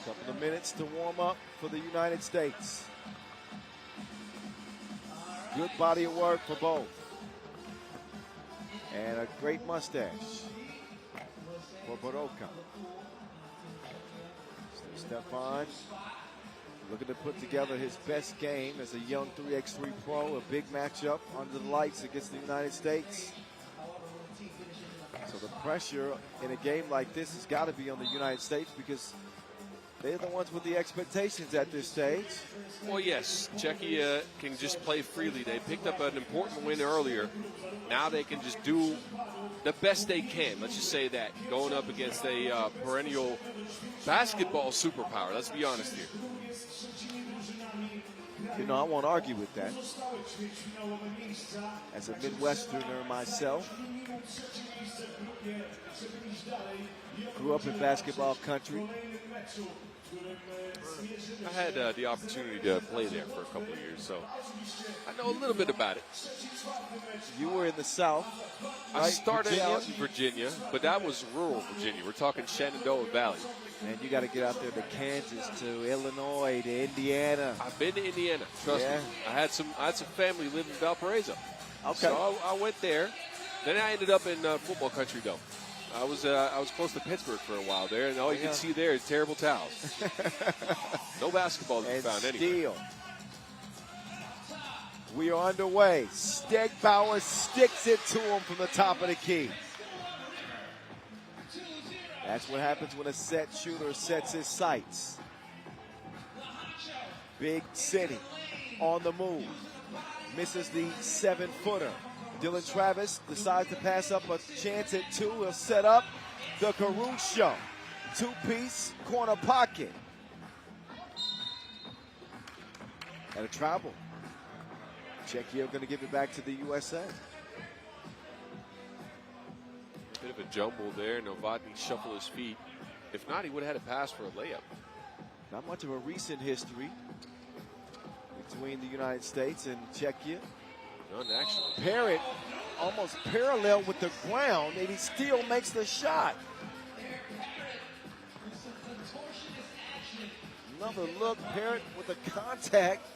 Speaker 1: Couple of minutes to warm up for the United States. Good body of work for both. And a great mustache for Borovka. Stefan looking to put together his best game as a young 3x3 pro. A big matchup under the lights against the United States. So the pressure in a game like this has got to be on the United States because they're the ones with the expectations at this stage.
Speaker 2: Well, yes, Czechia can just play freely. They picked up an important win earlier. Now they can just do the best they can. Let's just say that. Going up against a perennial basketball superpower. Let's be honest here.
Speaker 1: You know, I won't argue with that. As a Midwesterner myself, grew up in basketball country.
Speaker 2: I had the opportunity to play there for a couple of years, so I know a little bit about it.
Speaker 1: You were in the South.
Speaker 2: I
Speaker 1: right?
Speaker 2: started
Speaker 1: Virginia.
Speaker 2: out in Virginia, but that was rural Virginia. We're talking Shenandoah Valley.
Speaker 1: And you got to get out there to Kansas, to Illinois, to Indiana.
Speaker 2: I've been to Indiana. Trust me. I had some family living in Valparaiso.
Speaker 1: Okay.
Speaker 2: So I went there. Then I ended up in football country, though. I was close to Pittsburgh for a while there, and all you can see there is terrible towels. No basketball to be found anywhere.
Speaker 1: We are underway. Stegbauer sticks it to him from the top of the key. That's what happens when a set shooter sets his sights. Big City on the move. Misses the 7-footer. Dylan Travis decides to pass up a chance at two. He'll set up the Caruso. Two-piece corner pocket. And a travel. Czechia going to give it back to the USA.
Speaker 2: A bit of a jumble there. Novotny shuffled his feet. If not, he would have had a pass for a layup.
Speaker 1: Not much of a recent history between the United States and Czechia.
Speaker 2: None, actually.
Speaker 1: Parrott almost parallel with the ground, and he still makes the shot. Another look, Parrott with the contact.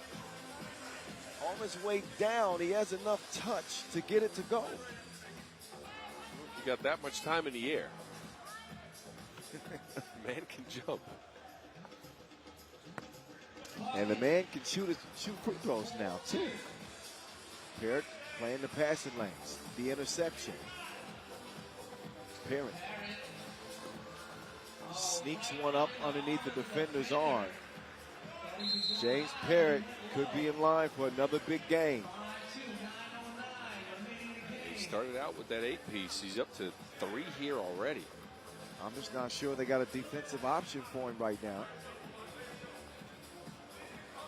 Speaker 1: On his way down, he has enough touch to get it to go.
Speaker 2: You got that much time in the air. Man can jump.
Speaker 1: And the man can shoot free throws now, too. Parrott playing the passing lanes. The interception. Parrott sneaks one up underneath the defender's arm. James Parrott could be in line for another big game.
Speaker 2: He started out with that 8-piece. He's up to 3 here already.
Speaker 1: I'm just not sure they got a defensive option for him right now.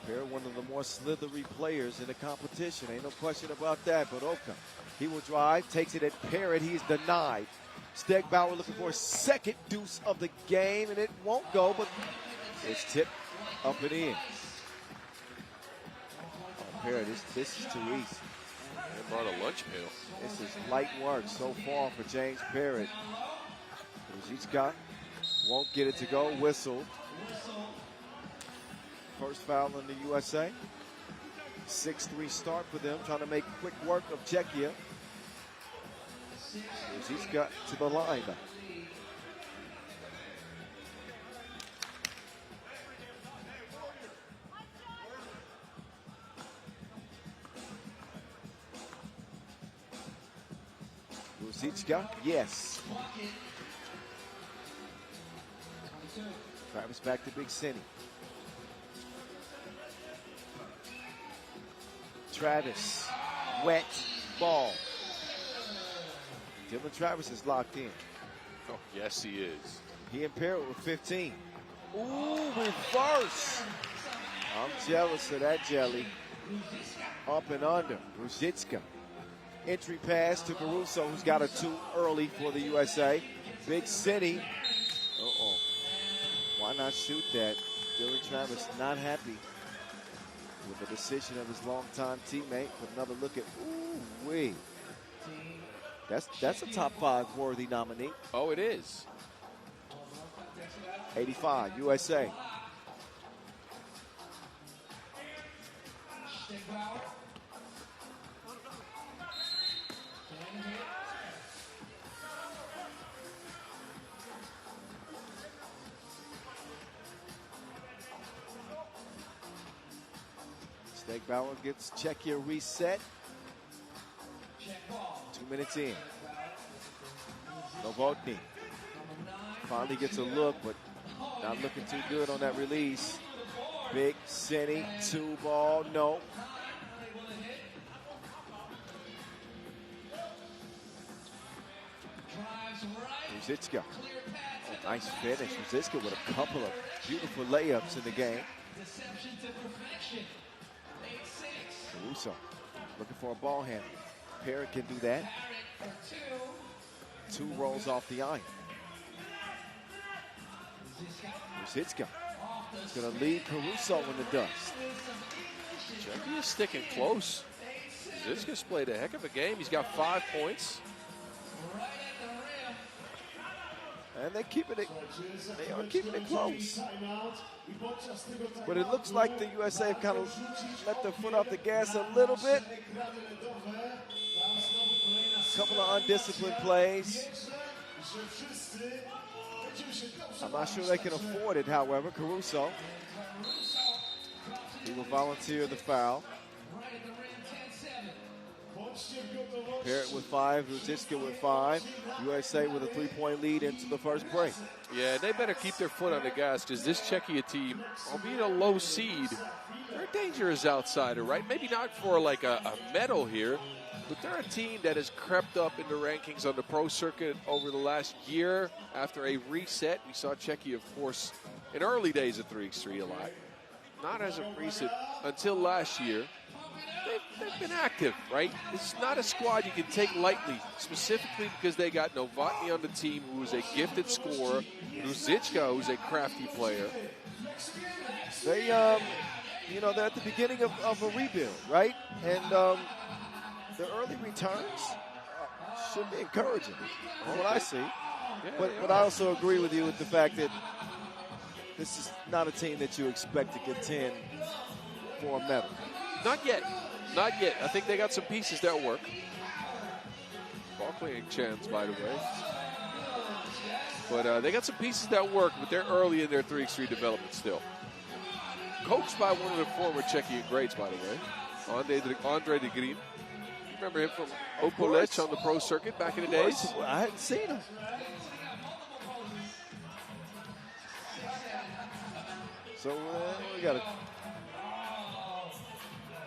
Speaker 1: Parrott, one of the more slithery players in the competition. Ain't no question about that. But Oka, he will drive, takes it at Parrott. He's denied. Stegbauer looking for a second deuce of the game, and it won't go, but it's tipped up and in. Oh, Parrott, this is too easy.
Speaker 2: They brought a lunch pail.
Speaker 1: This is light work so far for James Parrott. Ruzicka won't get it to go. Whistle. First foul in the USA. 6-3 start for them, trying to make quick work of Czechia. Ruzicka to the line. Ruzicka, yes. Travis back to Big City. Travis, wet ball. Dylan Travis is locked in.
Speaker 2: Oh, yes, he is.
Speaker 1: He and Parrott with 15. Ooh, reverse. I'm jealous of that jelly. Up and under. Ruzicka. Entry pass to Caruso, who's got a 2 early for the USA. Big City. Uh-oh. Why not shoot that? Dylan Travis not happy with the decision of his longtime teammate. But another look at, ooh-wee. That's a top 5 worthy nominee.
Speaker 2: Oh, it is.
Speaker 1: 85, USA. Stegbauer gets Czechia reset. 2 minutes in. Novotny finally gets a look, but not looking too good on that release. Big City, 2 ball, no. Ruzicka, nice finish. Ruzicka with a couple of beautiful layups in the game. Caruso looking for a ball handle. Parrott can do that. 2 rolls off the iron. Ruzicka is going to lead Caruso in the dust.
Speaker 2: Czechia is sticking close. Ruzicka's played a heck of a game. He's got 5 points.
Speaker 1: And they're keeping it. They are keeping it close. But it looks like the USA have kind of let their foot off the gas a little bit. A couple of undisciplined plays. I'm not sure they can afford it, however. Caruso, he will volunteer the foul. Parrott with 5, Ruzicka with 5. USA with a 3-point lead into the first break.
Speaker 2: Yeah, they better keep their foot on the gas because this Czechia team, albeit a low seed, they're a dangerous outsider, right? Maybe not for like a medal here, but they're a team that has crept up in the rankings on the pro circuit over the last year after a reset. We saw Czechia, of course, in early days of 3x3 a lot. Not as of recent until last year. They've been active, right? It's not a squad you can take lightly, specifically because they got Novotny on the team, who is a gifted scorer, Ruzicka, who's a crafty player.
Speaker 1: They, they're at the beginning of a rebuild, right? And the early returns should be encouraging, from what I see.
Speaker 2: Yeah,
Speaker 1: but I also agree with you with the fact that this is not a team that you expect to contend for a medal.
Speaker 2: Not yet. Not yet. I think they got some pieces that work. Ball playing chance, by the way. But they got some pieces that work, but they're early in their 3x3 development still. Coached by one of the former Czechian greats, by the way, Andre de Green. You remember him from Opolec on the pro circuit back in the days?
Speaker 1: I hadn't seen him. So we got a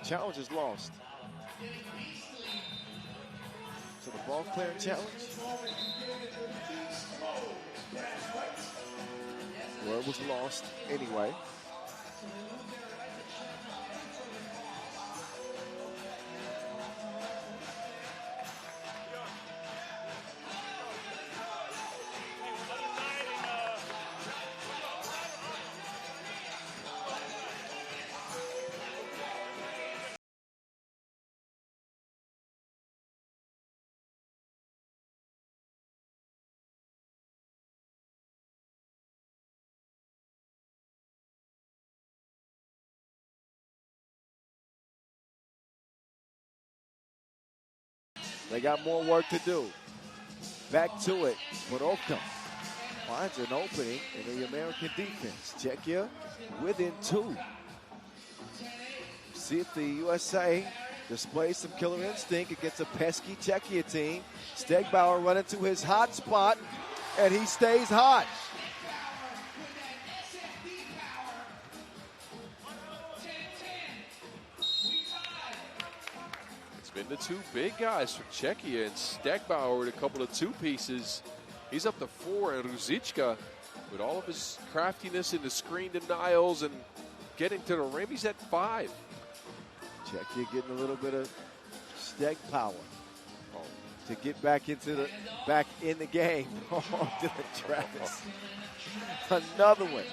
Speaker 1: challenge is lost. So the ball clearing challenge. Well, it was lost anyway. They got more work to do. Back to it. Puerto finds an opening in the American defense. Czechia within 2. See if the USA displays some killer instinct against a pesky Czechia team. Stegbauer running to his hot spot, and he stays hot.
Speaker 2: Been the 2 big guys from Czechia, and Stegbauer with a couple of 2 pieces. He's up to 4, and Ruzicka, with all of his craftiness in the screen denials and getting to the rim, he's at 5.
Speaker 1: Czechia getting a little bit of Steg power to get back in the game. Oh, Dylan Travis. Another one.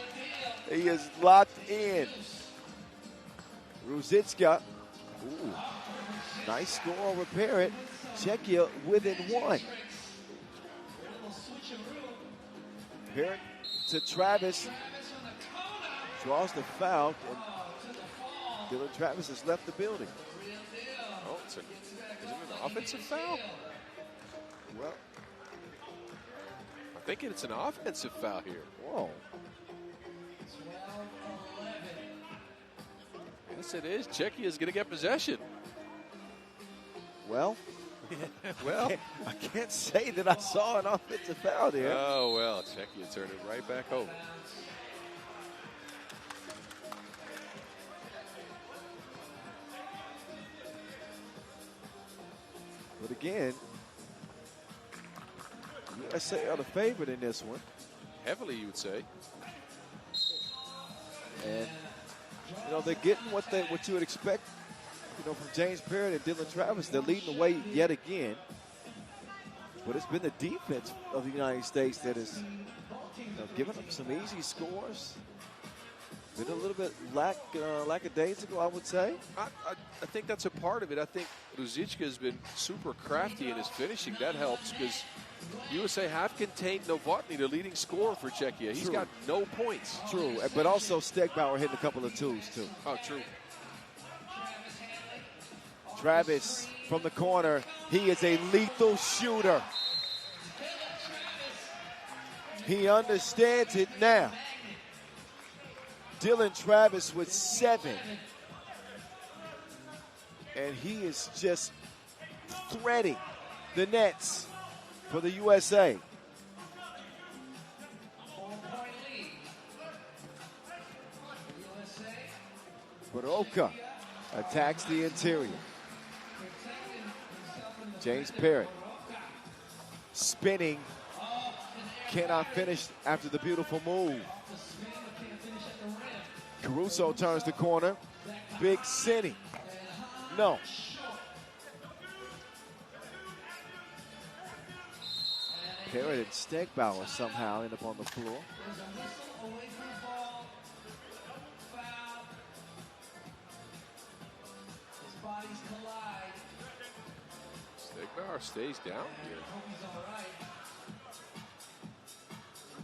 Speaker 1: He is locked in. Ruzicka. Ooh. Nice score over Parrott. Czechia within 1. Parrott to Travis. Draws the foul. And Dylan Travis has left the building.
Speaker 2: Oh, is it an offensive foul?
Speaker 1: Well,
Speaker 2: I think it's an offensive foul here.
Speaker 1: Whoa.
Speaker 2: Yes, it is. Czechia is going to get possession.
Speaker 1: Well,
Speaker 2: well,
Speaker 1: I can't say that I saw an offensive foul there.
Speaker 2: Oh, well, Czechia turned it right back over.
Speaker 1: But again, USA are the favorite in this one.
Speaker 2: Heavily, you would say.
Speaker 1: And, they're getting what you would expect, from James Parrott and Dylan Travis. They're leading the way yet again. But it's been the defense of the United States that has given them some easy scores. Been a little bit lackadaisical, I would say.
Speaker 2: I think that's a part of it. I think Ruzicka has been super crafty in his finishing. That helps because USA have contained Novotny, the leading scorer for Czechia. He's got no points.
Speaker 1: True, but also Stegbauer hitting a couple of 2s, too.
Speaker 2: Oh, true.
Speaker 1: Travis from the corner. He is a lethal shooter. He understands it now. Dylan Travis with 7. And he is just threading the nets for the USA.
Speaker 3: 4-point lead. USA
Speaker 1: Puerto attacks the interior. James Parrott spinning, cannot finish after the beautiful move. Caruso turns the corner. Big City. No. Parrott and Stegbauer somehow end up on the floor.
Speaker 2: Stegbauer stays down here.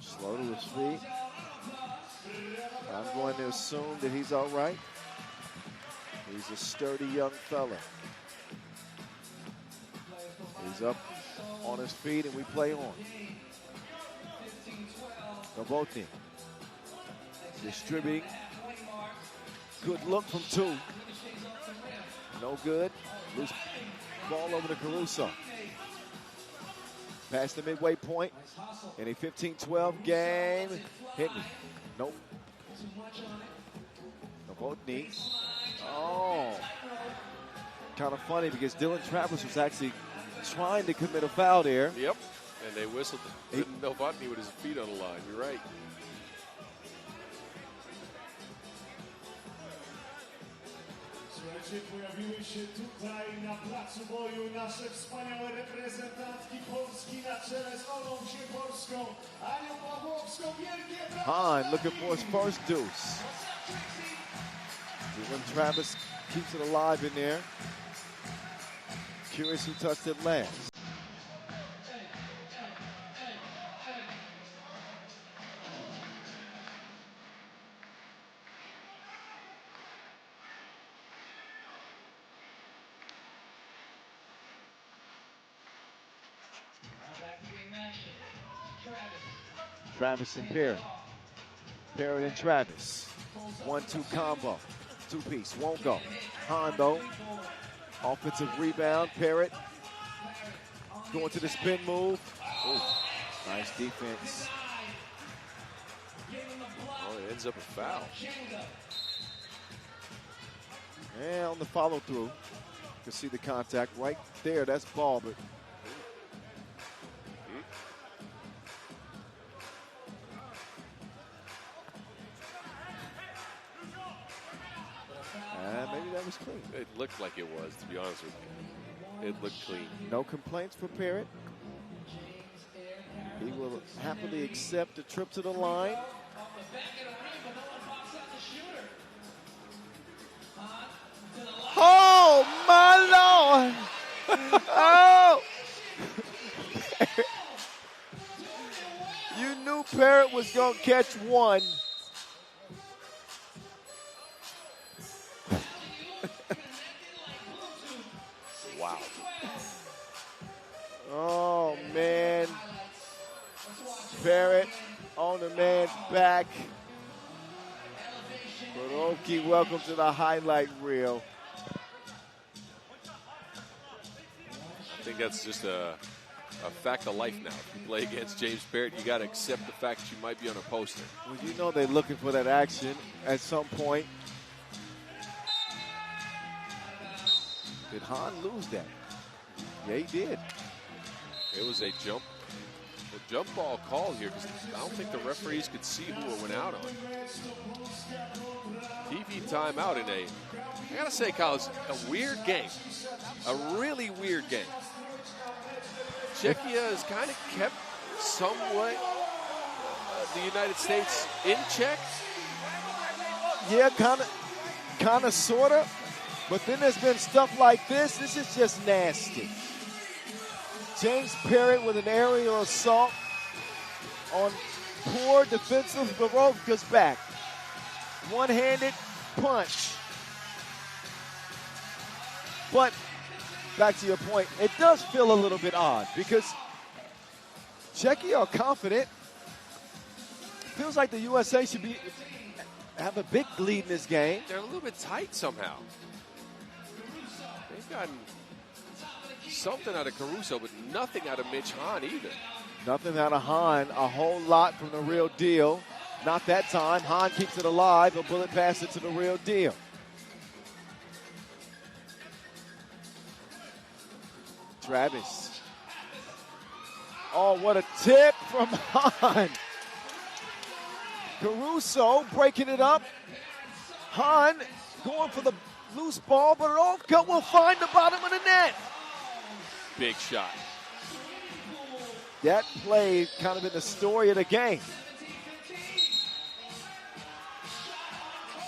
Speaker 1: Slow to his feet. I'm going to assume that he's all right. He's a sturdy young fella. He's up on his feet and we play on. Novotny distributing. Good look from two. No good. Loose ball over to Caruso. Past the midway point in a 15-12 game. Hit me. Nope. Novotny. Oh. Kind of funny because Dylan Travers was actually trying to commit a foul there.
Speaker 2: Yep. And they whistled. Novotny with his feet on the line. You're right.
Speaker 4: Słuchajcie, pojawiły się tutaj na placu boju nasze wspaniałe reprezentantki Polski na czele z Olą Sieporską, Anią Pawłowską. Wielkie brawa!
Speaker 1: Hahn looking for his first deuce. Dylan Travis keeps it alive in there. Curious who touched it last. Travis and Parrott. Parrott and Travis. 1-2 combo. Two-piece. Won't go. Hahn, though. Offensive rebound. Parrott going to the spin move. Ooh, nice defense.
Speaker 2: Oh, it ends up a foul.
Speaker 1: And on the follow-through, you can see the contact right there. That's ball, but maybe that was clean.
Speaker 2: It looked like it was, to be honest with you. It looked clean.
Speaker 1: No complaints for Parrott. He will happily accept a trip to the line. Oh, my Lord. Oh. You knew Parrott was going to catch one.
Speaker 2: Wow.
Speaker 1: Oh, man. Parrott on the man's back. Puerto, welcome to the highlight reel.
Speaker 2: I think that's just a fact of life now. If you play against James Parrott, you got to accept the fact that you might be on a poster.
Speaker 1: Well, you know they're looking for that action at some point. Did Hahn lose that? Yeah, he did.
Speaker 2: It was a jump ball call here because I don't think the referees could see who it went out on. TV timeout in I gotta say, Kyle, it's a weird game. A really weird game. Czechia has kind of kept somewhat the United States in check.
Speaker 1: Yeah, kind of, sort of. But then there's been stuff like this. This is just nasty. James Parrott with an aerial assault on poor defensive Barovka's back. One-handed punch. But back to your point, it does feel a little bit odd because Czechia are confident. Feels like the USA should have a big lead in this game.
Speaker 2: They're a little bit tight somehow. They've gotten something out of Caruso, but nothing out of Mitch Hahn either.
Speaker 1: Nothing out of Hahn, a whole lot from the real deal. Not that time. Hahn keeps it alive. A bullet pass it to the real deal. Travis. Oh, what a tip from Hahn. Caruso breaking it up. Hahn going for the loose ball, but Olka will find the bottom of the net.
Speaker 2: Big shot.
Speaker 1: That play kind of been the story of the game.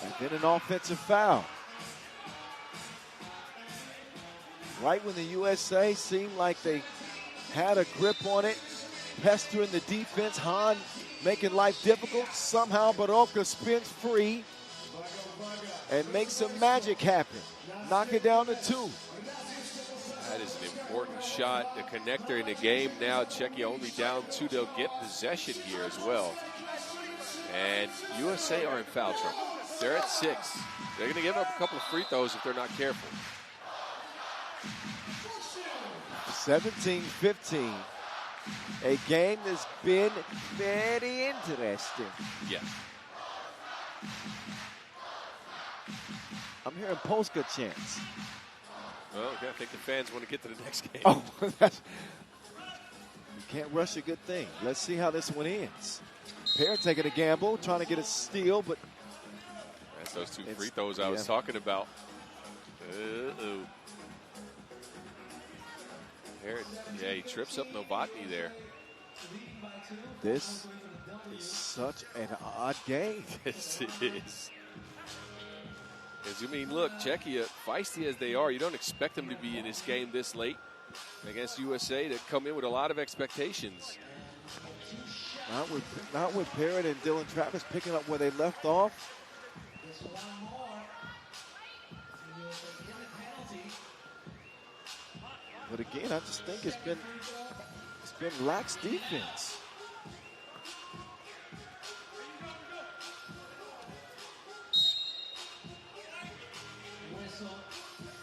Speaker 1: And then an offensive foul. Right when the USA seemed like they had a grip on it, pestering the defense, Hahn making life difficult. Somehow Barovka spins free and makes some magic happen. Knock it down to 2.
Speaker 2: That is an important shot, the connector in the game now. Czechia only down 2. They'll get possession here as well. And USA are in foul trouble. They're at 6. They're going to give up a couple of free throws if they're not careful.
Speaker 1: 17-15. A game that's been very interesting.
Speaker 2: Yeah.
Speaker 1: I'm hearing Polska chants.
Speaker 2: Well, I think the fans want to get to the next game.
Speaker 1: Oh, that's, you can't rush a good thing. Let's see how this one ends. Parrott taking a gamble, trying to get a steal, but
Speaker 2: that's those 2 free throws I was talking about. Uh-oh. Parrott, yeah, he trips up Novotny there.
Speaker 1: This is such an odd game.
Speaker 2: Yes, it is. Because, I mean, look, Czechia, feisty as they are, you don't expect them to be in this game this late against USA that come in with a lot of expectations.
Speaker 1: Not with Parrott and Dylan Travis picking up where they left off. But again, I just think it's been lax defense.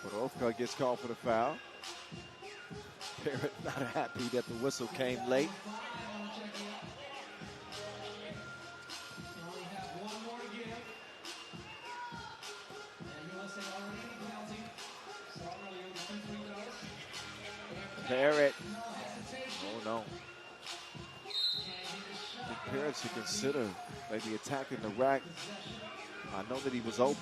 Speaker 1: Barovka gets called for the foul. Parrott not happy that the whistle came late. Parrott. Oh no. I think Parrott should consider maybe attacking the rack. I know that he was open.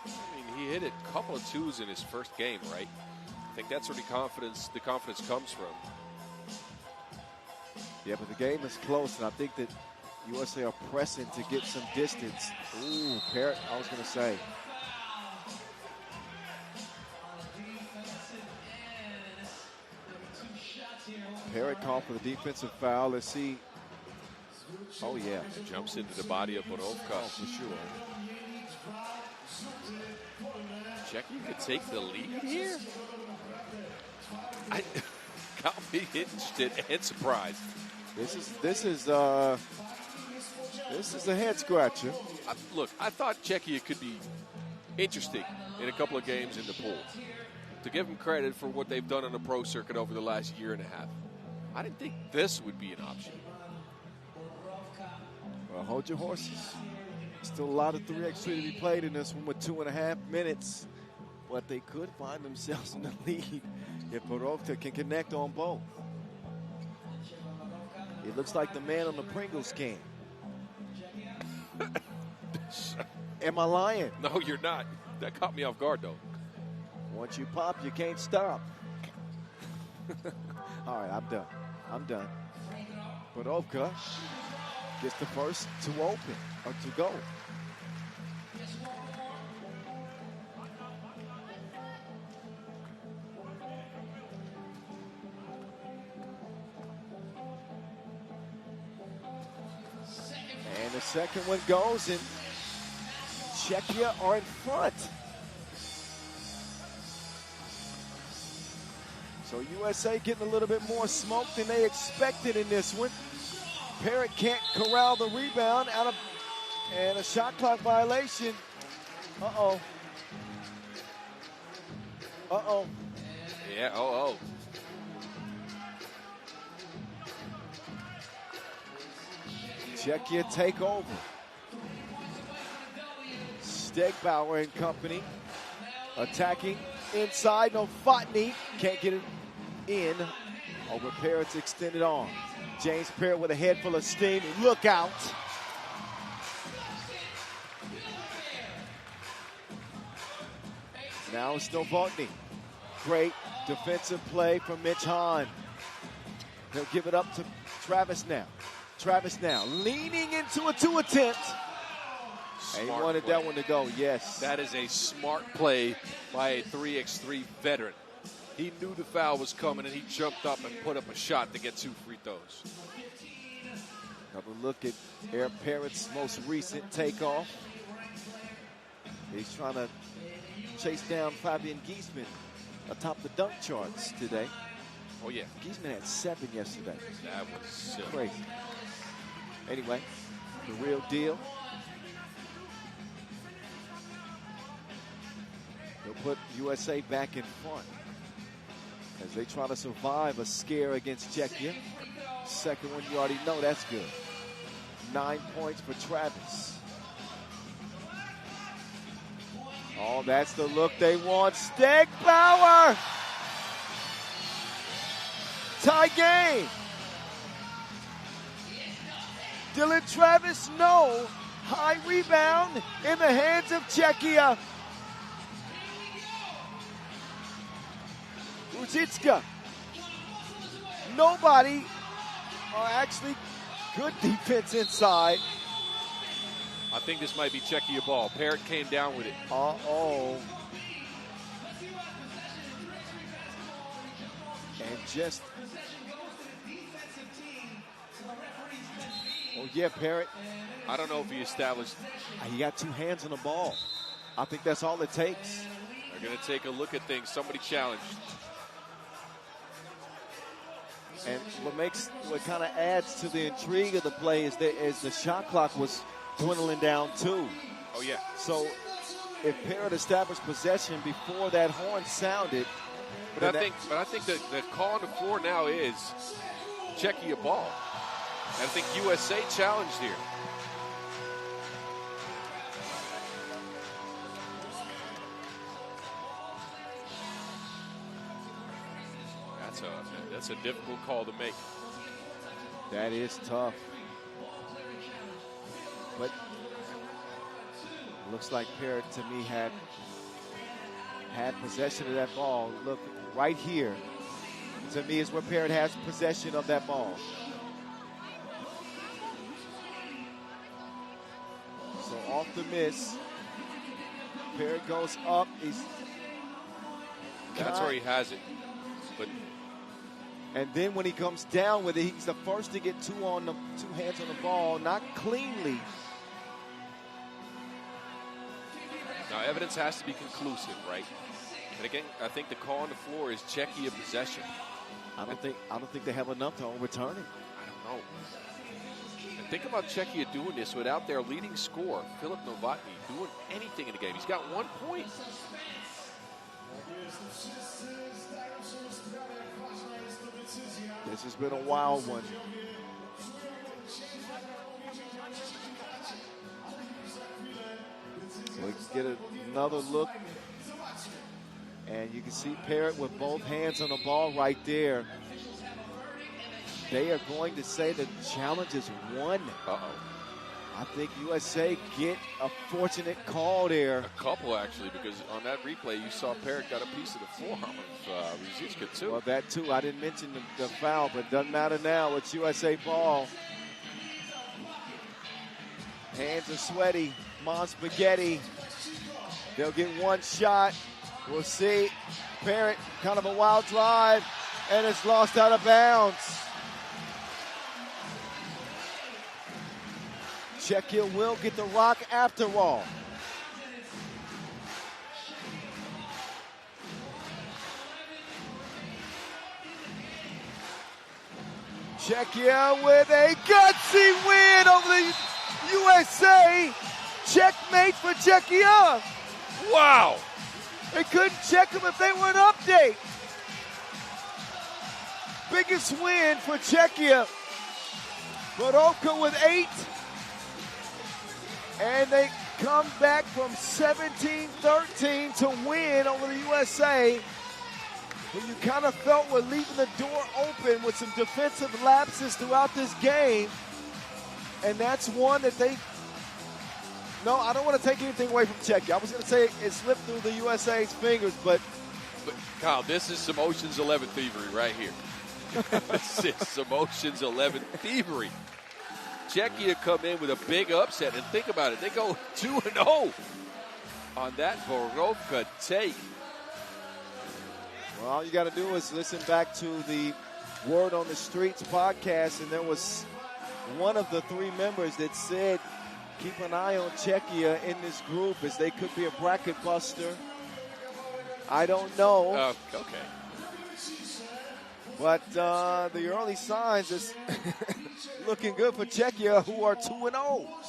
Speaker 2: I mean, he hit a couple of 2s in his first game, right? I think that's where the confidence comes from.
Speaker 1: Yeah, but the game is close, and I think that USA are pressing to get some distance. Ooh, Parrott, I was going to say. Parrott called for the defensive foul. Let's see. Oh, yeah.
Speaker 2: It jumps into the body of Barovka.
Speaker 1: Oh, for sure.
Speaker 2: Czechia could take the lead here? I got me interested and surprised.
Speaker 1: This is a head scratcher.
Speaker 2: Look, I thought Czechia could be interesting in a couple of games in the pool. To give them credit for what they've done on the pro circuit over the last year and a half. I didn't think this would be an option.
Speaker 1: Well, hold your horses. Still a lot of 3x3 to be played in this one with 2.5 minutes. But they could find themselves in the lead if Barovka can connect on both. It looks like the man on the Pringles can. Am I lying?
Speaker 2: No, you're not. That caught me off guard, though.
Speaker 1: Once you pop, you can't stop. All right, I'm done. Barovka gets the first to open, or to go. And the second one goes, and Czechia are in front. So USA getting a little bit more smoke than they expected in this one. Parrott can't corral the rebound and a shot clock violation. Uh-oh. Uh-oh.
Speaker 2: Yeah, oh.
Speaker 1: Czechia take over. Stegbauer and company attacking inside. Novotny can't get it in over Parrott's extended arm. James Parrott with a head full of steam. Look out. Now it's Novotny. Great defensive play from Mitch Hahn. He'll give it up to Travis now. Travis now leaning into a 2 attempt. And he wanted that one to go, yes.
Speaker 2: That is a smart play by a 3x3 veteran. He knew the foul was coming, and he jumped up and put up a shot to get 2 free throws.
Speaker 1: Have a look at Eric Parrott's most recent takeoff. He's trying to chase down Fabian Giesman atop the dunk charts today.
Speaker 2: Oh, yeah.
Speaker 1: Giesman had 7 yesterday.
Speaker 2: That was silly.
Speaker 1: Crazy. Anyway, the real deal. They'll put USA back in front as they try to survive a scare against Czechia. Second one, you already know that's good. 9 points for Travis. Oh, that's the look they want. Stegbauer! Tie game. Dylan Travis, no. High rebound in the hands of Czechia. Ruzicka. Nobody, or actually good defense inside.
Speaker 2: I think this might be Czechia ball. Parrott came down with it.
Speaker 1: Uh-oh. And just... Oh, yeah, Parrott.
Speaker 2: I don't know if he established.
Speaker 1: He got 2 hands on the ball. I think that's all it takes.
Speaker 2: They're going to take a look at things. Somebody challenged.
Speaker 1: And what kind of adds to the intrigue of the play is that as the shot clock was dwindling down too.
Speaker 2: Oh, yeah.
Speaker 1: So if Parrott established possession before that horn sounded.
Speaker 2: But I think the call on the floor now is Czechia ball. And I think USA challenged here. That's a difficult call to make.
Speaker 1: That is tough. But looks like Parrott to me had possession of that ball. Look, right here, to me, is where Parrott has possession of that ball. So off the miss, Parrott goes up.
Speaker 2: That's where he has it. But
Speaker 1: and then when he comes down with it, he's the first to get 2 hands on the ball, not cleanly.
Speaker 2: now evidence has to be conclusive, right? And again, I think the call on the floor is Czechia possession.
Speaker 1: I don't think they have enough to overturn it.
Speaker 2: I don't know. And think about Czechia doing this without their leading scorer, Filip Novotny, doing anything in the game. He's got 1 point.
Speaker 1: This has been a wild one. We get another look, and you can see Parrott with both hands on the ball right there. They are going to say the challenge is won. I think USA get a fortunate call there.
Speaker 2: A couple, actually, because on that replay, you saw Parrott got a piece of the forearm of Ruzicka, too.
Speaker 1: Well, that, too. I didn't mention the foul, but it doesn't matter now. It's USA ball. Hands are sweaty. Mon Spaghetti. They'll get 1 shot. We'll see. Parrott, kind of a wild drive, and it's lost out of bounds. Czechia will get the rock after all. Czechia with a gutsy win over the USA. Checkmate for Czechia.
Speaker 2: Wow.
Speaker 1: They couldn't check them if they were an update. Biggest win for Czechia. Puerto with 8. And they come back from 17-13 to win over the USA. Who you kind of felt were leaving the door open with some defensive lapses throughout this game. And that's one that they... No, I don't want to take anything away from Czechia. I was going to say it slipped through the USA's fingers, but
Speaker 2: Kyle, this is some Ocean's 11 thievery right here. This is some Ocean's 11 thievery. Czechia come in with a big upset, and think about it. They go 2-0 on that Borovka take.
Speaker 1: well, all you got to do is listen back to the Word on the Streets podcast, and there was one of the 3 members that said, keep an eye on Czechia in this group as they could be a bracket buster. I don't know.
Speaker 2: Okay.
Speaker 1: But the early signs is looking good for Czechia, who are 2-0.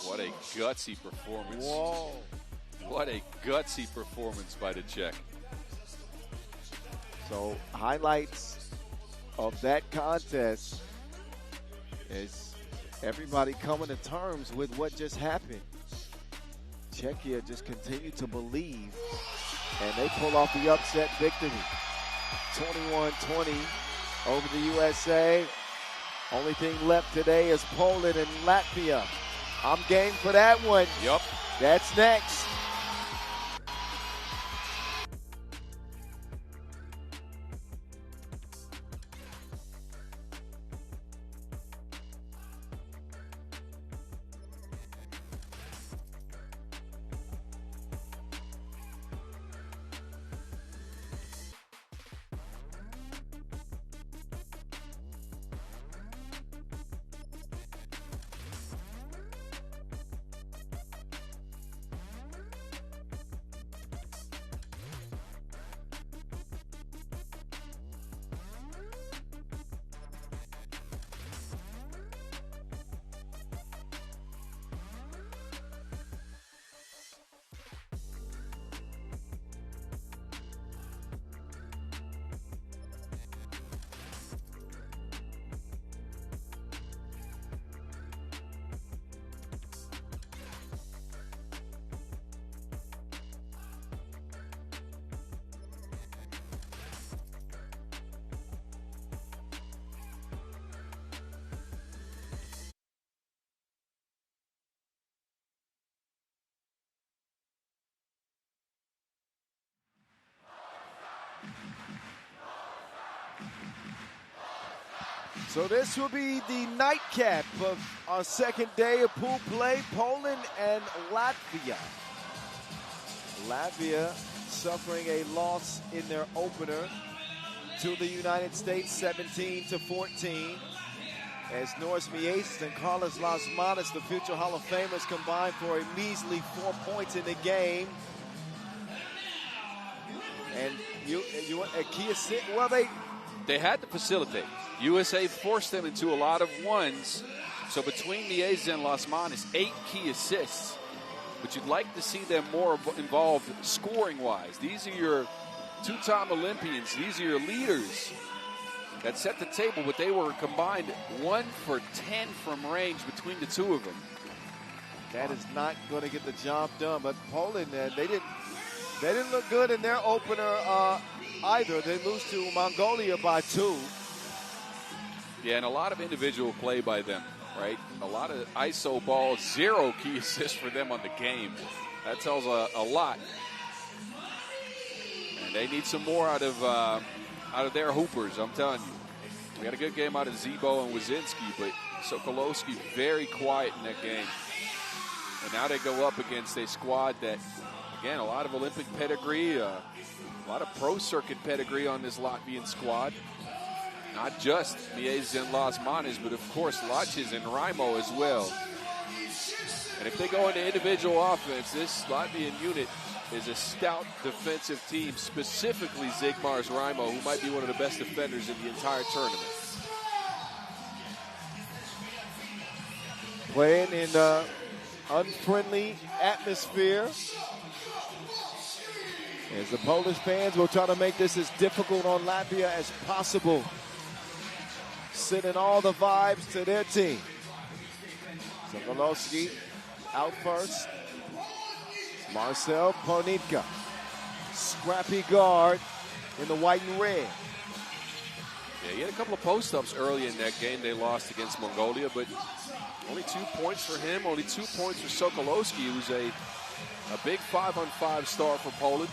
Speaker 2: What a gutsy performance.
Speaker 1: Whoa.
Speaker 2: What a gutsy performance by the Czech.
Speaker 1: So highlights of that contest is everybody coming to terms with what just happened. Czechia just continued to believe, and they pull off the upset victory. 21-20 over the USA. Only thing left today is Poland and Latvia. I'm game for that one.
Speaker 2: Yep.
Speaker 1: That's next. So this will be the nightcap of our second day of pool play, Poland and Latvia. Latvia suffering a loss in their opener to the United States, 17-14. As Norris Miestas and Carlos Lasmanis, the future Hall of Famers, combined for a measly 4 points in the game. And
Speaker 6: They had to facilitate. USA forced them into a lot of ones. So between Miestas and Lasmanis, 8 key assists. But you'd like to see them more involved scoring-wise. These are your two-time Olympians. These are your leaders that set the table, but they were combined 1 for 10 from range between the two of them.
Speaker 1: That is not going to get the job done. But Poland, they didn't look good in their opener either. They lose to Mongolia by 2.
Speaker 6: Yeah, and a lot of individual play by them, right? A lot of ISO balls, 0 key assists for them on the game. That tells a lot. And they need some more out of their hoopers, I'm telling you. We had a good game out of Zebo and Wazinski, but Sokolowski very quiet in that game. And now they go up against a squad that, again, a lot of Olympic pedigree, a lot of pro circuit pedigree on this Latvian squad. Not just Miestas and Lasmanis, but of course Laches and Raimo as well. And if they go into individual offense, this Latvian unit is a stout defensive team, specifically Zigmars Raimo, who might be one of the best defenders in the entire tournament.
Speaker 1: Playing in an unfriendly atmosphere. As the Polish fans will try to make this as difficult on Latvia as possible. Sending all the vibes to their team. Sokolowski out first. Marcel Ponitka. Scrappy guard in the white and red.
Speaker 2: Yeah, he had a couple of post-ups early in that game they lost against Mongolia, but only 2 points for him, only 2 points for Sokolowski, who's a big 5-on-5 star for Poland.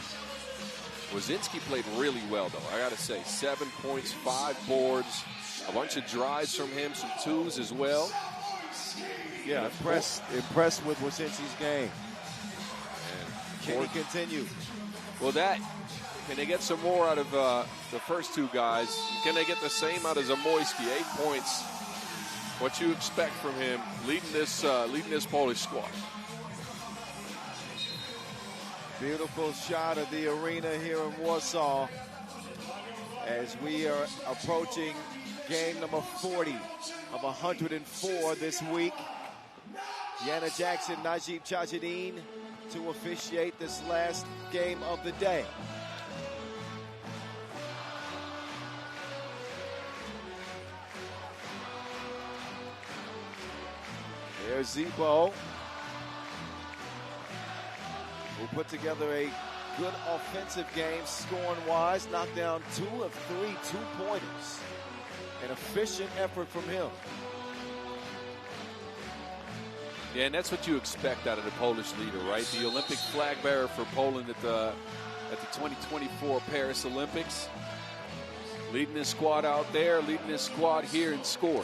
Speaker 2: Wazinski played really well, though, I got to say. 7 points, 5 boards, a bunch of drives from him, some twos as well.
Speaker 1: Yeah, impressed with Wazinski's game. Can he continue?
Speaker 2: Well, can they get some more out of the first two guys? Can they get the same out of Zamoyski? 8 points. What you expect from him leading this Polish squad?
Speaker 1: Beautiful shot of the arena here in Warsaw as we are approaching game number 40 of 104 this week. Yana Jackson, Najib Chajidin to officiate this last game of the day. There's Zebo, who put together a good offensive game scoring-wise, knocked down 2 of 3 two-pointers. An efficient effort from him.
Speaker 2: Yeah, and that's what you expect out of the Polish leader, right? The Olympic flag bearer for Poland at the 2024 Paris Olympics. Leading his squad out there, leading his squad here in scoring.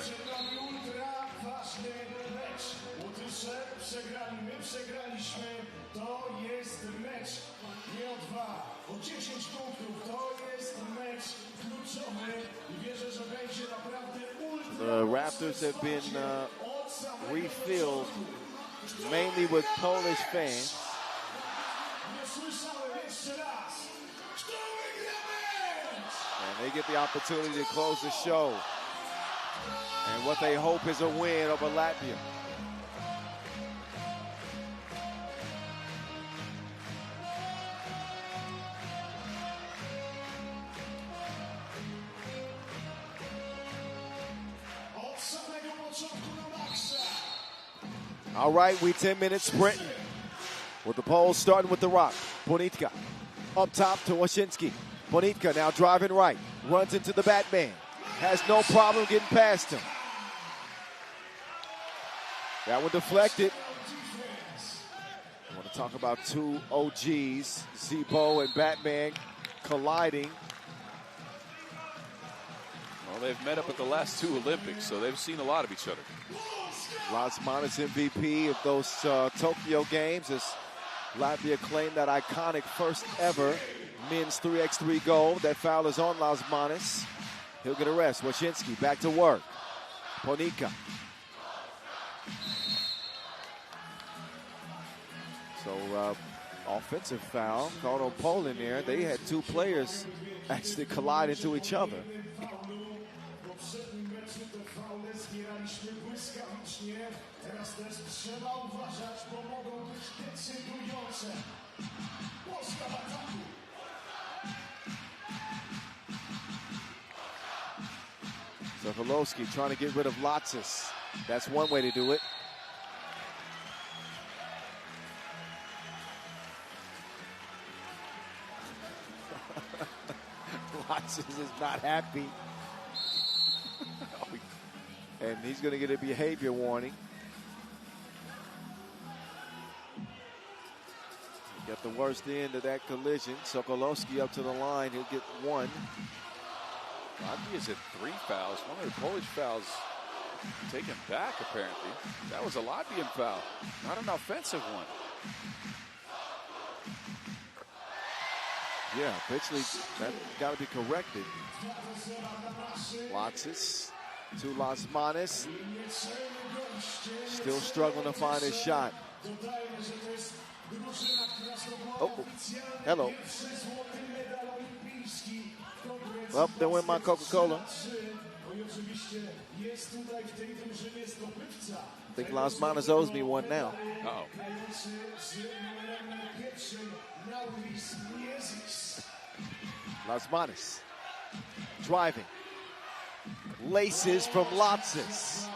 Speaker 1: The Raptors have been refilled mainly with Polish fans. And they get the opportunity to close the show. And what they hope is a win over Latvia. All right, we 10 minutes sprinting with the Poles starting with the rock. Ponitka up top to Wazinski. Ponitka now driving right, runs into the Batman. Has no problem getting past him. That one deflected. I want to talk about two OGs, Zebo and Batman colliding.
Speaker 2: Well, they've met up at the last 2 Olympics, so they've seen a lot of each other.
Speaker 1: Las Manas MVP of those Tokyo games as Latvia claimed that iconic first ever men's 3x3 goal. That foul is on Las Manas. He'll get a rest. Wazinski back to work. Ponitka. So offensive foul called on Poland there. They had 2 players actually collide into each other. Sokolowski trying to get rid of Latsis. That's one way to do it. Latsis is not happy. And he's going to get a behavior warning. Got the worst end of that collision. Sokolowski up to the line. He'll get 1.
Speaker 2: Latvia's at 3 fouls. One of the Polish fouls taken back, apparently. That was a Latvian foul, not an offensive one.
Speaker 1: Yeah, eventually that got to be corrected. Latsis to Las Manas. Still struggling to find his shot. Oh, hello. Well, there went my Coca-Cola.
Speaker 4: i oczywiście jest tutaj w tej drużynie zdobywca.
Speaker 1: I think Las Manas owes me one now.
Speaker 2: Uh-oh.
Speaker 4: Grający z numerem pierwszym Nauris Miezis.
Speaker 1: Las Manas driving. Laces from Lotsis.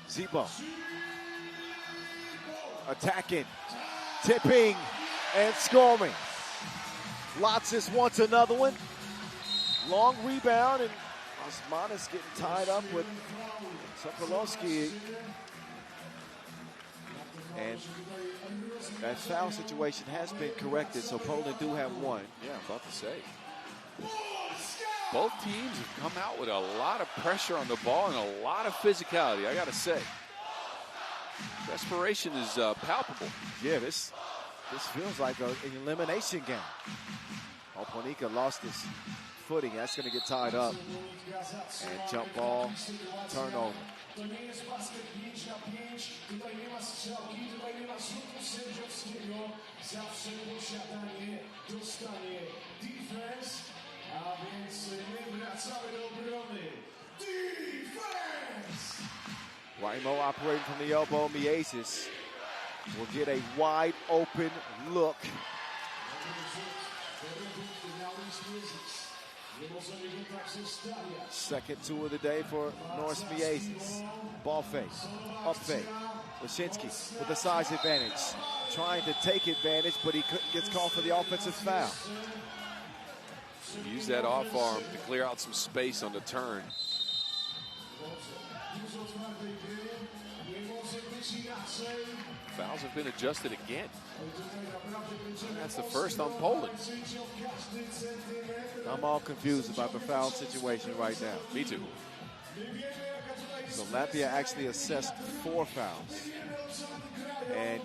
Speaker 1: Zebo attacking, tipping, and scoring. Lotsis wants another one. Long rebound, and Osmanis getting tied up with Sokolowski. And that foul situation has been corrected, so Poland do have one.
Speaker 2: Yeah, I'm about to say. Both teams have come out with a lot of pressure on the ball and a lot of physicality, I got to say. Desperation is palpable.
Speaker 1: Yeah, this feels like an elimination game. Oponika lost his footing. That's going to get tied up. And jump ball, turnover.
Speaker 4: To nie jest basket 5 na 5, tutaj nie ma strzałki, tutaj nie ma rzutu sędziowskiego. Zawsze posiadanie dostanie defense, a więc my wracamy do obrony. Defense!
Speaker 1: Raimo operating from the elbow. Miezis will get a wide open look. Second two of the day for Norris Miezis. Ball fake, up fake. Wyszynski with the size advantage. Trying to take advantage, but he gets called for the offensive foul.
Speaker 2: Use that off arm to clear out some space on the turn. Fouls have been adjusted again. That's the first on Poland.
Speaker 1: I'm all confused about the foul situation right now.
Speaker 2: Me too.
Speaker 1: So Latvia actually assessed 4 fouls. And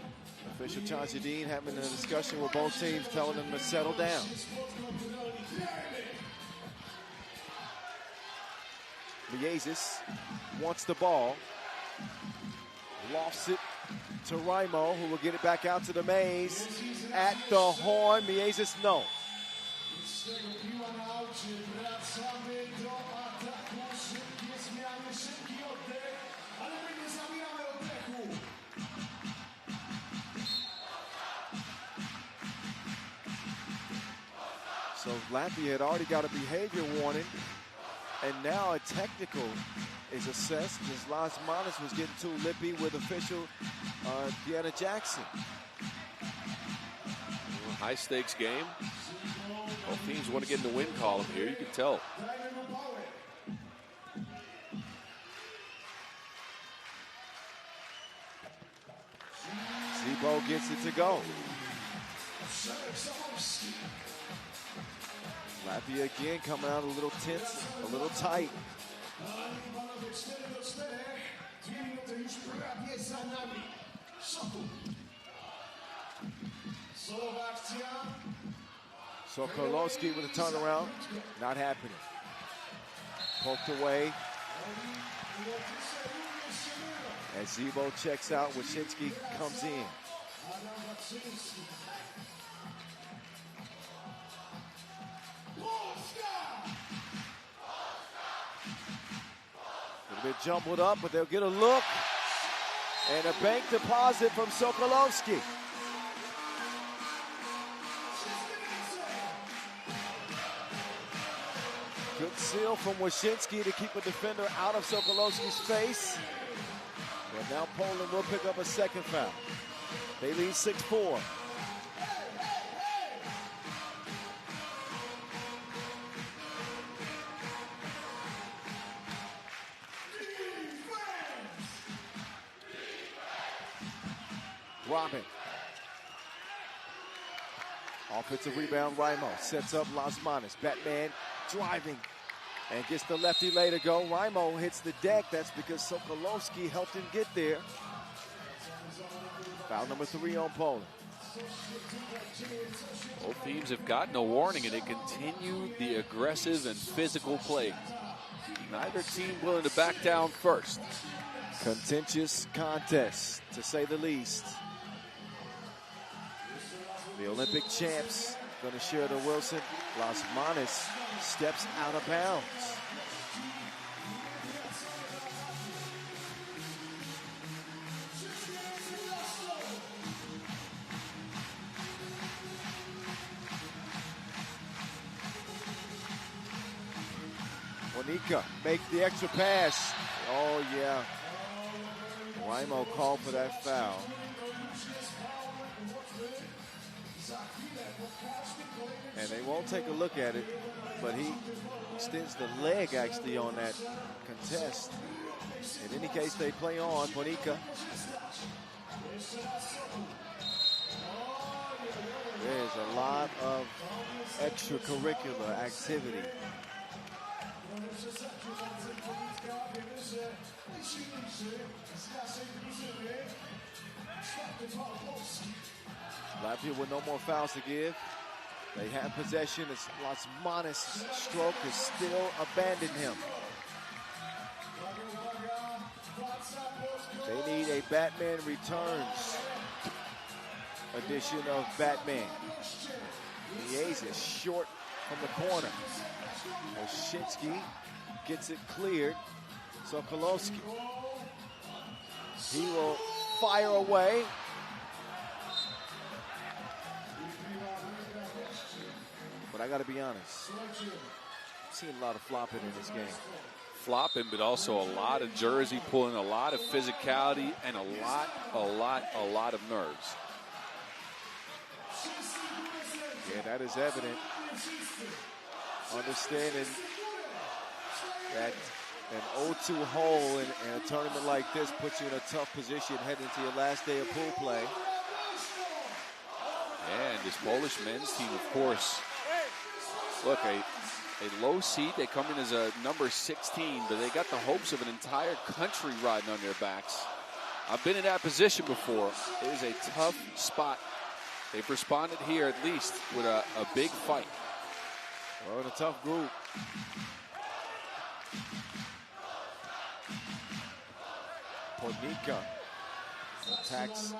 Speaker 1: official Chanchadine having a discussion with both teams, telling them to settle down. Miezis wants the ball. Lofts it to Raimo, who will get it back out to the maze. At the horn, Miezis, no. So Latvia had already got a behavior warning, and now a technical is assessed as Las Manas was getting too lippy with official Deanna Jackson.
Speaker 2: High stakes game. Both teams want to get in the win column here, you can tell.
Speaker 1: Zebo gets it to go. Latvia again coming out a little tense, a little tight. Sokolowski with a turnaround, not happening. Poked away. As Zebo checks out, Wyszynski comes in. A bit jumbled up, but they'll get a look. And a bank deposit from Sokolowski. Good seal from Wyszynski to keep a defender out of Sokolowski's face. But now Poland will pick up a second foul. They lead 6-4. Robin. Offensive rebound, Raimo sets up Las Manas. Batman driving and gets the lefty lay to go. Raimo hits the deck. That's because Sokolowski helped him get there. Foul number 3 on Poland.
Speaker 2: Both teams have gotten a warning and they continue the aggressive and physical play. Neither team willing to back down first.
Speaker 1: Contentious contest, to say the least. The Olympic champs going to share to Wilson. Las Manos steps out of bounds. Monica make the extra pass. Oh, yeah. Raimo called for that foul. And they won't take a look at it, but he extends the leg actually on that contest. In any case, they play on. Monica. There's a lot of extracurricular activity. Latvia with no more fouls to give. They have possession as Las Manos' stroke has still abandoned him. They need a Batman Returns edition of Batman. Miez is short from the corner. Oshinsky gets it cleared. Sokolowski. He will fire away. But I got to be honest, I've seen a lot of flopping in this game.
Speaker 6: Flopping, but also a lot of jersey pulling, a lot of physicality, and a lot of nerves.
Speaker 1: Yeah, that is evident. Understanding that an 0-2 hole in a tournament like this puts you in a tough position heading into your last day of pool play.
Speaker 6: And this Polish men's team, of course, look, a low seed. They come in as a number 16, but they got the hopes of an entire country riding on their backs. I've been in that position before. It is a tough spot. They've responded here at least with a big fight.
Speaker 1: Well, in a tough group. Podnika attacks.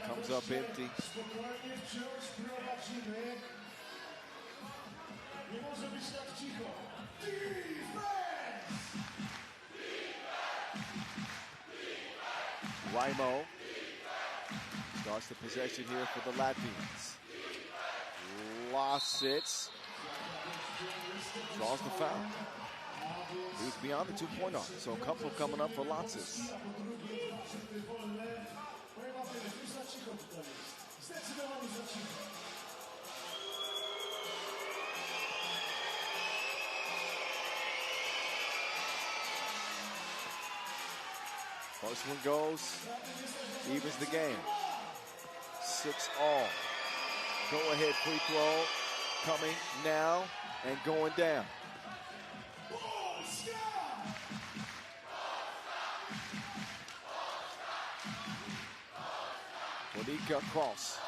Speaker 1: Comes up empty. Raimo starts the possession here for the Latvians. Losits draws the foul. He's beyond the two-point arc, so a couple coming up for Lotsis. First one goes, evens the game. 6-all. Go-ahead free throw coming now and going down. Podnika cross,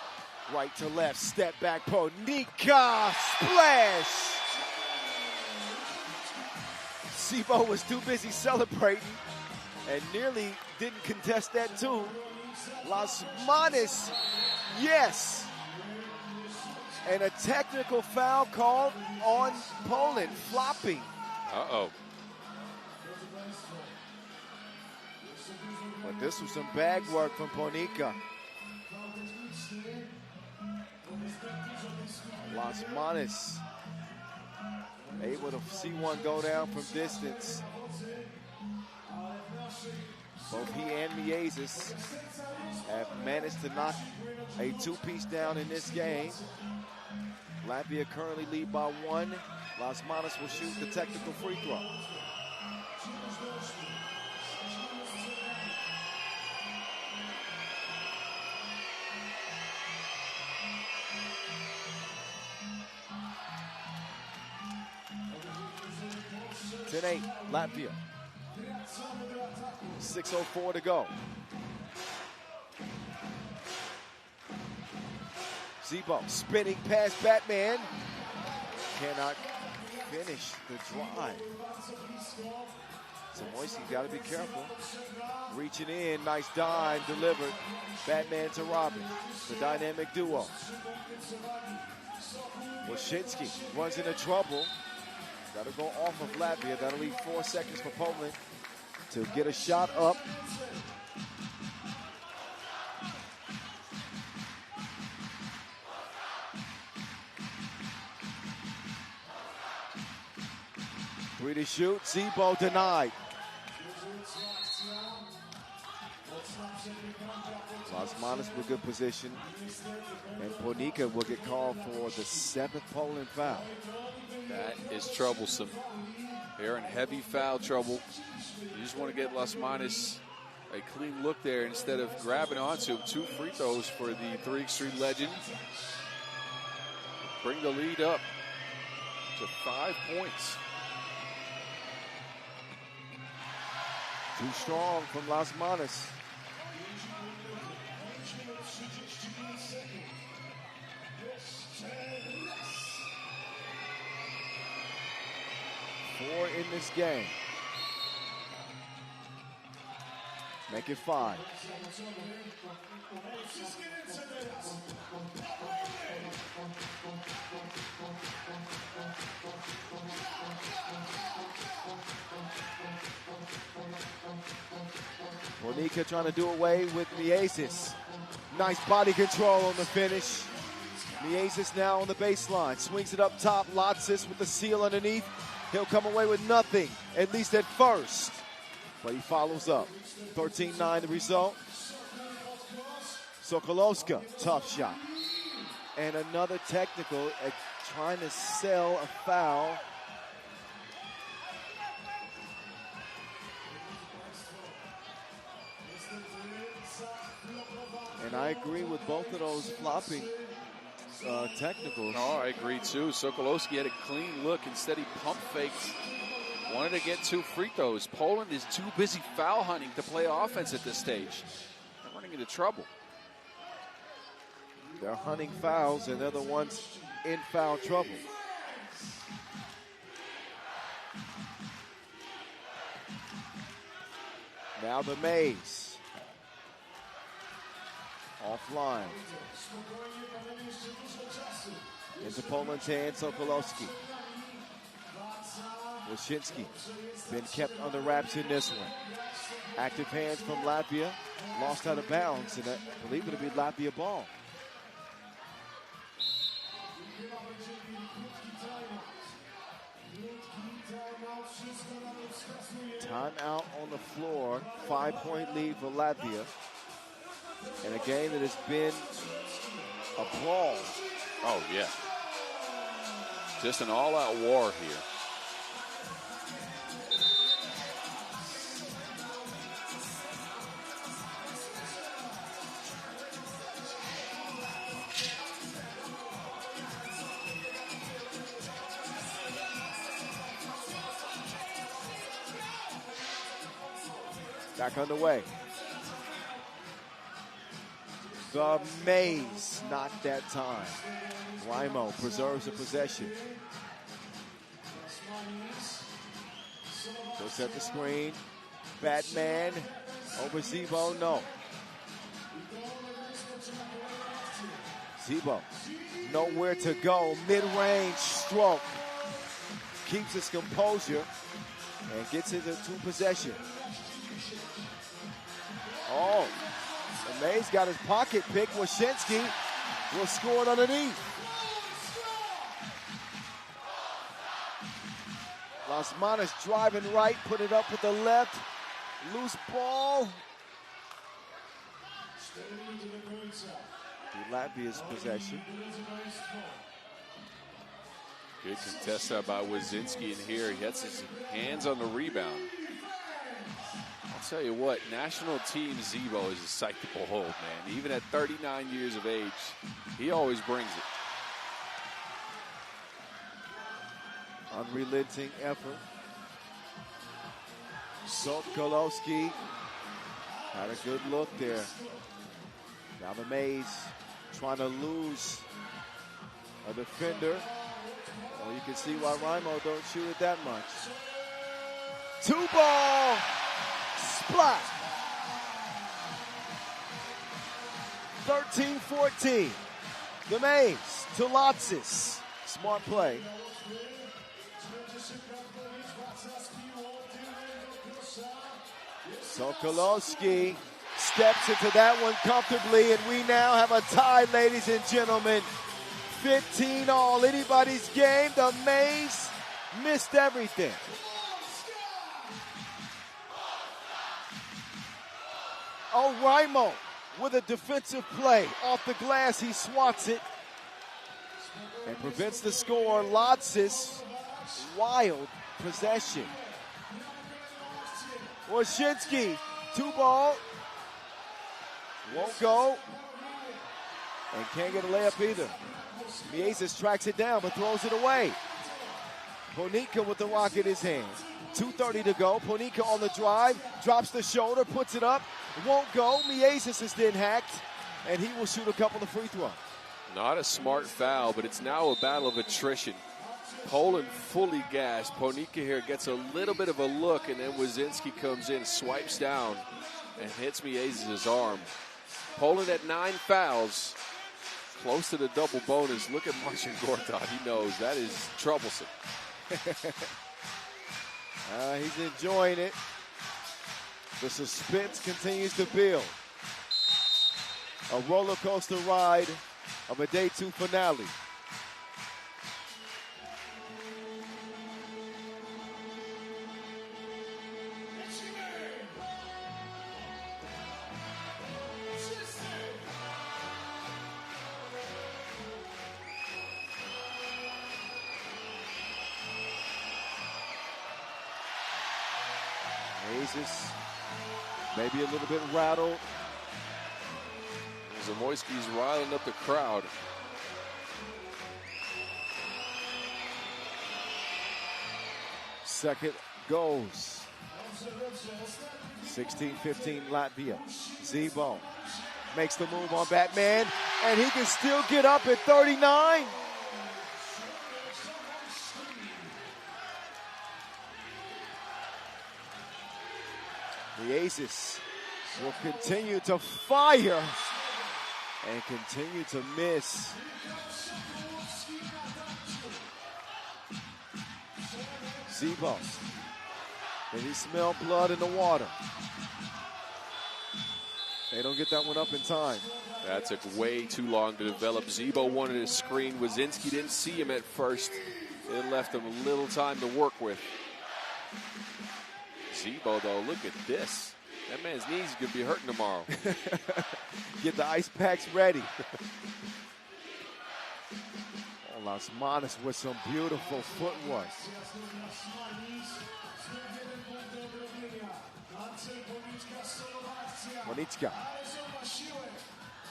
Speaker 1: right to left, step back, Podnika, splash! Sibo was too busy celebrating and nearly didn't contest that too. Las Manos, yes! And a technical foul called on Poland, flopping.
Speaker 6: Uh-oh.
Speaker 1: But this was some bag work from Podnika. Las Manos able to see one go down from distance. Both he and Miezis have managed to knock a two-piece down in this game. Latvia currently lead by 1. Las Manos will shoot the technical free throw. (10-8) Latvia. 6:04 to go. Zebo spinning past Batman. Cannot finish the drive. Samoyski's got to be careful. Reaching in, nice dive delivered. Batman to Robin, the dynamic duo. Washinsky runs into trouble. Got to go off of Latvia. That'll leave 4 seconds for Poland to get a shot up. Three to shoot. Zebo denied. Lasmanis with good position. And Ponika will get called for the 7th Poland foul.
Speaker 6: That is troublesome. They're in heavy foul trouble. You just want to get Lasmanis a clean look there instead of grabbing onto him. 2 free throws for the 3x3 legend. Bring the lead up to 5 points.
Speaker 1: Too strong from Lasmanis. Four in this game. Make it 5. Monika trying to do away with Miasis. Nice body control on the finish. Miasis now on the baseline. Swings it up top. Lotsis with the seal underneath. He'll come away with nothing, at least at first. But he follows up. 13-9 the result. Sokolowska, tough shot. And another technical trying to sell a foul. And I agree with both of those flopping technicals.
Speaker 6: Oh, I agree too. Sokolowski had a clean look. Instead, he pump faked. Wanted to get 2 free throws. Poland is too busy foul hunting to play offense at this stage. They're running into trouble.
Speaker 1: They're hunting fouls, and they're the ones in foul trouble. Now the Maze. Offline. Into Poland's hand, Sokolowski. Washinsky been kept under wraps in this one. Active hands from Latvia. Lost out of bounds, and I believe it'll be Latvia ball. Timeout on the floor. 5-point lead for Latvia. In a game that has been a brawl.
Speaker 6: Oh, yeah. Just an all-out war here.
Speaker 1: Back underway. The Maze, not that time. Rimo preserves the possession. Go set the screen. Batman over Zebo, no. Zebo, nowhere to go. Mid-range stroke. Keeps his composure and gets into 2 possession. Oh, the Maze got his pocket pick. Washinsky will score it underneath. Lasmanis driving right, put it up with the left. Loose ball. The Latvia's possession.
Speaker 6: Good contest out by Wazinski in here. He gets his hands on the rebound. I'll tell you what, national team Zebo is a sight to behold, man. Even at 39 years of age, he always brings it.
Speaker 1: Unrelenting effort. Sokolowski had a good look there. Now the Maze trying to lose a defender. Well, you can see why Rimo don't shoot it that much. 2-ball. Splat. 13-14. The Mays to Lotsis. Smart play. Sokolowski steps into that one comfortably, and we now have a tie, ladies and gentlemen. 15 all. Anybody's game. The Mays missed everything. O'Rimo with a defensive play. Off the glass, he swats it and prevents the score. Lotsis, wild possession. Wojcinski, 2-ball. Won't go. And can't get a layup either. Miezis tracks it down but throws it away. Ponika with the rock in his hand. 2:30 to go. Ponika on the drive. Drops the shoulder. Puts it up. Won't go. Miezis is then hacked. And he will shoot a couple of free throws.
Speaker 2: Not a smart foul, but it's now a battle of attrition. Poland fully gassed. Ponika here gets a little bit of a look, and then Wazinski comes in, swipes down, and hits Miezis' arm. Poland at 9 fouls, close to the double bonus. Look at Marcin Gortat. He knows that is troublesome.
Speaker 1: He's enjoying it. The suspense continues to build. A roller coaster ride of a day 2 finale. Miezis maybe a little bit rattled.
Speaker 2: Zamoyski's riling up the crowd.
Speaker 1: Second goes. 16-15 Latvia. Zebo makes the move on Batman, and he can still get up at 39. Miezis will continue to fire and continue to miss. Zebo. And he smelled blood in the water. They don't get that one up in time.
Speaker 2: That took way too long to develop. Zebo wanted a screen. Wazinski didn't see him at first. It left him a little time to work with. Zebo, though, look at this. That man's knees are going to be hurting tomorrow.
Speaker 1: Get the ice packs ready. Las Manos with some beautiful footwork. Monichka.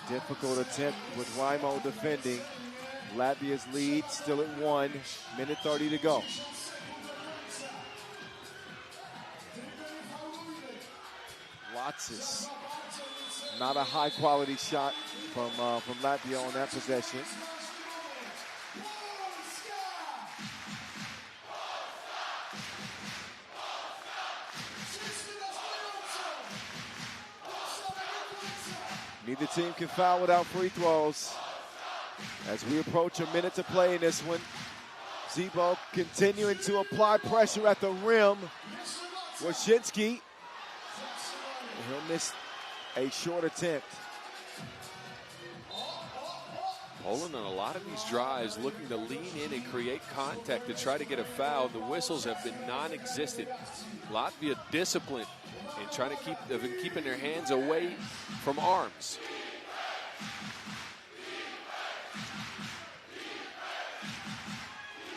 Speaker 1: Difficult attempt with Rimo defending. Latvia's lead still at 1. Minute 30 to go. Lotsis. Not a high quality shot from Latvia on that possession. Neither team can foul without free throws. As we approach a minute to play in this one, Zebo continuing to apply pressure at the rim. Wojcinski, he'll miss a short attempt.
Speaker 2: Poland on a lot of these drives looking to lean in and create contact to try to get a foul. The whistles have been non-existent. Latvia disciplined and trying to they've been keeping their hands away from arms.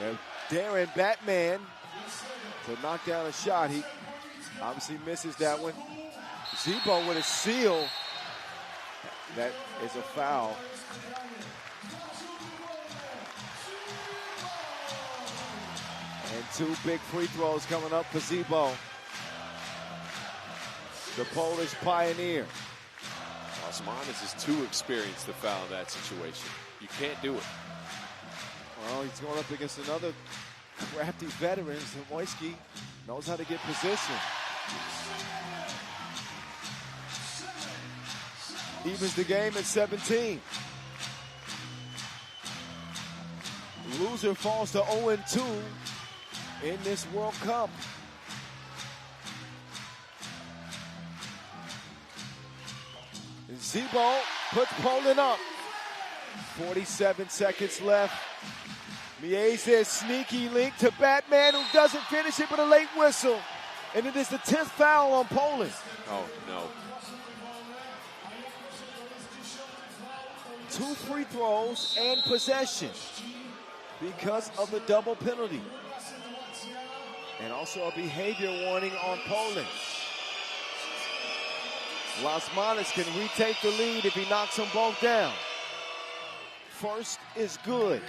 Speaker 1: And Darren Batman to knock down a shot. He obviously misses that one. Zebo with a seal. That is a foul. And 2 big free throws coming up for Zebo, the Polish pioneer.
Speaker 2: Osmanis is too experienced to foul in that situation. You can't do it.
Speaker 1: Well, he's going up against another crafty veterans. Zamoyski knows how to get position. Evens the game at 17. Loser falls to 0-2 in this World Cup. Zebo puts Poland up. 47 seconds left. Miez's sneaky link to Batman, who doesn't finish it, but a late whistle. And it is the 10th foul on Poland.
Speaker 2: Oh, no.
Speaker 1: 2 free throws and possession because of the double penalty. And also a behavior warning on Poland. Lasmanis can retake the lead if he knocks them both down. First is good.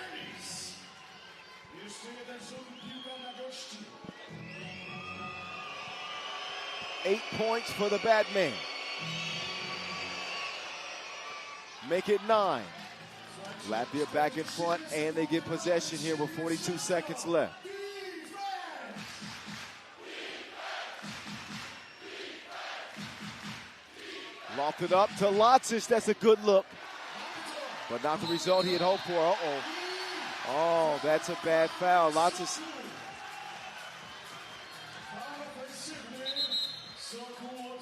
Speaker 1: Eight points for the Batman. Make it 9. Latvia back in front, and they get possession here with 42 seconds left. Lofted up to Lotsis. That's a good look, but not the result he had hoped for. Uh-oh. Oh, that's a bad foul. Lotsis.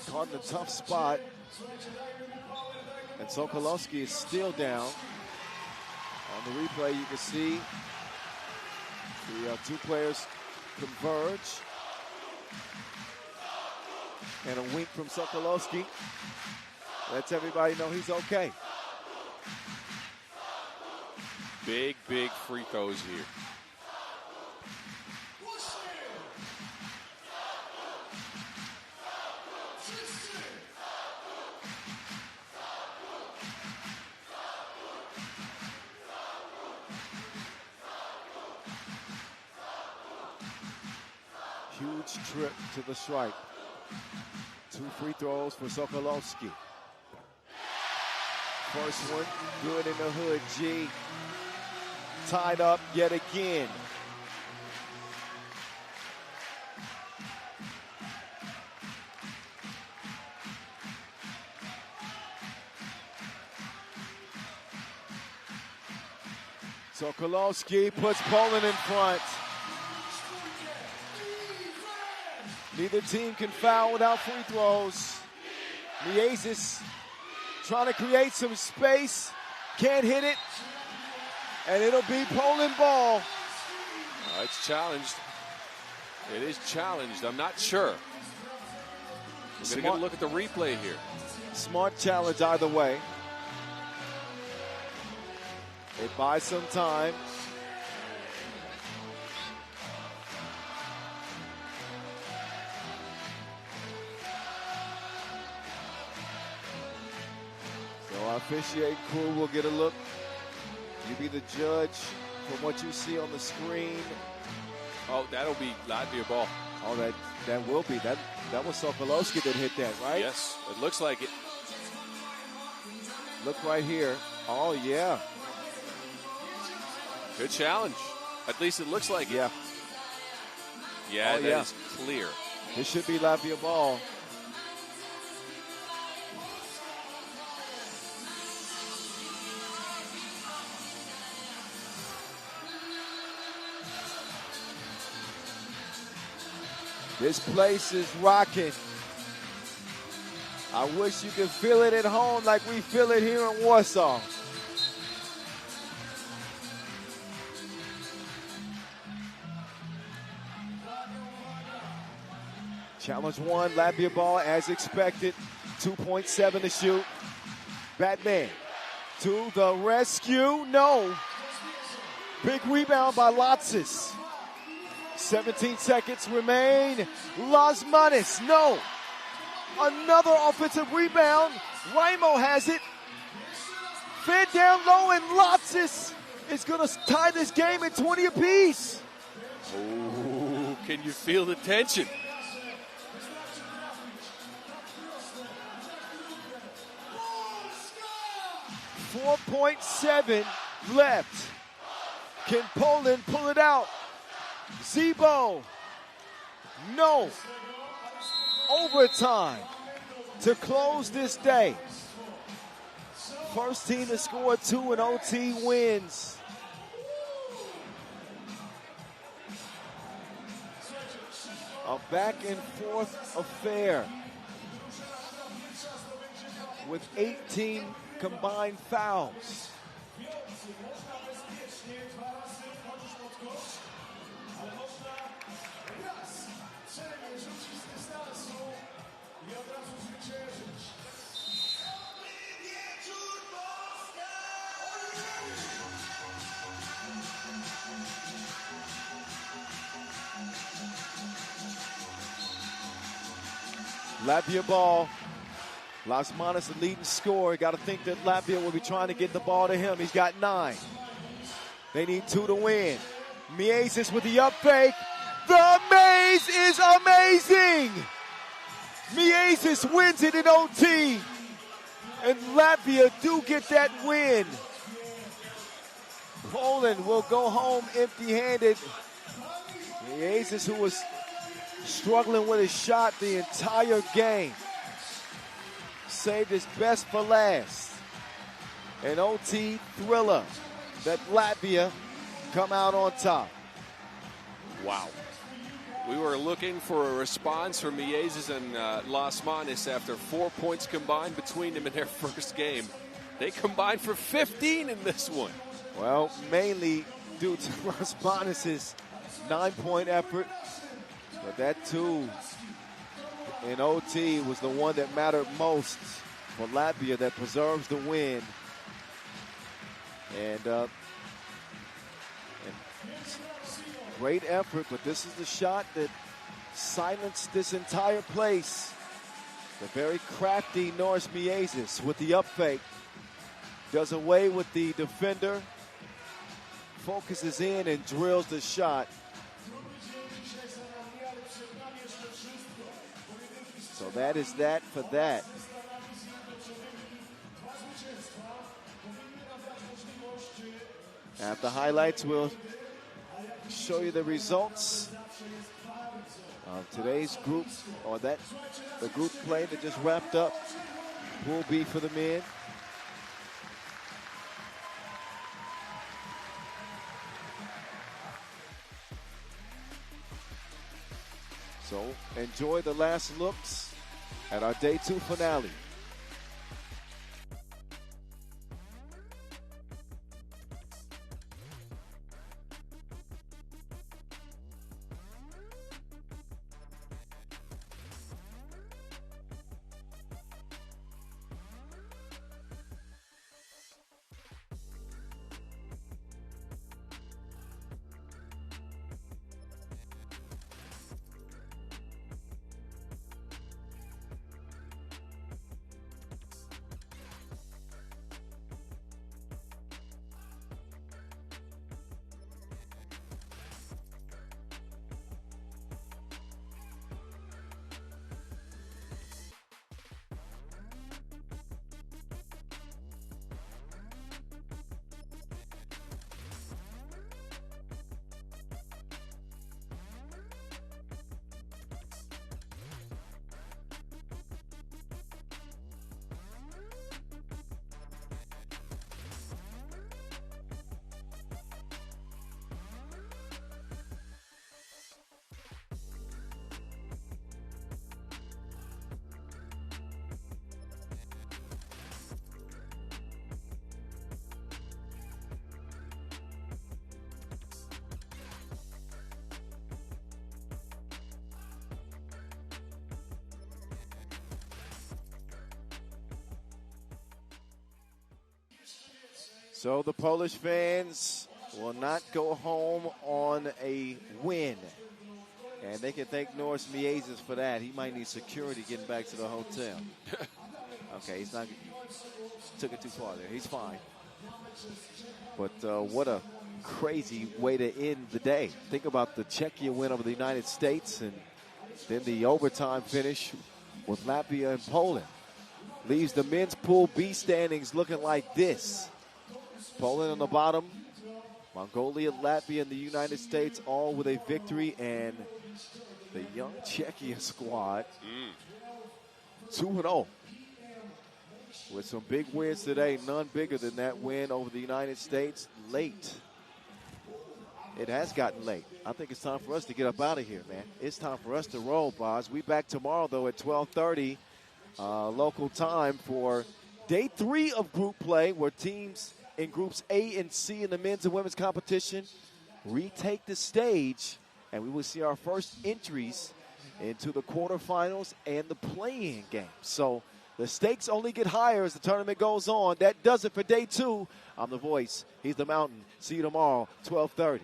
Speaker 1: Caught in a tough spot. And Sokolowski is still down. On the replay, you can see the two players converge. And a wink from Sokolowski lets everybody know he's okay.
Speaker 2: Big free throws here.
Speaker 1: Huge trip to the stripe. 2 free throws for Sokolowski. First one, good in the hood, G. Tied up yet again. Sokolowski puts Poland in front. Neither team can foul without free throws. Miezis trying to create some space. Can't hit it. And it'll be Poland ball.
Speaker 2: It's challenged. It is challenged. I'm not sure. We're going to get a look at the replay here.
Speaker 1: Smart challenge either way. It buys some time. So our officiating crew will get a look. You be the judge from what you see on the screen.
Speaker 2: Oh, that'll be Latvia ball.
Speaker 1: Oh, that will be. That was Sokolowski that hit that, right?
Speaker 2: Yes, it looks like it.
Speaker 1: Look right here. Oh, yeah.
Speaker 2: Good challenge. At least it looks like it.
Speaker 1: Yeah.
Speaker 2: Yeah, that is clear.
Speaker 1: This should be Latvia ball. This place is rocking. I wish you could feel it at home like we feel it here in Warsaw. Challenge 1, Latvia ball as expected. 2.7 to shoot. Batman to the rescue. No. Big rebound by Lotsis. 17 seconds remain. Lasmanis, no. Another offensive rebound. Raimo has it. Fed down low, and Lotsis is going to tie this game at 20 apiece.
Speaker 2: Oh, can you feel the tension? .7 left. Can Poland pull it out?
Speaker 1: Zebo. No. Overtime to close this day. First team to score 2 in OT wins. A back and forth affair with 18 combined fouls. Latvia ball. Lasmanis, the leading scorer. Got to think that Latvia will be trying to get the ball to him. He's got 9. They need 2 to win. Miezis with the up fake. The maze is amazing. Miezis wins it in OT. And Latvia do get that win. Poland will go home empty-handed. Miezis, who was struggling with his shot the entire game, saved his best for last. An OT thriller that Latvia come out on top.
Speaker 6: Wow. We were looking for a response from Miezis and Lasmanis after 4 points combined between them in their first game. They combined for 15 in this one.
Speaker 1: Well, mainly due to Lasmanis' 9-point effort. But that 2 in OT was the one that mattered most for Latvia, that preserves the win. And great effort, but this is the shot that silenced this entire place. The very crafty Norris Miezis with the up fake. Does away with the defender. Focuses in and drills the shot. So that is that for that. After highlights, we'll show you the results of today's group, or the group play that just wrapped up. Pool B for the men. So enjoy the last looks at our Day 2 finale. So the Polish fans will not go home on a win. And they can thank Norris Miezis for that. He might need security getting back to the hotel. Okay, he's not, took it too far there. He's fine. But what a crazy way to end the day. Think about the Czechia win over the United States, and then the overtime finish with Latvia and Poland. Leaves the men's Pool B standings looking like this. Poland on the bottom Mongolia, Latvia, and the United States all with a victory, and the young Czechia squad 2-0 with some big wins today. None bigger than that win over the United States late. It has gotten late. I think it's time for us to get up out of here, man. It's time for us to roll, Boz. We back tomorrow, though, at 12:30 local time for day 3 of group play, where teams in groups A and C in the men's and women's competition retake the stage, and we will see our first entries into the quarterfinals and the play-in game. So the stakes only get higher as the tournament goes on. That does it for day 2. I'm the voice. He's the mountain. See you tomorrow, 12:30.